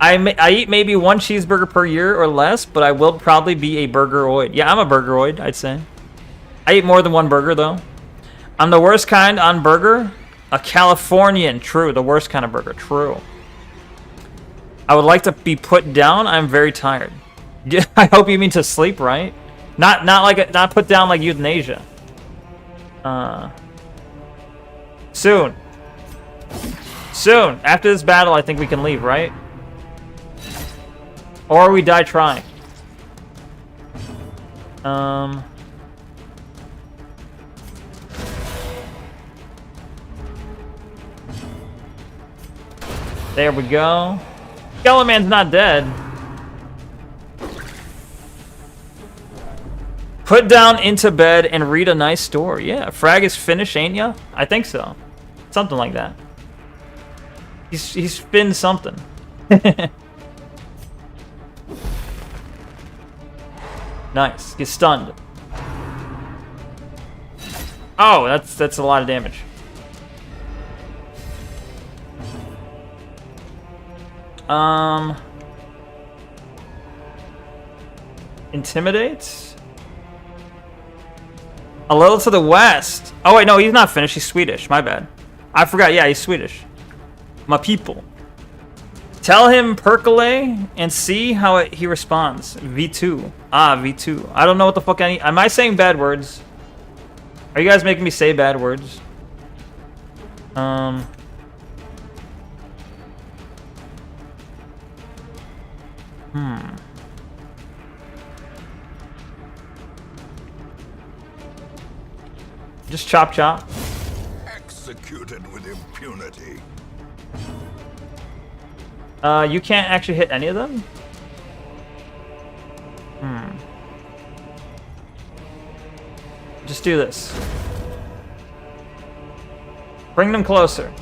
I eat maybe 1 cheeseburger per year or less, but I will probably be a burgeroid. Yeah, I'm a burgeroid, I'd say. I eat more than 1 burger, though. I'm the worst kind on burger. A Californian. True, the worst kind of burger. True. I would like to be put down. I'm very tired. I hope you mean to sleep, right? Not put down like euthanasia. Soon. Soon. After this battle, I think we can leave, right? Or we die trying. There we go. Skeleman's not dead. Put down into bed and read a nice story. Yeah, Frag is finished, ain't ya? I think so. Something like that. He's spin something. Nice. He's stunned. Oh, that's a lot of damage. Intimidate? A little to the west. Oh wait, no, he's not finished. He's Swedish. My bad. I forgot. Yeah, he's Swedish. My people. Tell him percolate and see how he responds. V2. Ah, V2. I don't know what the fuck am I saying bad words? Are you guys making me say bad words? Just chop chop. Executed with impunity. You can't actually hit any of them? Just do this. Bring them closer.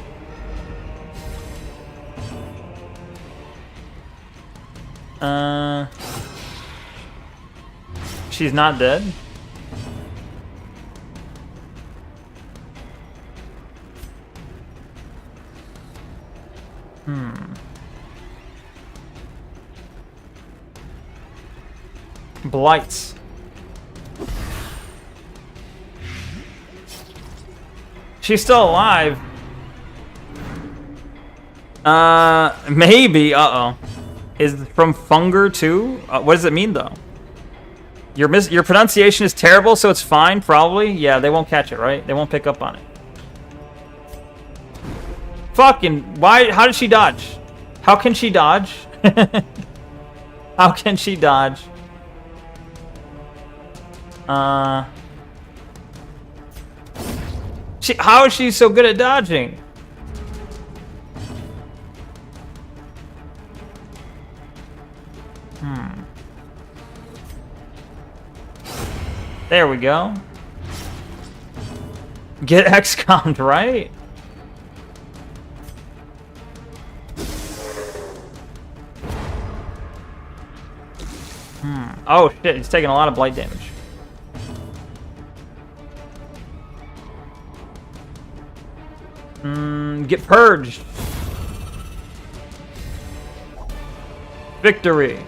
She's not dead. Blights. She's still alive. Maybe. Uh-oh. Is from Funger too? What does it mean though? Your pronunciation is terrible, so it's fine, probably. Yeah, they won't catch it, right? They won't pick up on it. Fucking why? How did she dodge? How can she dodge? How can she dodge? How is she so good at dodging? There we go. Get XCOM'd, right? Oh shit, he's taking a lot of blight damage. Get purged. Victory.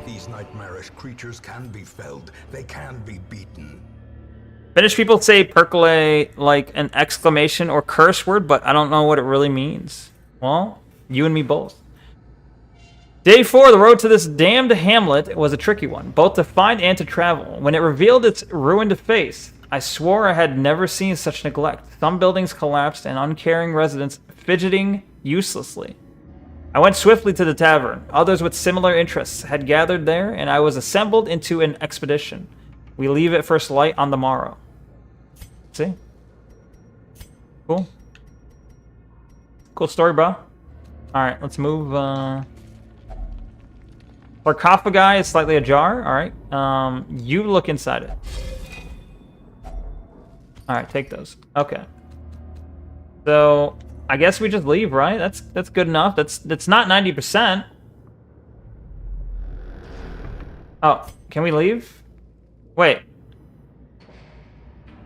These nightmarish creatures can be felled. They can be beaten. Finnish people say percolate like an exclamation or curse word, but I don't know what it really means. Well, you and me both. Day 4, the road to this damned hamlet was a tricky one, both to find and to travel. When it revealed its ruined face, I swore I had never seen such neglect. Some buildings collapsed and uncaring residents fidgeting uselessly. I went swiftly to the tavern. Others with similar interests had gathered there, and I was assembled into an expedition. We leave at first light on the morrow. See? Cool. Cool story, bro. Alright, let's move. Sarcophagi is slightly ajar. Alright. You look inside it. Alright, take those. Okay. So, I guess we just leave, right? That's good enough. That's not 90%. Oh, can we leave? Wait.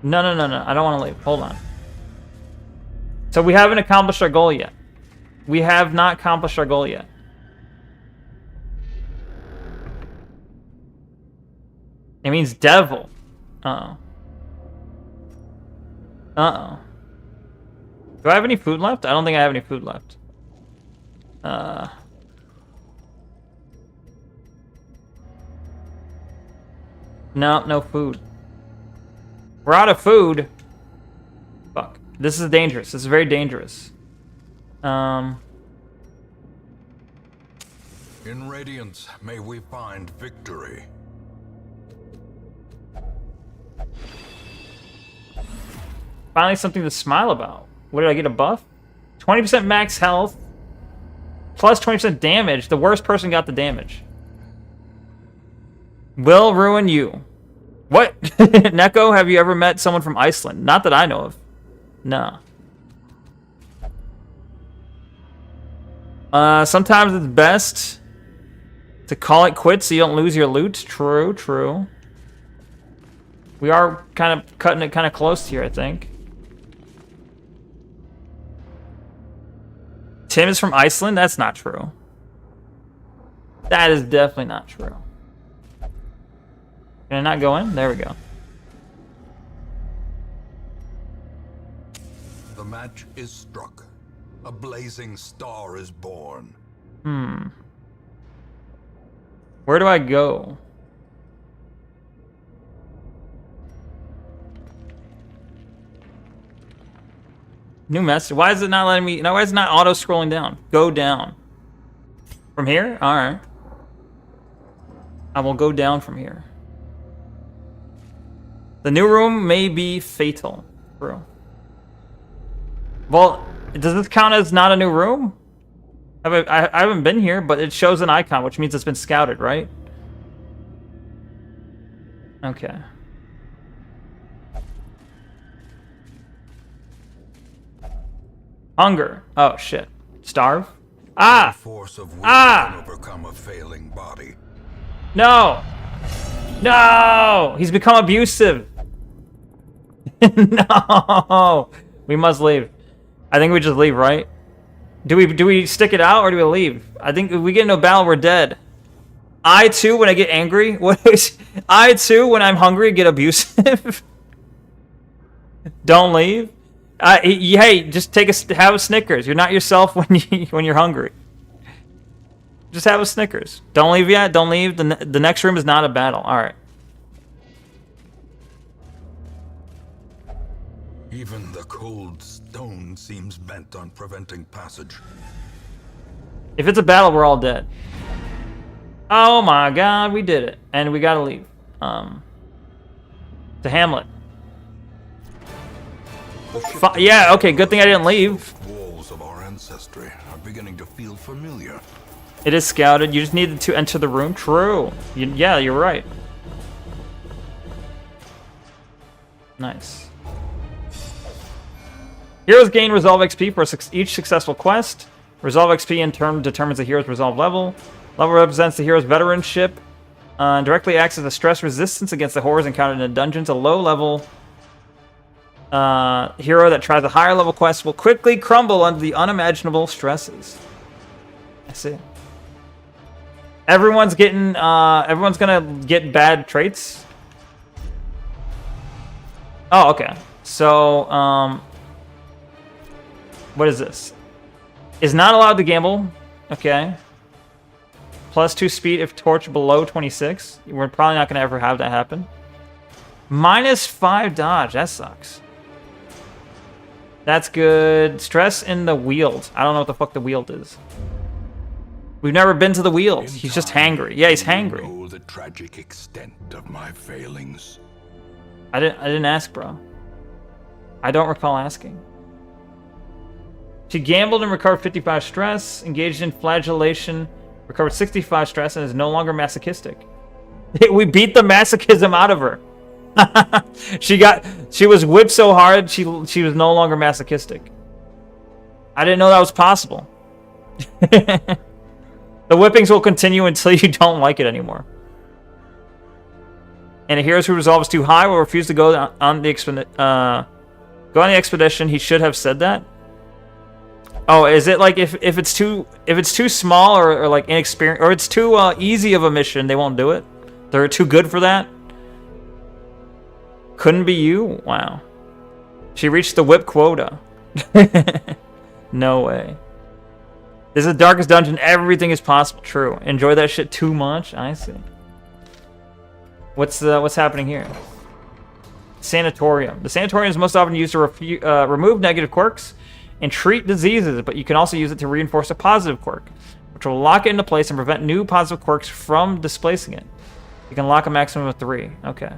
No. I don't want to leave. Hold on. So we haven't accomplished our goal yet. We have not accomplished our goal yet. It means devil. Uh-oh. Uh-oh. Do I have any food left? I don't think I have any food left. No food. We're out of food. Fuck. This is dangerous. This is very dangerous. In Radiance, may we find victory. Finally something to smile about. What did I get, a buff? 20% max health. Plus 20% damage. The worst person got the damage. Will ruin you. What? Neko, have you ever met someone from Iceland? Not that I know of. No. Sometimes it's best to call it quits so you don't lose your loot. True. We are kind of cutting it kind of close here, I think. Tim is from Iceland? That's not true. That is definitely not true. Can I not go in? There we go. The match is struck. A blazing star is born. Where do I go? New message. Why is it not letting me? No, why is it not auto scrolling down? Go down. From here? Alright. I will go down from here. The new room may be fatal. Bro. Well, does this count as not a new room? I haven't been here, but it shows an icon, which means it's been scouted, right? Okay. Hunger. Oh, shit. Starve? Ah! Force of will Ah! can overcome a failing body. No! No! He's become abusive. No! We must leave. I think we just leave, right? Do we stick it out or do we leave? I think if we get into a battle, we're dead. I too, when I get angry, I too, when I'm hungry, get abusive. Don't leave. Hey, just have a Snickers. You're not yourself when you're hungry. Just have a Snickers. Don't leave yet. Don't leave. The next room is not a battle. All right. Even the cold stone seems bent on preventing passage. If it's a battle, we're all dead. Oh my god, we did it. And we gotta leave. To Hamlet. Yeah, okay, good thing I didn't leave. Walls of our ancestry are beginning to feel familiar. It is scouted. You just needed to enter the room. True. Yeah, you're right. Nice. Heroes gain resolve XP for each successful quest. Resolve XP in turn determines the hero's resolve level. Level represents the hero's veteranship. Directly acts as a stress resistance against the horrors encountered in the dungeons. A low-level hero that tries a higher level quest will quickly crumble under the unimaginable stresses. I see. Everyone's gonna get bad traits. Oh, okay. So, what is this? Is not allowed to gamble. Okay. +2 speed if torch below 26. We're probably not gonna ever have that happen. -5 dodge. That sucks. That's good. Stress in the Weald. I don't know what the fuck the Weald is. We've never been to the Weald. He's just hangry. Yeah, he's hangry. Know the tragic extent of my failings. I didn't ask, bro. I don't recall asking. She gambled and recovered 55 stress, engaged in flagellation, recovered 65 stress, and is no longer masochistic. We beat the masochism out of her. She was whipped so hard she was no longer masochistic. I didn't know that was possible. The whippings will continue until you don't like it anymore. And a hero who resolve is too high will refuse to go on the expedition. He should have said that. Oh, is it like if it's too small or like inexperienced or it's too easy of a mission, they won't do it? They're too good for that? Couldn't be you? Wow. She reached the whip quota. No way. This is the darkest dungeon. Everything is possible. True. Enjoy that shit too much? I see. What's happening here? Sanatorium. The sanatorium is most often used to remove negative quirks and treat diseases, but you can also use it to reinforce a positive quirk, which will lock it into place and prevent new positive quirks from displacing it. You can lock a maximum of 3. Okay.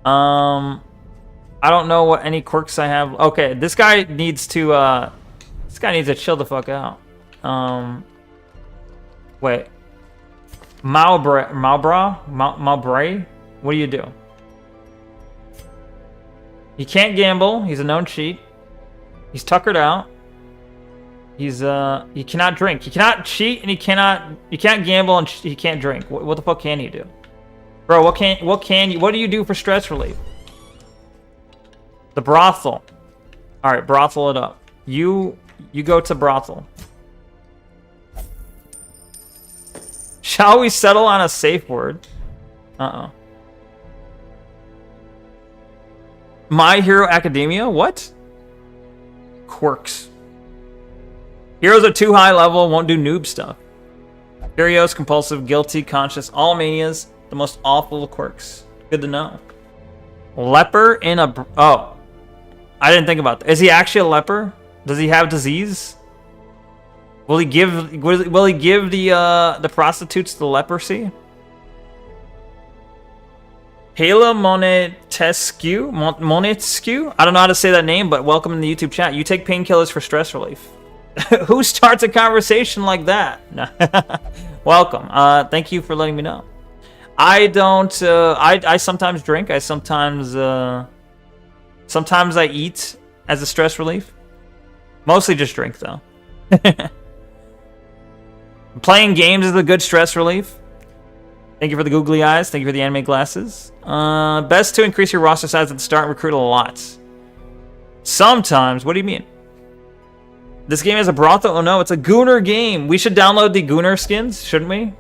I don't know what any quirks I have. Okay, this guy needs to chill the fuck out. Wait. Mowbray? What do you do? He can't gamble. He's a known cheat. He's tuckered out. He cannot drink. He cannot cheat, and he can't gamble, and he can't drink. What the fuck can he do? Bro, what do you do for stress relief? The brothel. Alright, brothel it up. You go to brothel. Shall we settle on a safe word? My Hero Academia? What? Quirks. Heroes are too high level, won't do noob stuff. Curious, compulsive, guilty, conscious, all manias, the most awful of quirks. Good to know. Leper in a... Oh. I didn't think about that. Is he actually a leper? Does he have disease? Will he give the prostitutes the leprosy? Hala Monetescu? I don't know how to say that name, but welcome in the YouTube chat. You take painkillers for stress relief. Who starts a conversation like that? Welcome. Thank you for letting me know. I don't. I sometimes drink. I sometimes I eat as a stress relief. Mostly just drink though. Playing games is a good stress relief. Thank you for the googly eyes. Thank you for the anime glasses. Best to increase your roster size at the start and recruit a lot. Sometimes. What do you mean? This game is a brothel? Oh no, it's a Gooner game. We should download the Gooner skins, shouldn't we?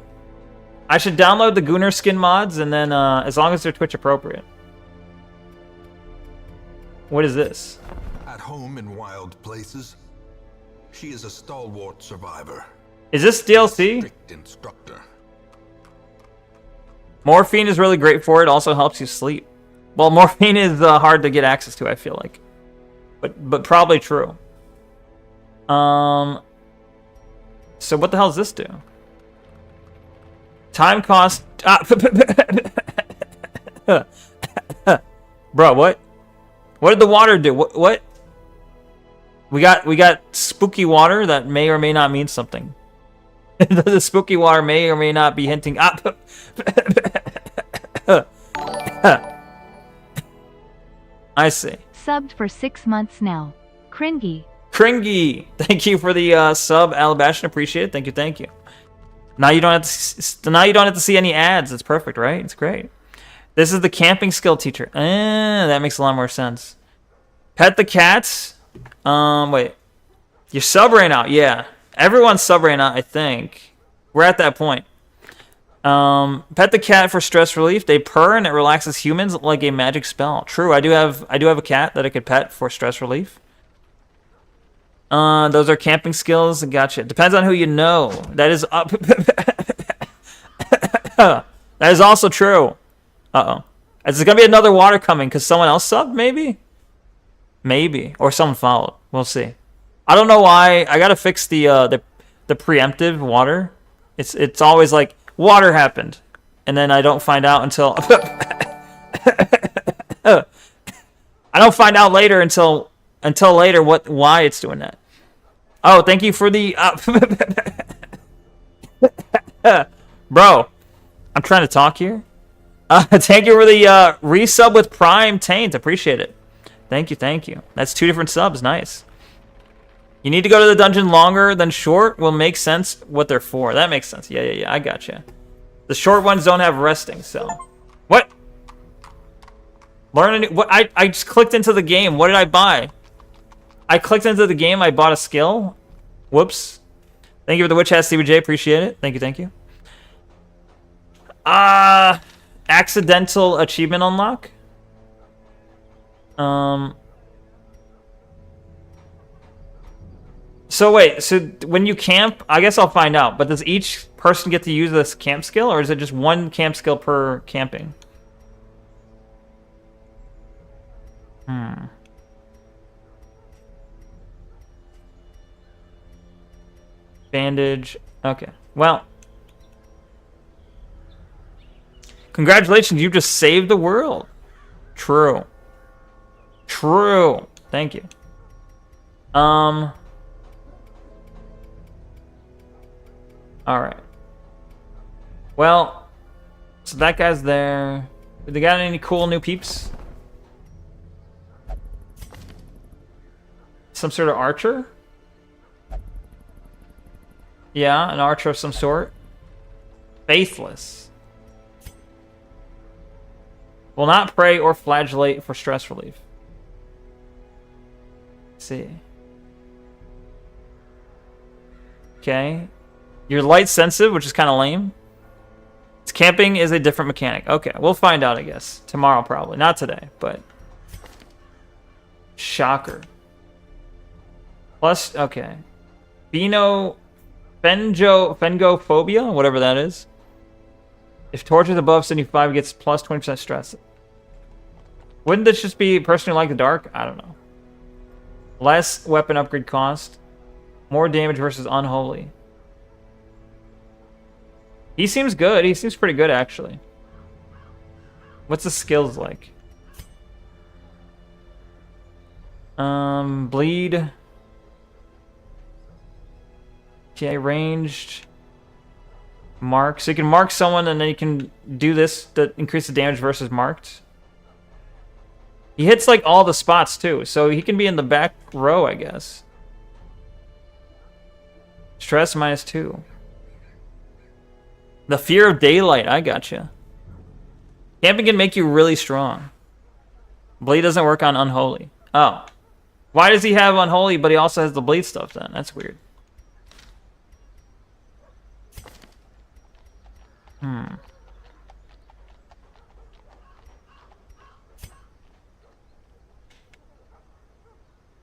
I should download the Gooner skin mods, and then as long as they're Twitch appropriate. What is this? At home in wild places, she is a stalwart survivor. Is this DLC? Strict instructor. Morphine is really great for it. Also helps you sleep. Well, morphine is hard to get access to, I feel like. But probably true. So what the hell does this do? Time cost. Bro, what? What did the water do? What? We got spooky water that may or may not mean something. The spooky water may or may not be hinting. I see. Subbed for 6 months now. Cringy. Kringy, thank you for the sub, Alabastion. Appreciate it. Thank you, thank you. Now you don't have to see any ads. It's perfect, right? It's great. This is the camping skill teacher. That makes a lot more sense. Pet the cats. Wait. Your sub ran out. Yeah, everyone's sub ran out. I think we're at that point. Pet the cat for stress relief. They purr and it relaxes humans like a magic spell. True. I do have a cat that I could pet for stress relief. Those are camping skills. Gotcha. Depends on who you know. That is up. That is also true. Uh-oh. Is there gonna be another water coming because someone else subbed? Maybe. Or someone followed. We'll see. I don't know why. I gotta fix the preemptive water. It's always like water happened, and then I don't find out until I don't find out later until later why it's doing that. Oh, thank you for the bro. I'm trying to talk here. Thank you for the resub with Prime Taint. Appreciate it. Thank you. That's 2 different subs. Nice. You need to go to the dungeon longer than short. Will make sense what they're for. That makes sense. Yeah. I gotcha. The short ones don't have resting, so. What? Learn a new... What? I just clicked into the game. What did I buy? I clicked into the game. I bought a skill. Whoops. Thank you for the Witch Hat, CBJ. Appreciate it. Thank you. Accidental achievement unlock. So wait, so when you camp, I guess I'll find out, but does each person get to use this camp skill, or is it just one camp skill per camping? Bandage. Okay. Well. Congratulations, you just saved the world. True. Thank you. Alright. Well, so that guy's there. They got any cool new peeps? Some sort of archer? Yeah, an archer of some sort. Faithless. Will not pray or flagellate for stress relief. Let's see. Okay. You're light sensitive, which is kind of lame. Camping is a different mechanic. Okay, we'll find out, I guess. Tomorrow, probably. Not today, but... Shocker. Plus, okay. Phengophobia, whatever that is. If torture is above 75, it gets plus 20% stress. Wouldn't this just be a person who like the dark? I don't know. Less weapon upgrade cost. More damage versus unholy. He seems good. He seems pretty good, actually. What's the skills like? Bleed. Okay, ranged. Mark. So you can mark someone and then you can do this to increase the damage versus marked. He hits like all the spots too, so he can be in the back row, I guess. Stress -2. The fear of daylight, I gotcha. Camping can make you really strong. Bleed doesn't work on unholy. Oh. Why does he have unholy, but he also has the bleed stuff then? That's weird.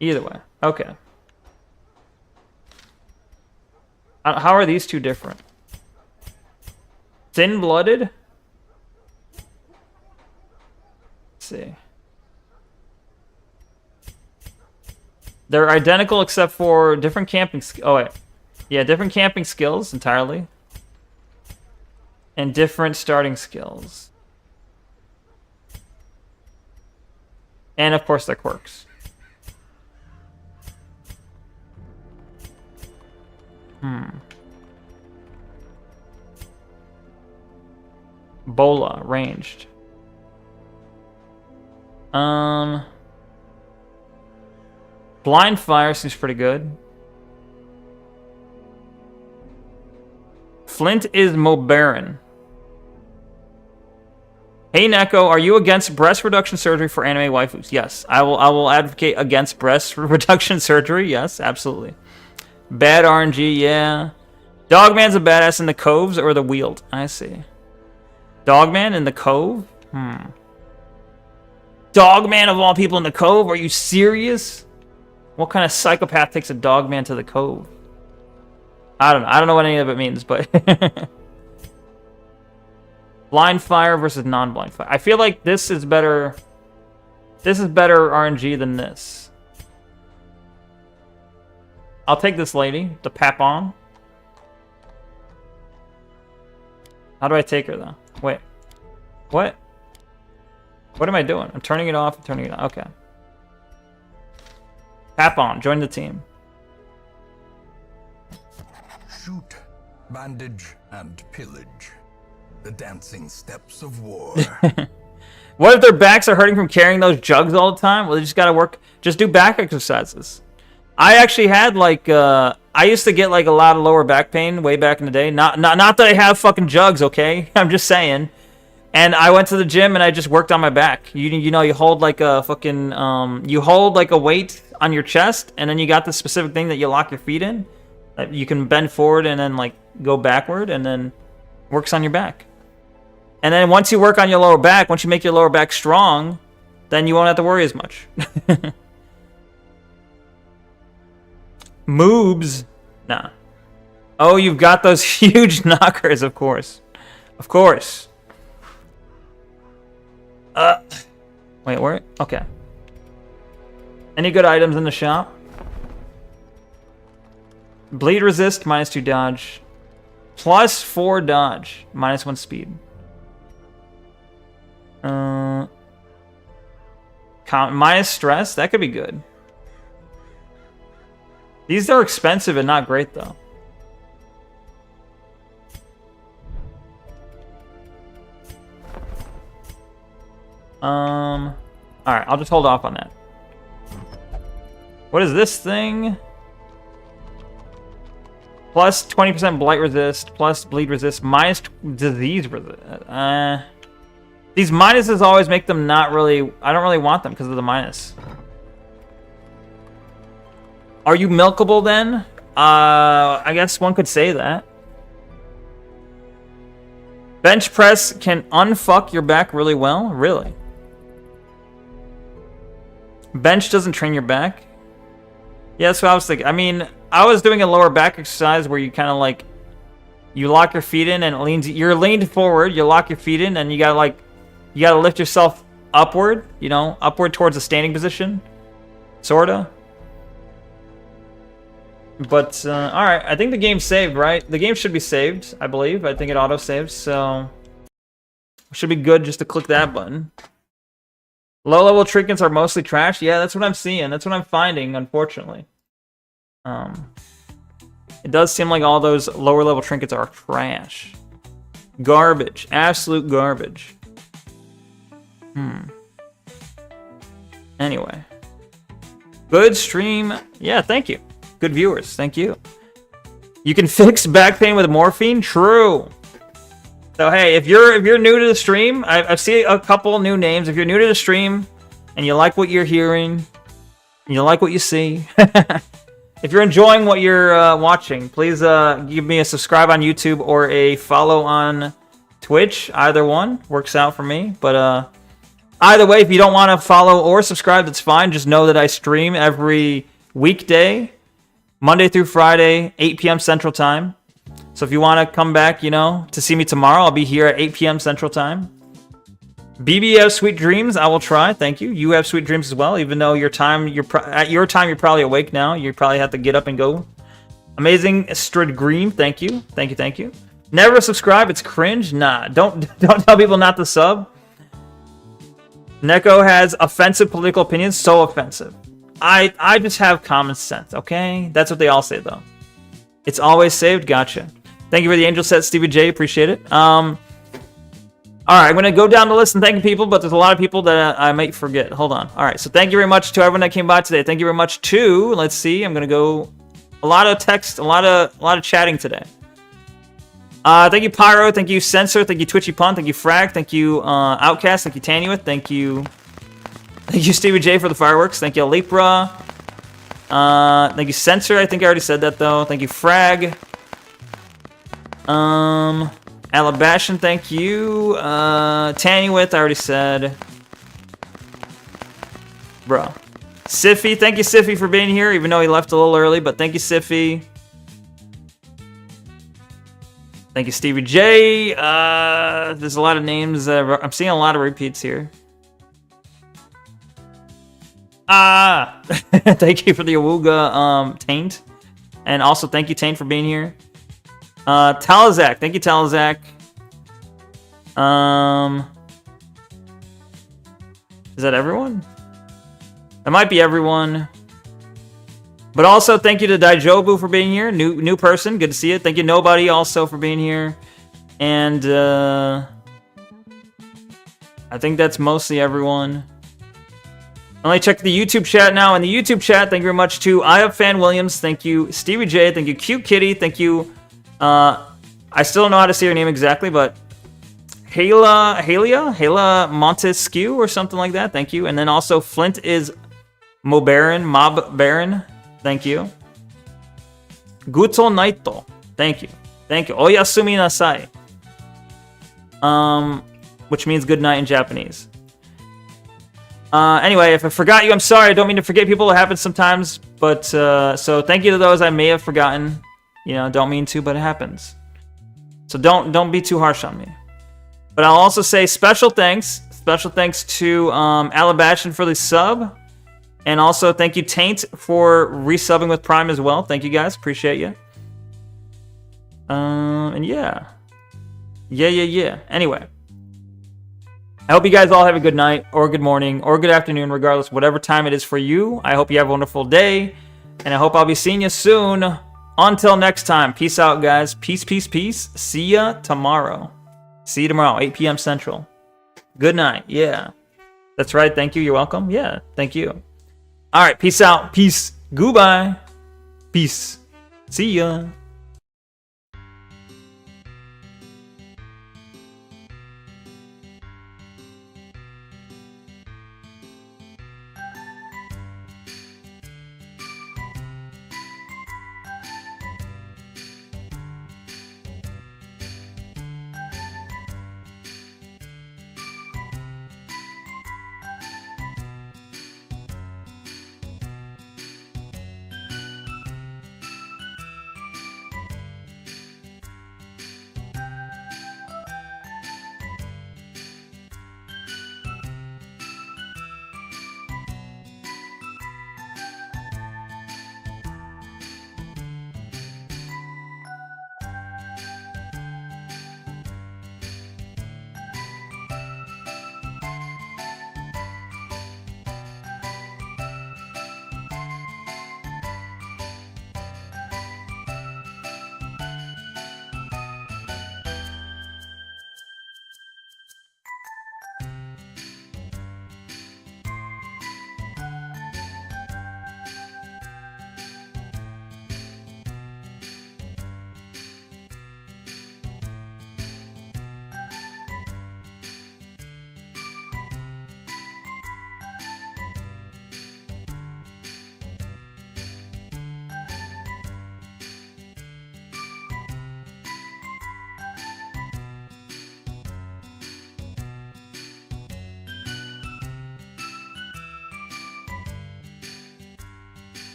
Either way. Okay. How are these two different? Thin-blooded? Let's see. They're identical except for different camping... Oh, wait. Yeah, different camping skills entirely. And different starting skills. And, of course, their quirks. Bola, ranged. Blind fire seems pretty good. Flint is Mobaran. Hey Neko, are you against breast reduction surgery for anime waifus? Yes, I will advocate against breast reduction surgery. Yes, absolutely. Bad RNG, yeah. Dogman's a badass in the coves or the Weald. I see. Dogman in the cove? Dogman of all people in the cove? Are you serious? What kind of psychopath takes a dogman to the cove? I don't know. I don't know what any of it means, but... Blind fire versus non-blind fire. I feel like this is better... This is better RNG than this. I'll take this lady, the Papon. How do I take her, though? Wait. What? What am I doing? I'm turning it off. I'm turning it on. Okay. Papon, join the team. Shoot, bandage, and pillage. The dancing steps of war. What if their backs are hurting from carrying those jugs all the time? Well, they just gotta work. Just do back exercises. I actually had like I used to get like a lot of lower back pain way back in the day. Not that I have fucking jugs, okay? I'm just saying. And I went to the gym and I just worked on my back. You know, you hold like a fucking you hold like a weight on your chest, and then you got this specific thing that you lock your feet in. You can bend forward and then like go backward, and then works on your back. And then once you work on your lower back, once you make your lower back strong, then you won't have to worry as much. Moobs. Nah. Oh, you've got those huge knockers, of course. Of course. Wait, where? Okay. Any good items in the shop? Bleed resist, -2 dodge. +4 dodge, -1 speed. Minus stress, that could be good. These are expensive and not great though. Alright, I'll just hold off on that. What is this thing? Plus 20% blight resist, plus bleed resist, minus disease resist. These minuses always make them not really... I don't really want them because of the minus. Are you milkable then? I guess one could say that. Bench press can unfuck your back really well? Really? Bench doesn't train your back. Yeah, that's what I was thinking. I mean, I was doing a lower back exercise where you kind of like, you lock your feet in and it leans. You're leaned forward. You lock your feet in and you gotta lift yourself upward. You know, upward towards a standing position, sorta. But all right, I think the game's saved, right? The game should be saved, I believe. I think it auto saves, so should be good just to click that button. Low level trinkets are mostly trash. Yeah, that's what I'm seeing. That's what I'm finding, unfortunately. It does seem like all those lower level trinkets are trash. Garbage. Absolute garbage. Anyway. Good stream. Yeah, thank you. Good viewers. Thank you. You can fix back pain with morphine? True. So hey, if you're new to the stream, I've seen a couple new names. If you're new to the stream and you like what you're hearing, and you like what you see, if you're enjoying what you're watching, please give me a subscribe on YouTube or a follow on Twitch. Either one works out for me. But either way, if you don't want to follow or subscribe, that's fine. Just know that I stream every weekday, Monday through Friday, 8 p.m. Central Time. So if you want to come back, you know, to see me tomorrow, I'll be here at 8 p.m. Central Time. BB have sweet dreams. I will try. Thank you. You have sweet dreams as well, even though at your time you're probably awake now. You probably have to get up and go. Amazing Strid Green. Thank you. Thank you. Thank you. Never subscribe. It's cringe. Nah. Don't tell people not to sub. Neko has offensive political opinions. So offensive. I just have common sense. Okay, that's what they all say though. It's always saved. Gotcha. Thank you for the angel set, Stevie J. Appreciate it. All right, I'm going to go down the list and thank people, but there's a lot of people that I might forget. Hold on. All right, so thank you very much to everyone that came by today. Thank you very much to, let's see, I'm going to go, a lot of text, a lot of chatting today. Thank you, Pyro. Thank you, Censor. Thank you, Twitchy Pun. Thank you, Frag. Thank you, Outcast. Thank you, Tanuith. Thank you, Stevie J for the fireworks. Thank you, Lepra. Thank you, Censor. I think I already said that, though. Thank you, Frag. Alabashan, thank you. Tanuith, I already said. Bro. Siffy, thank you, Siffy, for being here, even though he left a little early, but thank you, Siffy. Thank you, Stevie J. There's a lot of names. I'm seeing a lot of repeats here. Thank you for the Awuga, Taint. And also, thank you, Taint, for being here. Talazak, thank you, Talazak. Is that everyone? That might be everyone. But also, thank you to Daijobu for being here. New person, good to see you. Thank you, Nobody, also for being here. And I think that's mostly everyone. Let me check the YouTube chat now. In the YouTube chat, thank you very much to I Have Fan Williams. Thank you, Stevie J. Thank you, Cute Kitty. Thank you. I still don't know how to say your name exactly, but Hala Montesquieu or something like that. Thank you. And then also Flint is Mob Baron. Thank you. Guto Naito. Thank you. Thank you. Oyasumi Nasai. Which means good night in Japanese. Anyway, if I forgot you, I'm sorry. I don't mean to forget people. It happens sometimes. But, so thank you to those I may have forgotten. You know, don't mean to, but it happens. So don't be too harsh on me. But I'll also say special thanks. Special thanks to Alabashan for the sub. And also thank you, Taint, for resubbing with Prime as well. Thank you, guys. Appreciate you. And yeah. Yeah. Anyway. I hope you guys all have a good night, or good morning, or good afternoon, regardless, whatever time it is for you. I hope you have a wonderful day. And I hope I'll be seeing you soon. Until next time. Peace out, guys. Peace, peace, peace. See ya tomorrow. See you tomorrow, 8 p.m. Central. Good night. Yeah. That's right. Thank you. You're welcome. Yeah. Thank you. All right. Peace out. Peace. Goodbye. Peace. See ya.